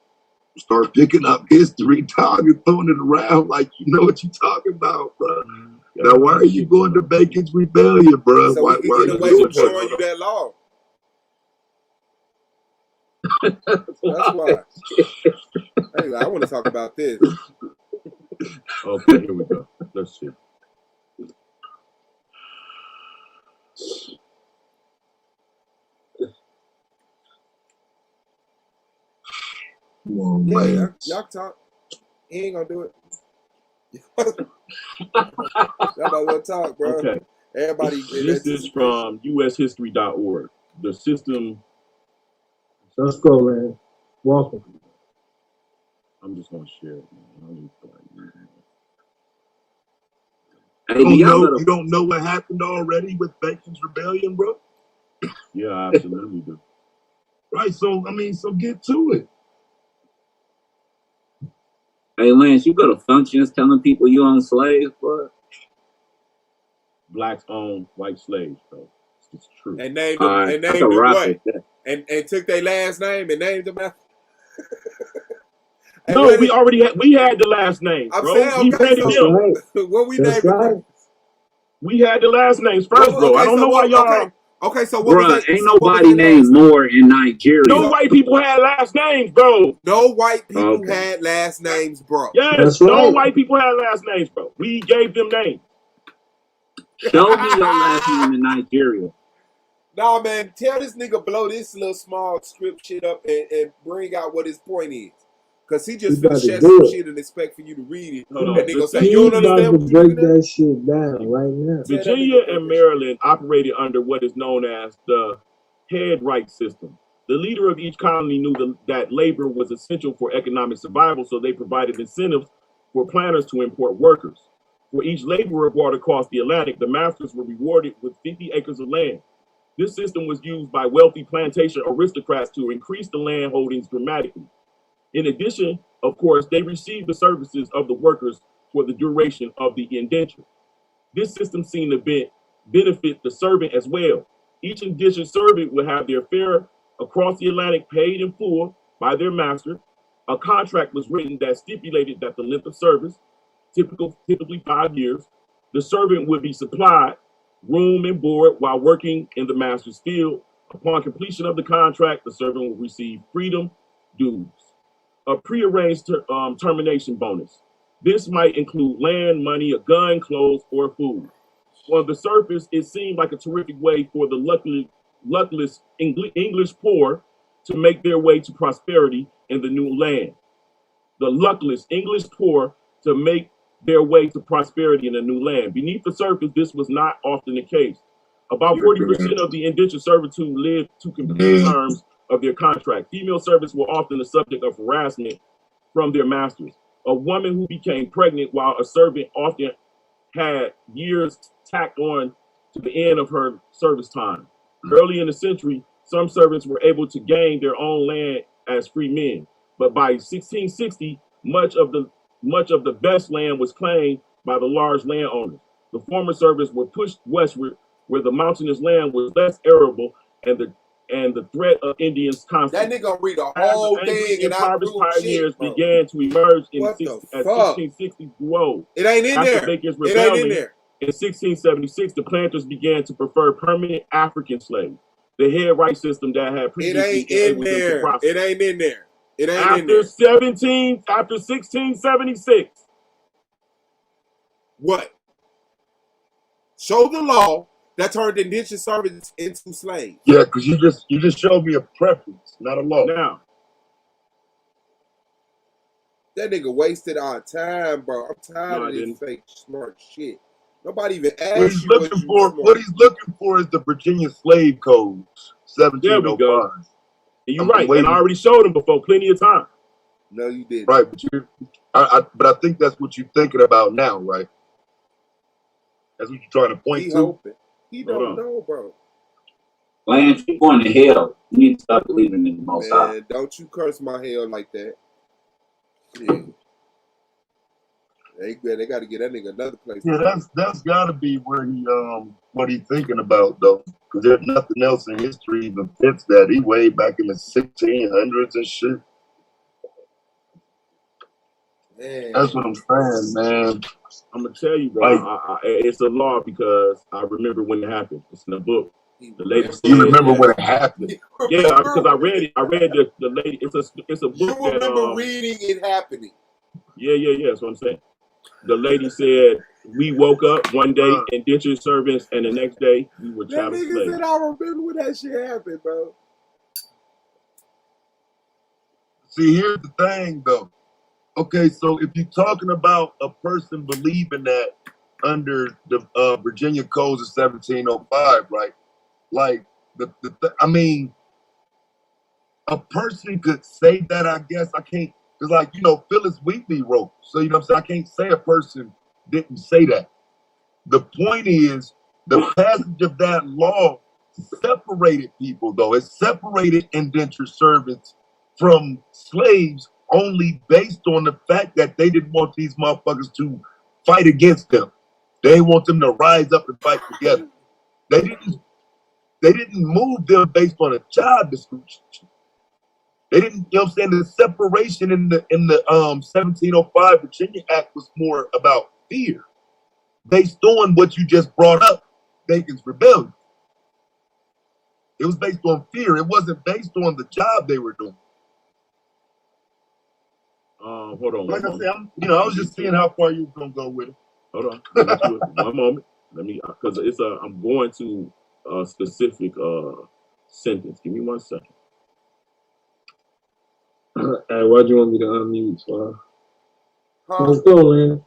start picking up history, talking, throwing it around like you know what you're talking about, bro. Now, why are you going to Bacon's Rebellion, bro? So why we can get away from showing you that law. That's why. Hey, I want to talk about this. Okay, here we go. Let's see. Yeah, y'all talk. He ain't gonna do it. Y'all about to talk, bro. Okay. Everybody. This is from ushistory.org. The system. Let's go, man. Welcome. I'm just gonna share it, man. You don't know what happened already with Bacon's Rebellion, bro? Yeah, I absolutely do. Right, so get to it. Hey, Lance, you go to functions telling people you own slaves, bro? Blacks own white slaves, bro. It's true. And named them, and named them what? And took their last name and named them after. No, we already had the last names, bro. I'm saying, okay, so what we named them? We had the last names first, bro. I don't know why y'all. Okay, so what was that? Ain't nobody named Moore in Nigeria. No white people had last names, bro. No white people had last names, bro. Yes, no white people had last names, bro. We gave them names. Show me your last name in Nigeria. Nah, man, tell this nigga blow this little small script shit up and bring out what his point is. Because he just finna share some shit and expect for you to read it. Hold on. And nigga say, you don't understand what break that shit down right now. Virginia and Maryland operated under what is known as the head right system. The leader of each colony knew that labor was essential for economic survival, so they provided incentives for planters to import workers. For each laborer brought across the Atlantic, the masters were rewarded with 50 acres of land. This system was used by wealthy plantation aristocrats to increase the land holdings dramatically. In addition, of course, they received the services of the workers for the duration of the indenture. This system seemed to benefit the servant as well. Each indentured servant would have their fare across the Atlantic paid in full by their master. A contract was written that stipulated that the length of service, typically 5 years, the servant would be supplied room and board while working in the master's field. Upon completion of the contract, the servant would receive freedom dues, a prearranged termination bonus. This might include land, money, a gun, clothes, or food. On the surface, it seemed like a terrific way for the luckless English poor to make their way to prosperity in the new land. The luckless English poor to make their way to prosperity in a new land. Beneath the surface, this was not often the case. About 40% of the indentured servitude lived to complete terms of their contract. Female servants were often the subject of harassment from their masters. A woman who became pregnant while a servant often had years tacked on to the end of her service time. Early in the century, some servants were able to gain their own land as free men, but by 1660, much of the best land was claimed by the large landowners. The former servants were pushed westward, where the mountainous land was less arable and the threat of Indians constant. That nigga read the whole thing and impoverished pioneers began to emerge as 1660 grew old. It ain't in there. It ain't in there. In 1676, the planters began to prefer permanent African slaves. The head right system that had previously in there. It ain't in there. It ain't after in there. After 1676. What? Show the law that turned indentured servants into slaves. Yeah, because you just showed me a preference, not a law. Now, that nigga wasted our time, bro. I'm tired of this fake smart shit. Nobody even asked you what you want. What he's looking for is the Virginia Slave Codes, 1705. There we go. And you're right. And I already showed him before plenty of time. No, you didn't. Right, but I think that's what you're thinking about now, right? That's what you're trying to point to. Hoping. He don't know, bro. Lance, you're going to hell. You need to stop believing in the Most High. Man, don't you curse my hell like that. Yeah. They got to get that nigga another place. Yeah, that's got to be where what he's thinking about, though. Because there's nothing else in history even fits that. He way back in the 1600s and shit. Man. That's what I'm saying, man. I'm going to tell you, bro. It's a law because I remember when it happened. It's in the book. The lady said, you remember when it happened? Yeah, because I read it. I read the lady. It's a book. You remember reading it happening? Yeah. That's what I'm saying. The lady said, we woke up one day indentured servants, and the next day we were chattel slaves. That nigga said, I remember when that shit happened, bro. See, here's the thing, though. Okay, so if you're talking about a person believing that under the Virginia codes of 1705, right? Like I mean, a person could say that. I guess I can't, because like Phyllis Wheatley wrote. So what I'm saying, I can't say a person didn't say that. The point is, the passage of that law separated people, though. It separated indentured servants from slaves only based on the fact that they didn't want these motherfuckers to fight against them. They want them to rise up and fight together. They didn't move them based on a job description. They didn't, the separation in the 1705 Virginia Act was more about fear, based on what you just brought up, Bacon's Rebellion. It was based on fear. It wasn't based on the job they were doing. Hold on. Like I said, I was just seeing how far you were gonna go with it. Hold on. One moment. Because I'm going to a specific sentence. Give me 1 second. Hey, why'd you want me to unmute, Swab? Let's go, man.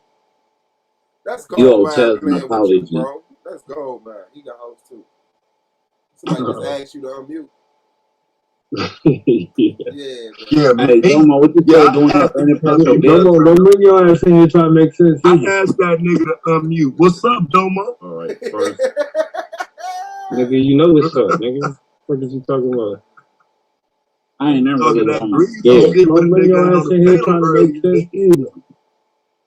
That's gold, man. Playing with you, bro. That's gold, man. He got hoes too. Somebody just asked you to unmute. Yeah, man. Hey, Domo, what you doing? Don't bring your ass in here trying to make sense. I asked that nigga to unmute. What's up, Domo? All right, first. Nigga, you know what's up, nigga. What is you talking about? I ain't never talking that Don't bring your ass in here trying to make sense either.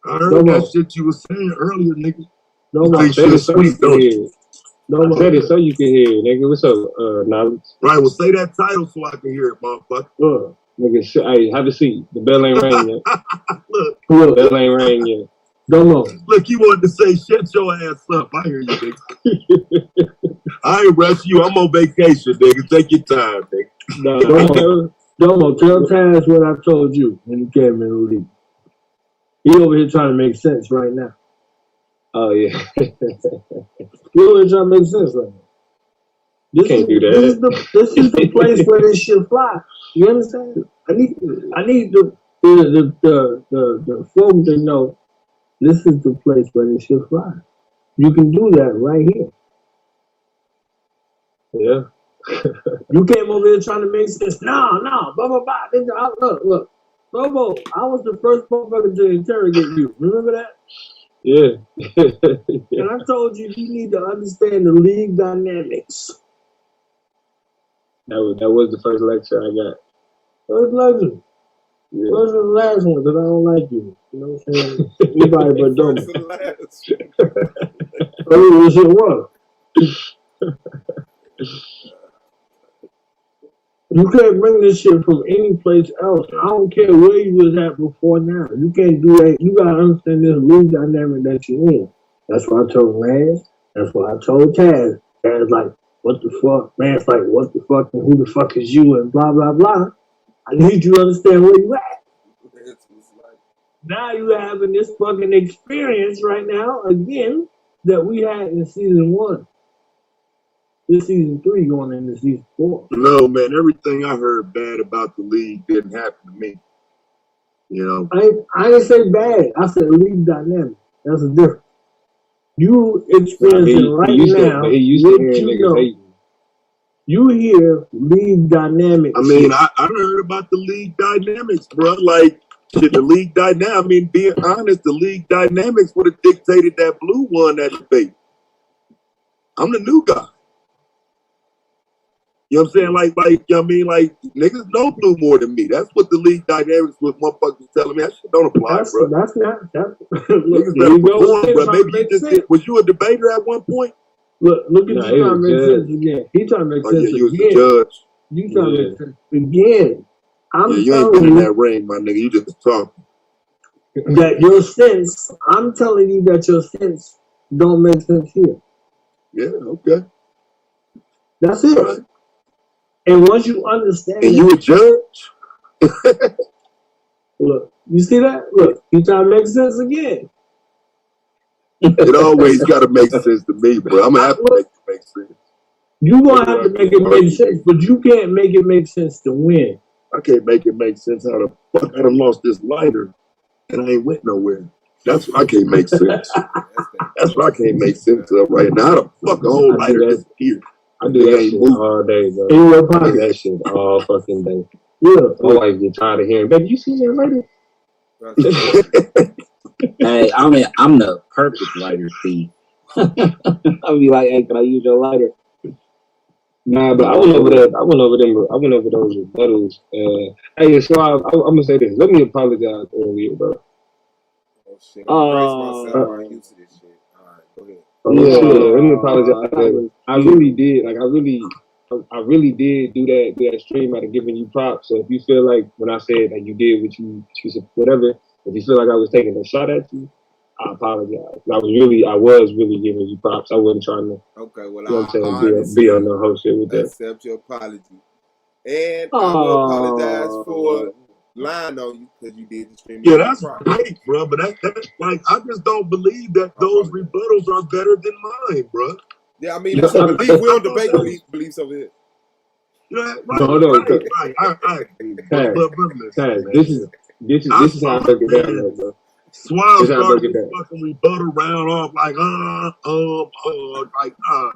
I heard that shit you was saying earlier, nigga. No, I said it so you can hear it. No, I said it so you can hear it, nigga. What's up, Knowledge? Right, well, say that title so I can hear it, motherfucker. Nigga, hey, have a seat. The bell ain't rang yet. Look, the bell ain't rang yet. Don't know. Look, you wanted to say, shut your ass up. I hear you, nigga. I ain't rush you. I'm on vacation, nigga. Take your time, nigga. Domo, tell Taz what I told you when you came in the league. He over here trying to make sense right now. Oh, yeah. He over here trying to make sense right now. This can't do that. This is the place where this shit fly. You understand? I need the folk to know this is the place where this shit fly. You can do that right here. Yeah. You came over here trying to make sense. No, blah, blah, blah. Look. Bobo, I was the first motherfucker to interrogate you. Remember that? Yeah. And I told you need to understand the league dynamics. That was the first lecture I got. First lecture. Yeah. First and last one, because I don't like you. You know what I'm saying? Anybody but Domo. First and last. I mean, what shit was. You can't bring this shit from any place else. I don't care where you was at before now. You can't do that. You gotta understand this league dynamic that you're in. That's what I told Lance. That's what I told Taz. Taz like, what the fuck? Man's like, what the fuck? And who the fuck is you? And blah, blah, blah. I need you to understand where you at. Now you having this fucking experience right now, again, that we had in season 1. This season 3 going into season 4. No, man, everything I heard bad about the league didn't happen to me. You know? I didn't say bad. I said league dynamic. That's a difference. You experiencing right now what you know. You hear league dynamics. I mean, I heard about the league dynamics, bro. Like, shit, the league dynamics. I mean, being honest, the league dynamics would have dictated that Blue won that debate. I'm the new guy. You know what I'm saying? Like, you know what I mean? Like, niggas know Blue more than me. That's what the league dynamics was motherfuckers telling me. That shit don't apply, bro. That's not. Niggas better perform, bro. Maybe you just was you a debater at one point? Look at you trying to make sense again. He trying to make sense again. You was the judge. You trying to make sense again. You ain't been in that ring, my nigga. You just talking. That your sense, I'm telling you that your sense don't make sense here. Yeah, okay. That's it. Right. And once you understand, and you a judge. Look, you see that? Look, he trying to make sense again. It always got to make sense to me, bro. I'm gonna have to make it make sense. You gonna have to make it make sense, but you can't make it make sense to win. I can't make it make sense how the fuck I done lost this lighter and I ain't went nowhere. That's why I can't make sense. That's why I can't make sense of right now. The fuck a whole lighter disappeared. I do that shit all day, bro. I do that shit all fucking day. Yeah. My wife get tired of hearing, baby, you see that later? Hey, I mean, I'm the perfect lighter thief. I'll be like, hey, can I use your lighter? Nah, but I went over those rebuttals. Hey, so I'm gonna say this. Let me apologize earlier, bro. Oh shit! I'm myself. I'm used to this shit. All right, go ahead. Let me apologize. I really did. Like, I really did do that stream out of giving you props. So if you feel like when I said that you did what you whatever, if you feel like I was taking a shot at you, I apologize. I was really giving you props. I wasn't trying to. Okay, well, you know what I'm saying, be on the whole shit with that. Accept your apology, and I will apologize for lying on you because you did the stream. Yeah, that's great, bro. But that's like, I just don't believe that those rebuttals are better than mine, bro. Yeah, I mean, that's a belief. We don't debate beliefs over here. Yeah, right. I This is how I break it down, bro. Swab started this fucking rebuttal round off like,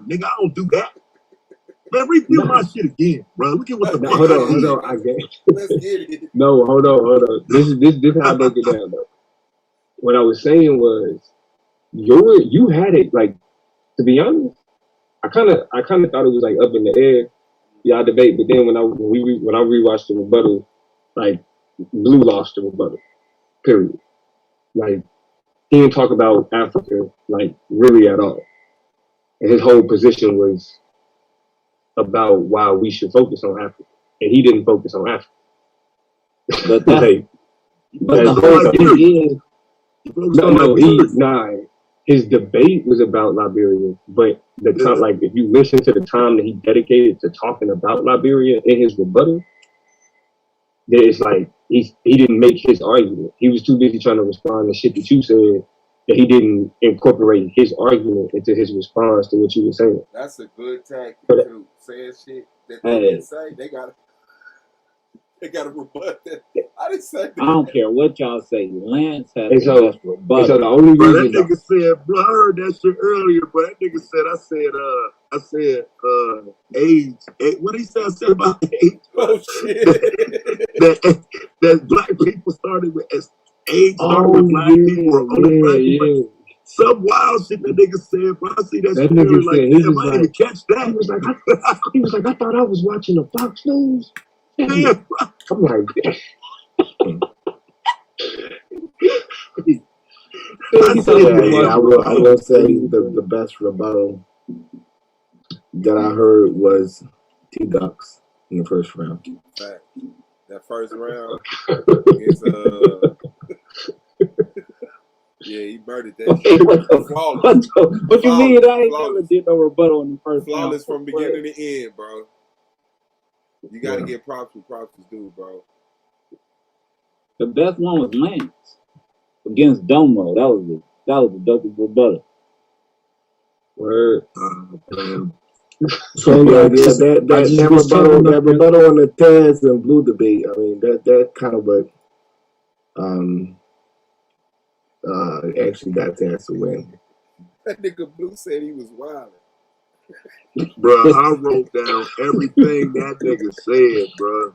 nigga, I don't do that. Man, review my shit again, bro. Look at what the fuck. Hold on. I get it. Let's get it. No, hold on. This is how I break it down, though. What I was saying was, you had it, like, to be honest, I kind of thought it was like up in the air, y'all debate. But then when I rewatched the rebuttal, like, Blue lost the rebuttal. Period. Like, he didn't talk about Africa, like, really at all. And his whole position was about why we should focus on Africa. And he didn't focus on Africa. But the whole thing is, his debate was about Liberia, but the time, like, if you listen to the time that he dedicated to talking about Liberia in his rebuttal, it's like he didn't make his argument. He was too busy trying to respond to shit that you said that he didn't incorporate his argument into his response to what you were saying. That's a good tactic too. Saying shit that they didn't say, they gotta rebut that. I didn't say that. I don't care what y'all say. Lance has to rebut. So the only reason that nigga said, bro, I heard that shit earlier, but that nigga said, I said AIDS. What did he say? I said about AIDS. Oh shit. that black people started with AIDS started with black people or only black people. Some wild shit that nigga said, bro. I see that shit earlier, like, damn, I didn't even catch that. He was like, I thought I was watching the Fox News. Yeah. I'm like, I will say the best rebuttal that I heard was T-Ducks in the first round. That first round is yeah, he murdered that. What you mean? I ain't never did no rebuttal in the first round. Flawless from beginning to end, bro. You gotta get props where props is due, bro. The best one was Lance against Domo. That was the dopest rebuttal. Word. So that rebuttal on the Taz and Blue debate. I mean, that kind of what actually got Taz to win. That nigga Blue said he was wild. Bro, I wrote down everything that nigga said, bro.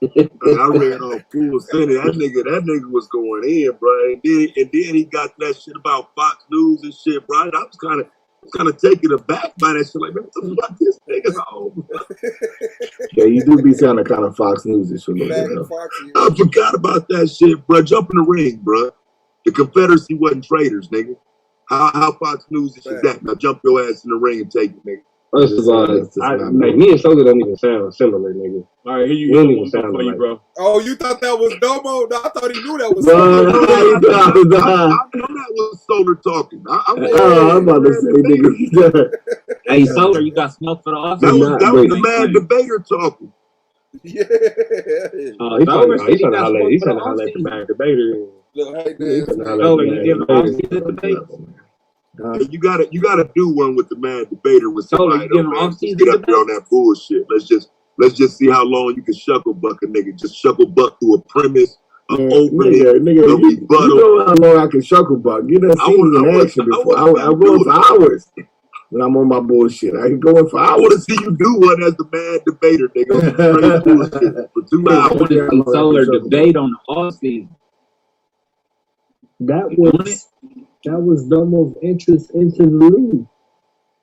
I read on full sentence. That nigga was going in, bro. And then he got that shit about Fox News and shit, bro. I was kind of taken aback by that shit. Like, man, what the fuck this nigga home? Yeah, you do be sounding kind of Fox News-ish a little bit. I forgot about that shit, bro. Jump in the ring, bro. The Confederacy wasn't traitors, nigga. How Fox News is that? Now jump your ass in the ring and take it, nigga. First of all, me and Solar don't even sound similar, nigga. All right, here you go. One for you, bro. Oh, you thought that was Domo? No, I thought he knew that was Solar. I know that was Solar talking. I'm about to say, nigga. Hey, Solar, you got smoke for the office? That was the mad debater talking. Yeah. He's trying to holler at the mad debater. You gotta do one with the mad debater with somebody. Get up there on that bullshit. Let's just see how long you can shuckle buck a nigga. Just shuckle buck through a premise Nigga, you know how long I can shuckle buck. You done seen me in action before. I go for hours when I'm on my bullshit. I can go in for hours. I want to see you do one as the mad debater, nigga. For 2 hours. I want to see Solar debate on the off season. That was the most interest into the league.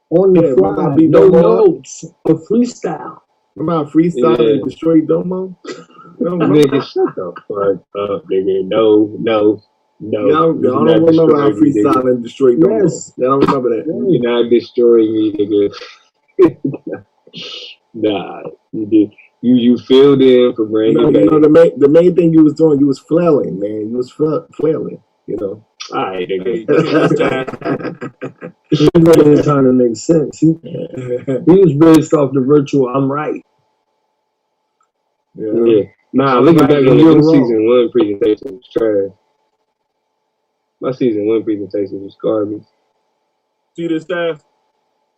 On the fly, no notes, a freestyle. Remember freestyle and destroy Domo? Nigga, shut the fuck up, nigga. No. Y'all don't remember how freestyle and destroy Domo. Yes. Y'all don't remember that. You're not destroying me, nigga. Nah, you did. You filled in for Brandon. The main thing you was doing, you was flailing, man. You was flailing, you know. All right, nigga. He wasn't trying to make sense. He was based off the virtual I'm right. Yeah. Nah, looking back on your season 1 presentation was trash. My season 1 presentation was garbage. See this staff?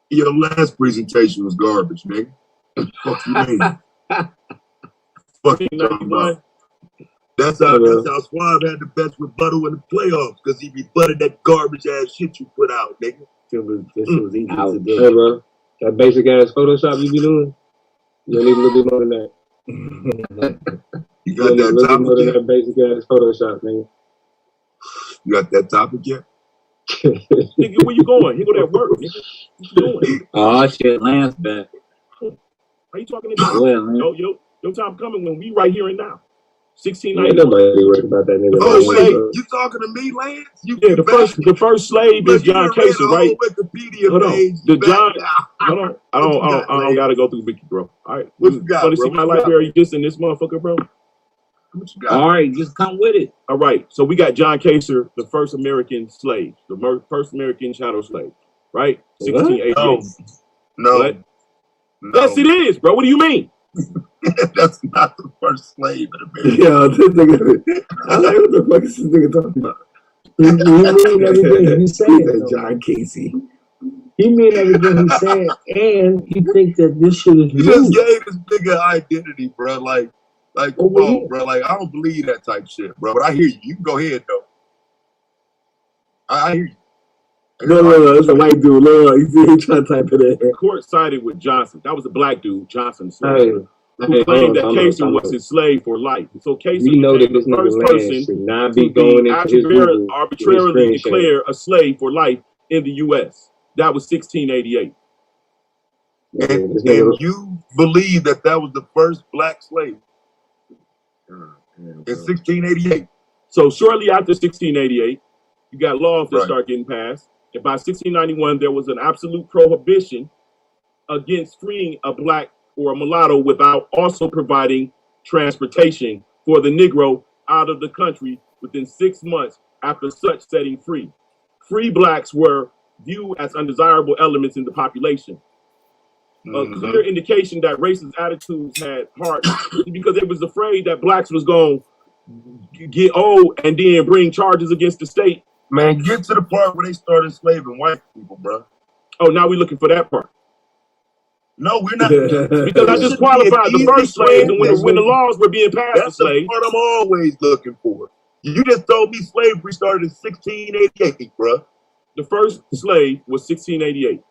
Your last presentation was garbage, nigga. Fuck you mean? Fuck you talking about? That's how Suave had the best rebuttal in the playoffs, because he rebutted that garbage ass shit you put out, nigga. This was easy to do. Hey, bro, that basic ass Photoshop you be doing, you don't need a little bit more than that. You got that topic yet? That basic ass Photoshop, nigga. You got that topic yet? Nigga, where you going? He go to work, nigga. What you doing? Oh shit, Lance back. Are you talking about? Yo, time coming when we right here and now. 1690. Nobody worried about that nigga. Oh wait, you talking to me, Lance? The first slave is John Casey, right? Hold on. I don't gotta go through Vicky, bro. All right. What you got, want to see my library just in this motherfucker, bro? What you got? All right, just come with it. All right. So we got John Kaser, the first American slave, the first American chattel slave, right? 1688. No. What? Yes, it is, bro. What do you mean? That's not the first slave in America. Yo, this nigga. I like what the fuck is this nigga talking about? He mean everything he said. John Casey. He mean everything he said, and he think that this shit is You just gave this nigga identity, bro. Like, come on, bro. Like, I don't believe that type shit, bro. But I hear you. You can go ahead, though. I hear you. No, it's a white dude. No, he's trying to type it in. The court sided with Johnson. That was a black dude, Johnson, who claimed that Casey was his slave for life. So Casey became the first person should not be going arbitrarily declare a slave for life in the U.S. That was 1688. And you believe that was the first black slave in 1688. So shortly after 1688, you got laws that start getting passed. And by 1691, there was an absolute prohibition against freeing a black or a mulatto without also providing transportation for the Negro out of the country within 6 months after such setting free. Free blacks were viewed as undesirable elements in the population. A clear indication that racist attitudes had heart because it was afraid that blacks was going to get old and then bring charges against the state. Man, get to the part where they started enslaving white people, bro. Oh, now we're looking for that part. No, we're not. Because I just qualified the first slaves and when the laws were being passed. That's the part I'm always looking for. You just told me slavery started in 1688, bro. The first slave was 1688.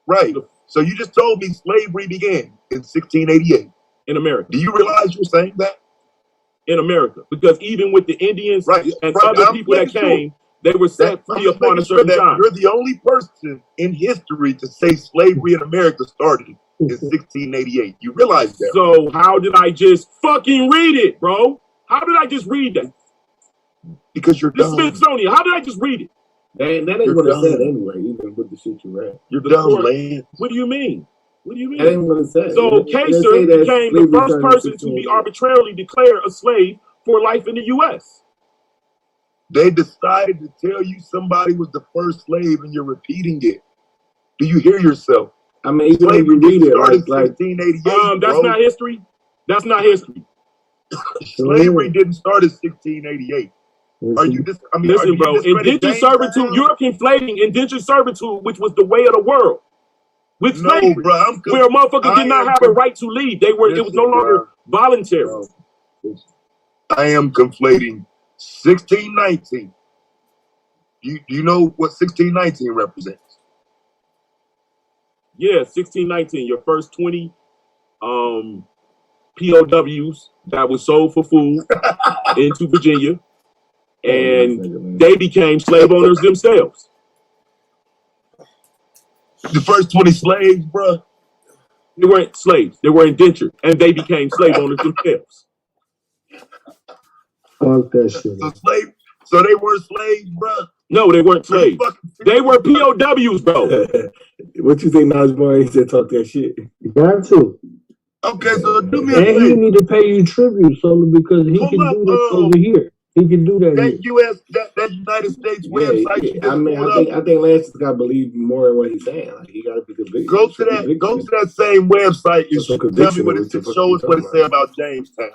Right. So you just told me slavery began in 1688. In America. Do you realize you're saying that? In America. Because even with the Indians and other people that came, they were set free upon a certain time. You're the only person in history to say slavery in America started in 1688. You realize that? So how did I just fucking read it, bro? How did I just read that? Because you're dumb. The Smithsonian. How did I just read it? That ain't what it said anyway, even with the shit you read. You're dumb, Lance. What do you mean? What do you mean? That ain't what it said. So Kaser became the first person to be arbitrarily declared a slave for life in the U.S. They decided to tell you somebody was the first slave and you're repeating it. Do you hear yourself? I mean, even if you read it, like 1688, that's not history. That's not history. Slavery didn't start in 1688. Are you just? I mean, listen, bro. Indentured servitude. You're conflating indentured servitude, which was the way of the world, with slavery, bro, where a motherfucker did not have a right to leave. It was no longer voluntary. I am conflating 1619. You know what 1619 represents? Yeah, 1619. Your first 20 POWs that was sold for food into Virginia, and they became slave owners themselves. The first 20 slaves, bro. They weren't slaves. They were indentured, and they became slave owners themselves. Fuck that shit. So they weren't slaves, bro? No, they weren't slaves. They were POWs, bro. What you think, Nas Boy? He said talk that shit. You got to. Okay, so do me a favor. And he favor. need to pay you tribute, solely because he can do this over here. He can do that. That U.S. that United States website. Yeah. I think Lance got to believe more in what he's saying. Like he got to be convicted. Go to that same website and tell me what it says. Show us what it says about Jamestown.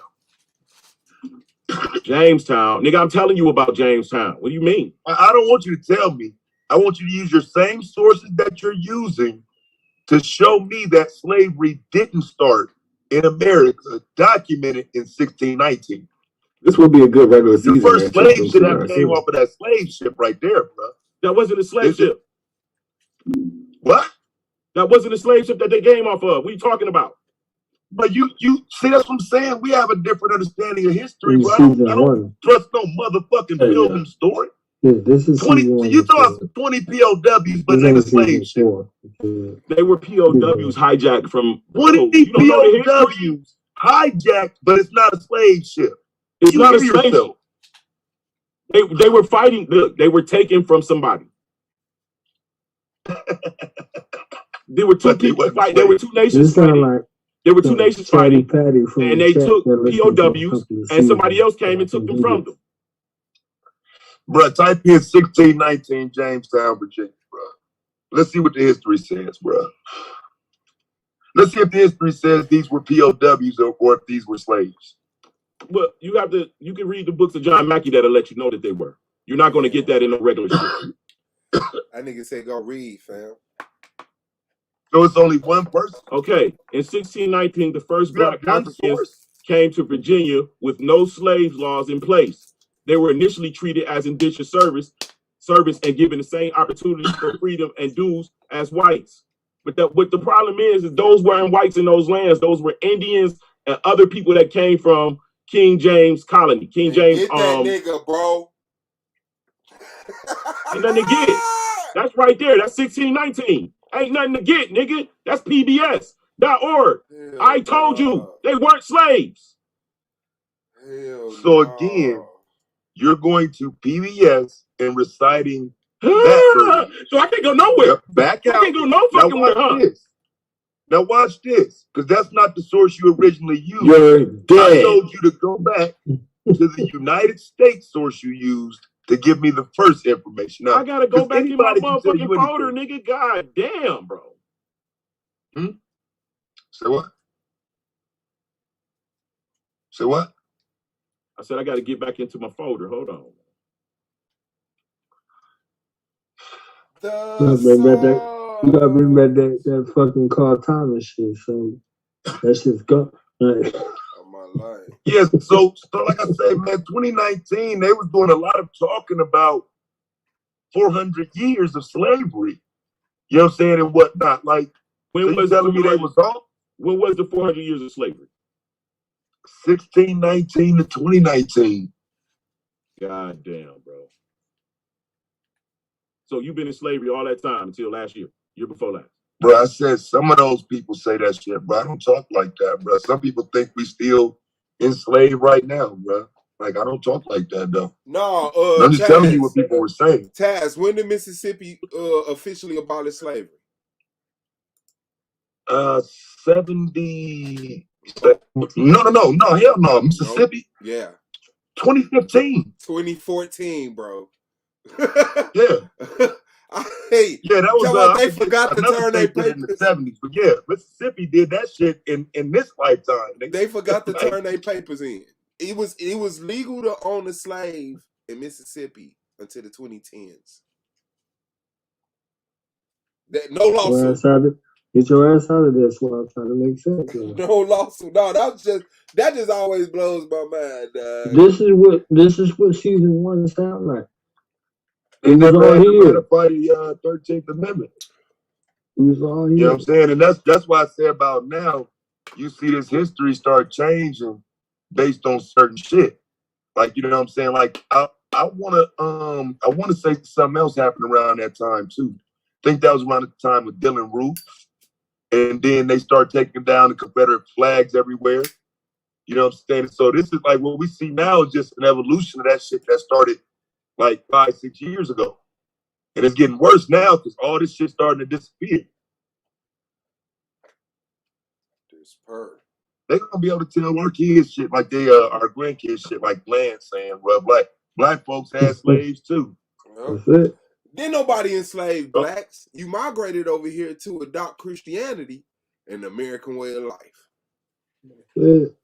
Jamestown, nigga, I'm telling you about Jamestown. What do you mean? I don't want you to tell me. I want you to use your same sources that you're using to show me that slavery didn't start in America, documented in 1619. This would be a good regular season. The first slave ship that came off of that slave ship right there, bro. That wasn't a slave ship. What? That wasn't a slave ship that they came off of. What are you talking about? But you see, that's what I'm saying. We have a different understanding of history, bro. I don't trust no motherfucking Pilgrim story. Yeah, this is 20. You thought 20 POWs, but they were slave ship. They were POWs hijacked from 20 POWs hijacked, but it's not a slave ship. It's not a slave ship. They were fighting. Look, they were taken from somebody. There were two people fighting. There were two nations fighting. There were two nations fighting, and they took POWs, and somebody else came and took them from them. Bro, type in 1619 Jamestown, Virginia, bro. Let's see what the history says, bro. Let's see if the history says these were POWs or if these were slaves. Well, you can read the books of John Mackey that'll let you know that they were. You're not going to get that in a regular shit. That nigga said go read, fam. So it's only one person? Okay. In 1619, the first black Africans came to Virginia with no slave laws in place. They were initially treated as indentured service and given the same opportunities for freedom and dues as whites. But what the problem is those weren't whites in those lands. Those were Indians and other people that came from King James colony. King James. Get that nigga, bro. Ain't nothing to get. That's right there. That's 1619. Ain't nothing to get, nigga. That's PBS.org. I told you they weren't slaves. So again, you're going to PBS and reciting that version. So I can't go nowhere. Back out. I can't go no fucking where, huh? Now watch this, because that's not the source you originally used. You're dead. I told you to go back to the United States source you used to give me the first information. Now, I gotta go back in my motherfucking folder, nigga. God damn, bro. Say what? Say what? I said I gotta get back into my folder. Hold on. You gotta remember that fucking Carl Thomas shit. So that shit's gone. Like, yes, so like I said, man, 2019, they was doing a lot of talking about 400 years of slavery. You know what I'm saying? And whatnot. Like, when was telling me they was off? When was the 400 years of slavery? 1619 to 2019. God damn, bro. So you've been in slavery all that time until last year before last. Bro, I said some of those people say that shit, bro. I don't talk like that, bro. Some people think we still enslaved right now, bro. Like, I don't talk like that, though. No, I'm just telling you what people were saying. Taz, when did Mississippi officially abolish slavery? 70. No, hell no. Mississippi? Yeah. 2015. 2014, bro. Yeah. Yeah, that was they forgot to turn their papers in the 70s. But yeah, Mississippi did that shit in this lifetime. They forgot to turn their papers in. It was legal to own a slave in Mississippi until the 2010s. No lawsuit. Get your ass out of there. That's what I'm trying to make sense. No lawsuit. No, that just always blows my mind. This is what season 1 sound like. They never had to ratify the 13th Amendment. It was all here. You know what I'm saying? And that's why I say about now, you see this history start changing based on certain shit. Like, you know what I'm saying? Like, I wanna say something else happened around that time too. I think that was around the time of Dylan Roof. And then they start taking down the Confederate flags everywhere. You know what I'm saying? So this is like what we see now is just an evolution of that shit that started like 5-6 years ago. And it's getting worse now because all this shit starting to disappear. They're gonna be able to tell our kids shit like they our grandkids shit like Bland saying, well, black folks had slaves too. That's it. Then nobody enslaved blacks. You migrated over here to adopt Christianity and the American way of life. That's it.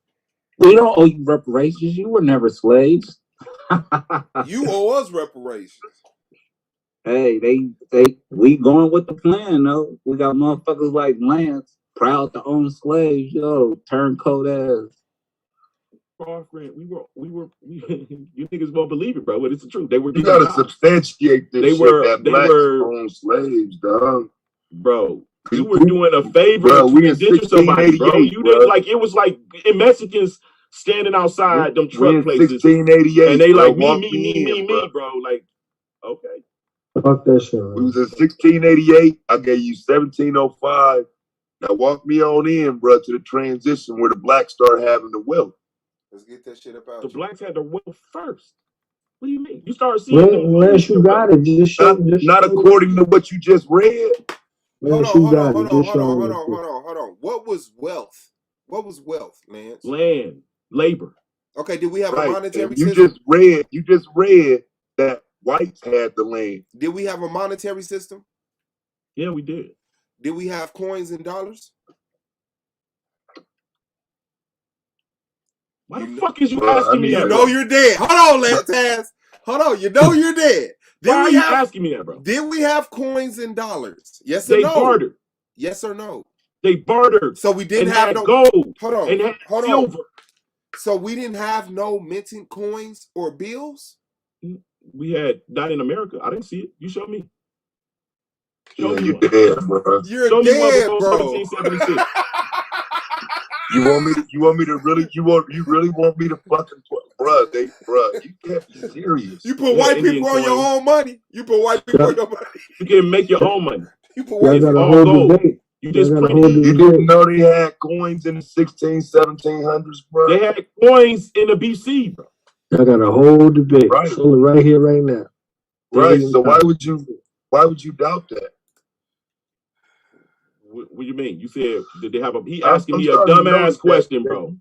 We don't owe you reparations. You were never slaves. You owe us reparations. Hey, we going with the plan though. We got motherfuckers like Lance proud to own slaves, turncoat ass. Friend, you niggas won't believe it, bro, but it's the truth. They were. You gotta substantiate this shit that blacks own slaves, dog. Bro, you were doing a favor to indenture somebody, bro. You didn't like it was like in Mexicans standing outside them truck places. 1688, and they like me, bro. Like, okay. Fuck that shit. We was in 1688. I gave you 1705. Now walk me on in, bro, to the transition where the blacks start having the wealth. Let's get that shit up out. The blacks had the wealth first. What do you mean? You start seeing unless you got it. Not according to what you just read. Hold on. What was wealth? What was wealth, Lance? Land, labor. Okay, did we have a monetary system? You just read that whites had the land. Did we have a monetary system? Yeah, we did. Did we have coins and dollars? Why the fuck is you asking me that? You know you're dead. Hold on, Lance. Hold on. You know you're dead. Why are you asking me that, bro? Did we have coins and dollars? Yes or no? They bartered. Yes or no? They bartered. So we didn't have no gold. Hold on. And had silver. So we didn't have no minting coins or bills? We had not in America. I didn't see it. You show me. Show me you're dead, bro. You're dead, bro. 1776. You want me to really? You really want me to fucking, bruh? You can't be serious. You put white people on your own money. You put white people on your money. You can make your own money. You put white people on your money. You just you didn't know they had coins in the 1700s, bro. They had coins in the BC, bro. I got a whole debate. Right. So right here, right now. Right. So why would you doubt that? What do you mean? You said did they have a? He asking me a dumbass question, bro.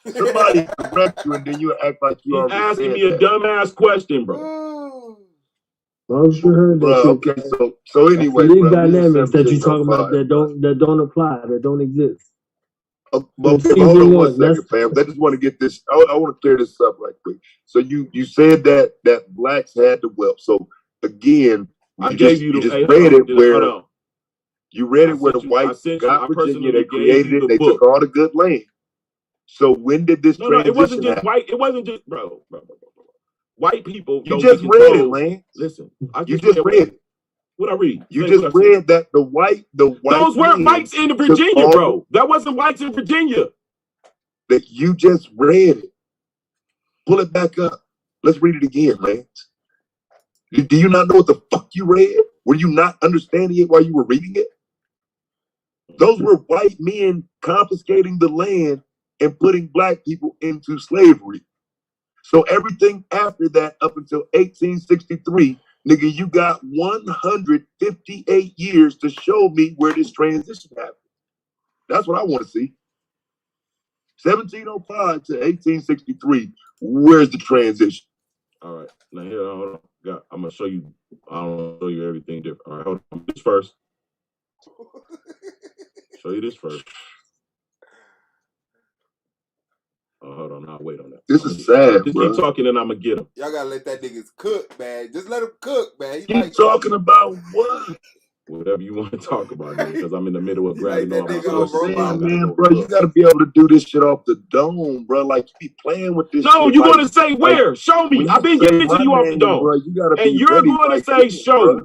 Somebody correct you and then you act like you He's asking me a dumbass question, bro. I'm sure heard that. Okay, so anyway, these dynamics that you talking about that don't apply, that don't exist. Hold on one second, fam. I just want to get this. I want to clear this up right quick. So you said that blacks had the wealth. So again, I gave you the read it where you read it where the whites got Virginia. They created it. They took all the good land. So when did this transition it wasn't just happen? white. It wasn't just bro. White people. You just read it, Lance. Listen, you just read it. What I read? You just read that the white. Those weren't whites in Virginia, bro. That wasn't whites in Virginia. That you just read it. Pull it back up. Let's read it again, Lance. Do you not know what the fuck you read? Were you not understanding it while you were reading it? Those were white men confiscating the land and putting black people into slavery. So everything after that, up until 1863, nigga, you got 158 years to show me where this transition happened. That's what I want to see. 1705 to 1863, where's the transition? All right, now here, hold on. I'm gonna show you. I'll show you everything different. All right, hold on. This first. Show you this first. Oh, hold on, I'll wait on that. This is sad, just bro. Keep talking and I'm gonna get him. Y'all gotta let that nigga cook, man. Just let him cook, man. Keep talking about what? Whatever you want to talk about, because I'm in the middle of grabbing all my stuff. Man, bro, you got to be able to do this shit off the dome, bro. Like, you be playing with this shit. No, you're going to say where? Show me. I've been giving it to you off the dome. Bro, you gotta and you're going to say show me.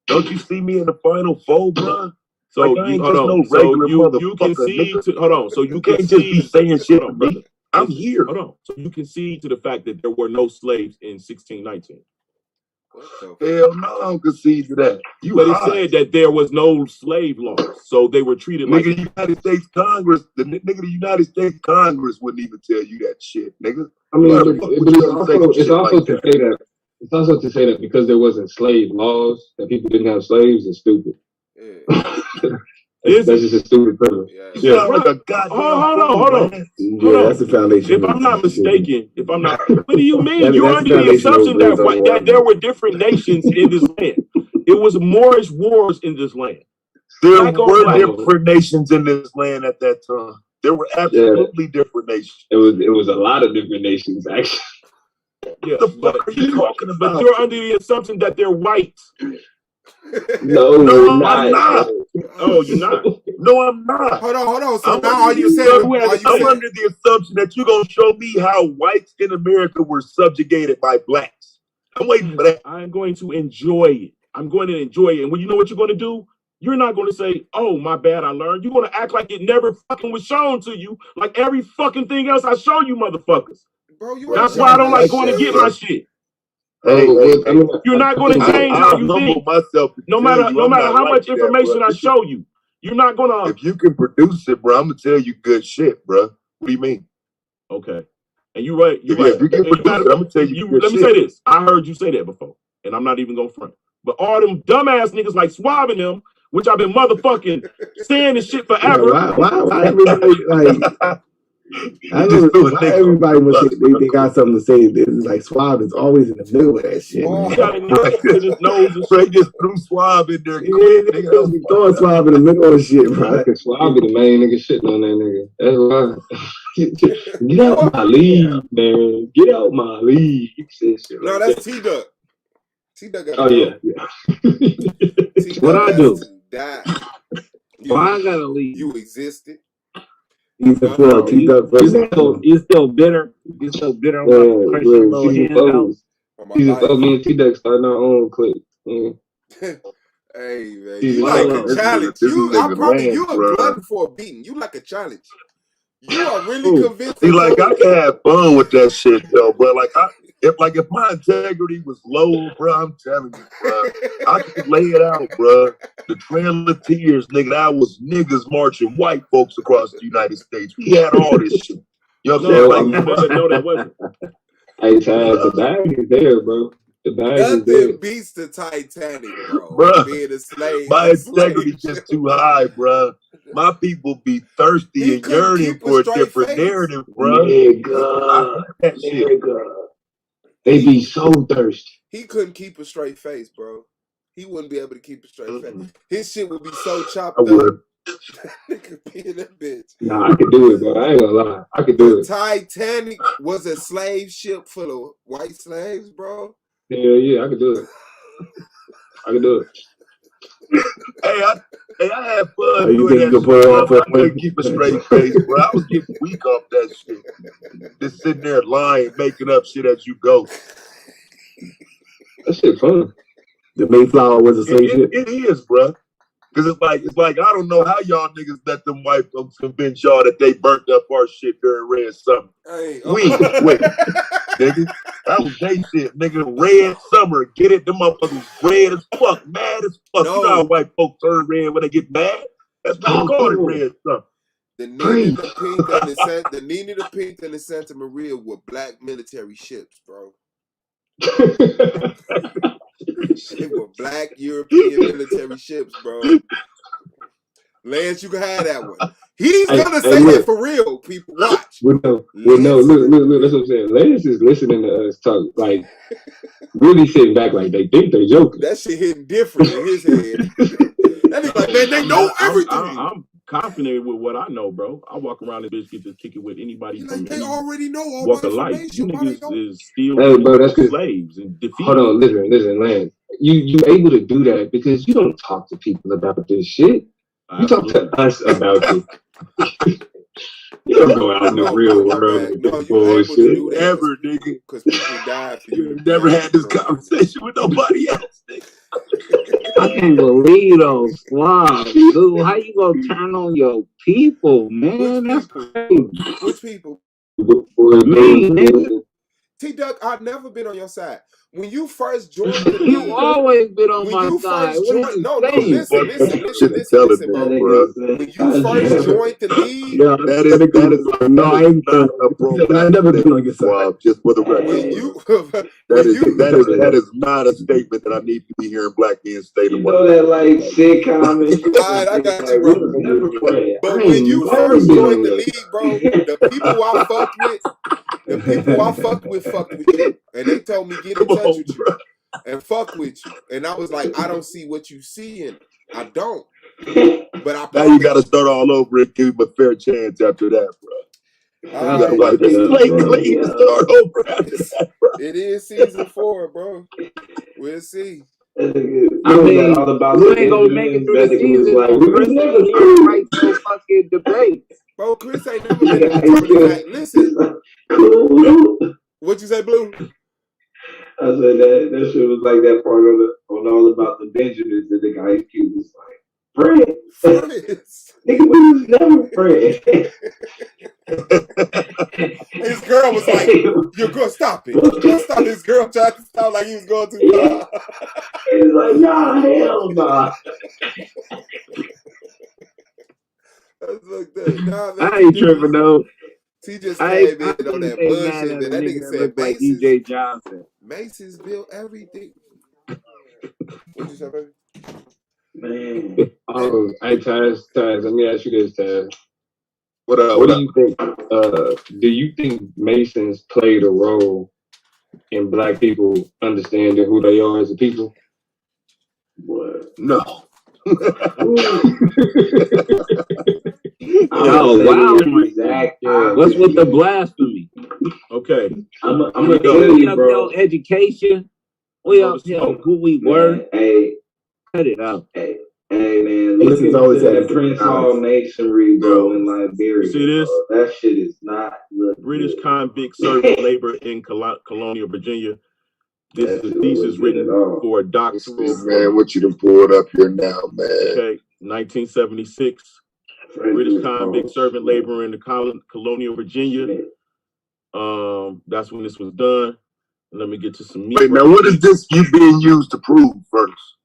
Don't you see me in the Final Four, bro? So you hold on. So you can see hold on. So you can just be saying shit, brother. I'm here. Hold on. So you can see to the fact that there were no slaves in 1619. Hell no, I don't concede to that. But it said that there was no slave laws, so they were treated like the United States Congress. The United States Congress wouldn't even tell you that shit, nigga. I mean, but it's also to say that. It's also to say that because there wasn't slave laws, that people didn't have slaves is stupid. That's just a stupid premise. Yeah. Like a goddamn hold on. Yeah, that's the foundation. If I'm not mistaken, what do you mean? You're under the assumption that there were different nations in this land. It was Moorish wars in this land. There were different nations in this land at that time. There were absolutely different nations. It was a lot of different nations, actually. Yeah, the fuck are you talking about? But you're under the assumption that they're white. No, I'm not. Oh, you're not? No, I'm not. Hold on. So now are you saying I'm under the assumption that you're gonna show me how whites in America were subjugated by blacks. I'm waiting for that. I'm going to enjoy it. I'm going to enjoy it. And when you know what you're going to do, you're not going to say, "Oh, my bad, I learned." You're going to act like it never fucking was shown to you, like every fucking thing else I show you, motherfuckers. Bro, that's why I don't like going to get my shit. Hey, you're not going to change how you think. No matter how much information I show you, you're not going to. If you can produce it, bro, I'm gonna tell you good shit, bro. What do you mean? Okay, and you're right. You're right. If you can produce it, I'm gonna tell you. Let me say this. I heard you say that before, and I'm not even gonna front. But all them dumbass niggas like Swab and them, which I've been motherfucking saying this shit forever. Why everybody like? I know why everybody must they got something to say. This is like Swab is always in the middle of that shit. He got his nose and straight just threw Swab in there. Throwing Swab in the middle of shit, bro. Swab be the main nigga shitting on that nigga. That's why. Get out my league, man. Get out my league. No, that's T-Duck. T-Duck got What I do? Why I gotta leave? You existed. You still bitter? You still bitter on my Christian little handouts? Me and T-Duck starting our own clique. Hey man, you like a challenge. I promise you a glutton for a beating. You like a challenge. You are really convinced. See, like I can have fun with that shit, though, bro. Like if my integrity was low, bro, I'm telling you, bro, I could lay it out, bro. The Trail of Tears, nigga, that was niggas marching white folks across the United States. We had all this shit. You know what I'm saying? No, that wasn't. Hey, the bag is there, bro. The bag is there. Nothing beats the Titanic, bro. Being a slave. My integrity just too high, bro. My people be thirsty and yearning for a different narrative, bro. Nigga. They be so thirsty. He couldn't keep a straight face, bro. He wouldn't be able to keep a straight face. His shit would be so chopped up. Nigga be in that bitch. Nah, I could do it, bro. I ain't gonna lie. I could do it. Titanic was a slave ship full of white slaves, bro. Hell yeah, I could do it. I could do it. Hey, I had fun doing that shit. I couldn't keep a straight face, bro. I was getting weak off that shit. Just sitting there lying, making up shit as you go. That shit fun. The Mayflower was a slave ship. It is, bro. Because it's like I don't know how y'all niggas let them white folks convince y'all that they burnt up our shit during Red Summer. Hey, wait, nigga, that was they shit, nigga. Red Summer, get it? Them motherfuckers red as fuck, mad as fuck. No. You know how white folks turn red when they get mad? That's what they call it, Red Summer. The Nina, the Nina, the Pink, and the Santa Maria were black military ships, bro. They were black European military ships, bro. Lance, you can have that one. He's gonna say that for real. People watch. Look, that's what I'm saying. Lance is listening to us talk, like really sitting back, like they think they're joking. That shit hitting different in his head. That nigga like, man, they know everything. I'm confident with what I know, bro. I walk around and bitch get to kick it with anybody from they already know all walk of life. You niggas is still bro, that's slaves and defeated. Hold on, listen, Lance. you able to do that because you don't talk to people about this shit. You talk to us about it. You don't go out in the real world with this bullshit. Ever, nigga. Because people die for you. You've never had this conversation with nobody else, nigga. I can't believe those flies, dude. How you gonna turn on your people, man? That's crazy. Which people? Me, nigga. T-Duck, I've never been on your side. When you first joined the league, you always been on my side. What are you saying? Listen. When you first joined the league, that is no, I ain't not a pro. I've never been on your side. Just for the record, that is not a statement that I need to be hearing black men state. You know that like sitcom. Alright, I got you, bro. But when you first joined the league, bro, the people I fucked with you, and they told me get in touch with you and fuck with you, and I was like, I don't see what you see in it. I don't. But I now you got to start all over and give him a fair chance after that, bro. Clean to start over after that, bro. It is season 4, bro. We'll see. I mean, you ain't gonna make it through the season. Like, Chris never write no fucking debate. Bro, Chris ain't never been a debate. Listen. What you say, Blue? I said that shit was like that part of it on All About the Benjamins that the guy Cube was like, friends. Nigga, we was never friends. His girl was like, "You're gonna stop it." Stop. His girl tried to stop like he was going too far. He's like, nah, hell nah. I ain't tripping though. He just came in on that bullshit. That nigga said like DJ Johnson. Macy's built everything. What you say, baby? Man. Hey, Taz, let me ask you this, Taz. What do you think? Do you think Masons played a role in black people understanding who they are as a people? What? No. Oh wow! Exactly. What's with the blasphemy? Okay, I'm gonna tell you, bro. Education. We up here who we were. Hey, cut it out. Hey, man, look at that Prince Hall Masonry, bro, in Liberia. See this? Bro. That shit is not British convict servant labor in colonial Virginia. This is a thesis written for a doctoral. Man, what you done pulled up here now, man? Okay, 1976. British convict servant labor in the colonial Virginia. That's when this was done. Let me get to some meat. Wait, now what is this you being used to prove first?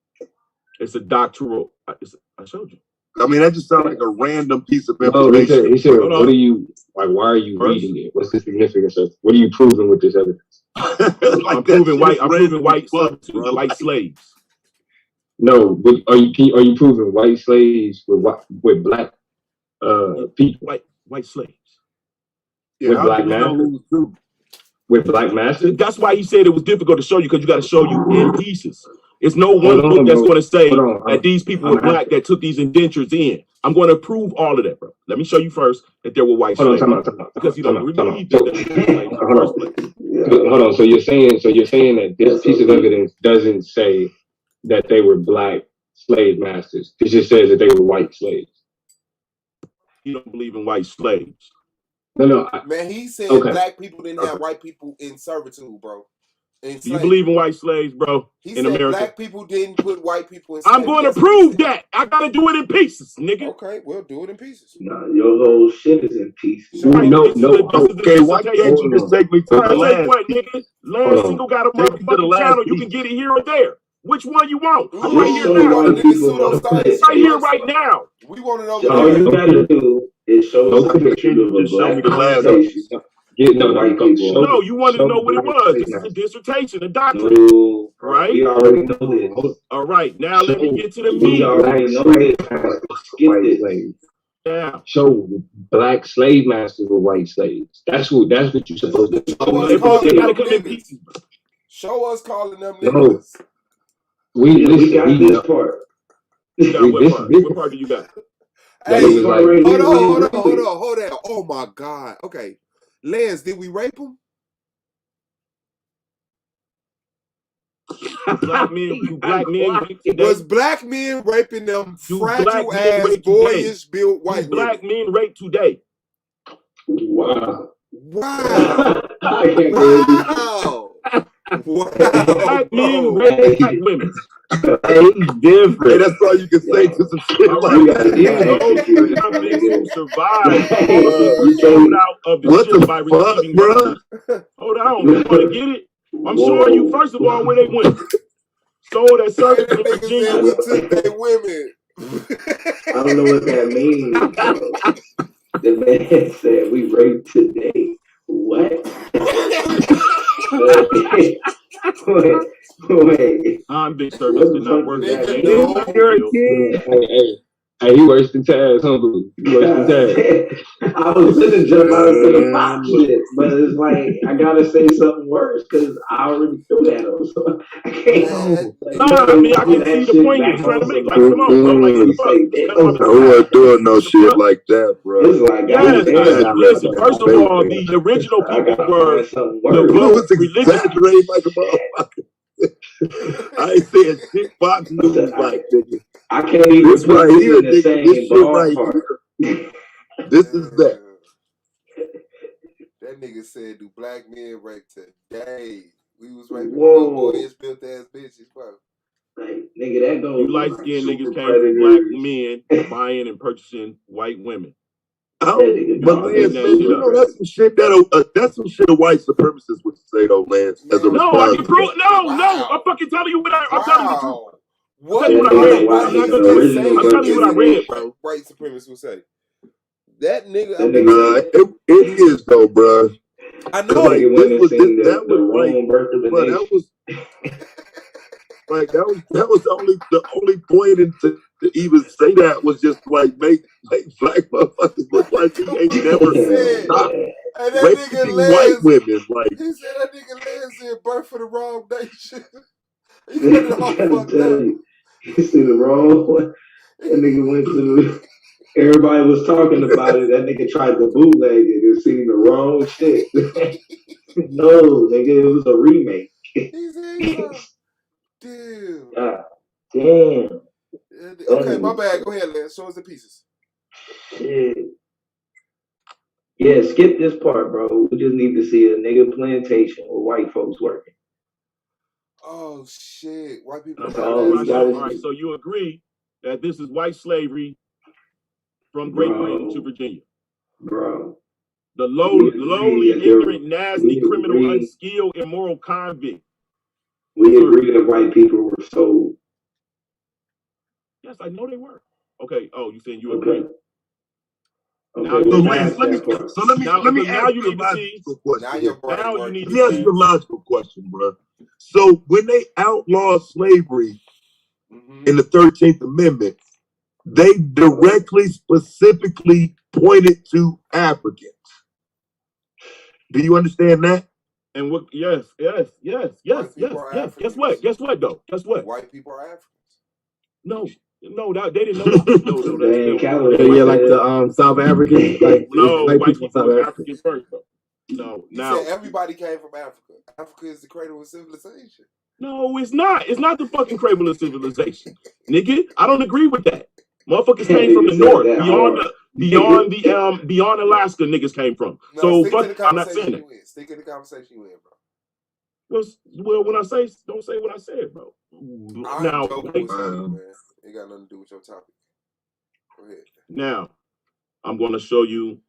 It's a doctoral. I showed you. I mean, that just sounds like a random piece of information. He said, what are you, like, why are you reading it? What's the significance of, what are you proving with this evidence? I'm proving white slaves. No, but are you proving white slaves with black people? White slaves. Yeah, with black masters? With black masters? That's why he said it was difficult to show you, because you got to show you in pieces. It's no one book that's going to say that these people were black that took these indentures in. I'm going to prove all of that, bro. Let me show you first that there were white slaves. Because you don't believe that. Hold on. So you're saying that this piece of evidence doesn't say that they were black slave masters. It just says that they were white slaves. You don't believe in white slaves. No. Man, he said black people didn't have white people in servitude, bro. Do you believe in white slaves, bro? He said America? Black people didn't put white people in slavery. I'm going to prove that. I got to do it in pieces, nigga. Okay, we'll do it in pieces. Nah, your whole shit is in pieces. No. Okay, why can't you just take me to the last? What, nigga? Last single got a motherfucking channel. You can get it here or there. Which one you want? I'm right here now. Right here, right now. We want to know. All you got to do is show us a picture of a black conversation. No, you wanted to know what it was. This is a dissertation, a doctorate. Right? We already know this. All right, now let me get to the meat. We already know this. Yeah. Show black slave masters were white slaves. That's what you're supposed to do. Show us calling them niggas. We got this part. What part do you got? Hey, hold on. Oh my God. Okay. Lance, did we rape him? Black men rape today? Was black men raping them fragile men ass, rape boyish built white Do black men rape today? Wow. Wow. I can't Wow. Wow. Black men rape black women. Hey, he's different. Hey, that's all you can say to some shit All like right. that. Those convicts who survived you sold out of the What ship the by fuck, receiving bro? mercy. Hold on, you want to get it? I'm showing you first of all where they went. Sold at service in Nigga Virginia. said we took their women. I don't know what that means, bro. The man said we raped today. What? Wait. Convict service did not work. Nigga, No. Hey, he worse than Taz, huh, dude? He worse than Taz. I was gonna jump out into the box shit, but it's like I gotta say something worse because I already threw that on. So I can't. I mean, I can see the point you're trying to make. Like, come on, bro. Like, I wasn't doing no shit like that, bro. It's like, listen, first of all, the original people were the exaggerating like a motherfucker. I ain't saying shit Fox News like, nigga. I can't even this right here, nigga. This shit right part. here. This is that. That nigga said, "Do black men rape today?" We was raping little boys, built ass bitches, bro. Like, nigga, that goes. You light skinned niggas came from black men buying and purchasing white women. But Lance, man, you know that's some shit a white supremacist would say though, Lance. As a no, I can prove. No, I'm fucking telling you what I'm telling you the truth. What I'm telling you what I read. I'm not telling you what I read, bro. White supremacists will say that nigga. It is though, bro. I know. Like, that was the only point to even say that was just like make black motherfuckers look like he ain't never stopped raping white women. Like, he said that nigga Lance said birth for the wrong nation. He got it all fucked up. You see the wrong one? That nigga went to everybody was talking about it. That nigga tried to bootleg it and seen the wrong shit. No, nigga, it was a remake. He said, dude. Damn. Okay, my bad. Go ahead, Lance. Show us the pieces. Shit. Yeah, skip this part, bro. We just need to see a nigga plantation with white folks working. Oh shit! White people. All right, so you agree that this is white slavery from Great Britain to Virginia, bro? The lowly, ignorant, nasty, criminal, unskilled, immoral convict. We agree that white people were sold. Yes, I know they were. Okay. Oh, you saying you agree? Okay. Now, let me ask you a logical question. Let me ask you a logical question, bro. So when they outlawed slavery in the 13th Amendment, they directly, specifically pointed to Africans. Do you understand that? And what? Yes. Guess what? Guess what? Though. Guess what? White people are Africans. No, they didn't know that. No, like the South Africans. Like, no, white people South African first, bro. No, now everybody came from Africa. Africa is the cradle of civilization. No, it's not. It's not the fucking cradle of civilization, nigga. I don't agree with that. Motherfuckers came from the north, beyond Alaska. Niggas came from. No, so fuck. I'm not saying that. Stick in the conversation you in, bro. Well, when I say, don't say what I said, bro. Now, man, it got nothing to do with your topic. Go ahead. Now, I'm going to show you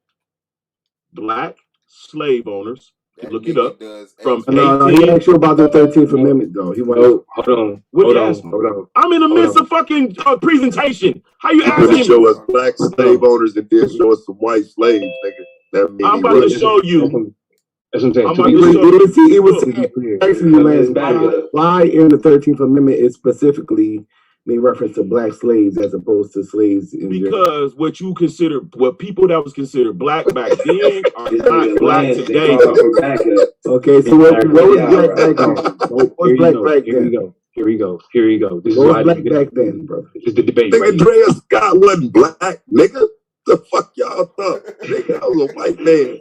black slave owners. Look it up. From he asked you about the 13th Amendment, though. He went, hold on. I'm in the midst of fucking presentation. How you asking me? Show us black slave owners and then show us some white slaves, nigga. That means I'm about to show you. That's what I'm saying. It was asking you, Lance, why in the 13th Amendment is specifically made reference to black slaves as opposed to slaves in because what people that was considered black back then are not black today. Okay, so what was black back then? What was black back then? Here we go. This is what was black back then, brother? This is the debate. Nigga, Drea Scott wasn't black, nigga. The fuck y'all thought? Nigga, I was a white man.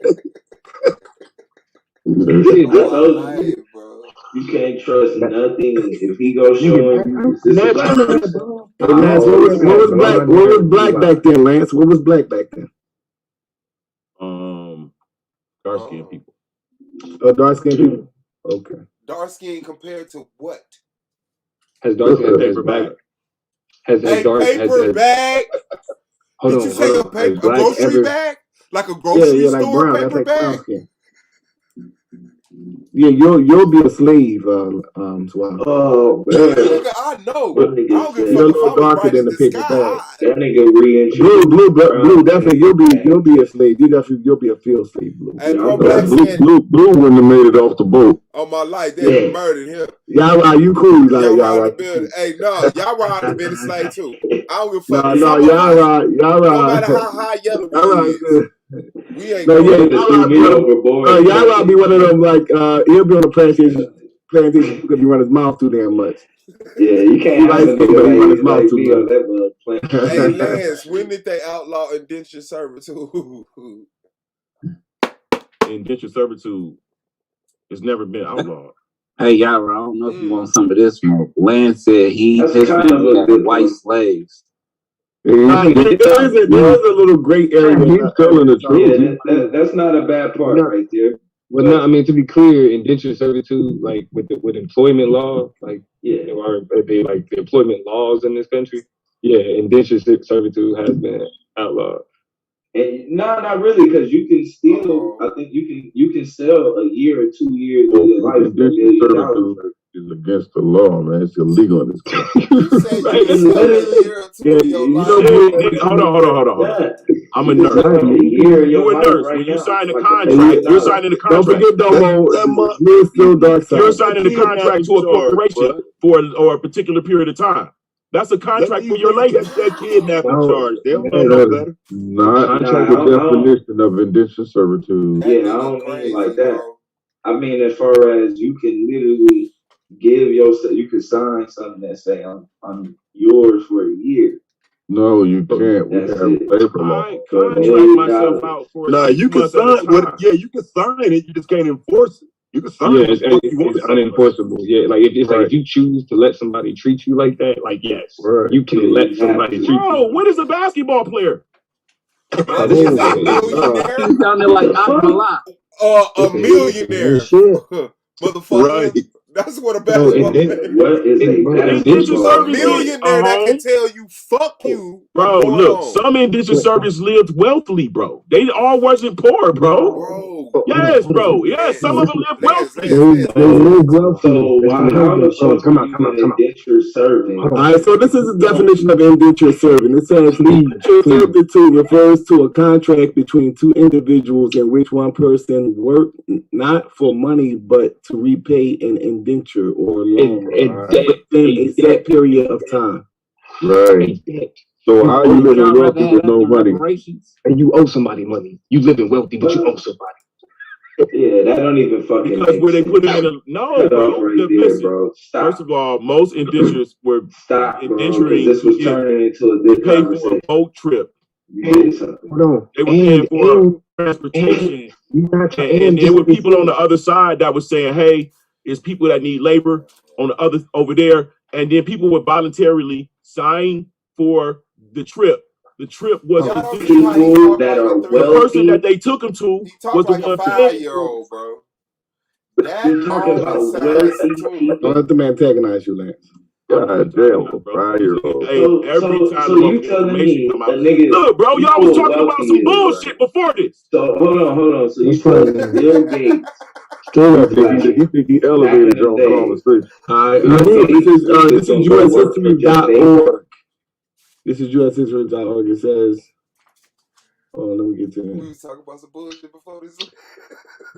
You can't trust nothing. If he goes showing Hey, Lance, what was black back then, Lance? What was black back then? Dark skinned people. Dark skinned people. Okay. Dark skin compared to what? Has dark skin paper bag? Has paper bag? Hold Did on, you say a grocery bag? Like a grocery store like paper bag? Yeah, you'll be a slave, Swab. Oh man, nigga, I know. I don't give a fuck you're a little darker than the paper bag. That nigga reintroduced Blue, definitely you'll be a slave. You'll be a field slave, Blue. Hey, bro, Blue wouldn't have made it off the boat. On my life, they murdered him. Yara, you cool, Yara. Hey, no, Yara have been a slave too. I don't give a fuck. Yara. No matter how high yellow is. We ain't Yara be one of them like he'll be on the plantation because he run his mouth too damn much. Yeah, you can't have a nigga run his mouth too much. Hey Lance, when did they outlaw indentured servitude? Indentured servitude has never been outlawed. Hey Yara, I don't know if you want some of this smoke. Lance said his family had white slaves. There is a little gray area. He's telling the truth. Yeah, that's not a bad part right there. Well, no, I mean, to be clear, indentured servitude, like with employment law, like or the employment laws in this country, indentured servitude has been outlawed. And no, not really, because you can still, I think you can sell a year or 2 years of your life. Indentured servitude is against the law, man. It's illegal in this country. Hold on. I'm a nurse. You're a nurse. When you sign a contract, you're signing a contract. Don't forget, you're signing a contract to a corporation for a particular period of time. That's a contract for your labor. That kidnapping charge. They don't know better. Not the definition of indentured servitude. Yeah, I don't mean like that. I mean, as far as you can literally give yourself, you can sign something that say I'm yours for a year. No, you can't. We have labor law. I contract myself out for. You can sign. You can sign it. You just can't enforce it. You can sign it. It's unenforceable. Yeah, like if you choose to let somebody treat you like that, like you can let somebody treat you. Oh, what is a basketball player? He sounded like Abdullah. A millionaire. Motherfucker. Right. That's what a basketball player. What is a millionaire that can tell you fuck you. Bro, look, some indentured service lived wealthily, bro. They all wasn't poor, bro. Yes, bro. Yes, some of them lived wealthy. So come on. Indentured serving. All right, so this is the definition of indentured serving. It says indentured servitude refers to a contract between two individuals in which one person worked not for money but to repay an indenture or loan within a set period of time. Right. So how you living wealthy with no money? And you owe somebody money. You living wealthy, but you owe somebody. Yeah, that don't even fucking. Because where they put it in bro. Stop. First of all, most indentures were indenturing. This was turning into a good conversation. For a boat trip. Hold on. They were paying for transportation, and there were people on the other side that was saying, "Hey, there's people that need labor on the other over there," and then people would voluntarily sign for the trip. The trip was the people that are wealthy. The person that they took him to was the like one 5-year-old, bro. You're talking about wealthy. Don't let them antagonize you, Lance. God damn, a 5-year-old. Hey, every time you telling me come out, look, bro, y'all was talking about some bullshit before this. So hold on. So you telling me Bill Gates? You think he elevated your conversation? This is UShistory.org. This is UShistory.org. It says, let me get to it. We was talking about some bullshit before this.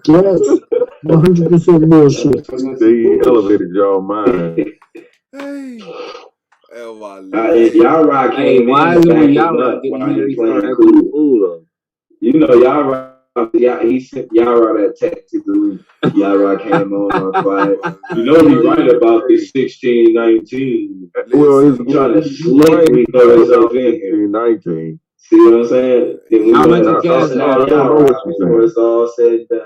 Yes, 100% bullshit. They elevated y'all mind. Hey. Y'all rock. Hey, why is it when y'all rock getting married for food? You know, y'all rock. He sent Yara that text to the Yara came on quiet. You know he right about this 1619. Well, he's trying to slightly throw himself in here. 19. See what I'm saying? How much you cash out? Before it's all said and done.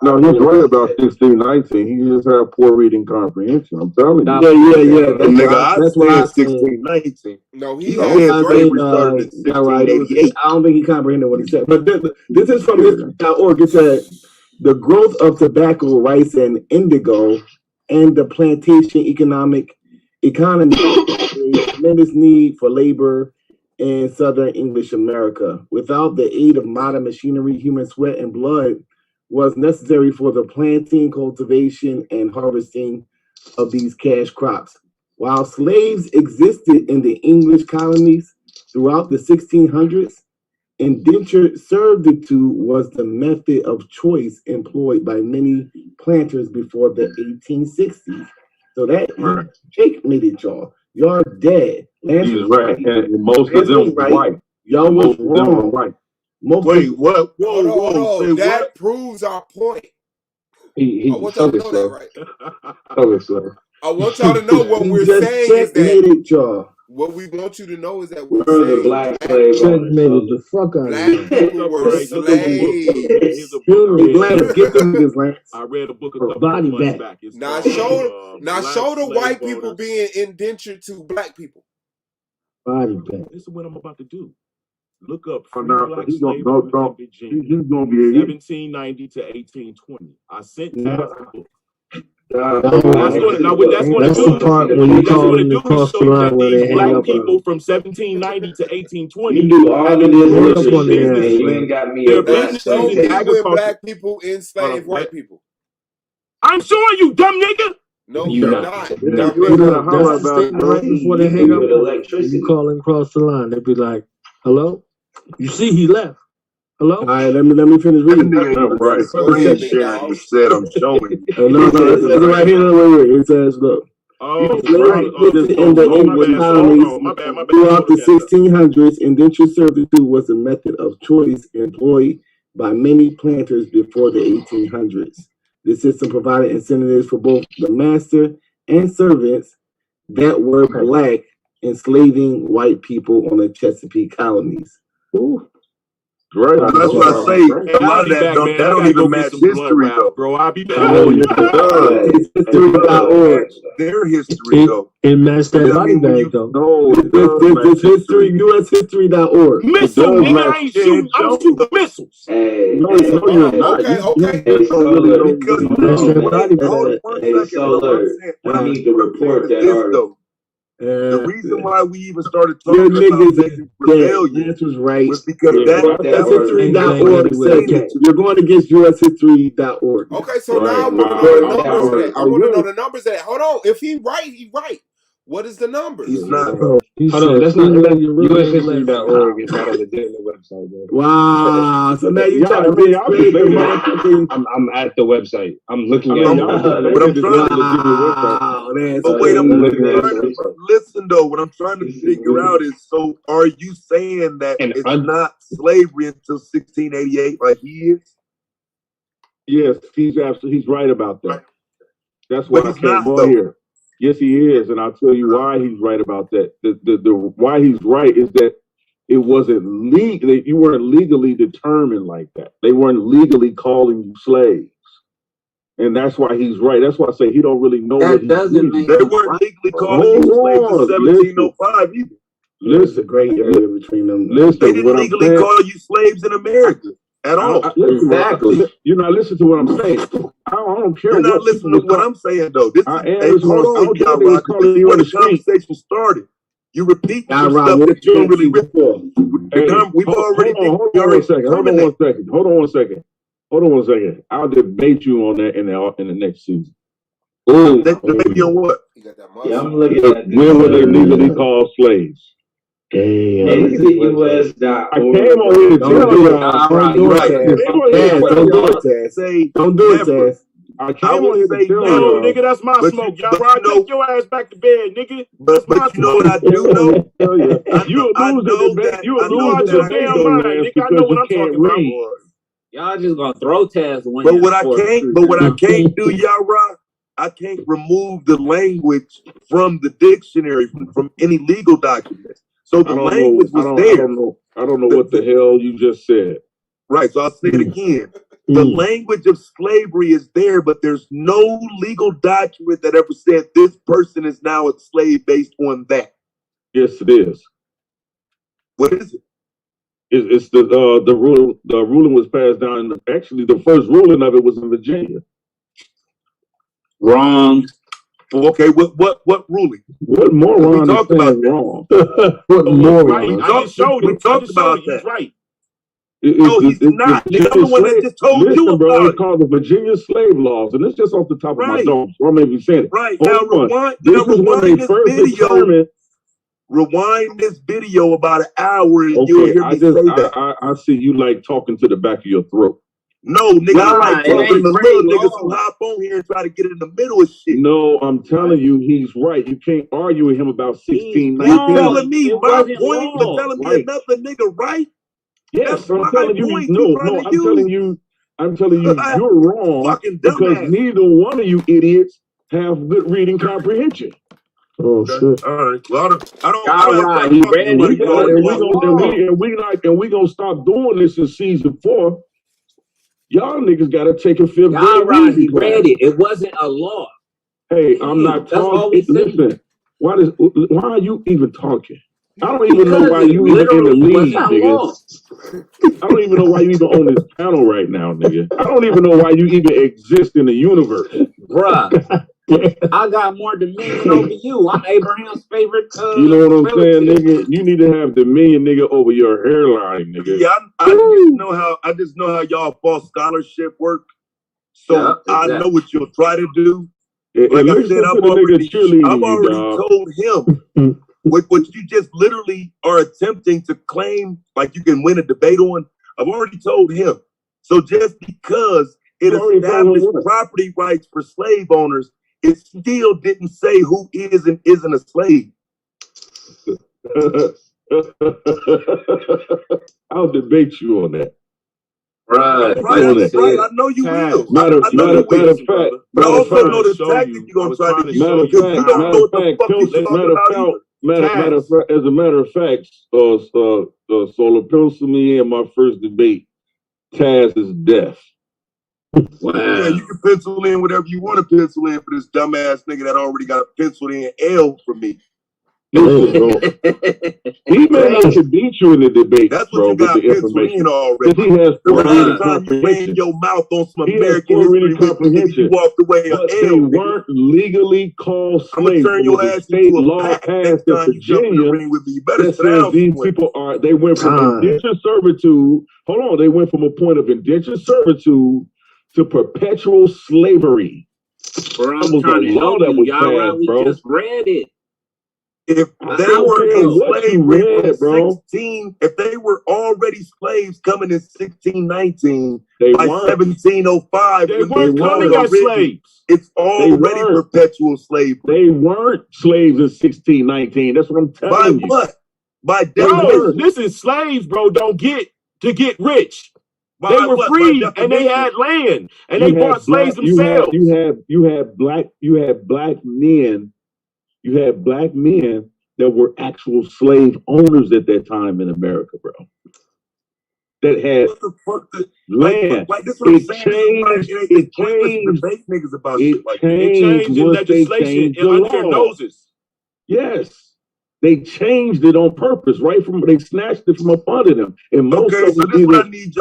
No, he's right about 1619. He just had poor reading comprehension. I'm telling you. Yeah. That's why I said 1619. No, he No, has slavery started in 1688. I don't think he comprehended what he said. But this is from history.org. It said the growth of tobacco, rice, and indigo, and the plantation economy a tremendous need for labor in southern English America. Without the aid of modern machinery, human sweat and blood was necessary for the planting, cultivation, and harvesting of these cash crops. While slaves existed in the English colonies throughout the 1600s, indentured servitude was the method of choice employed by many planters before the 1860s. So that Jake made it, y'all. Y'all dead. Lance was right. And most of them were right. Y'all was wrong. Right. Wait, what? Whoa. That proves our point. I want y'all to know that, right? I want y'all to know what we're saying is that what we want you to know is that we're saying black slaves the fuck out black people were slaves. I read a book a couple body months back. back. It's Now called, show the Black white Slave people Owners. being indentured to black people. Body back. This is what I'm about to do. Look up free no, black he's slave gonna- owners no, in Virginia, He's going to be 1790 to 1820. I sent you the book. That's That's the part when you call them across the line where they hang black up people from 1790 to 1820. You do all of this history and you ain't got me Their a black businesses Show in me when agriculture. black people enslaved white people. I'm showing you, dumb nigga. No, you're not. That's the statement right before they hang up on you. You call them across the line, they be like, "Hello, you see he left. Hello." All right, let me finish reading. Right. Go ahead, big dog. Said I'm showing you. No, it says right here. Wait. It says, look. Oh, In the English colonies throughout the 1600s, indentured servitude was a method of choice employed by many planters before the 1800s. The system provided incentives for both the master and servants that were black, enslaving white people on the Chesapeake colonies. Ooh. Right. That's what I say. A lot of that don't even match history, though. Bro, I'll be back. History.org. Their history, though. It matched that body bag, though. No, this history, UShistory.org. Missile, nigga, I ain't shooting. I'm shooting missiles. Hey, no, you're not. Okay. Hey, Solar. Hey, Solar. I need to report that article. The reason why we even started talking about rebellion was right. was because that's history.org says you're going against UShistory.org. Okay, so now I want to know the numbers of that. I want to know the numbers of that. Hold on. If he right, he right. What is the numbers? He's not. Hold on, that's not UShistory.org is not a legitimate website, bro. Wow. So now you trying to be I'm at the website. I'm looking at it. But I'm trying to listen though. What I'm trying to figure out is, so are you saying that it's not slavery until 1688 like he is? Yes, he's right about that. That's why I came on here. Yes, he is, and I'll tell you why he's right about that. The why he's right is that it wasn't legal. You weren't legally determined like that. They weren't legally calling you slaves, and that's why he's right. That's why I say he don't really know what he's doing. They weren't legally calling you slaves in 1705 either. Listen, great area between them. Listen, they didn't legally call you slaves in America at all. Exactly. You're not listening to what I'm saying. I don't care. You're not listening to what I'm saying, though. This is, hold on, Yara. This is where the conversation started. You repeat some stuff that you don't really recall. We've already. Hold on one second. I'll debate you on that in the next season. Oh, debate me on what? Yeah, I'm looking at this. When were they legally called slaves? It's the US.org. I came on here to tell you. Don't do it, Taz. I came on here to tell you. Nigga, that's my smoke. Y'all right, take your ass back to bed, nigga. But you know what I do know? You'll lose the debate. You'll lose your damn mind, nigga. I know what I'm talking about. Y'all just gonna throw Taz one. But what I can't do, Yara, I can't remove the language from the dictionary, from any legal documents. So the language was there. I don't know what the hell you just said. Right, so I'll say it again. The language of slavery is there, but there's no legal document that ever said this person is now a slave based on that. Yes, it is. What is it? It's the rule. The ruling was passed down. Actually, the first ruling of it was in Virginia. Wrong. Okay, what ruling? What moron we talked about wrong? What moron? Right. I just showed you. We talked about that. He's right. No, he's not. The other one that just told you about bro, it. It's called the Virginia slave laws, and it's just off the top of my dome. So I may be saying it. Right. Hold Now on. This is when they first determined. Rewind this video about an hour and you'll hear me say that. I see you like talking to the back of your throat. No, nigga, I like talking to the little niggas who hop on here and try to get in the middle of shit. No, I'm telling you, he's right. You can't argue with him about 1619. You telling me my point for telling me another nigga right? Yes, I'm telling you. I'm telling you, you're wrong because neither one of you idiots have good reading comprehension. Oh shit! All right. Well, I don't. And we gonna stop doing this in season 4. Y'all niggas gotta take a 5th grade. He read it. It wasn't a law. Hey, I'm not talking. Listen, why are you even talking? I don't even know why you even in the league, nigga. I don't even know why you even on this panel right now, nigga. I don't even know why you even exist in the universe. Bruh, I got more dominion over you. I'm Abraham's favorite. You know what I'm saying, nigga? You need to have dominion, nigga, over your hairline, nigga. Yeah, I just know how y'all false scholarship work. So I know what you'll try to do. Like I said, I've already told him what you just literally are attempting to claim like you can win a debate on. I've already told him. So just because it established property rights for slave owners, it still didn't say who is and isn't a slave. I'll debate you on that. Right. I know you will. Matter of fact, but I also know the tactic you're gonna try to use. As a matter of fact, Solar pencil me in my first debate. Taz is deaf. Wow. Yeah, you can pencil in whatever you want to pencil in for this dumbass nigga that already got a penciled in L from me. Listen, bro. He may not should beat you in the debate. That's what you got penciled in already. He has poor reading comprehension. You your mouth on some American history comprehension. You walked away but they weren't legally called slaves. I'm gonna turn your ass state law passed in Virginia that says these people are. They went from indentured servitude. Hold on, they went from a point of indentured servitude to perpetual slavery. Bro, I'm trying to help you. Y'all we just read it. If they were in slavery from 16, if they were already slaves coming in 1619, by 1705, they weren't coming as slaves. It's already perpetual slavery. They weren't slaves in 1619. That's what I'm telling you. By what? By definition. Listen, slaves, bro, don't get to get rich. They were free and they had land and they bought slaves themselves. You had black men. You had black men that were actual slave owners at that time in America, bro. That had land. It changed in legislation under their noses. Yes. They changed it on purpose, right? They snatched it from up under them. And most of them either went into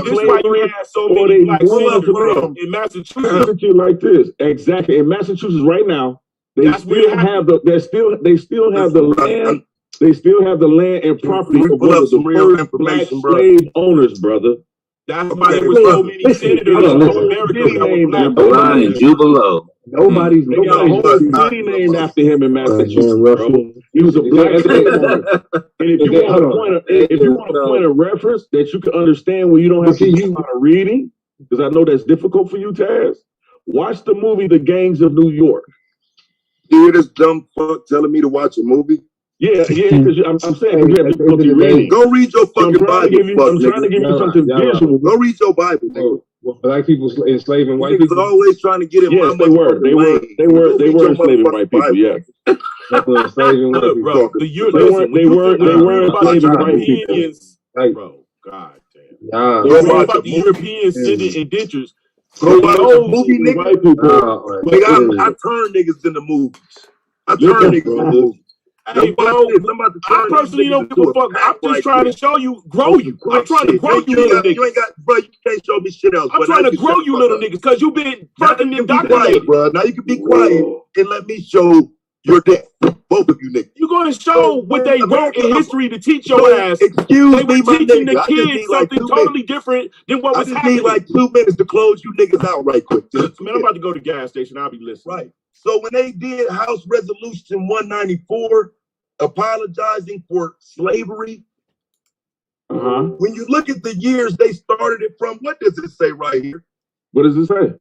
slavery or they went into in Massachusetts. Like this. Exactly. In Massachusetts right now, they still have the land. They still have the land and property of one of the first black slave owners, brother. That's why there were so many senators in America. Jubilo. Nobody's city named after him in Massachusetts, bro. He was a black slave owner. And if you want to point a reference that you can understand when you don't have to use a lot of reading, because I know that's difficult for you, Taz, watch the movie The Gangs of New York. You hear this dumb fuck telling me to watch a movie? Yeah, because I'm saying you have difficulty reading. Go read your fucking Bible. I'm trying to give you something visual. Go read your Bible, nigga. Well, black people enslaving white people. Always trying to get it. Yes, they were enslaving white people. Yeah. They weren't enslaving white people. Bro, they weren't enslaving white people. Hey, God damn. Go What watch about the Europeans sending indentures? Go watch a movie, nigga. White people. I turn niggas into movies. I turn niggas into movies. Hey, bro, I personally don't give a fuck. I'm just trying to show you, grow you. I'm trying to grow you little niggas. You ain't got, bro, you can't show me shit else. I'm trying to grow you little niggas because you been fucking indoctrinated. Bro. Now you can be quiet and let me show your death. Both of you niggas. You're going to show what they wrote in history to teach your ass. Excuse me, my nigga. Teaching the kids something totally different than what was happening. I just need like 2 minutes to close you niggas out right quick. Man, I'm about to go to the gas station. I'll be listening. Right. So when they did House Resolution 194, apologizing for slavery, when you look at the years they started it from, what does it say right here? What does it say?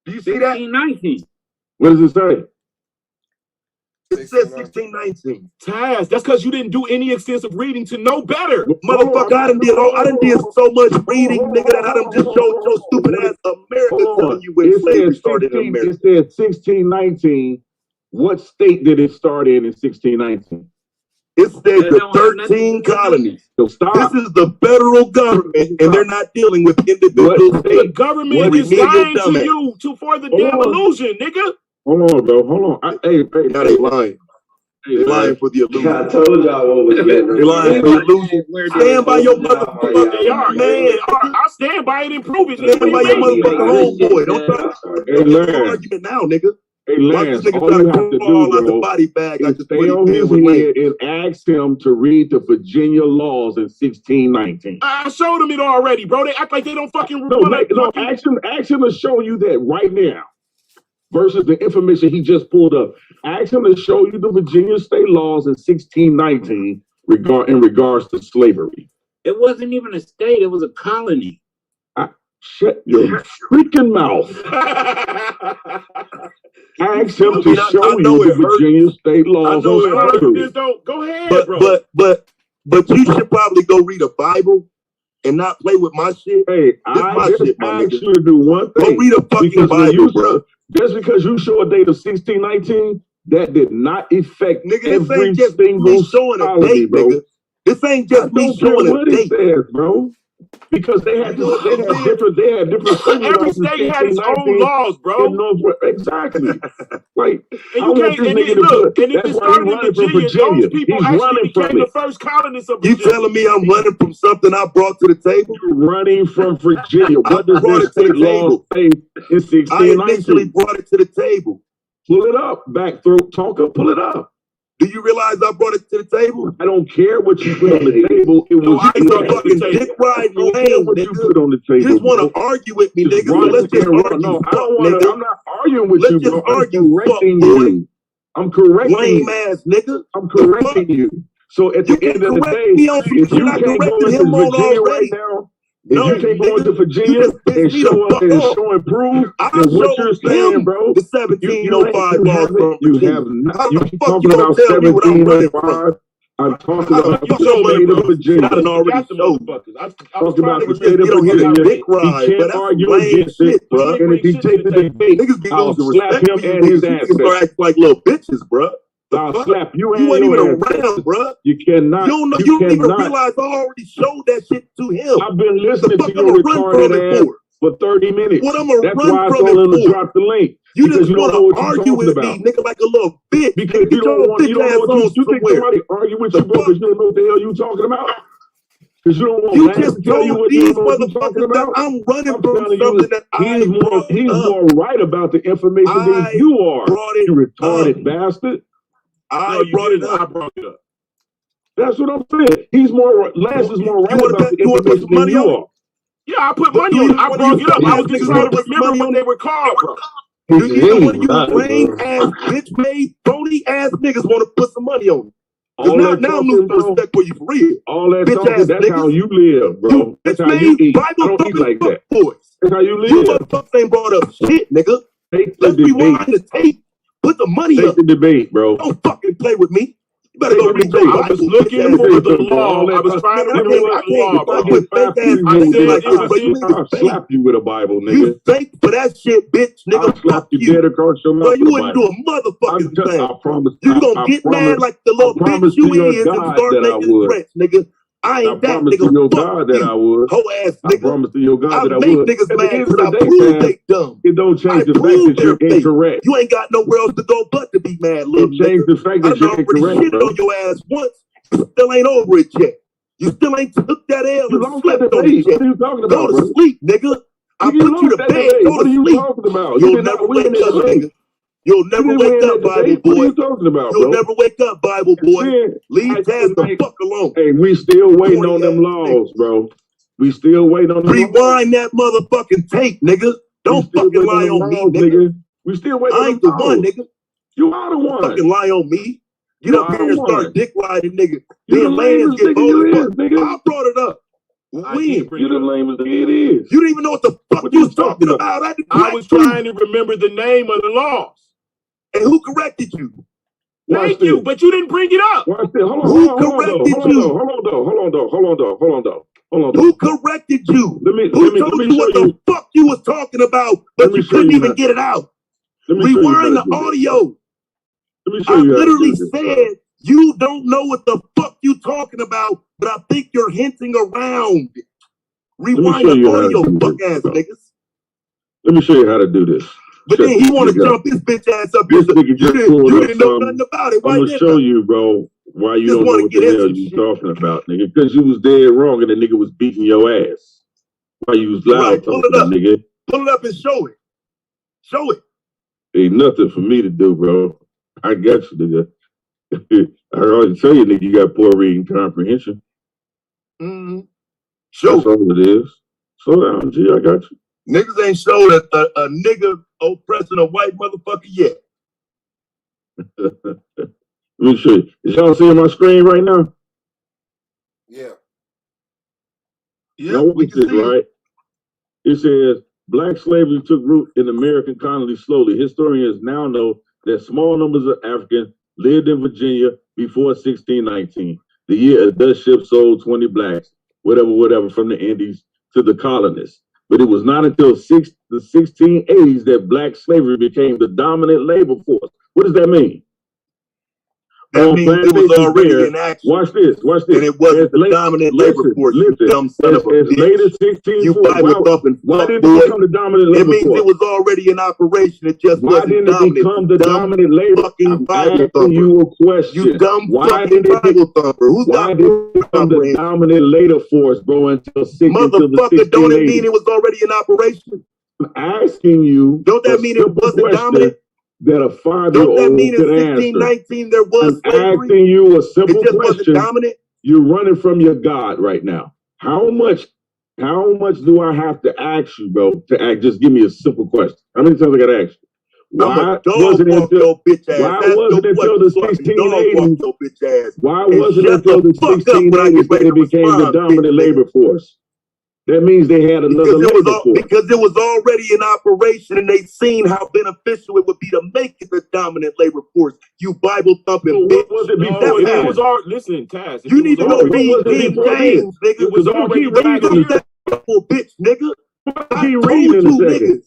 Do you see that? 1619. What does it say? It says 1619. Taz, that's because you didn't do any extensive reading to know better. Motherfucker, I done did so much reading, nigga, that I done just showed your stupid ass America telling you when slavery started in America. It said 1619. What state did it start in 1619? It said the 13 colonies. So stop. This is the federal government, and they're not dealing with individual states. The government is lying to you for the damn illusion, nigga. Hold on, bro. Hold on. Hey, now they lying. They lying for the illusion. I told y'all what was getting. They lying for the illusion. Stand by your motherfucker. They are, man. I stand by it and prove it. Stand by your motherfucking homeboy. Don't try to argument now, nigga. Hey, Lance, all you have to do, bro, body bag, is stay on his head and ask him to read the Virginia laws in 1619. I showed him it already, bro. They act like they don't fucking... No, ask him to show you that right now versus the information he just pulled up. Ask him to show you the Virginia state laws in 1619 in regards to slavery. It wasn't even a state. It was a colony. Shut your freaking mouth. Ask him to show you the Virginia state laws on slavery. Go ahead, bro. But you should probably go read a Bible and not play with my shit. Hey, I just asked you to do one thing. Go read a fucking Bible, bro. Just because you show a date of 1619, that did not affect every just single showing a date, bro. Nigga. This ain't just me showing a date, says, bro. Because they had different every state had its own laws, bro. Exactly. Like, and you can't, and if it started in Virginia, those people actually became the first colonists of Virginia. You telling me I'm running from something I brought to the table? You're running from Virginia. What does this state law say in 1619? I initially brought it to the table. Pull it up, back throat talker, pull it up. Do you realize I brought it to the table? I don't care what you put on the table. It was fucking dick ride lame, what you put on the table. You just want to argue with me, nigga. So let's just argue. No, I don't want to. I'm not arguing with you, bro. I'm correcting you. I'm correcting you. Lame ass nigga. I'm correcting you. So at the end of the day, if you can't go into Virginia right now, if you can't go into Virginia and show up and show and prove that what you're saying, bro, the 1705 laws from you have not. You keep talking about 1705. I'm talking about the state of Virginia. I done already showed. Talking about the state of Virginia. He can't argue against it, bro. And if he takes the debate, I'll slap him and his ass. Act like little bitches, bro. I'll slap you and you ain't your even around, bro. You cannot. You don't even realize I already showed that shit to him. I've been listening to your retarded ass for 30 minutes. What I'm gonna That's run why I from told him it to drop the link. You just want to argue with me, nigga, like a little bitch. Because you don't want. You don't know what you think somebody argue with you because you don't know what the hell you talking about. Because you don't want you just tell you what these motherfuckers that I'm running from something that he's more right about the information than you are. You retarded bastard. I brought it up. That's what I'm saying. Lance is more right about the information than you are. Yeah, I put money on it. I brought it up. I was just trying to remember what they were called, bro. Do you know what you lame ass, bitch made, phony ass niggas want to put some money on it? Now I'm losing respect for you for real. All that talking, that's how you live, bro. That's how you eat. I don't eat like that. That's how you live. You motherfuckers ain't brought up shit, nigga. Let's rewind the tape. Put the money up. Take the debate, bro. Don't fucking play with me. You better go read your Bible. I was looking for the law. I was trying to remember the law, bro. I'll slap you with a Bible, nigga. You fake for that shit, bitch, nigga. I'll slap you dead across your mouth. Bro, you wouldn't do a motherfucking thing. I promise. You gonna get mad like the little bitch you is and start making threats, nigga. I ain't that promise nigga. to your Fuck God that you, I would. hoe ass I nigga. promise to your God that I make would. niggas At the mad end because of I the day, prove man, they dumb. it don't change the fact prove that you're they're fake. incorrect. You ain't got nowhere else to go but to be mad, little Don't change nigga. the fact I that done you're already incorrect, shitted bro. on your ass once. You still ain't over it yet. You still ain't took that L You and lost that slept on debate. it yet. What are you talking Go about, to bro? sleep, nigga. I You put you lost to that bed. debate. Go What to are you sleep. talking about? You You'll did never not win wake that up, debate. nigga. You'll You never didn't wake win up, that Bible debate. What are boy. you talking about, You'll bro? never wake up, Bible boy. Then, Leave Taz the fuck alone. hey, we still waiting Corny on them ass laws, niggas. bro. We still waiting on them laws. Rewind that motherfucking tape, nigga. Don't fucking lie on me, nigga. We still waiting on I ain't them the one, laws. nigga. You are the one. Fucking lie on me. Get You up are here the and start one. dick riding, nigga. You the Then lands lamest get nigga you voted is, for. nigga. I brought it up. When? You the lamest nigga it is. didn't even know what the fuck you was talking about. I was trying to remember the name of the laws. And who corrected you? Thank you, but you didn't bring it up. Watch this. Hold on, Who hold on, corrected hold on, you? hold on, hold on, hold on, hold on. Who corrected you? Who told you what the fuck you was talking about, but you couldn't even get it out? Rewind the audio. I literally said you don't know what the fuck you talking about, but I think you're hinting around. Rewind the audio, fuck ass niggas. Let me show you how to do this. But then he want to jump his bitch ass up here. You didn't know nothing about it. Why I'm gonna show you, bro, why you don't know what the hell you talking about, nigga. Because you was dead wrong and the nigga was beating your ass. Why you was loud Right, pull talking, it up. nigga. Pull it up and show it. Show it. Ain't nothing for me to do, bro. I got you, nigga. I already tell you, nigga, you got poor reading comprehension. Mm-hmm. Show That's all it is. Slow down, G. I got you. Niggas ain't showed a nigga oppressing a white motherfucker yet. Let me show you. Is y'all seeing my screen right now? Yeah. Yeah, we can see it. Right? It says, black slavery took root in American colonies slowly. Historians now know that small numbers of Africans lived in Virginia before 1619, the year a Dutch ship sold 20 blacks, whatever, from the Indies to the colonists. But it was not until the 1680s that black slavery became the dominant labor force. What does that mean? That means it was already in action. Watch this. And it wasn't the dominant labor force, you dumb son of a bitch. You Bible thumping fuck boy. It means it was already in operation. It just wasn't dominant. Become the dominant labor? Fucking Bible asking thumper. you a question. You dumb Why fucking did it Bible thumper. Who's why did it become the dominant labor force, bro, until the 1680s? Don't it mean it was already in operation? I'm asking you. Don't that mean it wasn't dominant? That a 5-year-old Don't that mean in could answer. 1619 there was slavery? I'm asking you a simple it just question. Wasn't dominant? You're running from your God right now. How much do I have to ask you, bro, to act? Just give me a simple question. How many times I gotta ask you? Why wasn't it until the 1680s? Why wasn't it until the 1680s that it became the dominant labor force? That means they had another labor force. Because it was already in operation and they seen how beneficial it would be to make it the dominant labor force. You Bible thumping bitch. Was it before? It was all, listen, Taz. You need to go read King James, nigga. It was already black here. Bitch, nigga. I told you niggas.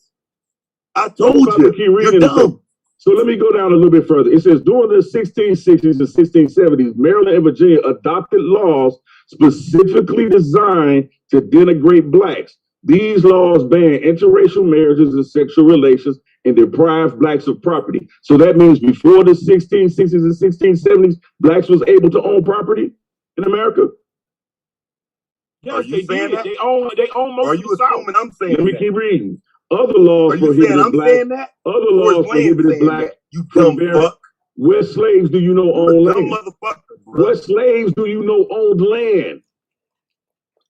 I told you. You're dumb. So let me go down a little bit further. It says during the 1660s and 1670s, Maryland and Virginia adopted laws specifically designed to denigrate blacks. These laws ban interracial marriages and sexual relations and deprive blacks of property. So that means before the 1660s and 1670s, blacks was able to own property in America. Yes, they did. They own most of the South. I'm saying Let me keep reading. Other laws prohibited blacks. Other laws prohibited blacks. You dumb fuck. What slaves do you know owned land? What slaves do you know owned land?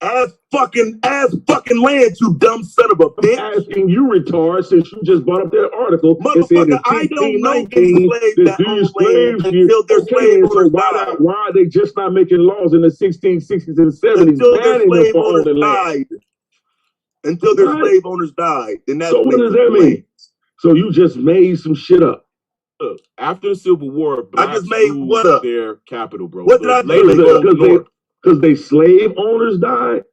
Ass fucking land, you dumb son of a bitch. I'm asking you, retard, since you just brought up that article. Motherfucker, I don't know any slaves that own land until their slave owners died. Why are they just not making laws in the 1660s and 70s until their banning them slave for owners owning died? land? Until their slave owners died. Then that's so what does that mean? So you just made some shit up. Look, after the Civil War, blacks I just made what up? Their capital, bro. What did I do? Because they slave owners died?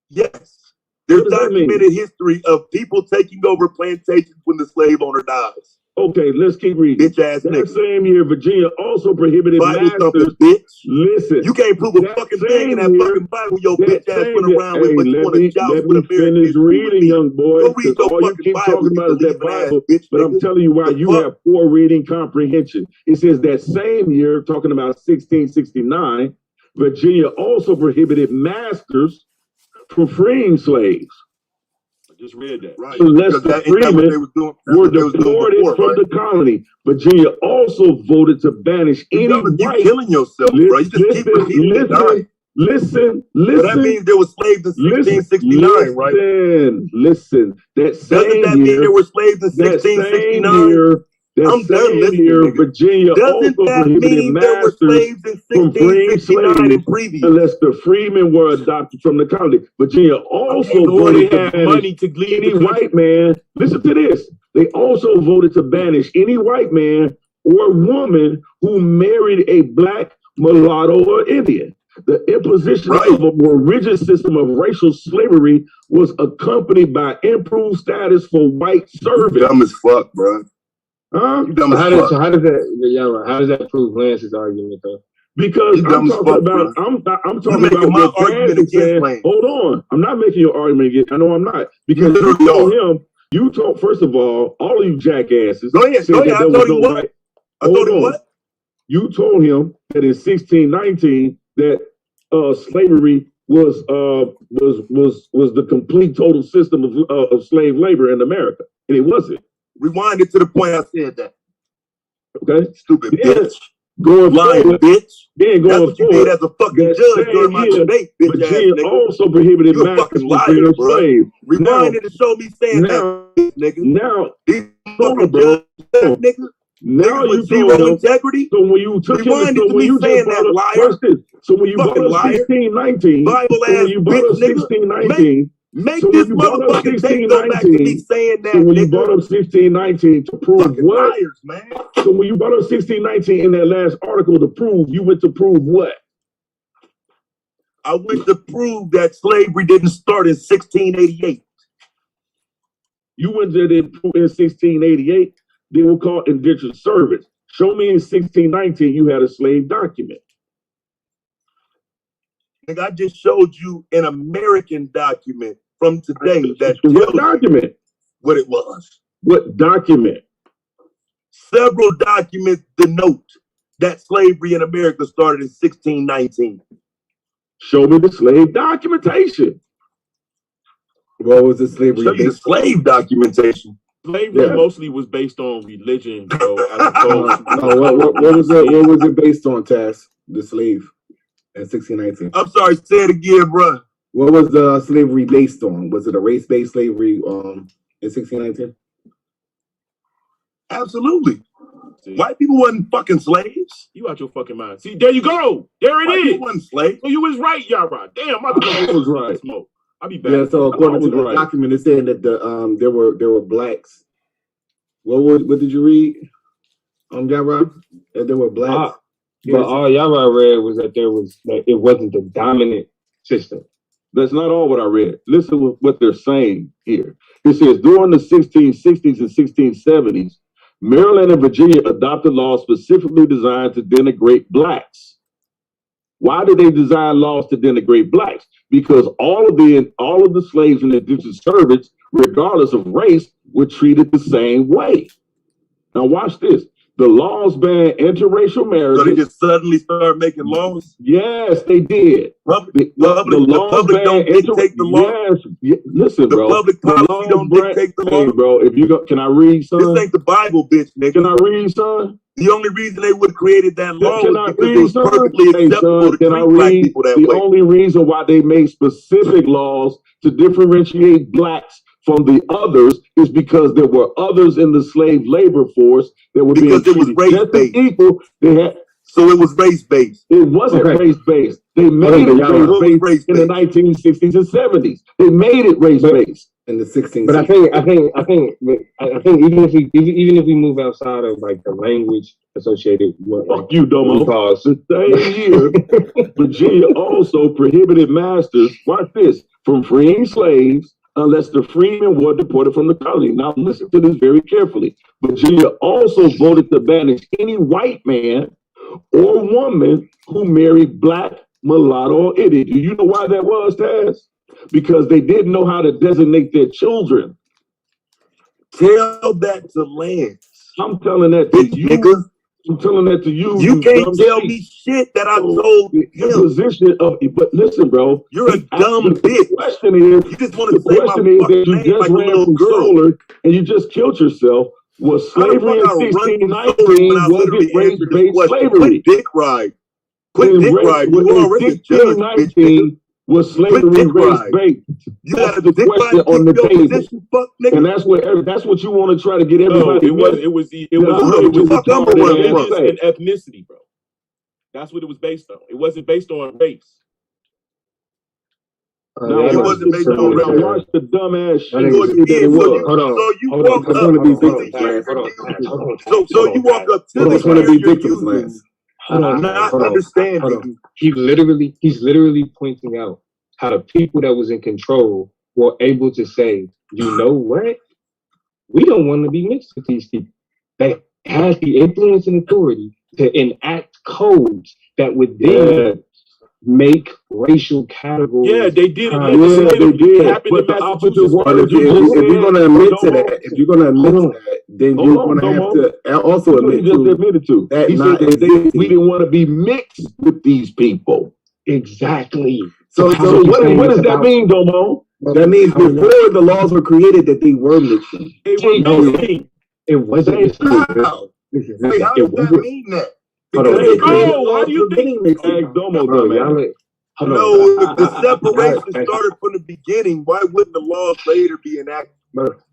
Yes. There's documented history of people taking over plantations when the slave owner dies. Okay, let's keep reading. Bitch ass that nigga. Same year, Virginia also prohibited Bible masters. bitch. Listen, you can't prove a fucking thing in that fucking Bible your bitch ass went around with, but you want to joust with a finish reading, young boy. Go read your all you keep Bible, talking about is that Bible. Bitch, but I'm telling you why you have poor reading comprehension. It says that same year, talking about 1669, Virginia also prohibited masters from freeing slaves. Just read that. Right. Unless the freemen were deported from the colony. Virginia also voted to banish any white. You're killing yourself, bro. You just keep repeating it. Listen. But that means there were slaves in 1669, right? Listen. Doesn't that mean there were slaves in 1669? I'm done listening, Virginia Doesn't that mean there were slaves in 1669 and previous? Unless the freemen were adopted from the colony. Virginia also voted to banish any white man. Listen to this. They also voted to banish any white man or woman who married a black, mulatto, or Indian. The imposition of a more rigid system of racial slavery was accompanied by improved status for white servants. Dumb as fuck, bro. How does that prove Lance's argument though? Because I'm talking about what Cass is saying. Hold on, I'm not making your argument again. I know I'm not, because you told first of all of you jackasses. Go ahead. I told him what? You told him that in 1619 that slavery was the complete total system of slave labor in America, and it wasn't. Rewind it to the point I said that. Okay, stupid bitch. Going lying forward, bitch. Then That's going what you forward, did as a fucking judge during my debate, bitch ass Virginia nigga. also prohibited You a fucking liar, bro. Rewind it and show me saying that, nigga. Now, these fucking judges, nigga. Now you zero integrity. So when you took Rewind it to me saying that, liar. So when you brought up 1619, Bible ass bitch, nigga. Make this motherfucking tape go back to me saying that, so when you brought up 1619 to prove fucking what? Liars, man. So when you brought up 1619 in that last article to prove, you went to prove what? I went to prove that slavery didn't start in 1688. You went to prove in 1688, they were called indentured servants. Show me in 1619 you had a slave document. I just showed you an American document from today that what document? What it was. What document? Several documents denote that slavery in America started in 1619. Show me the slave documentation. What was the slavery? Show you the slave documentation. Slavery mostly was based on religion, bro. What was it based on, Taz? The slave. In 1619. I'm sorry, say it again, bro. What was the slavery based on? Was it a race-based slavery in 1619? Absolutely. See? White people wasn't fucking slaves. You out your fucking mind. See, there you go. There it White is. People wasn't slaves. So you was right, y'all right. Damn, I was right. Smoke. I'll be back. Yeah, so according to the document, it's saying that there were blacks. What did you read? Yara? That there were blacks. But all y'all read was that it wasn't the dominant system. That's not all what I read. Listen to what they're saying here. It says during the 1660s and 1670s, Maryland and Virginia adopted laws specifically designed to denigrate blacks. Why did they design laws to denigrate blacks? Because all of the slaves and indentured servants, regardless of race, were treated the same way. Now watch this. The laws ban interracial marriages. So they just suddenly started making laws? Yes, they did. The public don't dictate the law? Yes. Listen, bro. The public policy don't dictate the law? Hey, bro, if you go, can I read, son? This ain't the Bible, bitch, nigga. Can I read, son? The only reason they would have created that law was because it was son? perfectly acceptable to treat black people that way. The only reason why they made specific laws to differentiate blacks from the others is because there were others in the slave labor force that were being treated just as equal. So it was race-based. It wasn't race-based. They made it race-based in the 1960s and 70s. They made it race-based in the 1660s. But I think even if we move outside of like the language associated with fuck you, Domo. The same year, Virginia also prohibited masters. Watch this. From freeing slaves unless the freemen were deported from the colony. Now listen to this very carefully. Virginia also voted to banish any white man or woman who married black, mulatto, or idiot. Do you know why that was, Taz? Because they didn't know how to designate their children. Tell that to Lance. I'm telling that to you. Niggas. I'm telling that to you. You can't tell me shit that I told him. Position of, but listen, bro. You're a dumb bitch. The question is, you just want to say my fucking name like a little girl. Solar and you just killed yourself. Was slavery in 1619? Was it race-based slavery? Quit dick ride. Quit dick ride. You already a judge, bitch. Was slavery race-based? That's the question on the table. And that's what you want to try to get everybody. No, it was an ethnicity, bro. That's what it was based on. It wasn't based on race. No, it wasn't based on race. Watch the dumbass shit that it was. So you walk up. So you walk up to the man. I'm not understanding. He's literally pointing out how the people that was in control were able to say, you know what? We don't want to be mixed with these people. They had the influence and authority to enact codes that would then make racial categories. Yeah, they did. They did. But the opposite one. If you're going to admit to that, then you're going to have to also admit to that we didn't want to be mixed with these people. Exactly. So what does that mean, Domo? That means before the laws were created that they were mixing. It wasn't. How does that mean that? How do you think? No, the separation started from the beginning. Why wouldn't the laws later be enacted?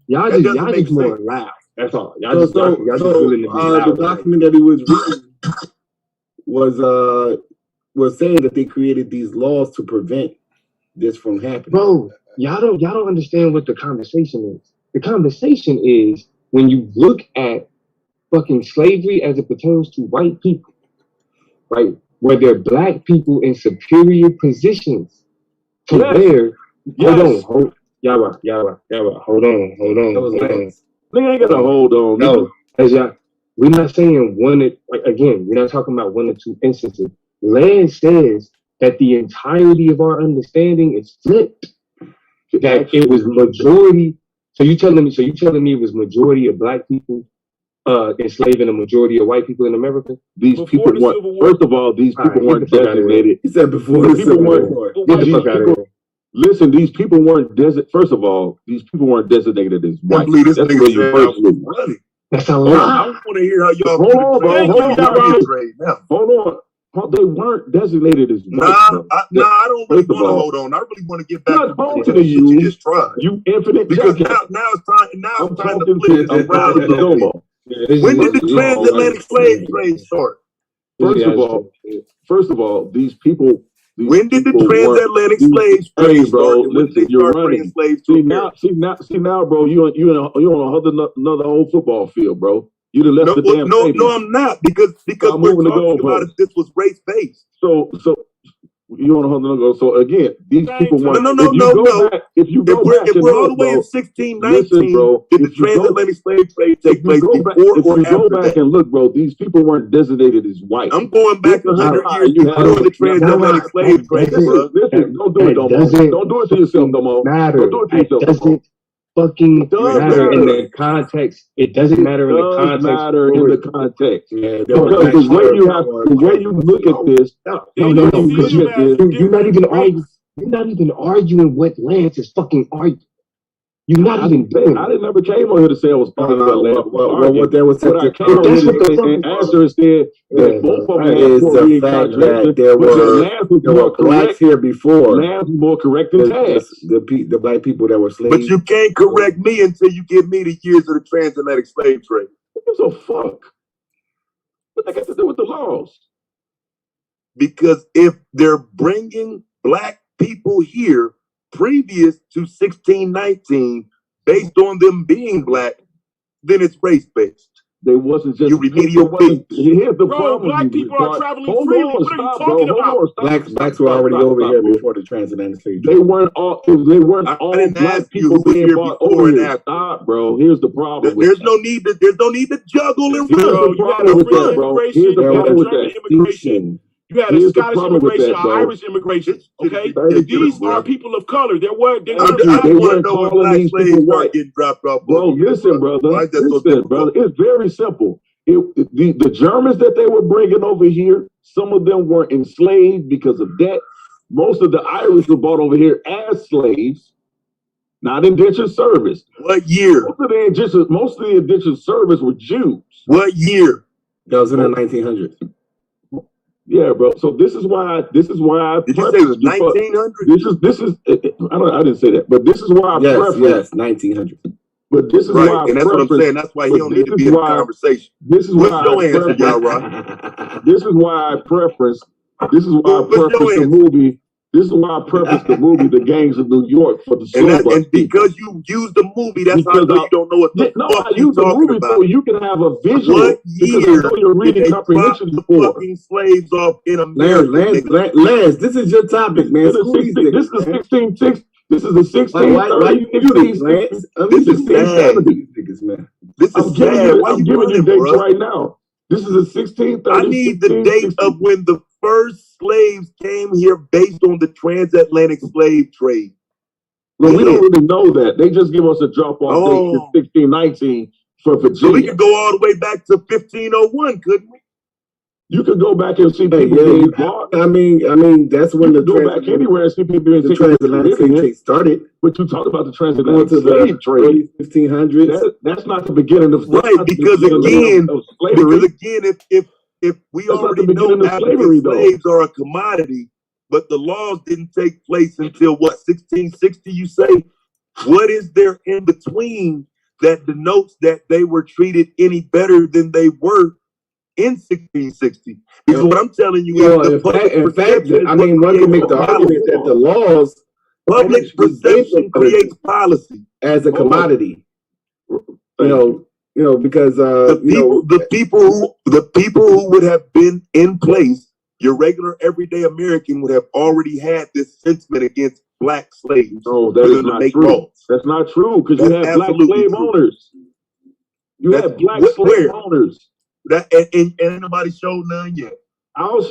Y'all just more laugh. That's all. Y'all just willing to be loud. The document that he was reading was saying that they created these laws to prevent this from happening. Bro, y'all don't understand what the conversation is. The conversation is when you look at fucking slavery as it pertains to white people, right? Where they're black people in superior positions to where, hold on. Nigga ain't got to hold on. No, we're not saying we're not talking about one or two instances. Land says that the entirety of our understanding is flipped. That it was majority. So you telling me it was majority of black people enslaving a majority of white people in America? These people weren't. First of all, these people weren't designated. He said before the Civil War. Get the fuck out of here. Listen, these people weren't First of all, these people weren't designated as white. That's where you first was. That's a lie. I want to hear how y'all. Hold on. They weren't designated as white. I don't really want to hold on. I really want to get back to the shit you just tried. You infinite because now it's time to flip it around a little bit. When did the transatlantic slave trade start? First of all, these people. When did the transatlantic slave trade start? Listen, you're running. See now, bro. You on another whole football field, bro. You done left the damn stadium. No, I'm not because we're talking about if this was race based. So you want to go. So again, these people want. No. If we're all the way in 1619, did the transatlantic slave trade take place before or after? Go back and look, bro. These people weren't designated as white. I'm going back 100 years before the transatlantic slave trade, bro. Listen, don't do it, don't do it to yourself, no more. Don't do it to yourself. Doesn't fucking matter in the context. It doesn't matter in the context. Matter in the context. Yeah, because the way you look at this, you're not even arguing what Lance is fucking arguing. You're not even doing. I never came on here to say I was arguing about Lance. What they were saying. What I came on here to answer is that both of them is the fact that there were blacks here before. Lance was more correct than Taz. The black people that were slaves. But you can't correct me until you give me the years of the transatlantic slave trade. What gives a fuck? What they got to do with the laws? Because if they're bringing black people here previous to 1619, based on them being black, then it's race-based. They wasn't just remedial fix. Here's the problem. Black people are traveling freely. What are you talking about? Blacks were already over here before the transatlantic slave trade. They weren't all black people being brought over here. Stop, bro. Here's the problem. There's no need to juggle and run. run. You had a French immigration, you had a German immigration. You had a Scottish immigration, an Irish immigration. Okay, these are people of color. They weren't calling these people white. Getting dropped off. Bro, listen, brother. Listen, brother. It's very simple. The Germans that they were bringing over here, some of them were enslaved because of debt. Most of the Irish were brought over here as slaves, not indentured service. What year? Most of the indentured service were Jews. What year? That was in the 1900s. Yeah, bro. So this is why. Did you say it was 1900? This is. I didn't say that, but this is why. Yes, 1900. But this is right, why. And that's what I'm saying. That's why he don't need to be in the conversation. This is what's why your answer, y'all, Rock? This is why I preference. This is why I preference the movie. This is why I preference the movie "The Gangs of New York" for the and because you use the movie, that's how I know you don't know what the fuck I use the movie about. So you can have a visual. What year? Because I know you're reading comprehension before. Fucking slaves off in America. Lance, this is your topic, man. This is the 1660. This is the 1630s. Why you do this, Lance? This is 1670s, man. This is sad. I'm giving you dates right now. This is the 1630s. I need the date of when the first slaves came here based on the transatlantic slave trade. Well, we don't really know that. They just give us a drop-off date in 1619 for Virginia. So we could go all the way back to 1501, couldn't we? You could go back and see people being bought. I mean, that's when the go back anywhere and see people being the transatlantic slave trade started. But you talk about the transatlantic slave trade, 1500s. That's not the beginning of because again, if we already know African slaves are a commodity, but the laws didn't take place until what 1660? You say, what is there in between that denotes that they were treated any better than they were in 1660? Because what I'm telling you is in fact, I mean, one can make the argument that the laws, public perception creates policy as a commodity. You know, because the people who would have been in place, your regular everyday American would have already had this sentiment against black slaves. No, that is not true. That's not true because you had black slave owners. You had black slave owners. That and nobody showed none yet. I'll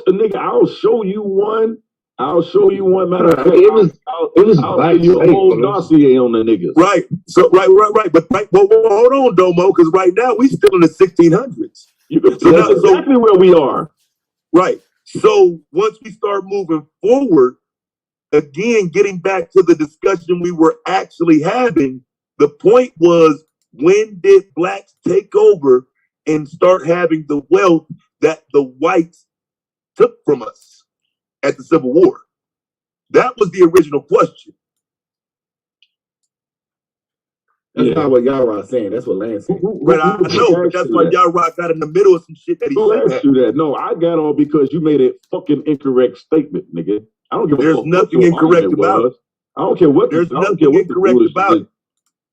show you one. I'll show you one. Matter of fact, it was I'll you a whole dossier on the niggas. Right. So right. But well, hold on, Domo, because right now we still in the 1600s. That's exactly where we are. Right. So once we start moving forward, again, getting back to the discussion we were actually having, the point was, when did blacks take over and start having the wealth that the whites took from us at the Civil War? That was the original question. That's not what Yara saying. That's what Lance said. Right, I know, but that's why Yara got in the middle of some shit that he said. You that? No, I got on because you made a fucking incorrect statement, nigga. I don't give a fuck. There's nothing incorrect about it. I don't care what. There's nothing incorrect about it.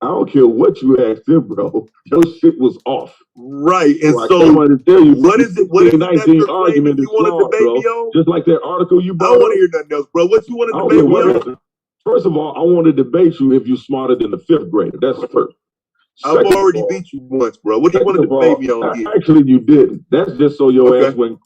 I don't care what you asked him, bro. Your shit was off. Right, and so I wanted to tell you, what is it? What is that argument you want to debate me on? Just like that article you brought. I don't want to hear nothing else, bro. What you want to debate me on? First of all, I want to debate you if you're smarter than the fifth grader. That's first. I've already beat you once, bro. What do you want to debate me on here? Actually, you didn't. That's just so your ass went